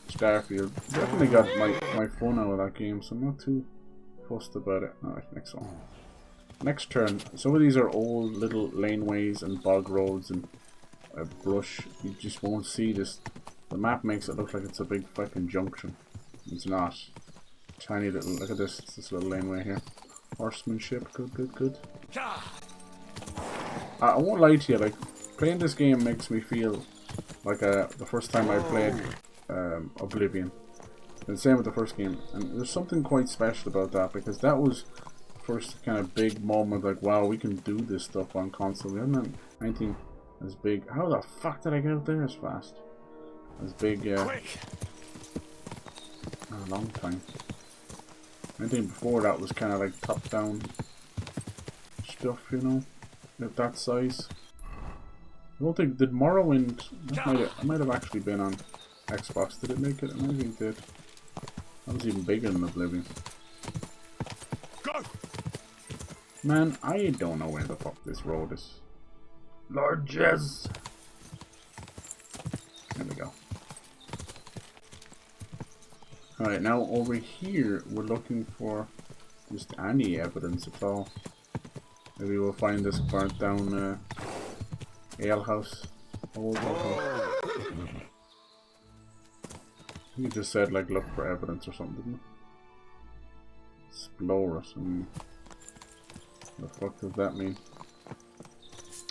Starfield. Definitely got my fun out of that game, so I'm not too fussed about it. Alright, next one. Next turn. Some of these are old little laneways and bog roads and brush. You just won't see this. The map makes it look like it's a big fucking junction. It's not. Tiny little, look at this little laneway here. Horsemanship, good. I won't lie to you, like, Playing this game makes me feel like the first time I played Oblivion. And same with the first game. And there's something quite special about that, because that was the first kind of big moment, like, wow, we can do this stuff on console. We haven't anything as big. How the fuck did I get out there as fast? As big, a long time. Anything before that was kind of like top-down stuff, you know, at that size. I don't think, did Morrowind, it might have actually been on Xbox. Did it make it? I think it did. That was even bigger than Oblivion. Go! Man, I don't know where the fuck this road is. Lord Jez. There we go. Alright, now over here we're looking for just any evidence at all. Maybe we'll find this burnt down ale house. Old house. You just said like look for evidence or something, didn't it? Explore it. What the fuck does that mean?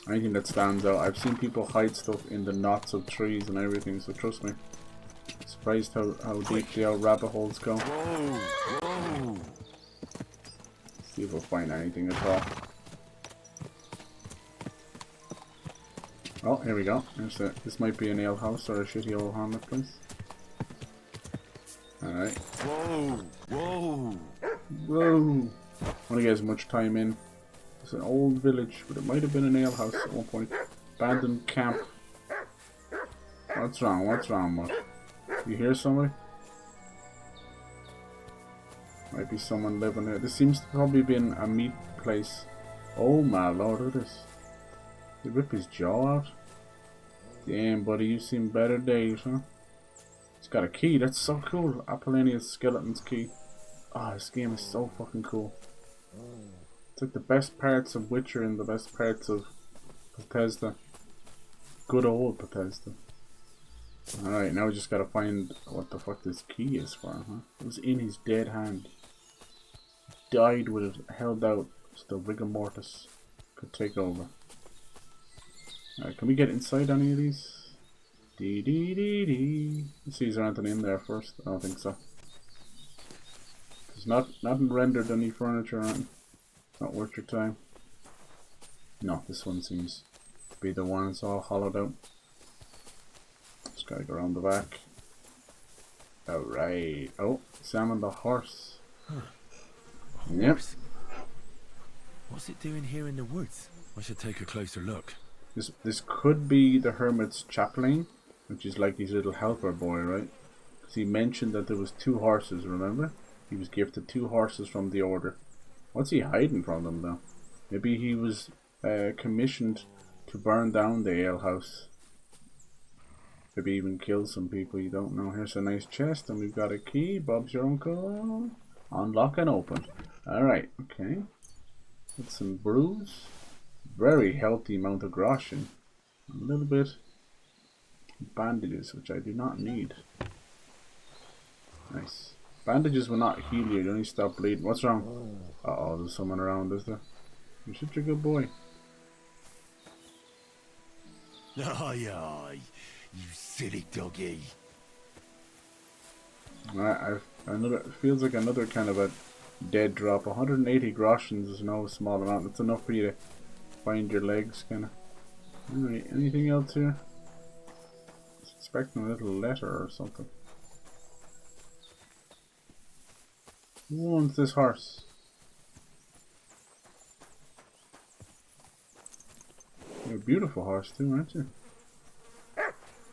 Anything that stands out. I've seen people hide stuff in the knots of trees and everything, so trust me. Surprised how deep the old rabbit holes go. Whoa! See if we'll find anything at all. Oh, here we go. This might be an ale house or a shitty old haunted place. Alright. Whoa! Whoa! Whoa! Want to get as much time in. It's an old village, but it might have been an ale house at one point. Abandoned camp. What's wrong? What's wrong, what? You hear somebody? Might be someone living there. This seems to probably been a meat place. Oh my lord, look at this. They rip his jaw out. Damn, buddy, you've seen better days, huh? It's got a key. That's so cool. Apollonius Skeleton's key. Ah, oh, this game is so fucking cool. It's like the best parts of Witcher and the best parts of Bethesda. Good old Bethesda. Alright, now we just gotta find what the fuck this key is for, huh? It was in his dead hand. Died with it held out so the rigor mortis could take over. Alright, can we get inside any of these? Dee dee dee dee. Let's see, is there anything in there first? I don't think so. There's nothing rendered any furniture or anything. It's not worth your time. No, this one seems to be the one that's all hollowed out. Just gotta go around the back. Alright. Oh, examine the horse. Huh. Yep. What's it doing here in the woods? I should take a closer look. This could be the hermit's chaplain, which is like his little helper boy, right? Because he mentioned that there was 2 horses, remember? He was gifted 2 horses from the order. What's he hiding from them, though? Maybe he was commissioned to burn down the alehouse. Maybe even kill some people, you don't know. Here's a nice chest, and we've got a key. Bob's your uncle. Unlock and open. Alright, okay. Get some brews. Very healthy amount of groschen. A little bit bandages, which I do not need. Nice. Bandages will not heal you, you only stop bleeding. What's wrong? Uh-oh, there's someone around, is there? You're such a good boy. Aye, aye, you silly doggy. Alright, it feels like another kind of a dead drop. 180 groshens is no small amount. That's enough for you to find your legs, kinda. Alright, anything else here? I was expecting a little letter or something. Who owns this horse? You're a beautiful horse too, aren't you?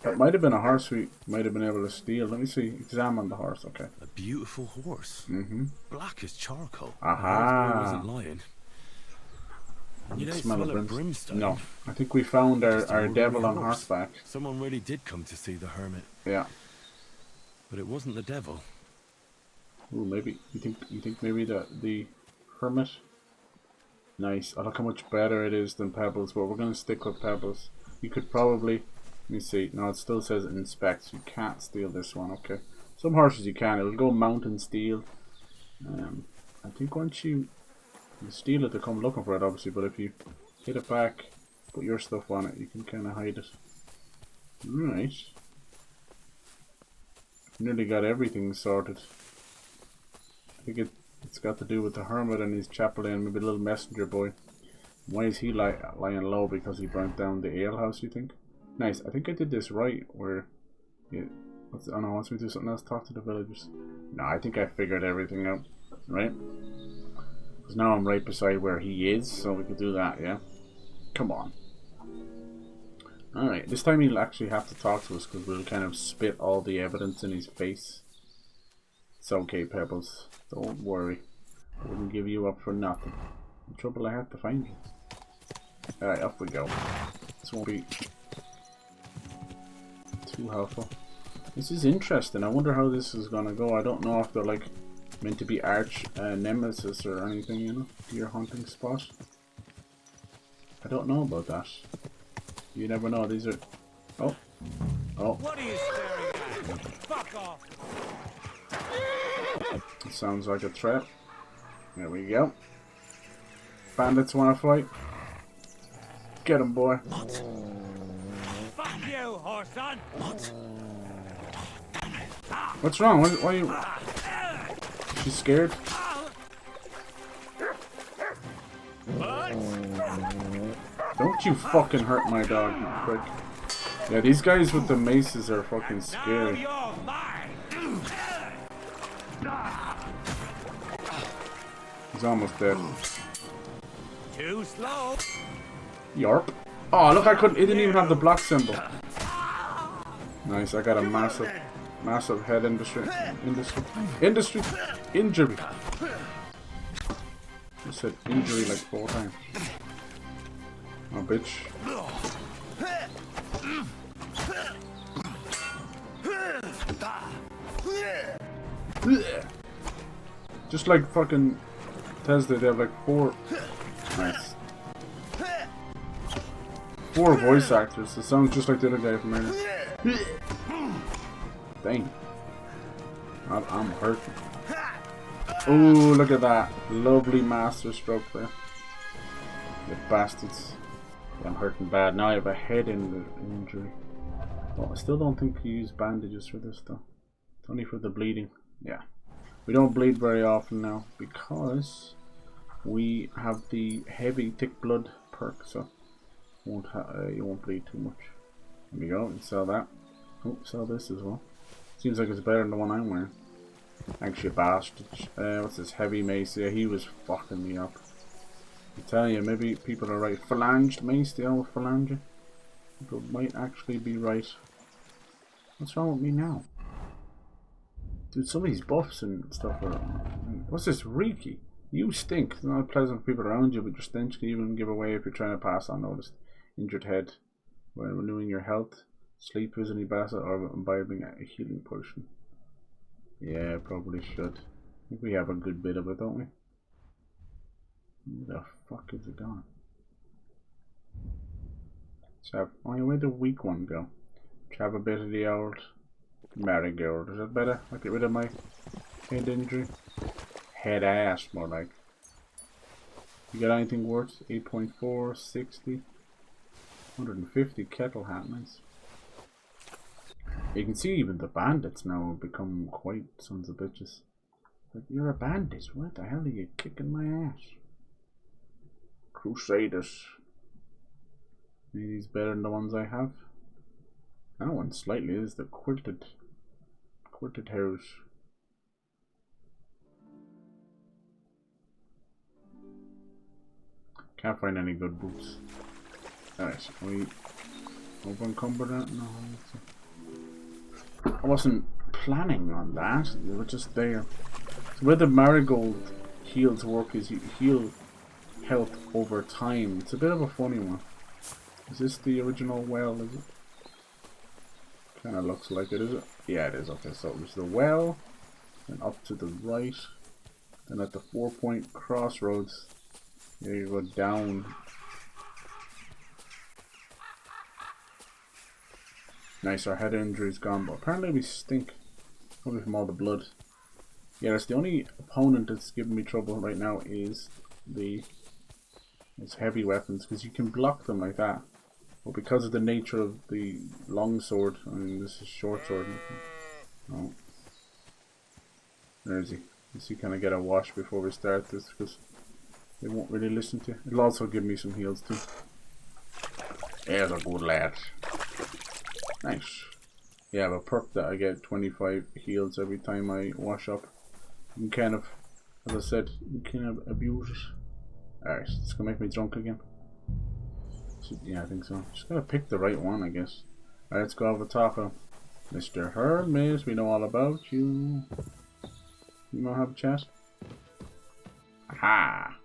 That might have been a horse we might have been able to steal. Let me see. Examine the horse, okay. A beautiful horse. Mm-hmm. Black as charcoal. Aha! I wasn't lying. You don't smell smell of of brimstone. No. I think we found our devil on horseback. Someone really did come to see the hermit. Yeah. But it wasn't the devil. Ooh, maybe you think maybe the hermit. Nice. Oh, look how much better it is than Pebbles, but we're gonna stick with Pebbles. You could probably, let me see. No, it still says inspect. You can't steal this one. Okay. Some horses you can. It'll go mountain steel. I think once you steal it, they come looking for it, obviously. But if you hit it back, put your stuff on it. You can kind of hide it. Alright. Nearly got everything sorted. I think it's got to do with the hermit and his chapel and maybe a little messenger boy. Why is he lying low? Because he burnt down the alehouse, you think? Nice. I think I did this right. Where... Yeah, oh no, wants me to do something else. Talk to the villagers. No, I think I figured everything out. Right? Because now I'm right beside where he is. So we could do that, yeah? Come on. Alright, this time he'll actually have to talk to us. Because we'll kind of spit all the evidence in his face. It's okay, Pebbles. Don't worry. I wouldn't give you up for nothing. The trouble I have to find you. Alright, up we go. This won't be too helpful. This is interesting. I wonder how this is gonna go. I don't know if they're like meant to be arch nemesis or anything, you know? Deer hunting spot. I don't know about that. You never know. These are... Oh. Oh. What are you staring at? Fuck off! It sounds like a threat. There we go. Bandits want to fight? Get him, boy. What? Fuck you, horse son! What? What's wrong? Why are you... She's scared? Don't you fucking hurt my dog, you prick. Yeah, these guys with the maces are fucking scary. He's almost dead. Too slow. Yarp. Oh, look, I couldn't. It didn't even have the block symbol. Nice, I got a massive head injury. I said injury like 4 times. Oh, bitch. Just like fucking Tesla, they have like 4. Nice. 4 voice actors. It sounds just like the other guy from earlier. Dang. I'm hurting. Oh, look at that. Lovely master stroke there. You bastards. I'm hurting bad. Now I have a head injury. Oh, I still don't think you use bandages for this though. It's only for the bleeding. Yeah. We don't bleed very often now because we have the heavy thick blood perk, so you won't bleed too much. There we go, and sell that. Oh, sell this as well. Seems like it's better than the one I'm wearing. Actually, a bastard. What's this heavy mace? Yeah, he was fucking me up. I tell you, maybe people are right. Phalanged mace, the old phalange. People might actually be right. What's wrong with me now? Dude, some of these buffs and stuff are... What's this? Reiki? You stink. It's not pleasant for people around you, but your stench can even give away if you're trying to pass unnoticed. Injured head. When renewing your health. Sleep, visiting basset, or imbibing a healing potion. Yeah, probably should. I think we have a good bit of it, don't we? Where the fuck is it gone? Let's have... Oh, where'd the weak one go? Let's have a bit of the old marigold. Is that better? I'll get rid of my head injury. Head ass, more like. You got anything worth? 8.4, 60, 150 kettle hat, nice. You can see even the bandits now have become quite sons of bitches. Like, you're a bandit. What the hell are you kicking my ass? Crusaders. Maybe these better than the ones I have. That one slightly is the quilted house. Can't find any good boots. Alright, we over encumbered that? No. I wasn't planning on that. They were just there. So where the marigold heals work is you heal health over time. It's a bit of a funny one. Is this the original well, is it? Kinda looks like it, is it? Yeah, it is. Okay, so there's the well, and up to the right, and at the 4-point crossroads, there you go down. Nice, our head injury's gone, but apparently we stink. Probably from all the blood. Yeah, that's the only opponent that's giving me trouble right now is the It's heavy weapons because you can block them like that. But because of the nature of the long sword, I mean this is short sword. No. Where is he? Let's see, can I get a wash before we start this because they won't really listen to you. It'll also give me some heals too. There's a good lad. Nice. Yeah, I have a perk that I get 25 heals every time I wash up. You can kind of, as I said, you can abuse it. Alright, it's gonna make me drunk again. Yeah, I think so. Just gotta pick the right one, I guess. Alright, let's go over top of Mr. Hermes. We know all about you. You wanna have a chat? Aha!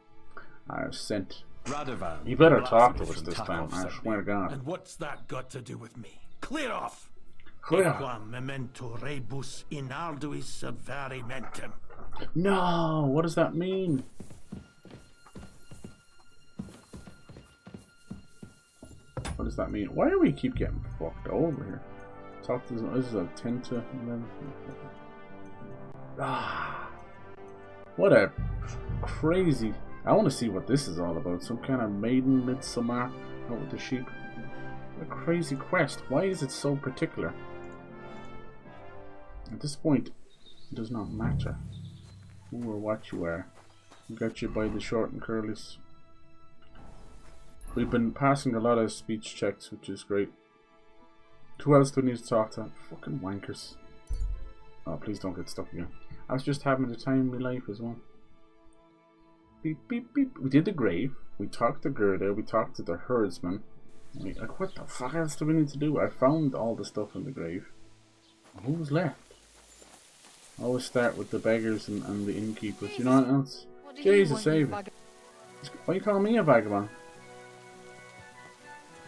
I've sent. Radovan. You better talk to us this time, I swear to God. And what's that got to do with me? Clear off! Clear. Equam memento rebus in arduis subverimentum. No, what does that mean? What does that mean? Why do we keep getting fucked over here? Talk to this is a 10 to 11. Ah, what a crazy. I want to see what this is all about. Some kind of maiden midsummer out with the sheep. What a crazy quest. Why is it so particular? At this point, it does not matter who or what you are. We got you by the short and curlies. We've been passing a lot of speech checks, which is great. Who else do we need to talk to? Fucking wankers. Oh, please don't get stuck again. I was just having the time of my life as well. Beep, beep, beep. We did the grave. We talked to Gerda. We talked to the herdsman. Like, what the fuck else do we need to do? I found all the stuff in the grave. Who was left? I always start with the beggars and the innkeepers. You know what else? Jesus save it. Why you calling me a vagabond?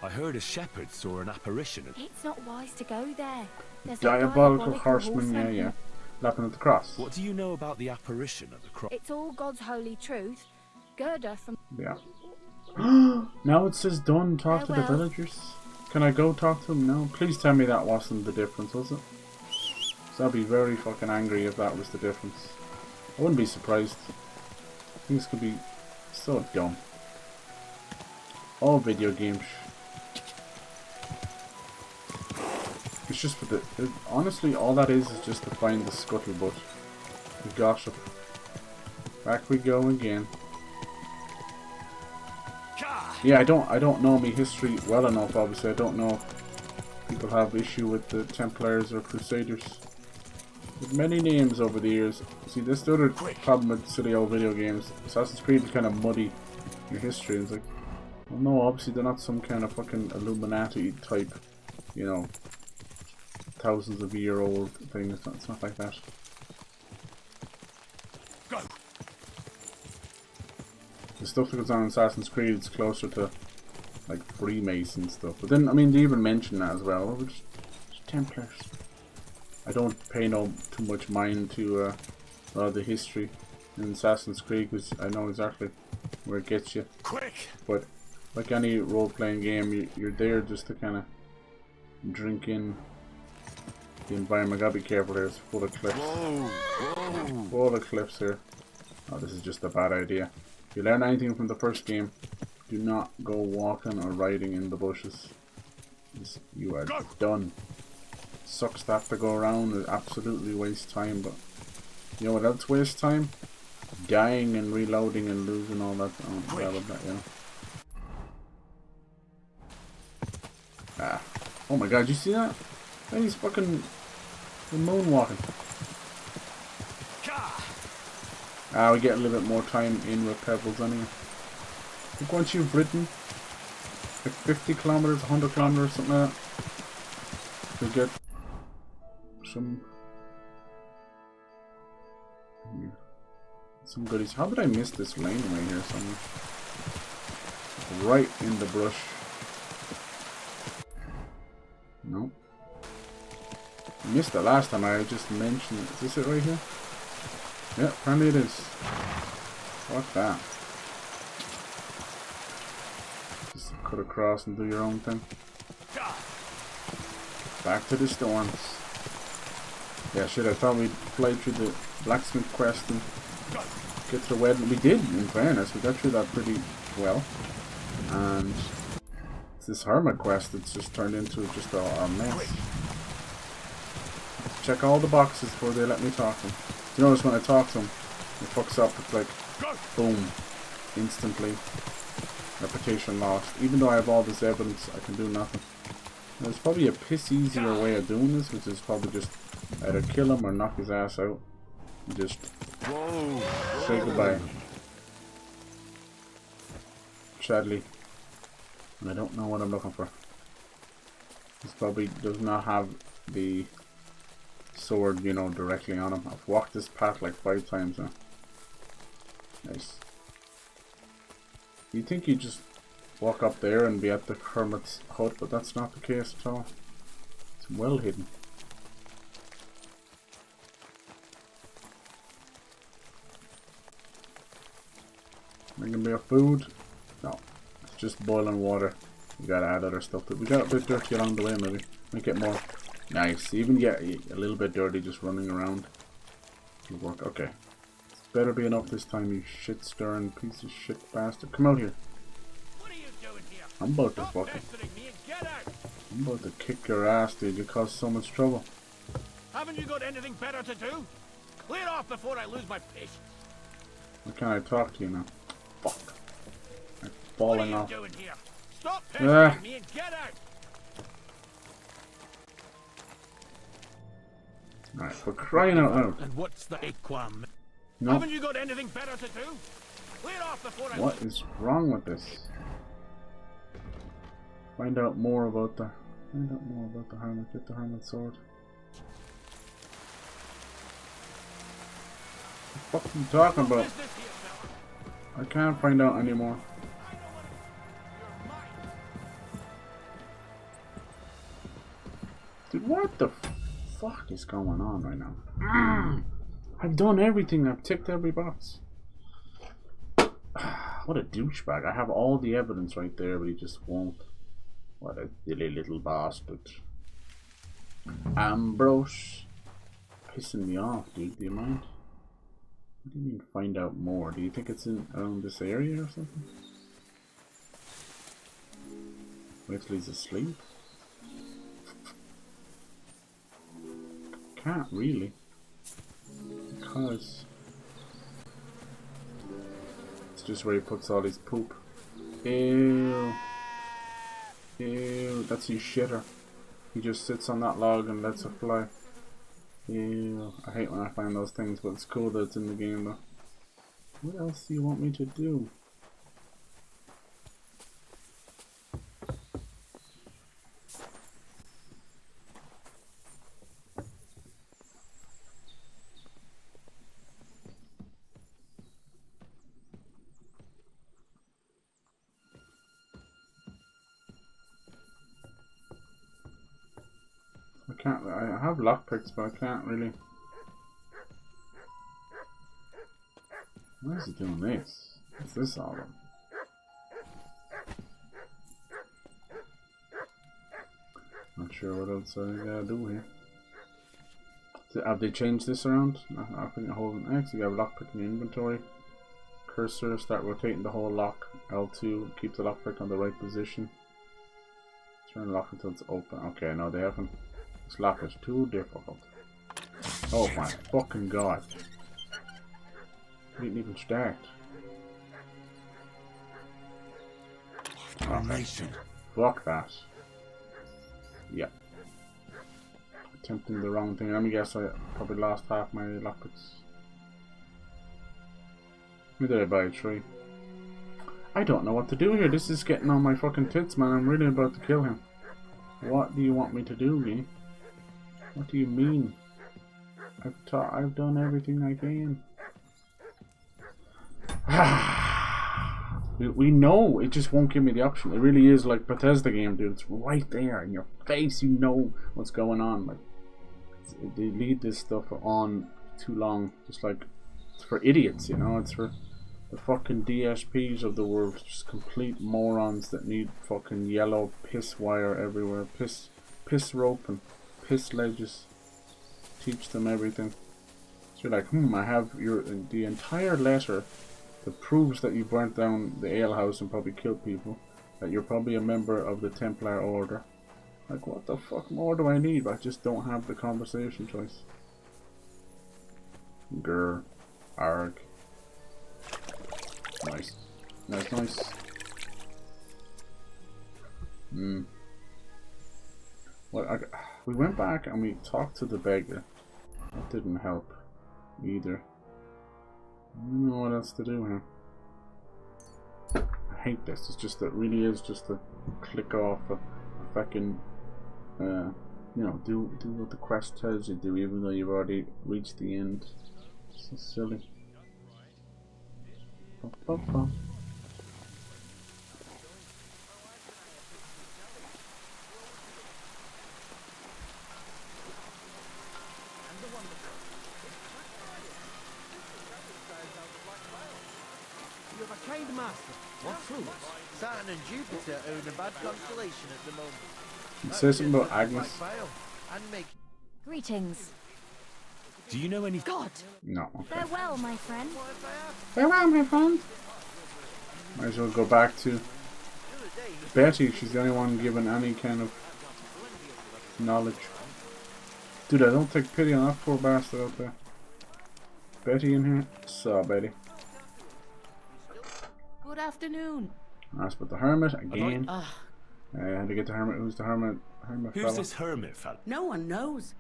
I heard a shepherd saw an apparition. It's not wise to go there. There's Diabolical horseman, yeah. Lapping at the cross. What do you know about the apparition at the cross? It's all God's holy truth. Gerda from... Yeah. Now it says done. Talk to the villagers. Can I go talk to them now? Please tell me that wasn't the difference, was it? So I'd be very fucking angry if that was the difference. I wouldn't be surprised. Things could be so dumb. All video games. It's just for the... honestly, all that is just to find the scuttlebutt. The gossip. Back we go again. Yeah, I don't know my history well enough, obviously. I don't know if people have issue with the Templars or Crusaders. With many names over the years. See, this is the other problem with silly old video games. Assassin's Creed is kind of muddy your history. It's like, well, no, obviously they're not some kind of fucking Illuminati type, you know, thousands of year old thing. It's not like that. Go. The stuff that goes on in Assassin's Creed is closer to like Freemason stuff. But then, I mean, they even mention that as well. Oh, just Templars. I don't pay too much mind to a lot of the history in Assassin's Creed because I know exactly where it gets you. Quick. But like any role-playing game, you're there just to kind of drink in the environment. Gotta be careful here. It's full of cliffs. Whoa. Full of cliffs here. Oh, this is just a bad idea. If you learn anything from the first game, do not go walking or riding in the bushes. You are done. Sucks to have to go around. It absolutely wastes time, but you know what else wastes time? Dying and reloading and losing all that. Oh, yeah. Ah. Oh my god, you see that? He's fucking moonwalking. We get a little bit more time in with Pebbles anyway. Look, once you've ridden like 50 kilometers, 100 kilometers, something like that, you get some goodies. How did I miss this lane right here somewhere? Right in the brush. No. I missed it last time. I just mentioned it. Is this it right here? Yeah, apparently it is. Fuck that. Just cut across and do your own thing. Back to the storms. Yeah, shit, I thought we'd fly through the blacksmith quest and get to the wedding. We did, in fairness. We got through that pretty well. And it's this hermit quest that's just turned into just a mess. Check all the boxes before they let me talk to them. You notice when I talk to them, it fucks up. It's like, boom, instantly. Reputation lost. Even though I have all this evidence, I can do nothing. There's probably a piss easier way of doing this, which is probably just either kill him or knock his ass out. And just say goodbye. Sadly. And I don't know what I'm looking for. This probably does not have the sword, you know, directly on him. I've walked this path like 5 times now. Nice. You think you just walk up there and be at the hermit's hut, but that's not the case at all. It's well hidden. Making me a food? No. It's just boiling water. You gotta add other stuff to it. We got a bit dirty along the way, maybe. Might get more. Nice. Even get a little bit dirty just running around. It'll work. Okay. Better be enough this time, you shit stirring piece of shit bastard. Come out here. What are you doing here? I'm about to fucking. I'm about to kick your ass, dude. You caused so much trouble. Haven't you got anything better to do? Clear off before I lose my patience. Why can't I talk to you now? Fuck. I'm falling off. What are you doing here? Stop pestering me and get out! Alright, for crying out loud. And what's the equam? No. Haven't you got anything better to do? Clear off before I What is wrong with this? Find out more about the hermit. Get the hermit sword. What are you talking about? I can't find out anymore. Dude, what the fuck is going on right now? I've done everything. I've ticked every box. What a douchebag. I have all the evidence right there, but he just won't. What a silly little bastard. Ambrose. Pissing me off, dude. Do you mind? What do you mean find out more? Do you think it's in around this area or something? Wait till he's asleep? Can't really. Because it's just where he puts all his poop. Ew. Ew, that's his shitter. He just sits on that log and lets it fly. Ew. I hate when I find those things, but it's cool that it's in the game though. What else do you want me to do? I have lockpicks, but I can't really. Why is he doing this? What's this all about? Not sure what else I gotta do here. Have they changed this around? I think I hold an X. You have lockpick in your inventory. Cursor, start rotating the whole lock. L2, keep the lockpick on the right position. Turn lock until it's open. Okay, no, they haven't. This lock is too difficult. Oh my fucking god. Didn't even start. Okay. Fuck that. Yeah. Attempting the wrong thing. Let me guess, I probably lost half my lockpicks. Who did I buy? 3. I don't know what to do here. This is getting on my fucking tits, man. I'm really about to kill him. What do you want me to do, Lee? What do you mean? I've done everything I can. we know it just won't give me the option. It really is like Bethesda game, dude. It's right there in your face. You know what's going on. Like they leave this stuff on too long. Just like it's for idiots, you know. It's for the fucking DSPs of the world. Just complete morons that need fucking yellow piss wire everywhere. Piss rope and piss ledges. Teach them everything. So you're like, I have the entire letter that proves that you burnt down the alehouse and probably killed people. that you're probably a member of the Templar Order. Like, what the fuck more do I need? I just don't have the conversation choice. Grr. Arg. Nice. Nice, nice. Well, we went back and we talked to the beggar. That didn't help either. I don't know what else to do here. I hate this. It's just, it really is just to click off a fucking, you know, do what the quest tells you to do, even though you've already reached the end. So silly. Bum, bum, bum. You have a kind master. What's true? Saturn and Jupiter are in a bad constellation at the moment. It says something about Agnes. Greetings. Do you know any? God. No. Okay. Farewell, my friend. Farewell, my friend. Might as well go back to Betty. She's the only one given any kind of knowledge. Dude, I don't take pity on that poor bastard out there. Betty in here? So, Betty. Good afternoon. Asked about the hermit again. How to get the hermit? Who's the hermit? Who's fella? this hermit fella? No one knows.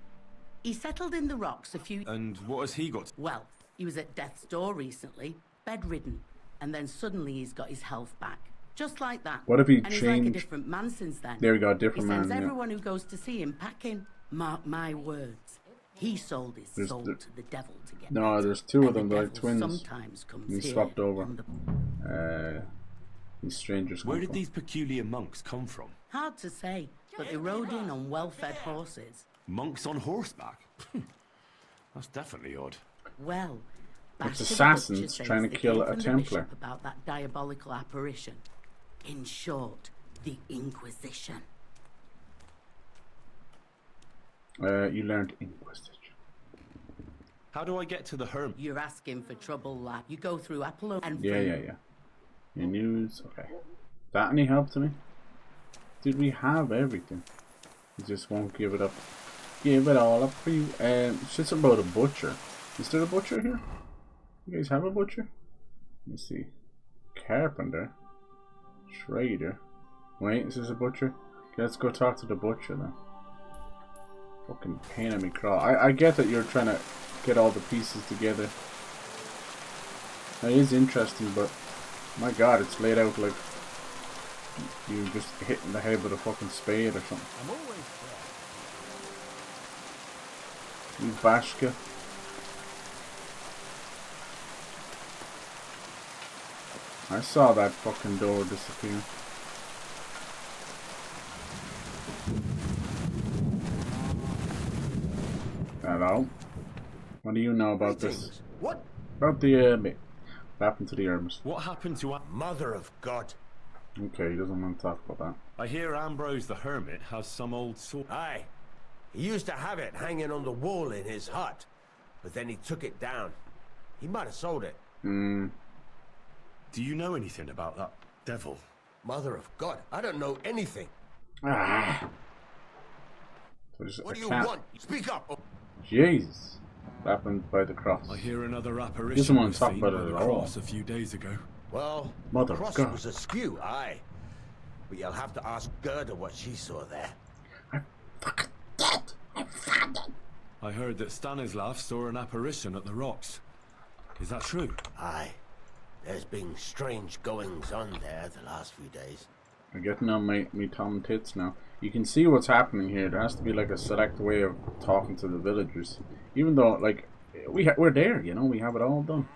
He settled in the rocks a few... And what has he got? Well, he was at death's door recently, bedridden, and then suddenly he's got his health back. Just like that. What if he and changed? He's like a different man since then. There we go, different man. He sends everyone who goes to see him packing. Mark my words. He sold his soul to the devil to get No, better. there's two of And them, the they're like devil twins. sometimes comes He here swapped over. on the... These strangers. Where did these peculiar monks come from? Hard to say, but they rode in on well-fed horses. Monks on horseback? That's definitely odd. Well, it's Bastard assassins Butcher says trying to they kill came a from the Templar. bishop about that diabolical apparition. In short, the Inquisition. You learned Inquisition. How do I get to the hermit? You're asking for trouble, lad. You go through Apollo and... Yeah. Your news, okay. That any help to me? Dude, we have everything. You just won't give it up. Give it all up for you. It's just about a butcher. Is there a butcher here? You guys have a butcher? Let me see. Carpenter. Trader. Wait, is this a butcher? Okay, let's go talk to the butcher then. Fucking pain in me crawl. I get that you're trying to get all the pieces together. That is interesting, but my god, it's laid out like you just hitting the head with a fucking spade or something. I'm always You bashka. I saw that fucking door disappear. Hello? What do you know about this? What? About the what happened to the herbs? What happened to Mother of God? Okay, he doesn't want to talk about that. I hear Ambrose the Hermit has some old sword. Aye. He used to have it hanging on the wall in his hut, but then he took it down. He might have sold it. Hmm. Do you know anything about that devil? Mother of God, I don't know anything. Ah. What do you want? Speak up. Jesus. What happened by the cross? I hear another Doesn't apparition want was to talk seen about by it the at all. cross a few days ago. Well, Mother the cross of God. was askew, aye. But you'll have to ask Gerda what she saw there. I heard that Stanislav saw an apparition at the rocks. Is that true? Aye. There's been strange goings on there the last few days. I'm getting on my Tom tits now. You can see what's happening here. There has to be like a select way of talking to the villagers. Even though, like, we're there, you know, we have it all done.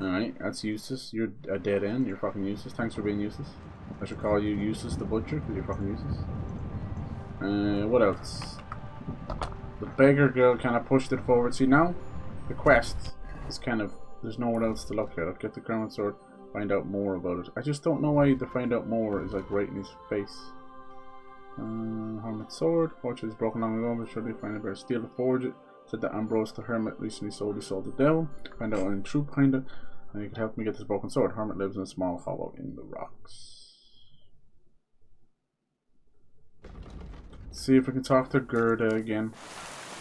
Alright, that's useless. You're a dead end. You're fucking useless. Thanks for being useless. I should call you Useless the Butcher because you're fucking useless. What else? The beggar girl kind of pushed it forward. See, now the quest is kind of, there's nowhere else to look at. I'll get the crown sword, find out more about it. I just don't know why the find out more is like right in his face. Hermit sword. Fortune is broken long ago, but surely find a better steel to forge it. Said that Ambrose the Hermit recently sold his soul to the devil. Find out any truth behind it, and you could help me get this broken sword. Hermit lives in a small hollow in the rocks. See if we can talk to Gerda again.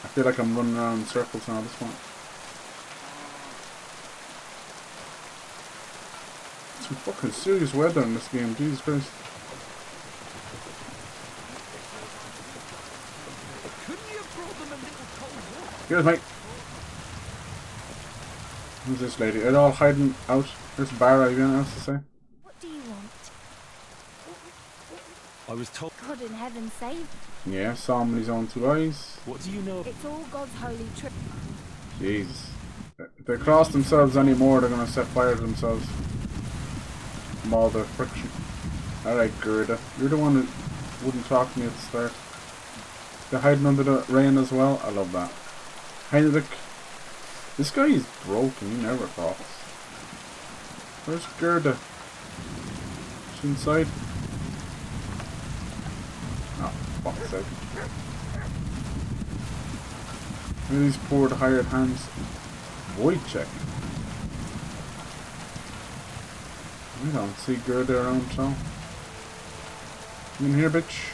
I feel like I'm running around in circles now at this point. Some fucking serious weather in this game, Jesus Christ. Here's mate. Who's this lady? They're all hiding out. There's a bar. Have you anything else to say? What do you want? I was told. God in heaven save. Yeah, saw him with his own 2 eyes. What do you know? It's all God's holy truth. Jesus. If they cross themselves anymore, they're gonna set fire to themselves. From all their friction. Alright, Gerda. You're the one who wouldn't talk to me at the start. They're hiding under the rain as well. I love that. Heinrich. This guy is broken. He never talks. Where's Gerda? She's inside. Oh, fuck's sake. Look at these poor hired hands. Void check. I don't see Gerda around, so. You in here, bitch?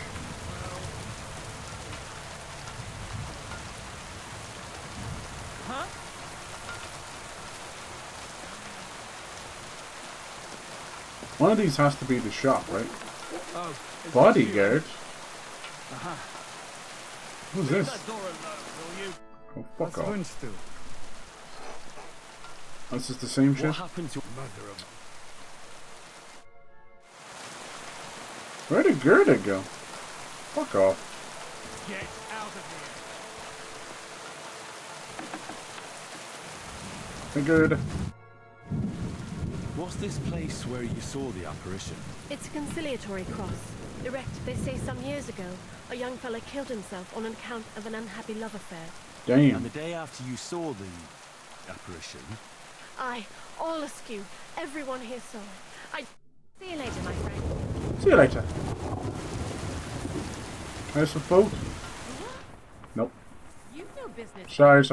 Huh? One of these has to be the shop, right? Oh, Bodyguard? Uh-huh. Who's this? That door alone, will you? Oh, fuck off. What's to? This is the same shit? What happened to Mother of... Where did Gerda go? Fuck off. Get out of Hey, Gerda. What's this place where you saw the apparition? It's a conciliatory cross. Erected, they say, some years ago. A young fella killed himself on account of an unhappy love affair. Damn. And the day after you saw the apparition... Aye, all askew. Everyone here saw it. See you later, my friend. See you later. There's a boat. Nope. You've no business. Sorry.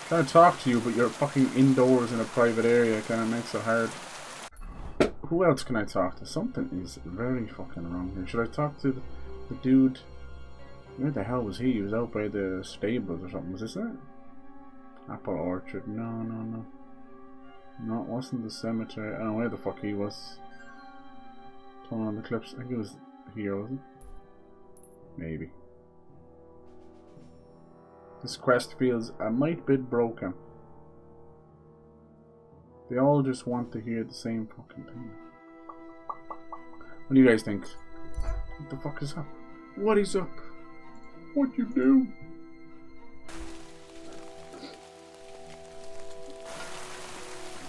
Trying to talk to you, but you're fucking indoors in a private area. Kind of makes it hard. Who else can I talk to? Something is very fucking wrong here. Should I talk to the dude? Where the hell was he? He was out by the stables or something. Was this it? Apple Orchard. No. No, it wasn't the cemetery. I don't know where the fuck he was. Turn on the clips. I think it was here, wasn't it? Maybe. This quest feels a might bit broken. They all just want to hear the same fucking thing. What do you guys think? What the fuck is up? What is up? What you do?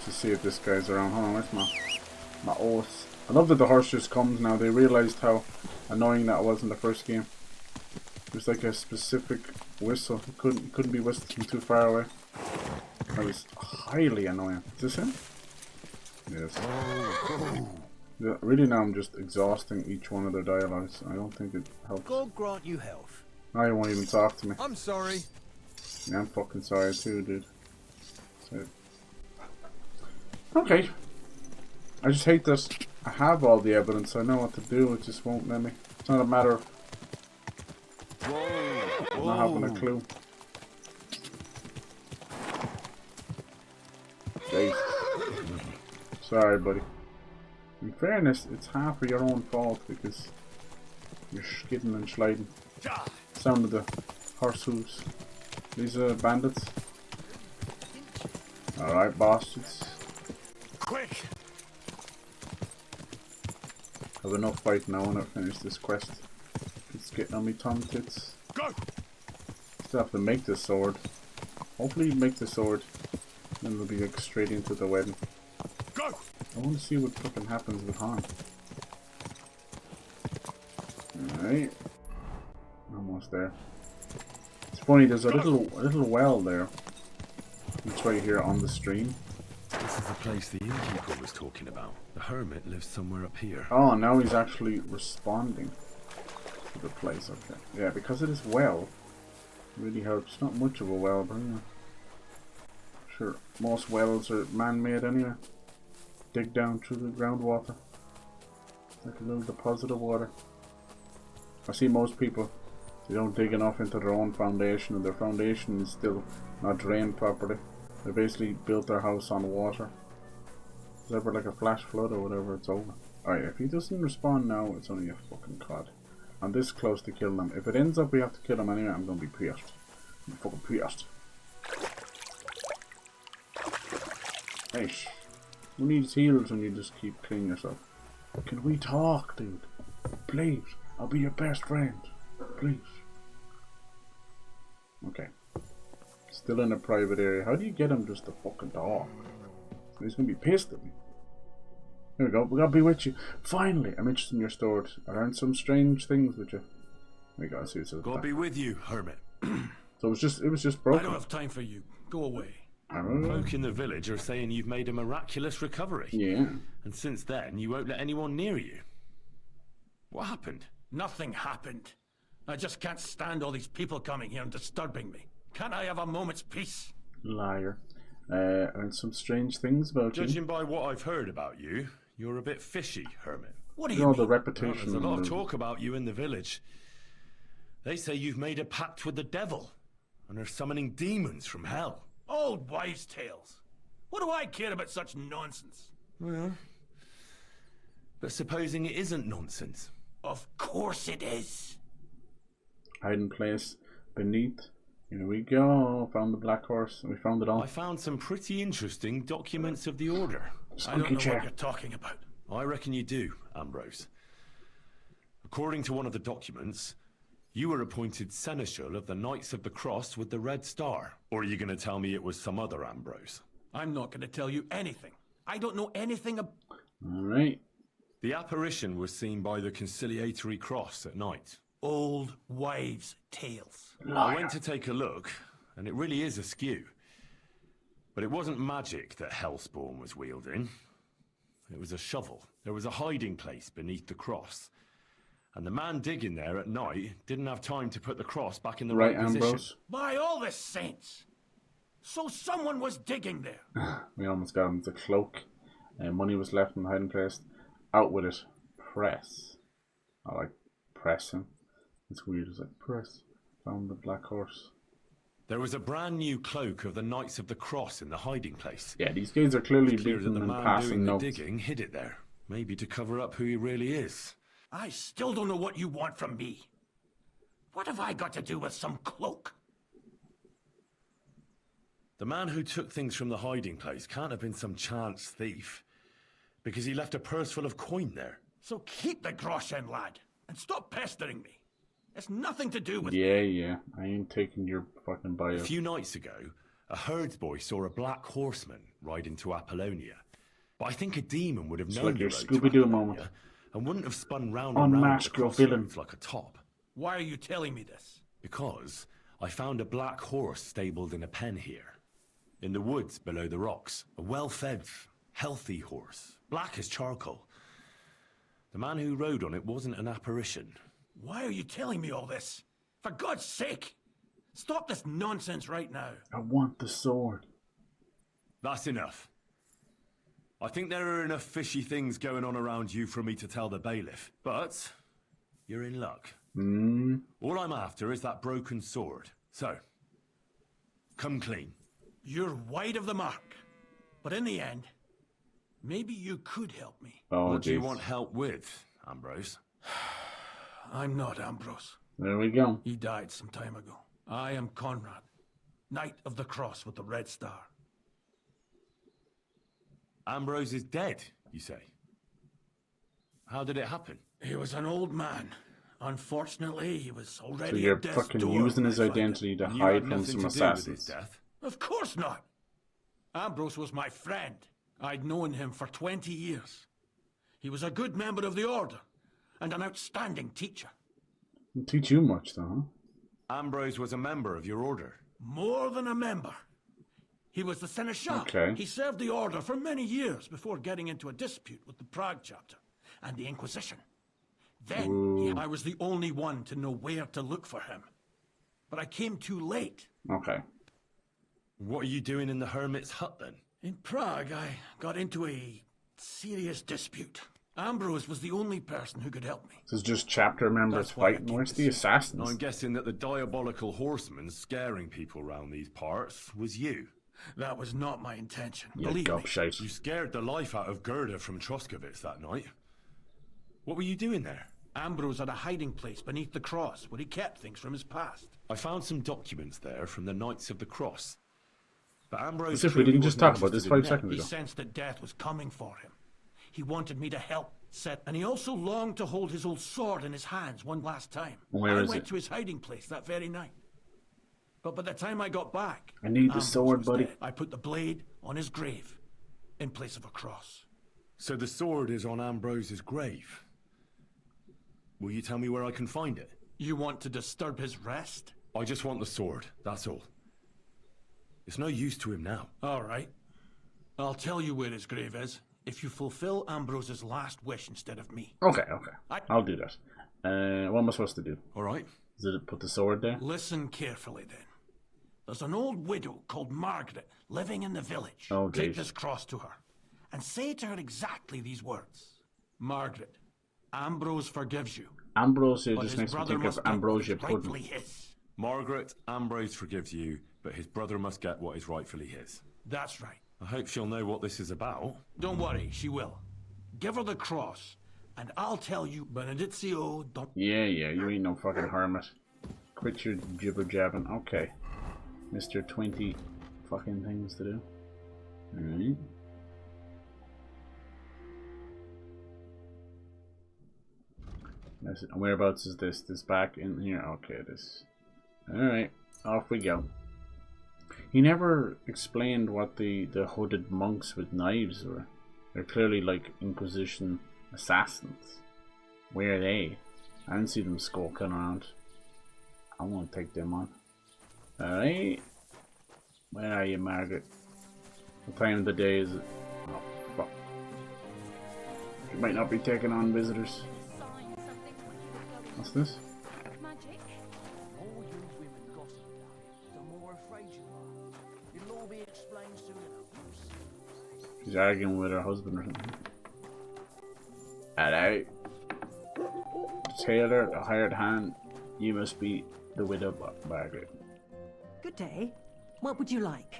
To see if this guy's around. Hold on, where's my horse? I love that the horse just comes now. They realized how annoying that was in the first game. There's like a specific whistle. It couldn't be whistled from too far away. That was highly annoying. Is this him? Yes. Yeah, really now I'm just exhausting each one of their dialogues. I don't think it helps. God grant you health. Now you won't even talk to me. I'm sorry. Yeah, I'm fucking sorry too, dude. So, okay. I just hate this. I have all the evidence. I know what to do. It just won't let me. It's not a matter of not having a clue. Jesus. Sorry, buddy. In fairness, it's half of your own fault because you're skidding and sliding. Sound of the horse hooves. These are bandits. Alright, bastards. Quick! Have enough fight now when I finish this quest. It's getting on me tongue tits. Go! Still have to make this sword. Hopefully make the sword. Then we'll be like straight into the wedding. Go! I want to see what fucking happens with Han. Alright. Almost there. It's funny, there's a little well there. It's right here on the stream. This is the place the innkeeper was talking about. The hermit lives somewhere up here. Oh, now he's actually responding to the place. Okay. Yeah, because it is well. Really helps. Not much of a well, but yeah. Sure, most wells are man-made anyway. Dig down through the groundwater. Like a little deposit of water. I see most people, they don't dig enough into their own foundation, and their foundation is still not drained properly. They basically built their house on water. It's ever like a flash flood or whatever, it's over. Alright, if he doesn't respond now, it's only a fucking cod. I'm this close to killing him. If it ends up we have to kill him anyway, I'm gonna be pissed. I'm fucking pissed. Hey, who needs heals when you just keep cleaning yourself? Can we talk, dude? Please, I'll be your best friend. Please. Okay. Still in a private area. How do you get him just to fucking talk? He's gonna be pissed at me. Here we go. We gotta be with you. Finally, I'm interested in your story. I learned some strange things with you. We gotta see what's Gotta be with you, hermit. So it was just broken. I don't have time for you. Go away. Folk in the village are saying you've made a miraculous recovery. Yeah. And since then, you won't let anyone near you. What happened? Nothing happened. I just can't stand all these people coming here and disturbing me. Can't I have a moment's peace? Liar. And some strange things about you. Judging by what I've heard about you, you're a bit fishy, hermit. What do you mean? The repetition. Well, there's a lot of talk about you in the village. They say you've made a pact with the devil, and are summoning demons from hell. Old wives' tales. What do I care about such nonsense? Well, but supposing it isn't nonsense. Of course it is. Hiding place beneath. Here we go. Found the black horse. We found it all. I found some pretty interesting documents of the order. I don't know what you're talking about. I reckon you do, Ambrose. According to one of the documents, you were appointed Seneschal of the Knights of the Cross with the Red Star. Or are you going to tell me it was some other Ambrose? I'm not going to tell you anything. I don't know anything about... Alright. The apparition was seen by the Conciliatory Cross at night. Old wives' tales. I went to take a look, and it really is askew. But it wasn't magic that Hellspawn was wielding. It was a shovel. There was a hiding place beneath the cross. And the man digging there at night didn't have time to put the cross back in the right position. By all the saints! So someone was digging there. We almost got him. The cloak. Money was left in the hiding place. Out with it. Press. I like pressing. It's weird. It's like press. Found the black horse. There was a brand new cloak of the Knights of the Cross in the hiding place. Yeah, these guys are clearly clear looking that the and man passing doing the notes. digging hid it there. Maybe to cover up who he really is. I still don't know what you want from me. What have I got to do with some cloak? The man who took things from the hiding place can't have been some chance thief. Because he left a purse full of coin there. So keep the groschen, lad, and stop pestering me. It's nothing to do with Yeah. I ain't taking your fucking bio. A few nights ago, a herdsboy saw a black horseman ride into Apollonia. But I think a demon would have It's known like he your rode to Scooby-Doo Apollonia moment. and wouldn't have spun round and round Unmask the your villain. crossroads like a top. Why are you telling me this? Because I found a black horse stabled in a pen here. In the woods below the rocks. A well-fed, healthy horse. Black as charcoal. The man who rode on it wasn't an apparition. Why are you telling me all this? For God's sake! Stop this nonsense right now. I want the sword. That's enough. I think there are enough fishy things going on around you for me to tell the bailiff. But you're in luck. All I'm after is that broken sword. So, come clean. You're wide of the mark. But in the end, maybe you could help me. What do you want help with, Ambrose? I'm not Ambrose. There we go. He died some time ago. I am Conrad, Knight of the Cross with the Red Star. Ambrose is dead, you say? How did it happen? He was an old man. Unfortunately, he was already So you're at death's fucking door using when his I found identity to him. hide from some assassins. Of course not. Ambrose was my friend. I'd known him for 20 years. He was a good member of the Order and an outstanding teacher. Didn't teach you much, though, huh? Ambrose was a member of your order. More than a member. He was the Seneschal. Okay. He served the Order for many years before getting into a dispute with the Prague chapter and the Inquisition. Then I was the only one to know where to look for him. But I came too late. Okay. What are you doing in the hermit's hut then? In Prague, I got into a serious dispute. Ambrose was the only person who could help me. This is just chapter members fighting. Where's the assassins? I'm guessing that the diabolical horseman scaring people round these parts was you. That was not my intention. Yeah, Believe me. You scared the life out of Gerda from Troskovitz that night. What were you doing there? Ambrose had a hiding place beneath the cross where he kept things from his past. I found some documents there from the Knights of the Cross. But Ambrose... As if we didn't just talk about this 5 seconds He ago. sensed that death was coming for him. He wanted me to help set, and he also longed to hold his old sword in his hands one last time. Where I is went it? to his hiding place that very night. But by the time I got back, I need the Ambrose sword, was buddy. dead. I put the blade on his grave in place of a cross. So the sword is on Ambrose's grave. Will you tell me where I can find it? You want to disturb his rest? I just want the sword, that's all. It's no use to him now. All right. I'll tell you where his grave is if you fulfill Ambrose's last wish instead of me. Okay, okay. I'll do that. What am I supposed to do? All right. Is it put the sword there? Listen carefully then. There's an old widow called Margaret living in the village. Oh, Take jeez. this cross to her and say to her exactly these words. Margaret, Ambrose forgives you. Ambrose here but just his makes me brother think of must get ambrosia what is pudding. rightfully his. Margaret, Ambrose forgives you, but his brother must get what is rightfully his. That's right. I hope she'll know what this is about. Don't worry, she will. Give her the cross, and I'll tell you, Benedizio, don't... Yeah, you ain't no fucking hermit. Quit your jibber jabbing. Okay. Mr. 20 fucking things to do. Alright. Whereabouts is this? This back in here? Okay, this. Alright, off we go. He never explained what the hooded monks with knives were. They're clearly like Inquisition assassins. Where are they? I didn't see them skulking around. I want to take them on. Alright. Where are you, Margaret? What time of the day is it? Oh, fuck. You might not be taking on visitors. What's this? Magic? The more you women gossip about it, the more afraid you are. It'll all be explained soon enough. She's arguing with her husband or something. Hello. Tailor, the hired hand. You must be the widow, Margaret. Good day. What would you like?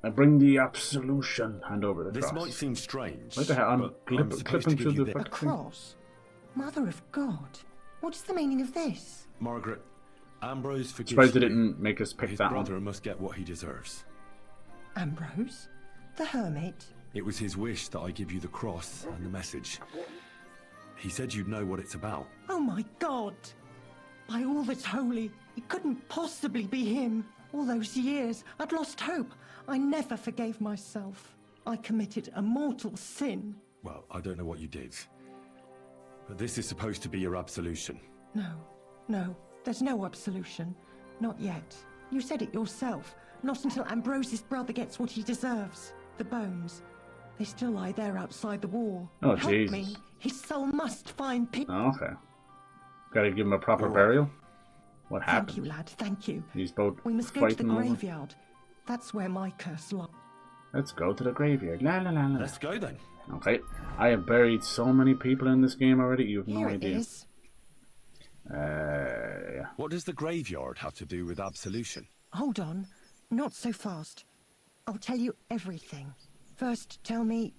I bring the absolution. Hand over the This cross. might seem strange. What the hell? I'm but supposed clipping to through give the you A fucking thing. cross? Mother of God. What is the meaning of this? Margaret, Ambrose forgives Surprised they you. didn't make us pick His that brother one. must get what he deserves. Ambrose? The hermit? It was his wish that I give you the cross and the message. He said you'd know what it's about. Oh my God! By all that's holy, it couldn't possibly be him. All those years, I'd lost hope. I never forgave myself. I committed a mortal sin. Well, I don't know what you did. But this is supposed to be your absolution. No, there's no absolution. Not yet. You said it yourself. Not until Ambrose's brother gets what he deserves. The bones. They still lie there outside the wall. Oh, Help Jesus. me. His soul must find peace. Oh, okay. Gotta give him a proper burial. What happened? Thank you, lad. Thank you. These both We must go to the fighting over. graveyard. That's where my curse lies. Let's go to the graveyard. La la la la. Let's go then. Okay. I have buried so many people in this game already. You have no Here it idea. is. Yeah. What does the graveyard have to do with absolution? Hold on. Not so fast. I'll tell you everything. First, tell me,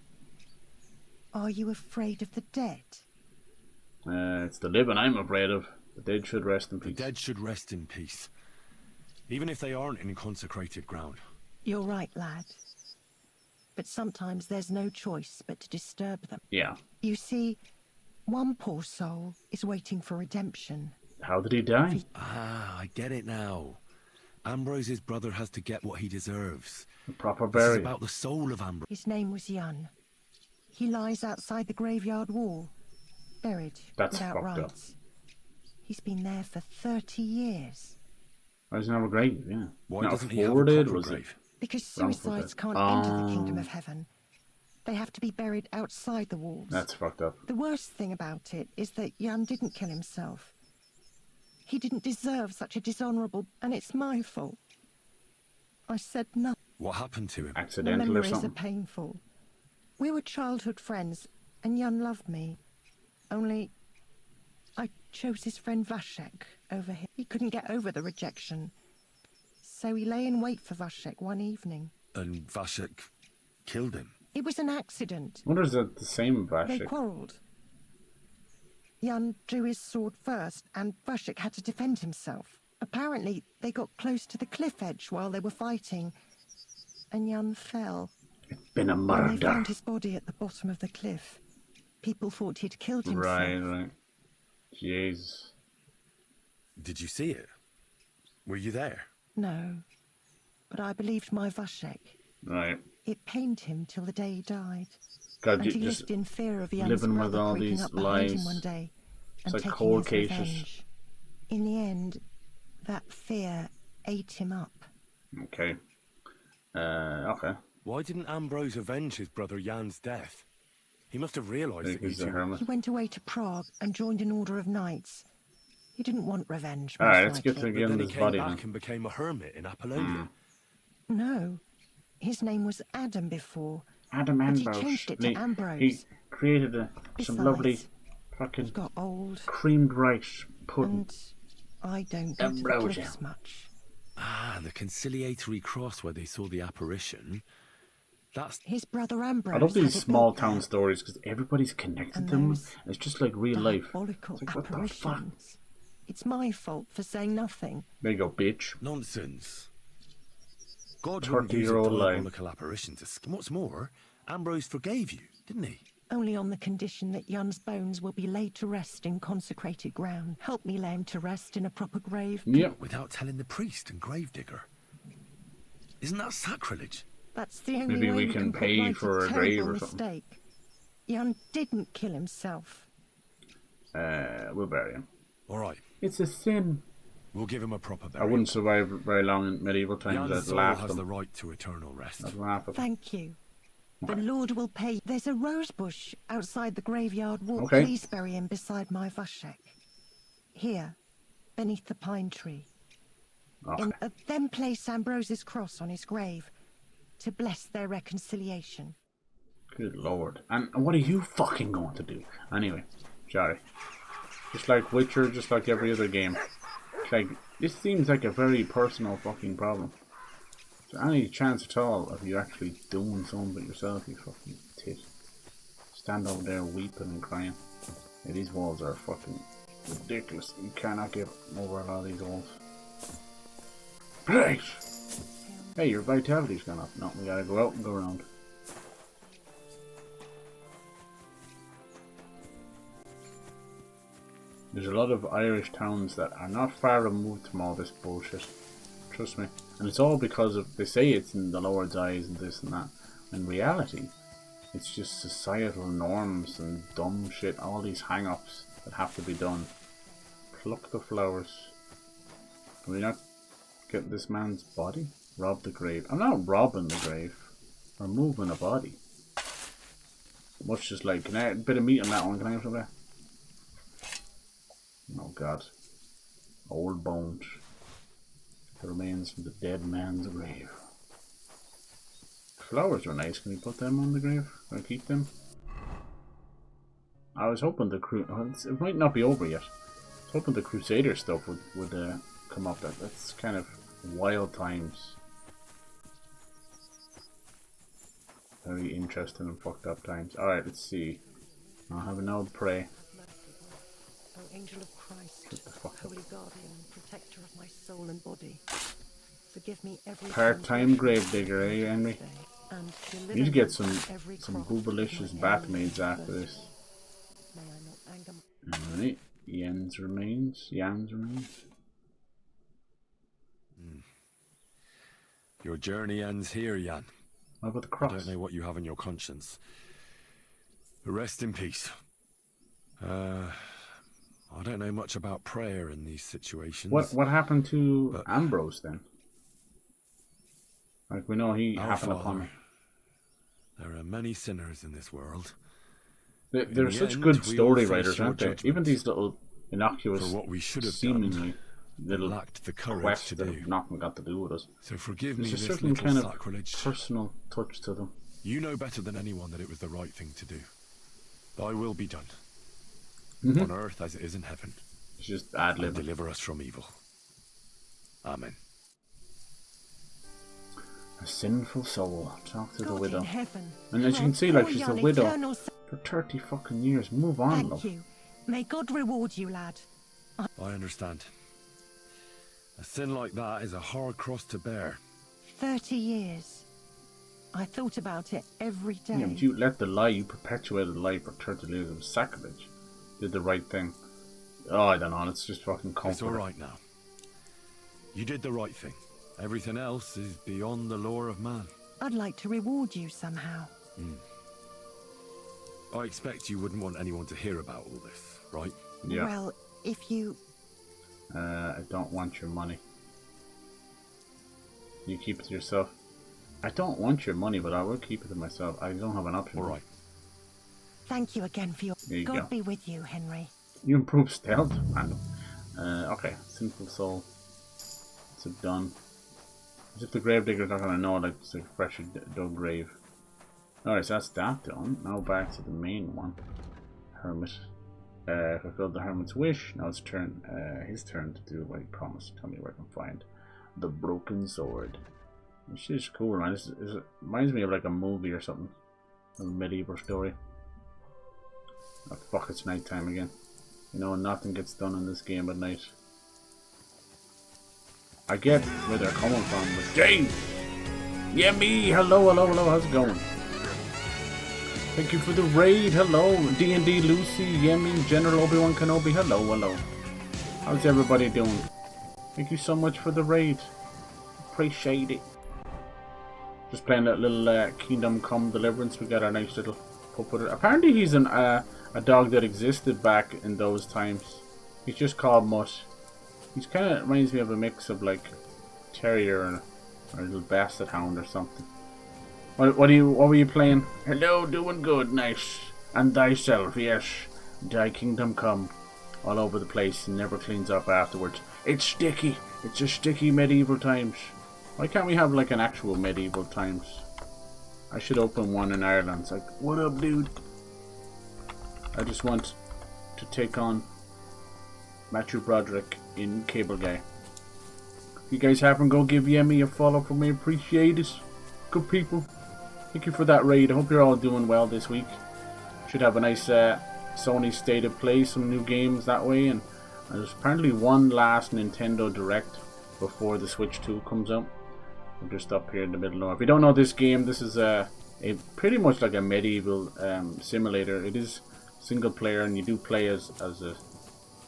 are you afraid of the dead? It's the living I'm afraid of. The dead should rest in The peace. dead should rest in peace. Even if they aren't in consecrated ground. You're right, lad. But sometimes there's no choice but to disturb them. Yeah. You see, one poor soul is waiting for redemption. How did he die? Ah, I get it now. Ambrose's brother has to get what he deserves. A proper This is burial. about the soul of Ambrose. His name was Jan. He lies outside the graveyard wall, buried That's without fucked up. rites. He's been there for 30 years. Why doesn't he have a grave? Yeah. Why Not doesn't he have a afforded, proper was it? grave? Because Wrongful suicides death. can't enter the kingdom of heaven. They have to be buried outside the walls. That's fucked up. The worst thing about it is that Jan didn't kill himself. He didn't deserve such a dishonorable, and it's my fault. I said nothing. What happened to him? My Accidental or memories are something? painful. We were childhood friends, and Jan loved me. Only I chose his friend Vashek over him. He couldn't get over the rejection. So he lay in wait for Vashek one evening. And Vashek killed him? It was an accident. I wonder is that the same They Vashek? quarrelled. Jan drew his sword first, and Vashek had to defend himself. Apparently, they got close to the cliff edge while they were fighting, and Jan fell. Been a When murder. they found his body at the bottom of the cliff, people thought he'd killed himself. Right. Jesus. Did you see it? Were you there? No, but I believed my Vashek. Right. It pained him till the day he died. God, and you he just lived in fear of Jan's living with brother all creeping these up behind him lies. one day It's and like taking cold his cases. revenge. In the end, that fear ate him up. Okay. Okay. Why didn't Ambrose avenge his brother Jan's death? He must have realised that you He's a two... hermit. He went away to Prague and joined an order of knights. He didn't want revenge. All right, most let's get likely. to get in Then he this came body back then. and became a hermit in Apollonia. No, his name was Adam before. Adam but Ambrose. he changed it And to Ambrose. He created some Besides, lovely fucking got old, creamed rice pudding. and I don't go to the Ambrosia. cliffs much. Ah, the conciliatory cross where they saw the apparition. That's... His brother Ambrose. I love these had it small built town there. stories because everybody's connected And to them. those It's just like real life. Diabolical It's like, what the fuck? apparitions. It's my fault for saying nothing. There you go, bitch. Nonsense. God wouldn't use a 30-year-old lie. diabolical apparition to... What's more, Ambrose forgave you, didn't he? Only on the condition that Jan's bones will be laid to rest in consecrated ground. Help me lay him to rest in a proper grave. Yep. Without telling the priest and gravedigger. Isn't that sacrilege? That's the only Maybe way we we can put pay right for a terrible grave or something. mistake. Jan didn't kill himself. We'll bury him. All right. It's a sin. We'll give him a proper I burial. wouldn't survive very long in medieval times. Jan's I'd soul laugh has them. the right to eternal rest. I'd laugh at them. Thank you. The Lord will pay. There's a rose bush outside the graveyard wall. Okay. Please bury him beside my Vashek. Here, beneath the pine tree. Okay. Then place Ambrose's cross on his grave to bless their reconciliation. Good lord. And what are you fucking going to do? Anyway, sorry. Just like Witcher, just like every other game. It's like, this seems like a very personal fucking problem. Is there any chance at all of you actually doing something but yourself, you fucking tit? Stand over there weeping and crying. Yeah, these walls are fucking ridiculous. You cannot get over a lot of these walls. Right! Hey, your vitality's gone up. No, we gotta go out and go around. There's a lot of Irish towns that are not far removed from all this bullshit. Trust me. And it's all because of, they say it's in the Lord's eyes and this and that. In reality, it's just societal norms and dumb shit, all these hang-ups that have to be done. Pluck the flowers. Can we not get this man's body? Rob the grave. I'm not robbing the grave. I'm moving a body. Much just like, can I a bit of meat on that one? Can I have some of that? Oh god. Old bones. The remains from the dead man's grave. Flowers are nice. Can we put them on the grave? Can I keep them? I was hoping the it might not be over yet. I was hoping the Crusader stuff would come up. That's kind of wild times. Very interesting and fucked up times. Alright, let's see. I'll have an old pray. O angel of Christ, Get the fuck up. holy guardian, protector of my soul and body, forgive me every Part-time grave digger, eh, Henry? and You need to get some every boobalicious Batmaids after this. May I not anger Alright, Jan's remains. Your journey ends here, Jan. What about the I cross? don't know what you have on your conscience. Rest in peace. I don't know much about prayer in these situations. What happened to Ambrose then? Like we know he Our happened upon Father, there are many sinners in this world. They're In such the end, good we story all face writers, your aren't they? judgment. Even these little innocuous, For what we should have seemingly done, little lacked the courage quests to that do. have nothing got to do with us. So forgive me There's a this certain little kind of sacrilege. personal touch to them. You know better than anyone that it was the right thing to do. Thy will be done. on earth as it is in heaven. It's just ad-lib. And deliver us from evil. Amen. A sinful soul. Talk to the widow. In heaven, and as you can see, like, she's a widow for 30 fucking years. Move on, love. Thank you. May God reward you, lad. I understand. A sin like that is a hard cross to bear. 30 years. I thought about it every day. Yeah, but you let the lie, you perpetuated the lie for 30 years. It was sacrilege. Did the right thing. Oh, I don't know, it's just fucking comfort. It's alright now. You did the right thing. Everything else is beyond the law of man. I'd like to reward you somehow. I expect you wouldn't want anyone to hear about all this, right? Yeah. Well, if you... I don't want your money. You keep it to yourself. I don't want your money, but I will keep it to myself. I don't have an option. Alright. Thank you again for your... There you God go. be with you, Henry. You improve stealth? Random. Okay. Sinful soul. It's done. As if the gravedigger's not gonna know, like, it's a fresh dug grave. Alright, so that's that done. Now back to the main one. Hermit. Fulfilled the hermit's wish. Now it's his turn to do what he promised. Tell me where I can find the broken sword. This is cool, man. This reminds me of like a movie or something. A medieval story. Oh fuck, it's night time again. You know, nothing gets done in this game at night. I get where they're coming from, but James! Yeah, me! Hello, hello, hello, how's it going? Thank you for the raid, hello! D&D Lucy, Yemi, General Obi-Wan Kenobi, hello, hello. How's everybody doing? Thank you so much for the raid. Appreciate it. Just playing that little Kingdom Come Deliverance. We got our nice little puppet. Apparently he's a dog that existed back in those times. He's just called Mutt. He's kind of reminds me of a mix of like terrier or a little basset hound or something. What were you playing? Hello, doing good, nice. And thyself, yes. Thy kingdom come. All over the place and never cleans up afterwards. It's sticky. It's a sticky medieval times. Why can't we have like an actual medieval times? I should open one in Ireland. It's like, what up, dude? I just want to take on Matthew Broderick in Cable Guy. If you guys haven't, go give Yemi a follow for me. Appreciate it. Good people. Thank you for that raid. I hope you're all doing well this week. Should have a nice Sony State of Play, some new games that way, and there's apparently one last Nintendo Direct before the Switch 2 comes out. I'm just up here in the middle. If you don't know this game, this is a pretty much like a medieval simulator. It is single player, and you do play as a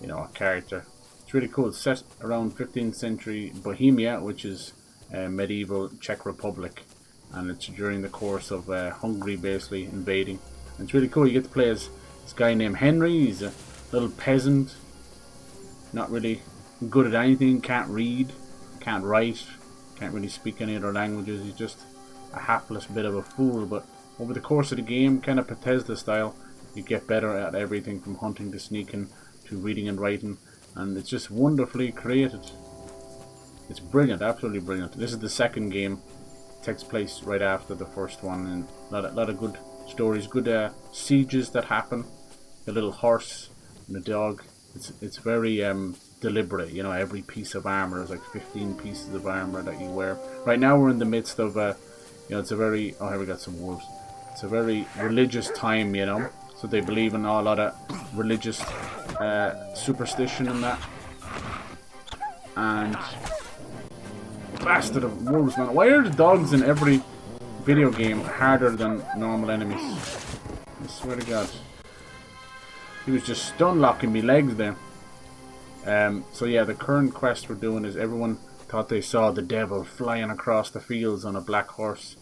a character. It's really cool. It's set around 15th century Bohemia, which is medieval Czech Republic, and it's during the course of Hungary basically invading. And it's really cool. You get to play as this guy named Henry. He's a little peasant, not really good at anything, can't read, can't write, can't really speak any other languages. He's just a hapless bit of a fool. But over the course of the game, kind of Bethesda style, you get better at everything from hunting to sneaking to reading and writing, and it's just wonderfully created. It's brilliant, absolutely brilliant. This is the second game. It takes place right after the first one, and a lot of good stories, good sieges that happen. A little horse and a dog. It's very deliberate. You know, every piece of armor is like 15 pieces of armor that you wear. Right now we're in the midst of it's a very here we got some wolves. It's a very religious time, you know. So they believe in a lot of religious superstition and that. And bastard of wolves, man. Why are the dogs in every video game harder than normal enemies? I swear to God. He was just stun locking me legs there. So yeah, the current quest we're doing is everyone thought they saw the devil flying across the fields on a black horse.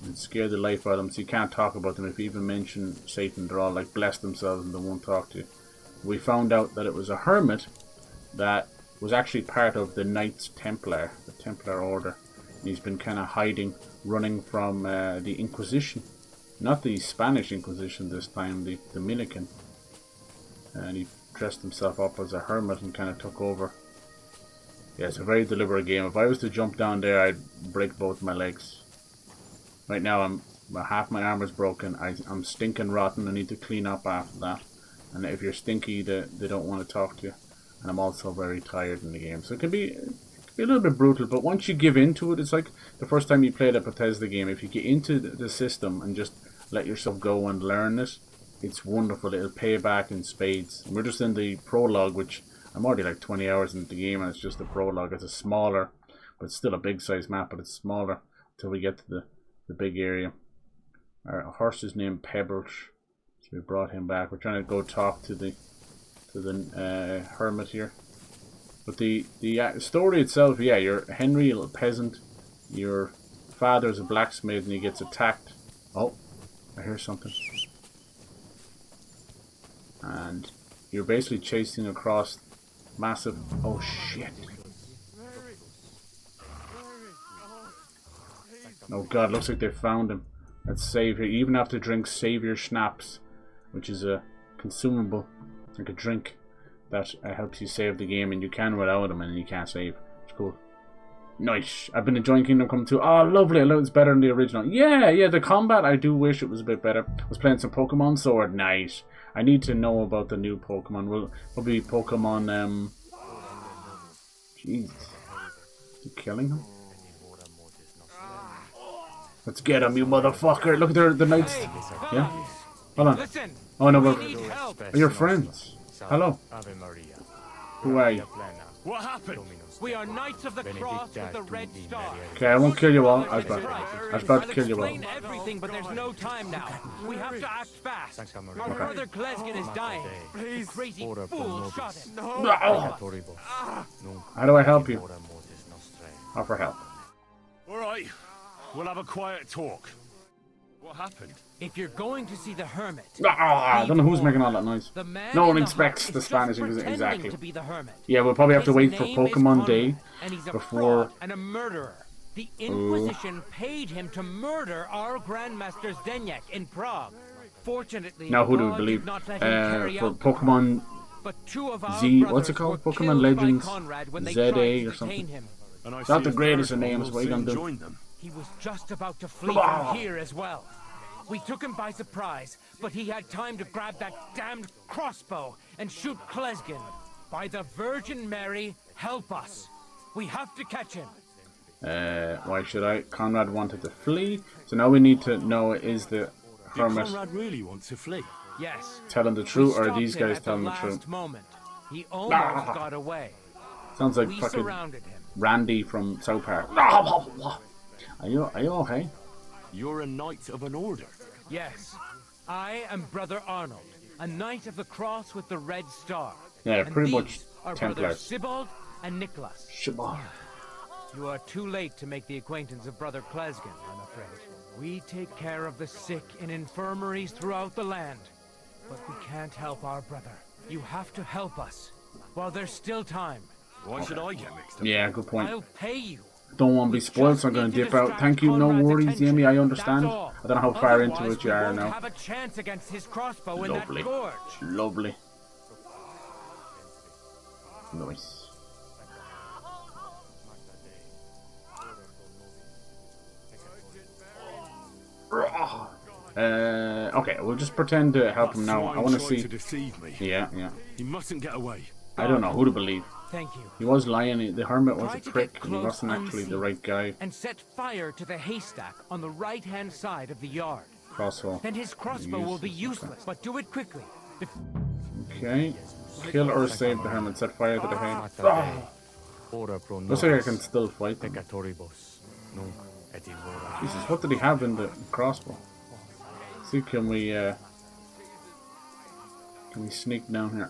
It scared the life out of them, so you can't talk about them. If you even mention Satan, they're all like bless themselves and they won't talk to you. We found out that it was a hermit that was actually part of the Knights Templar, the Templar Order. And he's been kind of hiding, running from the Inquisition. Not the Spanish Inquisition this time, the Dominican. And he dressed himself up as a hermit and kind of took over. Yeah, it's a very deliberate game. If I was to jump down there, I'd break both my legs. Right now, half my armor's broken. I'm stinking rotten. I need to clean up after that. and if you're stinky, they don't want to talk to you. And I'm also very tired in the game, so it can be a little bit brutal. But once you give into it, it's like the first time you played a Bethesda game. If you get into the system and just let yourself go and learn it, it's wonderful. It'll pay back in spades. And we're just in the prologue, which I'm already like 20 hours into the game, and it's just the prologue. It's a smaller, but it's still a big size map, but it's smaller until we get to the big area. Our horse is named Pebbles, so we brought him back. We're trying to go talk to the hermit here. But the story itself, yeah, you're Henry, a little peasant. Your father's a blacksmith, and he gets attacked. Oh, I hear something. And you're basically chasing across massive... Oh, shit. Oh, God, looks like they found him. Let's save here. You even have to drink Savior Schnapps, which is a consumable, like a drink that helps you save the game, and you can without them, and you can't save. It's cool. Nice. I've been enjoying Kingdom Come 2. Oh, lovely. It's better than the original. Yeah, the combat, I do wish it was a bit better. I was playing some Pokemon Sword. Nice. I need to know about the new Pokemon. Will be Pokemon, Jesus. Is he killing him? Let's get him, you motherfucker. Look at the knights. Yeah? Hold on. Oh, no, we're your friends. Hello. Who are you? What happened? We are Knights of the Cross with the Red Star. Okay, I won't kill you all. I was about to kill you all. Explain everything, but there's no time now. We have to act fast. Our brother Klesgen is dying. Please. Crazy fool shot him. No. How do I help you? Offer help. All right. We'll have a quiet talk. What happened? If you're going to see the hermit, I don't know who's making all that noise. No one expects the Spanish exactly. Yeah, we'll probably have to wait for Pokemon Day before. And a murderer. The Inquisition paid him to murder our Grandmaster Zdeněk in Prague. Fortunately, now who do we believe? For Pokemon Z, what's it called? Pokemon Legends ZA or something. Not the greatest of names. What are you gonna do? He was just about to flee from here as well. We took him by surprise, but he had time to grab that damned crossbow and shoot Klesgen. By the Virgin Mary, help us. We have to catch him. Why should I? Conrad wanted to flee, so now we need to know, is the hermit... Did Conrad really want to flee? Yes. Telling the truth, or are these guys telling the truth? Moment. He almost got away. Sounds like fucking Randy from South Park. Are you okay? You're a knight of an order. Yes. I am Brother Arnold, a knight of the cross with the red star. Yeah, and pretty much are Templars. Brothers Sibald and Nicholas. Sibald. You are too late to make the acquaintance of Brother Klesgen, I'm afraid. We take care of the sick in infirmaries throughout the land. But we can't help our brother. You have to help us, while there's still time. Why should I get mixed up? Yeah, good point. I'll pay you. Don't want to be spoiled, so I'm going to dip out. Thank you, no worries, Jamie, I understand. I don't know how far into it you are now. Have a chance against his crossbow in Lovely. that gorge. Lovely. Nice. Okay, we'll just pretend to help him now. I want to see. To deceive me. Yeah. He mustn't get away. I don't know who to believe. Thank you. He was lying. The hermit was a prick, and he wasn't actually the right guy. And set fire to the haystack on the right-hand side of the yard. Crossbow. Then his crossbow will be useless, but do it quickly. Okay. Kill or save the hermit. Set fire to the hay. Looks like I can still fight them. Jesus, what did he have in the crossbow? See, can we sneak down here?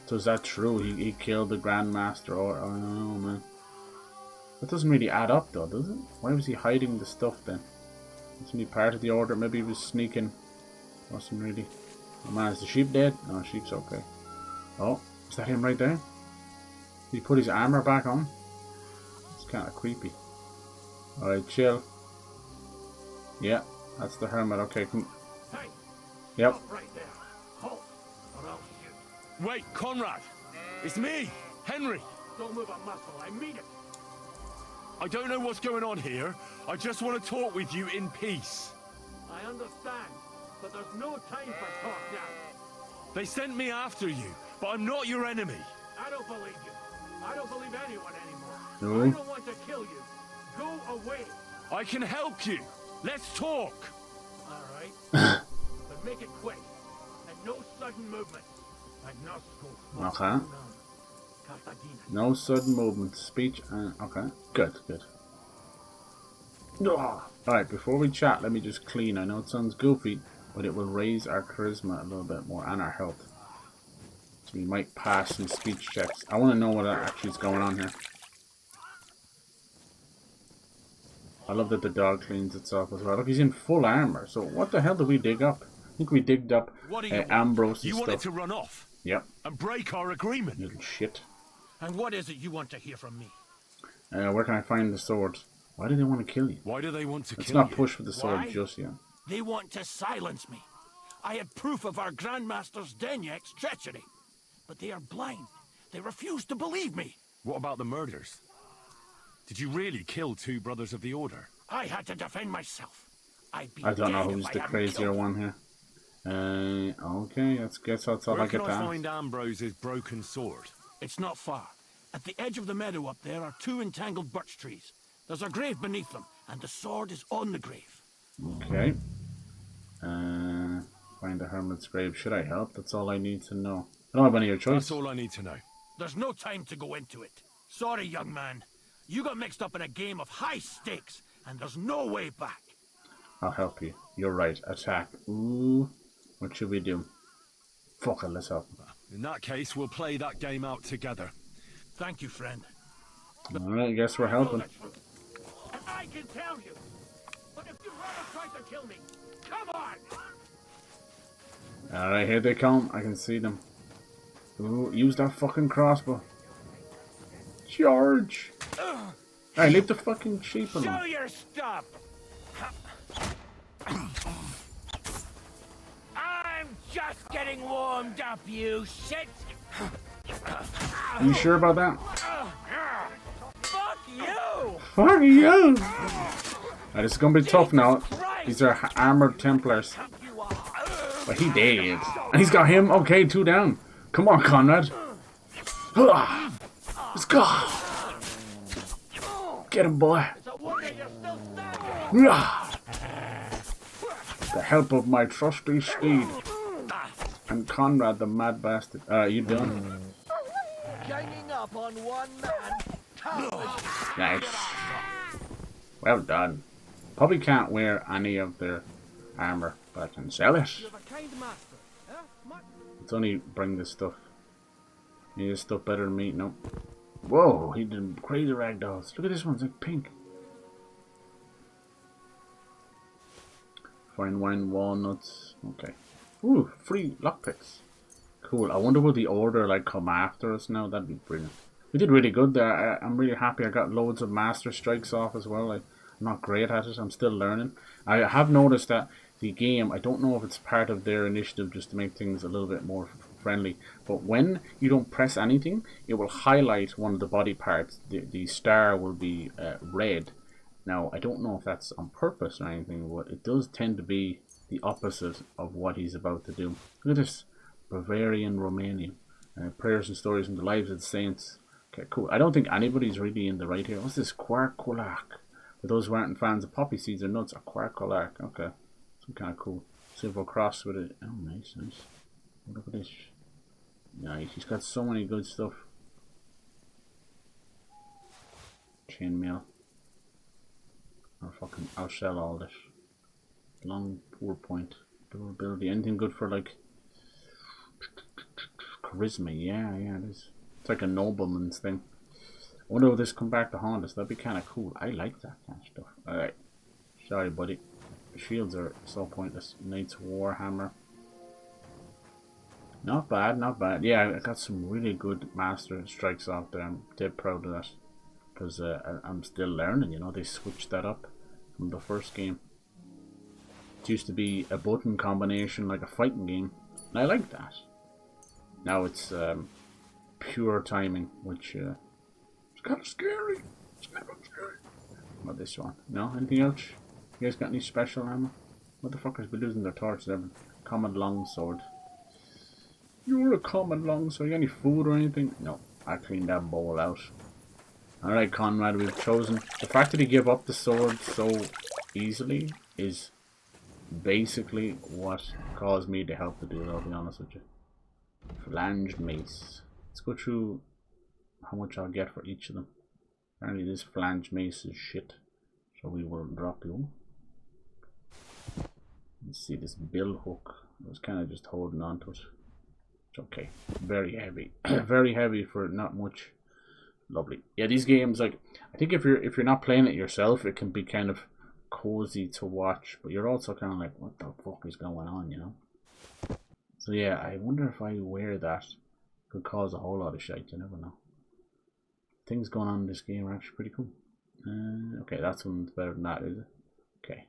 So is that true? He killed the Grandmaster, or oh man, that doesn't really add up though, does it? Why was he hiding the stuff then? Wasn't he part of the order? Maybe he was sneaking. Wasn't really. Oh man, is the sheep dead? No, sheep's okay. Oh, is that him right there? Did he put his armor back on? It's kind of creepy. Alright, chill. Yeah, that's the hermit. Okay, come. Yep. Wait, Conrad! It's me, Henry! Don't move a muscle, I mean it! I don't know what's going on here. I just want to talk with you in peace. I understand, but there's no time for talk now. They sent me after you, but I'm not your enemy. I don't believe you. I don't believe anyone anymore. No. I don't want to kill you. Go away. I can help you. Let's talk. All right. But make it quick. And no sudden movement. Okay. No sudden movement. Speech and... Okay. Good, good. Alright, before we chat, let me just clean. I know it sounds goofy, but it will raise our charisma a little bit more and our health. So we might pass some speech checks. I want to know what actually is going on here. I love that the dog cleans itself as well. Look, he's in full armor. So what the hell did we dig up? I think we digged up Ambrose's You stuff. wanted to run off? Yep. And break our agreement? Little shit. And what is it you want to hear from me? Where can I find the sword? Why do they want to kill you? Why do they want to Let's kill you? not push with the sword Why? just yet. They want to silence me. I had proof of our Grandmaster's Denyek's treachery. But they are blind. They refuse to believe me. What about the murders? Did you really kill 2 brothers of the Order? I had to defend myself. I'd be I don't know dead who's if I the hadn't crazier killed one here. Okay, let's guess that's all Where I get can I to find Ambrose's broken sword? It's not far. At the edge of the meadow up there are 2 entangled birch trees. There's a grave beneath them, and the sword is on the grave. Okay. Find the hermit's grave. Should I help? That's all I need to know. I don't have any other choice. That's all I need to know. There's no time to go into it. Sorry, young man. You got mixed up in a game of high stakes, and there's no way back. I'll help you. You're right. Attack. Ooh. What should we do? Fuck it, let's help. In that case, we'll play that game out together. Thank you, friend. Alright, I guess we're helping. And I can tell you. But if you rather try to kill me, come on! Alright, here they come. I can see them. Ooh, use that fucking crossbow. Charge! Alright, leave the fucking sheep alone. Show your stuff! I'm just getting warmed up, you shit! Are you sure about that? Fuck you! Fuck you! Alright, this is gonna be tough now. These are armored Templars. But he did. And he's got him. Okay, 2 down. Come on, Conrad. Let's go. Get him, boy. The help of my trusty steed. And Conrad, the mad bastard. You done? Ganging up on one man. Nice. Well done. Probably can't wear any of their armor, but I can sell it. Let's only bring this stuff. Need this stuff better than me. Nope. Whoa, he did crazy ragdolls. Look at this one, it's like pink. Fine wine, walnuts. Okay. Ooh, free lockpicks. Cool. I wonder will the Order like come after us now? That'd be brilliant. We did really good there. I'm really happy. I got loads of master strikes off as well. I'm not great at it. I'm still learning. I have noticed that the game, I don't know if it's part of their initiative just to make things a little bit more friendly, but when you don't press anything, it will highlight one of the body parts. The star will be red. Now, I don't know if that's on purpose or anything, but it does tend to be the opposite of what he's about to do. Look at this. Bavarian Romanian. Prayers and stories from the lives of the saints. Okay, cool. I don't think anybody's really in the right here. What's this? Quark-Kulak. For those who aren't fans of poppy seeds or nuts, a Quark-Kulak. Okay. Some kind of cool silver cross with it. Oh, nice, nice. Look at this. Nice. He's got so many good stuff. Chainmail. I'll sell all this. Long poor point. Durability. Anything good for like charisma? Yeah, it is. It's like a nobleman's thing. I wonder will this come back to haunt us? That'd be kind of cool. I like that kind of stuff. Alright. Sorry, buddy. Shields are so pointless. Knight's Warhammer. Not bad, not bad. Yeah, I got some really good master strikes off there. I'm dead proud of that. Because I'm still learning, you know. They switched that up from the first game. It used to be a button combination like a fighting game. And I like that. Now it's pure timing, which is kind of scary. It's kind of scary. What about this one? No? Anything else? You guys got any special ammo? Motherfuckers be losing their torches. Common longsword. You're a common longsword. You got any food or anything? No. I cleaned that bowl out. Alright, Conrad, we've chosen. The fact that he gave up the sword so easily is basically what caused me to help the dude, I'll be honest with you. Flanged mace. Let's go through how much I'll get for each of them. Apparently this flanged mace is shit, so we will drop you. Let's see this bill hook. I was kind of just holding on to it. It's okay. Very heavy. Very heavy for not much. Lovely. Yeah, these games, like, I think if you're not playing it yourself, it can be kind of cozy to watch, but you're also kind of like, what the fuck is going on, you know? So yeah, I wonder if I wear that could cause a whole lot of shite. You never know. Things going on in this game are actually pretty cool. Okay, that's one's better than that, is it? Okay.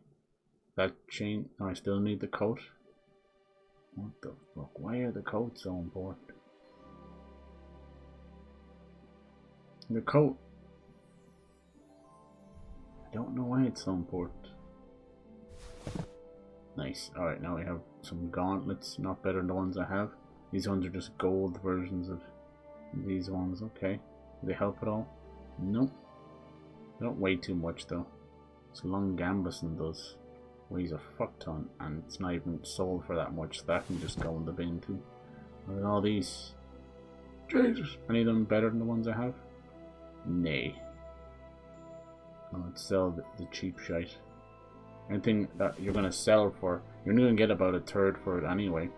That chain. No, I still need the coat. What the fuck? Why are the coats so important? The coat. I don't know why it's so important. Nice. Alright, now we have some gauntlets. Not better than the ones I have. These ones are just gold versions of these ones. Okay. Do they help at all? Nope. They don't weigh too much though. So long Gambison does. Weighs a fuck ton, and it's not even sold for that much, so that can just go in the bin too. Look at all these. Jesus. Any of them better than the ones I have? Nay. Let's sell the cheap shite. Anything that you're gonna sell for, you're gonna get about a third for it anyway.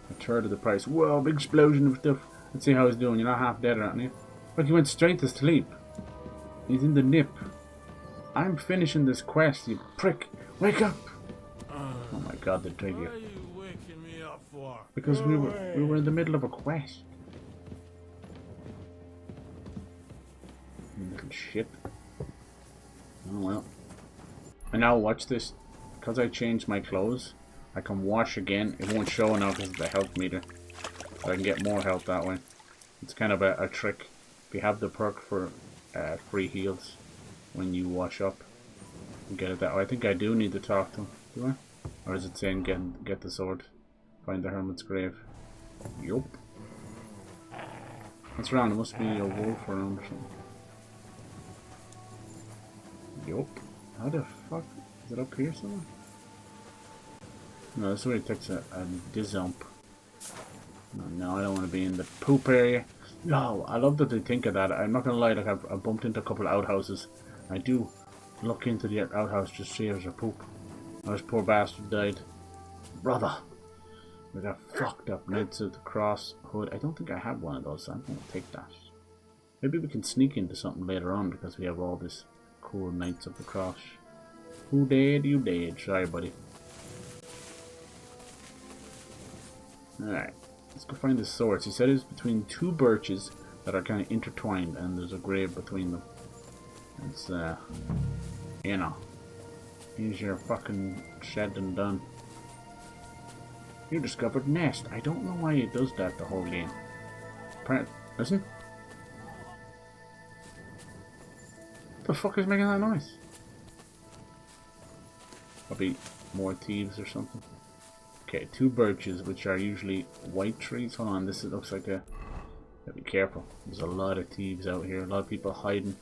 A third of the price. Whoa, big explosion of stuff. Let's see how he's doing. You're not half dead, aren't you? Look, he went straight to sleep. He's in the nip. I'm finishing this quest, you prick. Wake up! Oh my god, they trigger you. What are you waking me up for? Because we were in the middle of a quest. You little shit. Oh well. And now watch this. Because I changed my clothes, I can wash again. It won't show now because of the health meter. So I can get more health that way. It's kind of a trick. If you have the perk for free heals when you wash up, you get it that way. I think I do need to talk to him. Do I? Or is it saying get the sword? Find the hermit's grave. Yup. What's wrong? There must be a wolf around or something. Yup. How the fuck? Is it up here somewhere? No, this is where it takes a dizump. No, I don't want to be in the poop area. No, I love that they think of that. I'm not gonna lie, like I've bumped into a couple of outhouses. I do look into the outhouse just to see if there's a poop. Oh, this poor bastard died. Brother! We got fucked up. Knights of the Cross hood. I don't think I have one of those, so I'm gonna take that. Maybe we can sneak into something later on because we have all this cool Knights of the Cross. Who dead? You dead. Sorry, buddy. Alright. Let's go find the swords. He said it's between two birches that are kind of intertwined and there's a grave between them. It's, you know. Here's your fucking shed and done. You discovered nest. I don't know why it does that the whole game. Listen. What the fuck is making that noise? Probably more thieves or something. Okay, two birches, which are usually white trees. Hold on, this looks like a... Gotta be careful. There's a lot of thieves out here. A lot of people hiding.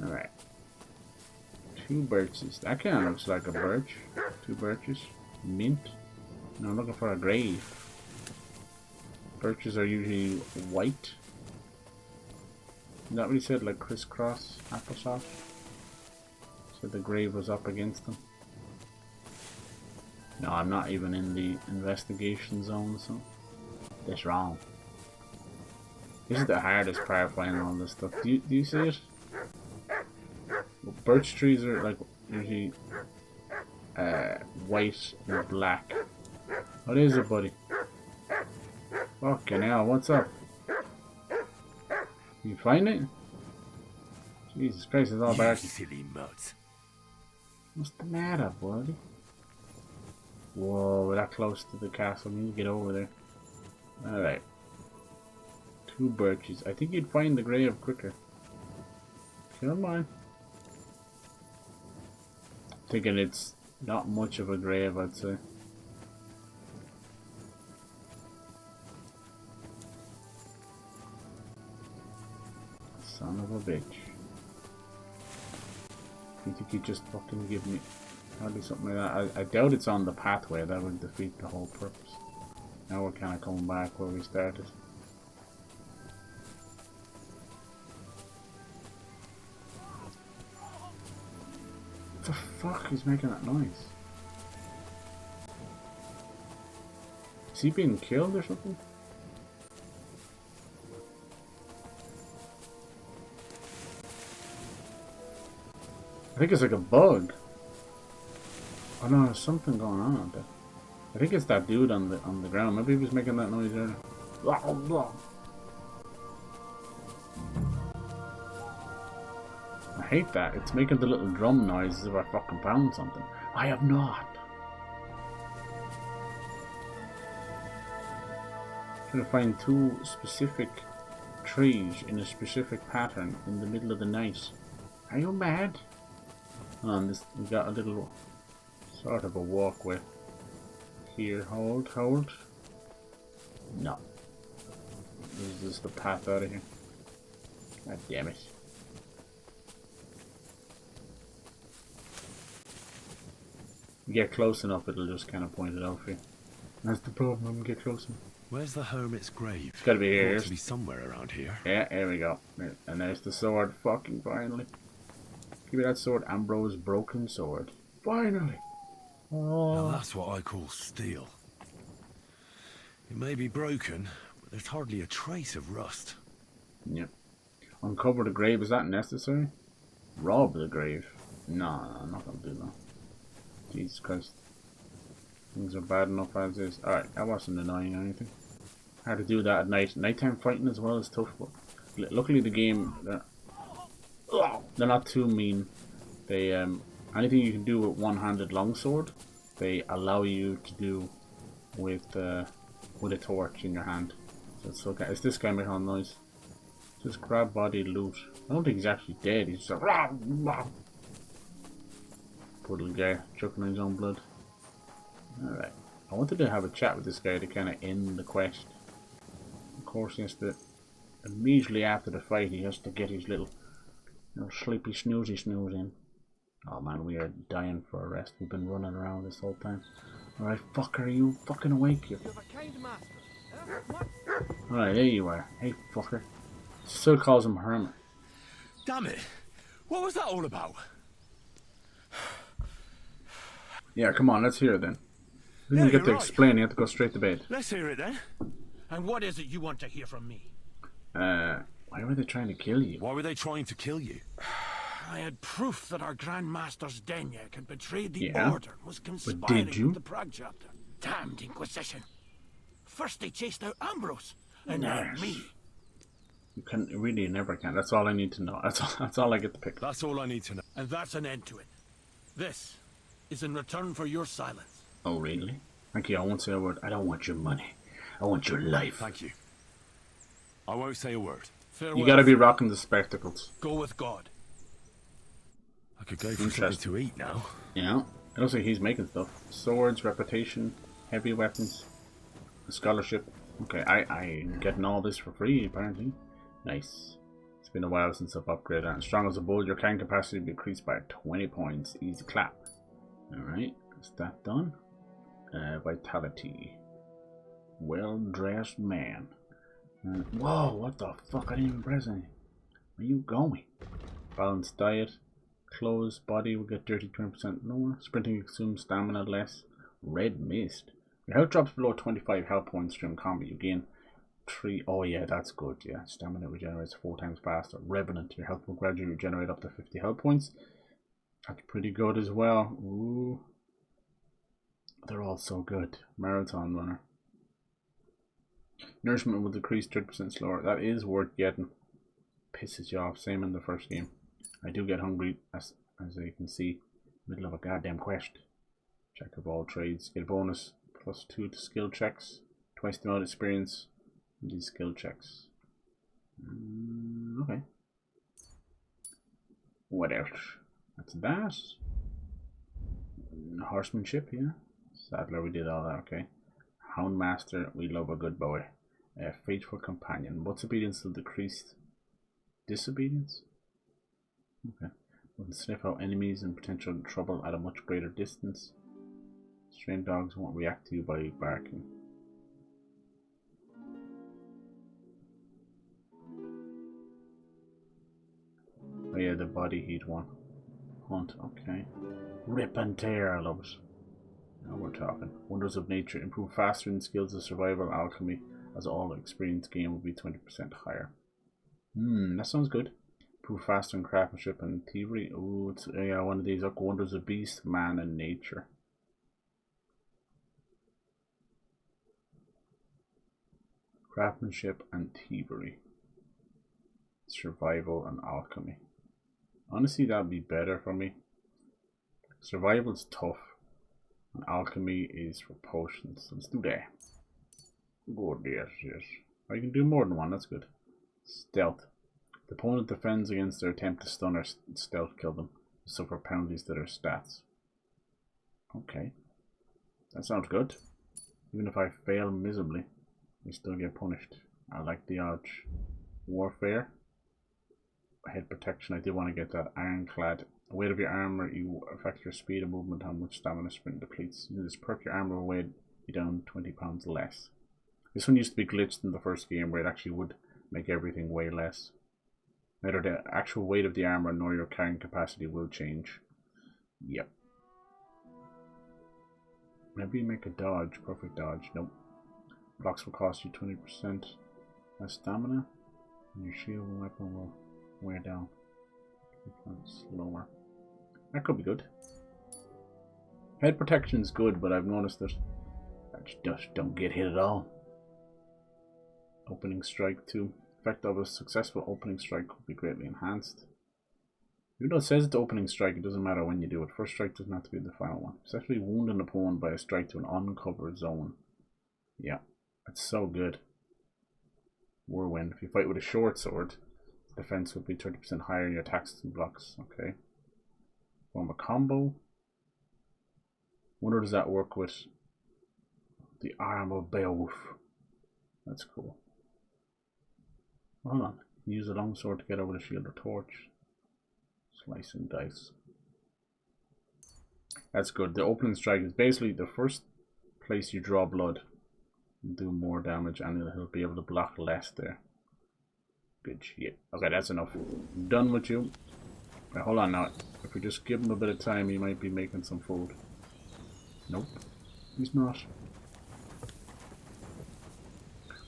Alright. Two birches. That kind of looks like a birch. Two birches. Mint. No, I'm looking for a grave. Birches are usually white. Is that what he said? Like crisscross applesauce? Said the grave was up against them. No, I'm not even in the investigation zone, so that's wrong. This is the hardest part finding all this stuff. Do you see it? Well, birch trees are like usually white and black. What is it, buddy? Fucking hell, what's up? You find it? Jesus Christ, it's all back. Silly mutt. What's the matter, buddy? Whoa, we're that close to the castle. We need to get over there. Alright. Two birches. I think you'd find the grave quicker. Come on. Thinking it's Not much of a grave, I'd say. Son of a bitch. You think he'd just fucking give me probably something like that? I doubt it's on the pathway. That would defeat the whole purpose. Now we're kind of coming back where we started. What the fuck is making that noise? Is he being killed or something? I think it's like a bug. Oh no, there's something going on out there. I think it's that dude on the ground. Maybe he was making that noise earlier. I hate that. It's making the little drum noise as if I fucking found something. I have not. Trying to find two specific trees in a specific pattern in the middle of the night. Are you mad? On this, we got a little sort of a walkway here. Hold. No. This is the path out of here. God damn it. You get close enough, it'll just kind of point it out for you. That's the problem. I'm gonna get close enough. Where's the hermit's grave? It's gotta be here. It's to be somewhere around here. Yeah, here we go. And there's the sword. Fucking finally. Give me that sword, Ambrose broken sword. Finally. Oh. Now that's what I call steel. It may be broken, but there's hardly a trace of rust. Yep. Uncover the grave. Is that necessary? Rob the grave. No, I'm not gonna do that. Jesus Christ. Things are bad enough as is. Alright, I wasn't denying anything. Hard to do that at night. Nighttime fighting as well is tough, but luckily the game, they're not too mean. They anything you can do with one-handed longsword, they allow you to do with a torch in your hand. So it's okay. It's this guy making noise. Just grab body loot. I don't think he's actually dead. He's just like, poor little guy choking on his own blood. Alright. I wanted to have a chat with this guy to kind of end the quest. Of course, he has to, immediately after the fight, he has to get his little sleepy snoozy snooze in. Oh man, we are dying for a rest. We've been running around this whole time. Alright, fucker, are you fucking awake? Alright, there you are. Hey, fucker. Still calls him Hermit. Damn it! What was that all about? Yeah, come on, let's hear it then. We didn't get to explain, you have to go straight to bed. Let's hear it then. And what is it you want to hear from me? Why were they trying to kill you? Why were they trying to kill you? I had proof that our Grand Master's Denyak had betrayed the Order and was conspiring with the Prague chapter. Damned Inquisition. First they chased out Ambrose, and now me. You can really never can. That's all I need to know. That's all I get to pick. That's all I need to know. And that's an end to it. This is in return for your silence. Oh, really? Thank you. I won't say a word. I don't want your money. I want your life. Thank you. I won't say a word. Farewell. You gotta be rocking the spectacles. Go with God. I could go for something to eat now. Yeah. It looks like he's making stuff. Swords, reputation, heavy weapons, a scholarship. Okay, I'm getting all this for free, apparently. Nice. It's been a while since I've upgraded. And strong as a bull, your carrying capacity will be increased by 20 points. Easy clap. Alright, is that done? Vitality. Well-dressed man. Whoa, what the fuck? I didn't even press anything. Where are you going? Balanced diet. Clothes, body will get dirty 20% lower. Sprinting consumes stamina less. Red mist. Your health drops below 25 health points during combat. You gain 3. Oh yeah, that's good. Yeah, stamina regenerates 4 times faster. Revenant. Your health will gradually regenerate up to 50 health points. That's pretty good as well. Ooh. They're all so good. Marathon runner. Nourishment will decrease 30% slower. That is worth getting. Pisses you off. Same in the first game. I do get hungry, as you can see. Middle of a goddamn quest. Check of all trades. Get a bonus. +2 to skill checks. Twice the amount of experience in these skill checks. Okay. What else? That's that. Horsemanship, yeah. Saddler, we did all that, okay. Houndmaster, we love a good boy. Faithful companion. What's obedience will decrease? Disobedience? Okay. We can sniff out enemies and potential trouble at a much greater distance. Trained dogs won't react to you by barking. Oh yeah, the body heat one. Hunt, okay. Rip and tear, I love it. Now we're talking. Wonders of nature. Improve faster in skills of survival, alchemy, as all experience gain will be 20% higher. That sounds good. Improve faster in craftsmanship and thievery. Ooh, it's yeah, one of these. Look, wonders of beast, man, and nature. Craftsmanship and thievery. Survival and alchemy. Honestly, that'd be better for me. Survival's tough. And alchemy is for potions. So let's do that. Good, yes. I can do more than one, that's good. Stealth. The opponent defends against their attempt to stun or stealth kill them. Suffer penalties to their stats. Okay. That sounds good. Even if I fail miserably, we still get punished. I like the odds. Warfare. Head protection. I did want to get that. Ironclad. The weight of your armor, you affect your speed of movement, how much stamina sprint depletes. You this perk, your armor will weigh you down 20 pounds less. This one used to be glitched in the first game where it actually would make everything weigh less. Neither the actual weight of the armor nor your carrying capacity will change. Yep. Maybe make a dodge. Perfect dodge. Nope. Blocks will cost you 20% less stamina. And your shield and weapon will wear down. Slower. That could be good. Head protection is good, but I've noticed that I just don't get hit at all. Opening strike too. Effect of a successful opening strike could be greatly enhanced. Even though it says it's opening strike, it doesn't matter when you do it. First strike doesn't have to be the final one. Successfully wound an opponent by a strike to an uncovered zone. Yeah, that's so good. Whirlwind. If you fight with a short sword, defense will be 30% higher in your attacks and blocks. Okay. Form a combo. Wonder does that work with the arm of Beowulf. That's cool. Hold on. Use a long sword to get over the shield or torch. Slice and dice. That's good. The opening strike is basically the first place you draw blood. Do more damage and he'll be able to block less there. Good shit. Okay, that's enough. I'm done with you. Right, hold on now. If we just give him a bit of time, he might be making some food. Nope. He's not.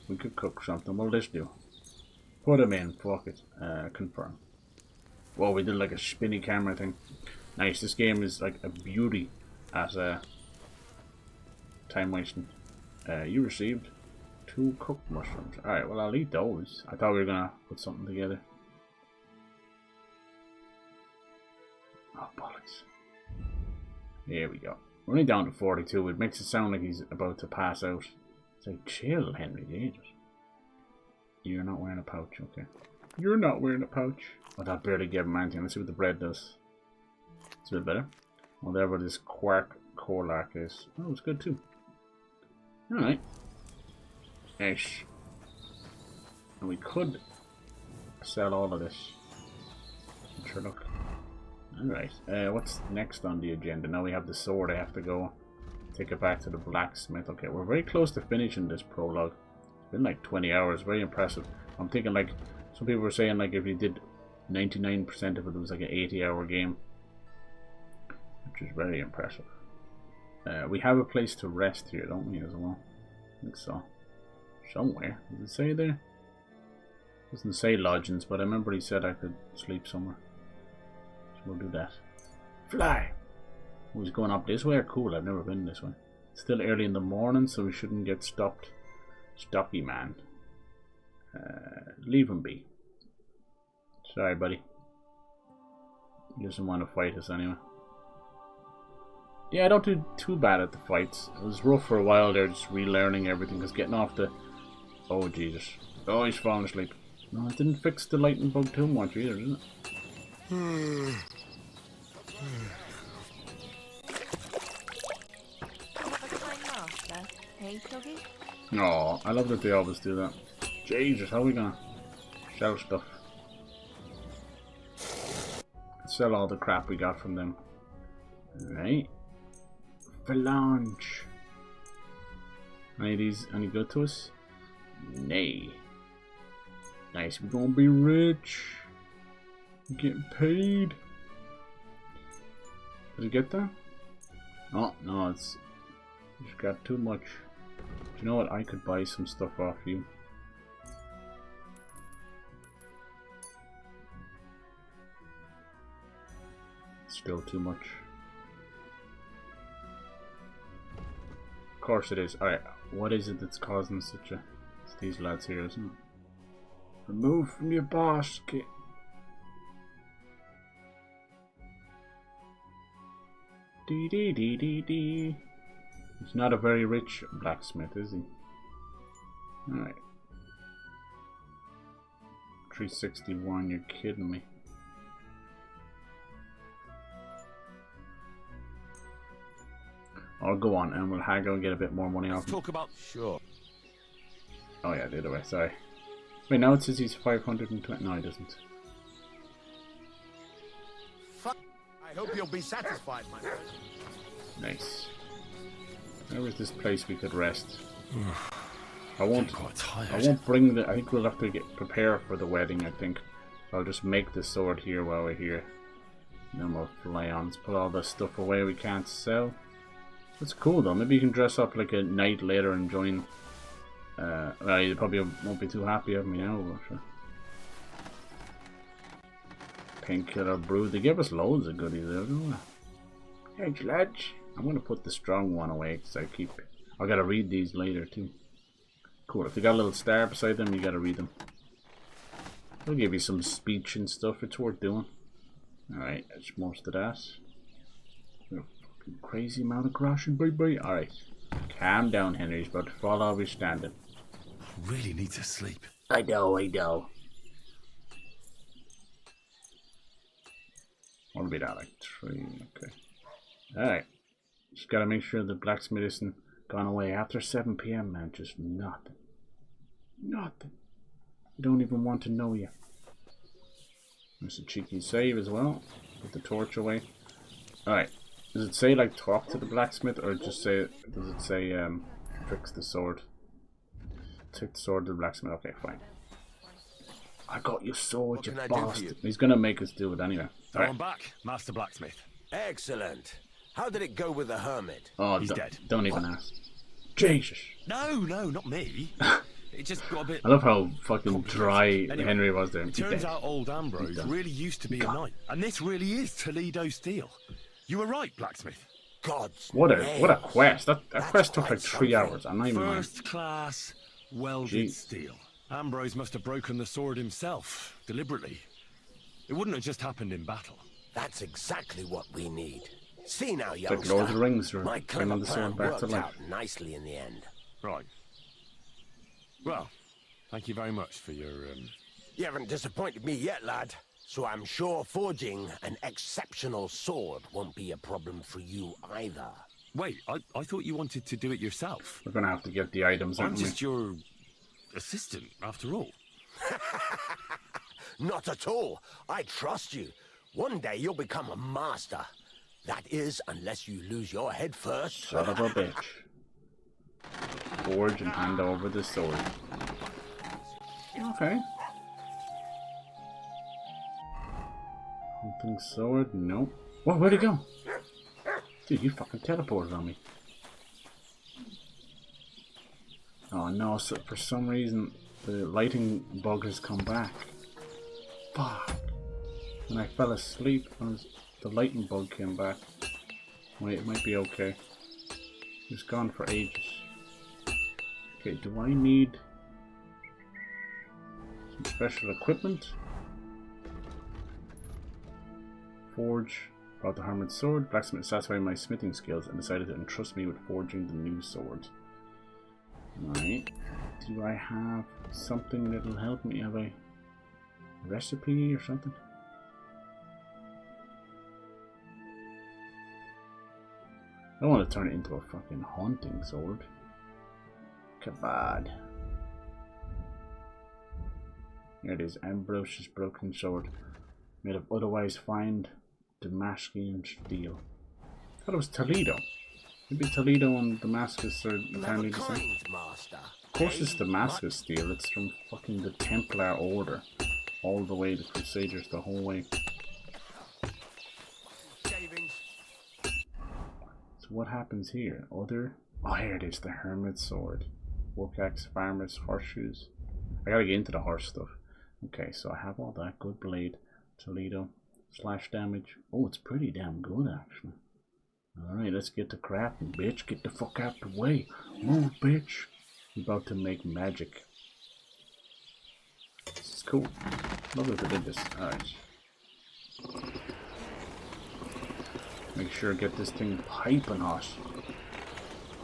We could cook something. What'll this do? Put him in. Fuck it. Confirm. Whoa, we did like a spinny camera thing. Nice. This game is like a beauty at time wasting. You received 2 cooked mushrooms. Alright, well I'll eat those. I thought we were gonna put something together. Oh, bollocks. There we go. We're only down to 42. It makes it sound like he's about to pass out. It's like, chill, Henry, Jesus. You're not wearing a pouch, okay. You're not wearing a pouch. Oh, that barely gave him anything. Let's see what the bread does. It's a bit better. Whatever this quark corlac is. Oh, it's good too. Alright. Ish. And we could sell all of this. Sure, look. Alright. What's next on the agenda? Now we have the sword. I have to go take it back to the blacksmith. Okay, we're very close to finishing this prologue. It's been like 20 hours. Very impressive. I'm thinking like, some people were saying like if you did 99% of it, it was like an 80-hour game. Which is very impressive. We have a place to rest here, don't we, as well? I think so. Somewhere. Does it say there? It doesn't say lodgings, but I remember he said I could sleep somewhere. So we'll do that. Fly! Oh, he's going up this way? Cool, I've never been this way. It's still early in the morning, so we shouldn't get stopped. Stocky man. Leave him be. Sorry, buddy. He doesn't want to fight us anyway. Yeah, I don't do too bad at the fights. It was rough for a while there, just relearning everything, because getting off the... Oh, Jesus. Oh, he's falling asleep. No, it didn't fix the lightning bug too much either, did it? me, Pluggy? Oh, I love that they always do that. Jesus, how are we gonna sell stuff? Sell all the crap we got from them. Right. Phalange. Any of these any good to us? Nay. Nice, we're gonna be rich. We're getting paid. Did you get that? Oh, no, it's... You just got too much. Do you know what? I could buy some stuff off you. Still too much. Of course it is. Alright, what is it that's causing such a... It's these lads here, isn't it? Remove from your basket. Dee dee dee dee dee. He's not a very rich blacksmith, is he? Alright. 361, you're kidding me. I'll go on and we'll haggle and get a bit more money off him. Talk about sure. Oh yeah, the other way, sorry. Wait, now it says he's 520. No, he doesn't. I hope you'll be satisfied, my friend. Nice. Where was this place we could rest? I won't bring the... I think we'll have to prepare for the wedding, I think. I'll just make the sword here while we're here. And then we'll fly on. Let's put all the stuff away we can't sell. That's cool though. Maybe you can dress up like a knight later and join. Well, you probably won't be too happy of me now, but sure. Painkiller brew. They give us loads of goodies there, don't they? Hey, lads. I'm gonna put the strong one away because I gotta read these later too. Cool. If you got a little star beside them, you gotta read them. They'll give you some speech and stuff. It's worth doing. Alright, that's most of that. Crazy amount of crashing, baby. Alright. Calm down, Henry's about to fall off his standing. I really need to sleep. I know, I know. What'll be that, like 3? Okay. Alright. Just gotta make sure the blacksmith isn't gone away after 7 PM, man. Just nothing. Nothing. We don't even want to know you. There's a cheeky save as well. Put the torch away. Alright. Does it say like talk to the blacksmith, or just say, does it say fix the sword? Take the sword to the blacksmith. Okay, fine. I got your sword, you bastard. He's gonna make us do it anyway. Right. I'm back, Master Blacksmith. Excellent. How did it go with the hermit? Oh, he's dead. Don't even ask. Jesus. No, not me. It just got a bit... I love how fucking dry Henry was there. It turns out old Ambrose really used to be a knight. And this really is Toledo steel. You were right, Blacksmith. God's what a quest. That quest took like 3 hours. I'm not even lying. First class welded steel. Ambrose must have broken the sword himself, deliberately. It wouldn't have just happened in battle. That's exactly what we need. See now, It's youngster. like Lord of the Rings, My bringing the sword back to life. out nicely in the end. Right. Well, thank you very much for your, You haven't disappointed me yet, lad. So I'm sure forging an exceptional sword won't be a problem for you either. Wait, I thought you wanted to do it yourself. We're gonna have to get the items, aren't I'm we? just your assistant, after all. Not at all. I trust you. One day you'll become a master. That is, unless you lose your head first. Son of a bitch. Forge and hand over the sword. Okay. Hunting sword? Nope. Whoa, where'd he go? Dude, you fucking teleported on me. Oh no, so for some reason the lighting bug has come back. Fuck. When I fell asleep, the lighting bug came back. Wait, it might be okay. It's gone for ages. Okay, do I need some special equipment? Forge. Brought the hammered sword. Blacksmith satisfied my smithing skills and decided to entrust me with forging the new sword. Right. Do I have something that'll help me? Have a recipe or something? I don't want to turn it into a fucking haunting sword. Kabad. Here it is. Ambrosius broken sword. Made of otherwise fine Damascus steel. I thought it was Toledo. Maybe Toledo and Damascus are apparently the same. Of course it's Damascus steel. It's from fucking the Templar Order. All the way, the Crusaders, the whole way. So what happens here? Other... Oh, here it is. The Hermit Sword. Work axe, farmers, horseshoes. I gotta get into the horse stuff. Okay, so I have all that. Good blade. Toledo. Slash damage. Oh, it's pretty damn good, actually. Alright, let's get to crafting, bitch. Get the fuck out the way. Move, bitch. I'm about to make magic. This is cool. Love that they did this. Alright. Make sure to get this thing piping hot.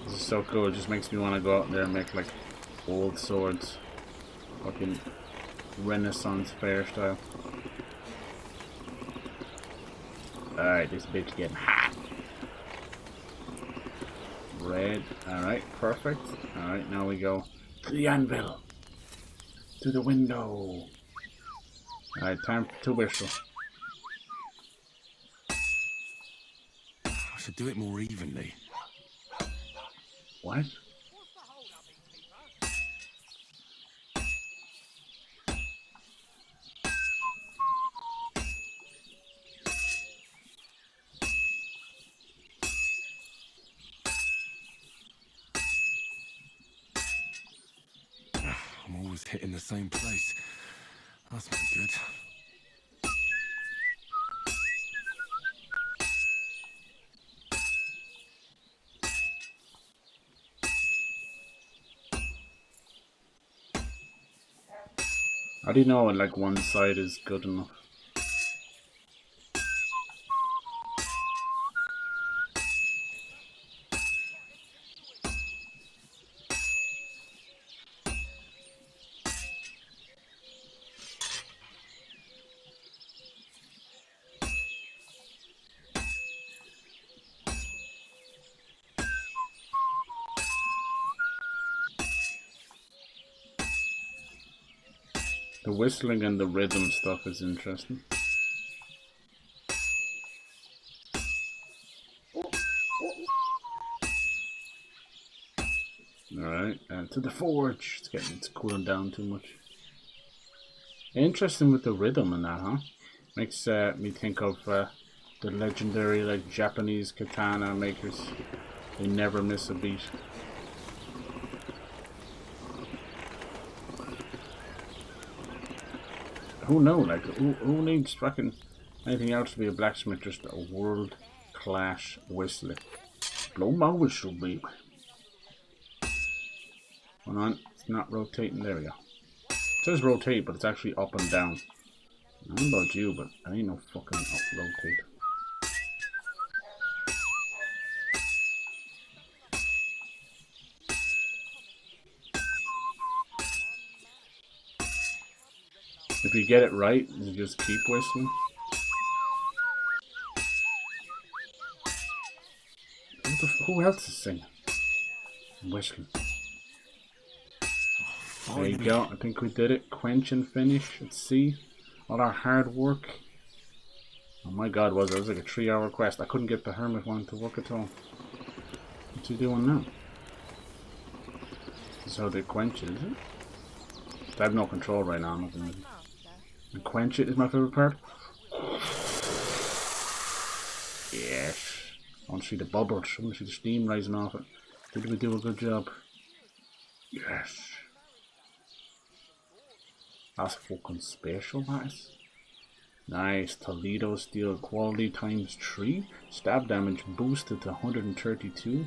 This is so cool. It just makes me want to go out there and make like old swords. Fucking Renaissance fair style. Alright, this bitch getting hot. Red. Alright, perfect. Alright, now we go to the anvil. To the window. Alright, time to whistle. I should do it more evenly. What? I'm always hitting the same place. That's not good. How do you know like one side is good enough? The whistling and the rhythm stuff is interesting. Alright, and to the forge. It's cooling down too much. Interesting with the rhythm and that, huh? Makes me think of the legendary like Japanese katana makers. They never miss a beat. Who knows? Like, who needs fucking anything else to be a blacksmith? Just a world-class whistler. Blow my whistle, baby. Hold on, it's not rotating. There we go. It says rotate, but it's actually up and down. I don't know about you, but I ain't no fucking up rotate. If you get it right, you just keep whistling. Who else is singing? Whistling. There you go. I think we did it. Quench and finish. Let's see. All our hard work. Oh my god, it was like a 3-hour quest. I couldn't get the hermit one to work at all. What's he doing now? This is how they quench it, is it? I have no control right now. And quench it is my favorite part. Yes. I want to see the bubbles. I want to see the steam rising off it. Did we do a good job? Yes. That's fucking special, that is. Nice. Toledo steel quality ×3. Stab damage boosted to 132.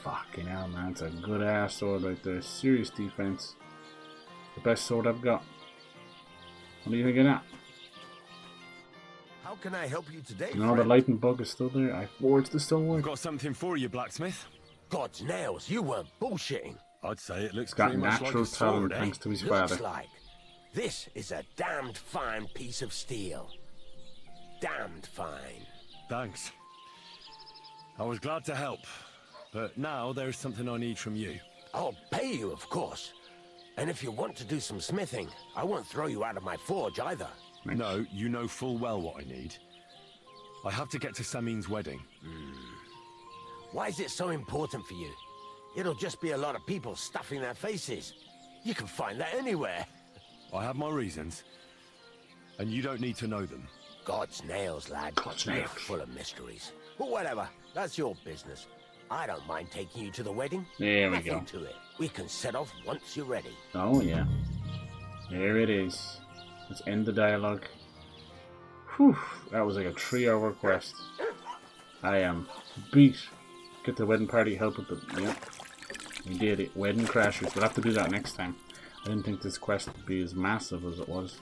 Fucking hell, man. It's a good ass sword right there. Serious defense. The best sword I've got. What do you think of that? How can I help you today, You know, the lightning bug is still there. I forged the sword. I've got something for you, blacksmith. God's nails, you weren't bullshitting. I'd say it looks He's got pretty much natural like a talent sword, eh? thanks to his Looks father. like. This is a damned fine piece of steel. Damned fine. Thanks. I was glad to help, but now there's something I need from you. I'll pay you, of course. And if you want to do some smithing, I won't throw you out of my forge either. No, you know full well what I need. I have to get to Samin's wedding. Why is it so important for you? It'll just be a lot of people stuffing their faces. You can find that anywhere. I have my reasons, and you don't need to know them. God's nails, lad. God's nails. You're full of mysteries. But whatever, that's your business. I don't mind taking you to the wedding. There we Nothing go. to it. We can set off once you're ready. Oh yeah. There it is. Let's end the dialogue. Whew, that was like a 3-hour quest. I am beat. Get the wedding party, help with the... Yeah. We did it. Wedding crashers. We'll have to do that next time. I didn't think this quest would be as massive as it was.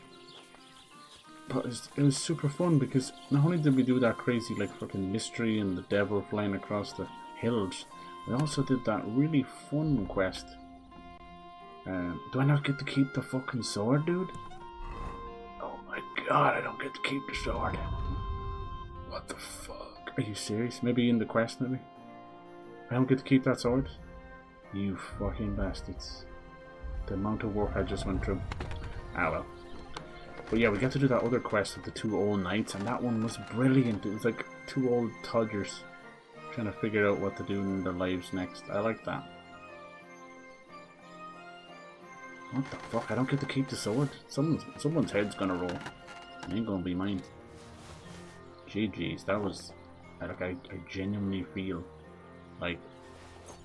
But it was super fun because not only did we do that crazy like fucking mystery and the devil flying across the hills, we also did that really fun quest. Do I not get to keep the fucking sword, dude? Oh my god, I don't get to keep the sword. What the fuck? Are you serious? Maybe in the quest, maybe? I don't get to keep that sword? You fucking bastards. The amount of work I just went through. Ah well. But yeah, we got to do that other quest with the 2 old knights, and that one was brilliant. It was like 2 old todgers trying to figure out what to do in their lives next. I like that. What the fuck? I don't get to keep the sword. Someone's head's gonna roll. It ain't gonna be mine. GG's, that was... I genuinely feel like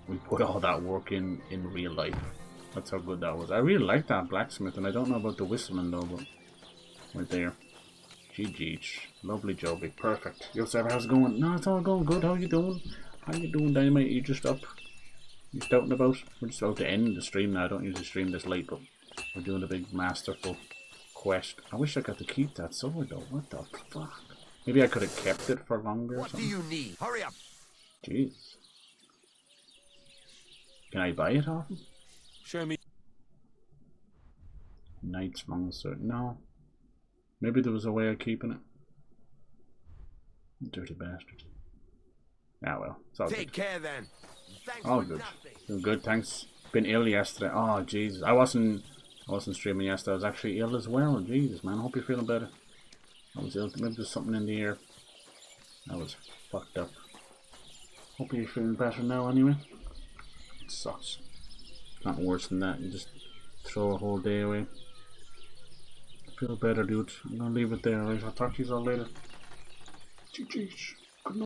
we put all that work in real life. That's how good that was. I really like that blacksmith, and I don't know about the whistling though, but we're there. GG's. Lovely Joby. Perfect. Yo, Sarah, how's it going? No, it's all going good. How you doing? How you doing, Dynamite? You just up? You stouting about? We're just about to end the stream now. I don't usually stream this late, but we're doing a big masterful quest. I wish I got to keep that sword though. What the fuck? Maybe I could have kept it for longer or something. What do you need? Hurry up! Jeez. Can I buy it off him? Show me. Knight's Monster. No. Maybe there was a way of keeping it. Dirty bastard. Ah well. It's all Take good. care then. Thanks All for good. nothing. Doing good, thanks. Been ill yesterday. Oh Jesus. I wasn't streaming yesterday. I was actually ill as well. Jesus man. I hope you're feeling better. I was ill. Maybe there's something in the air. I was fucked up. Hope you're feeling better now anyway. It sucks. Not worse than that. You just throw a whole day away. Feel better, dude. I'm gonna leave it there, alright? I'll talk to you all later. GG.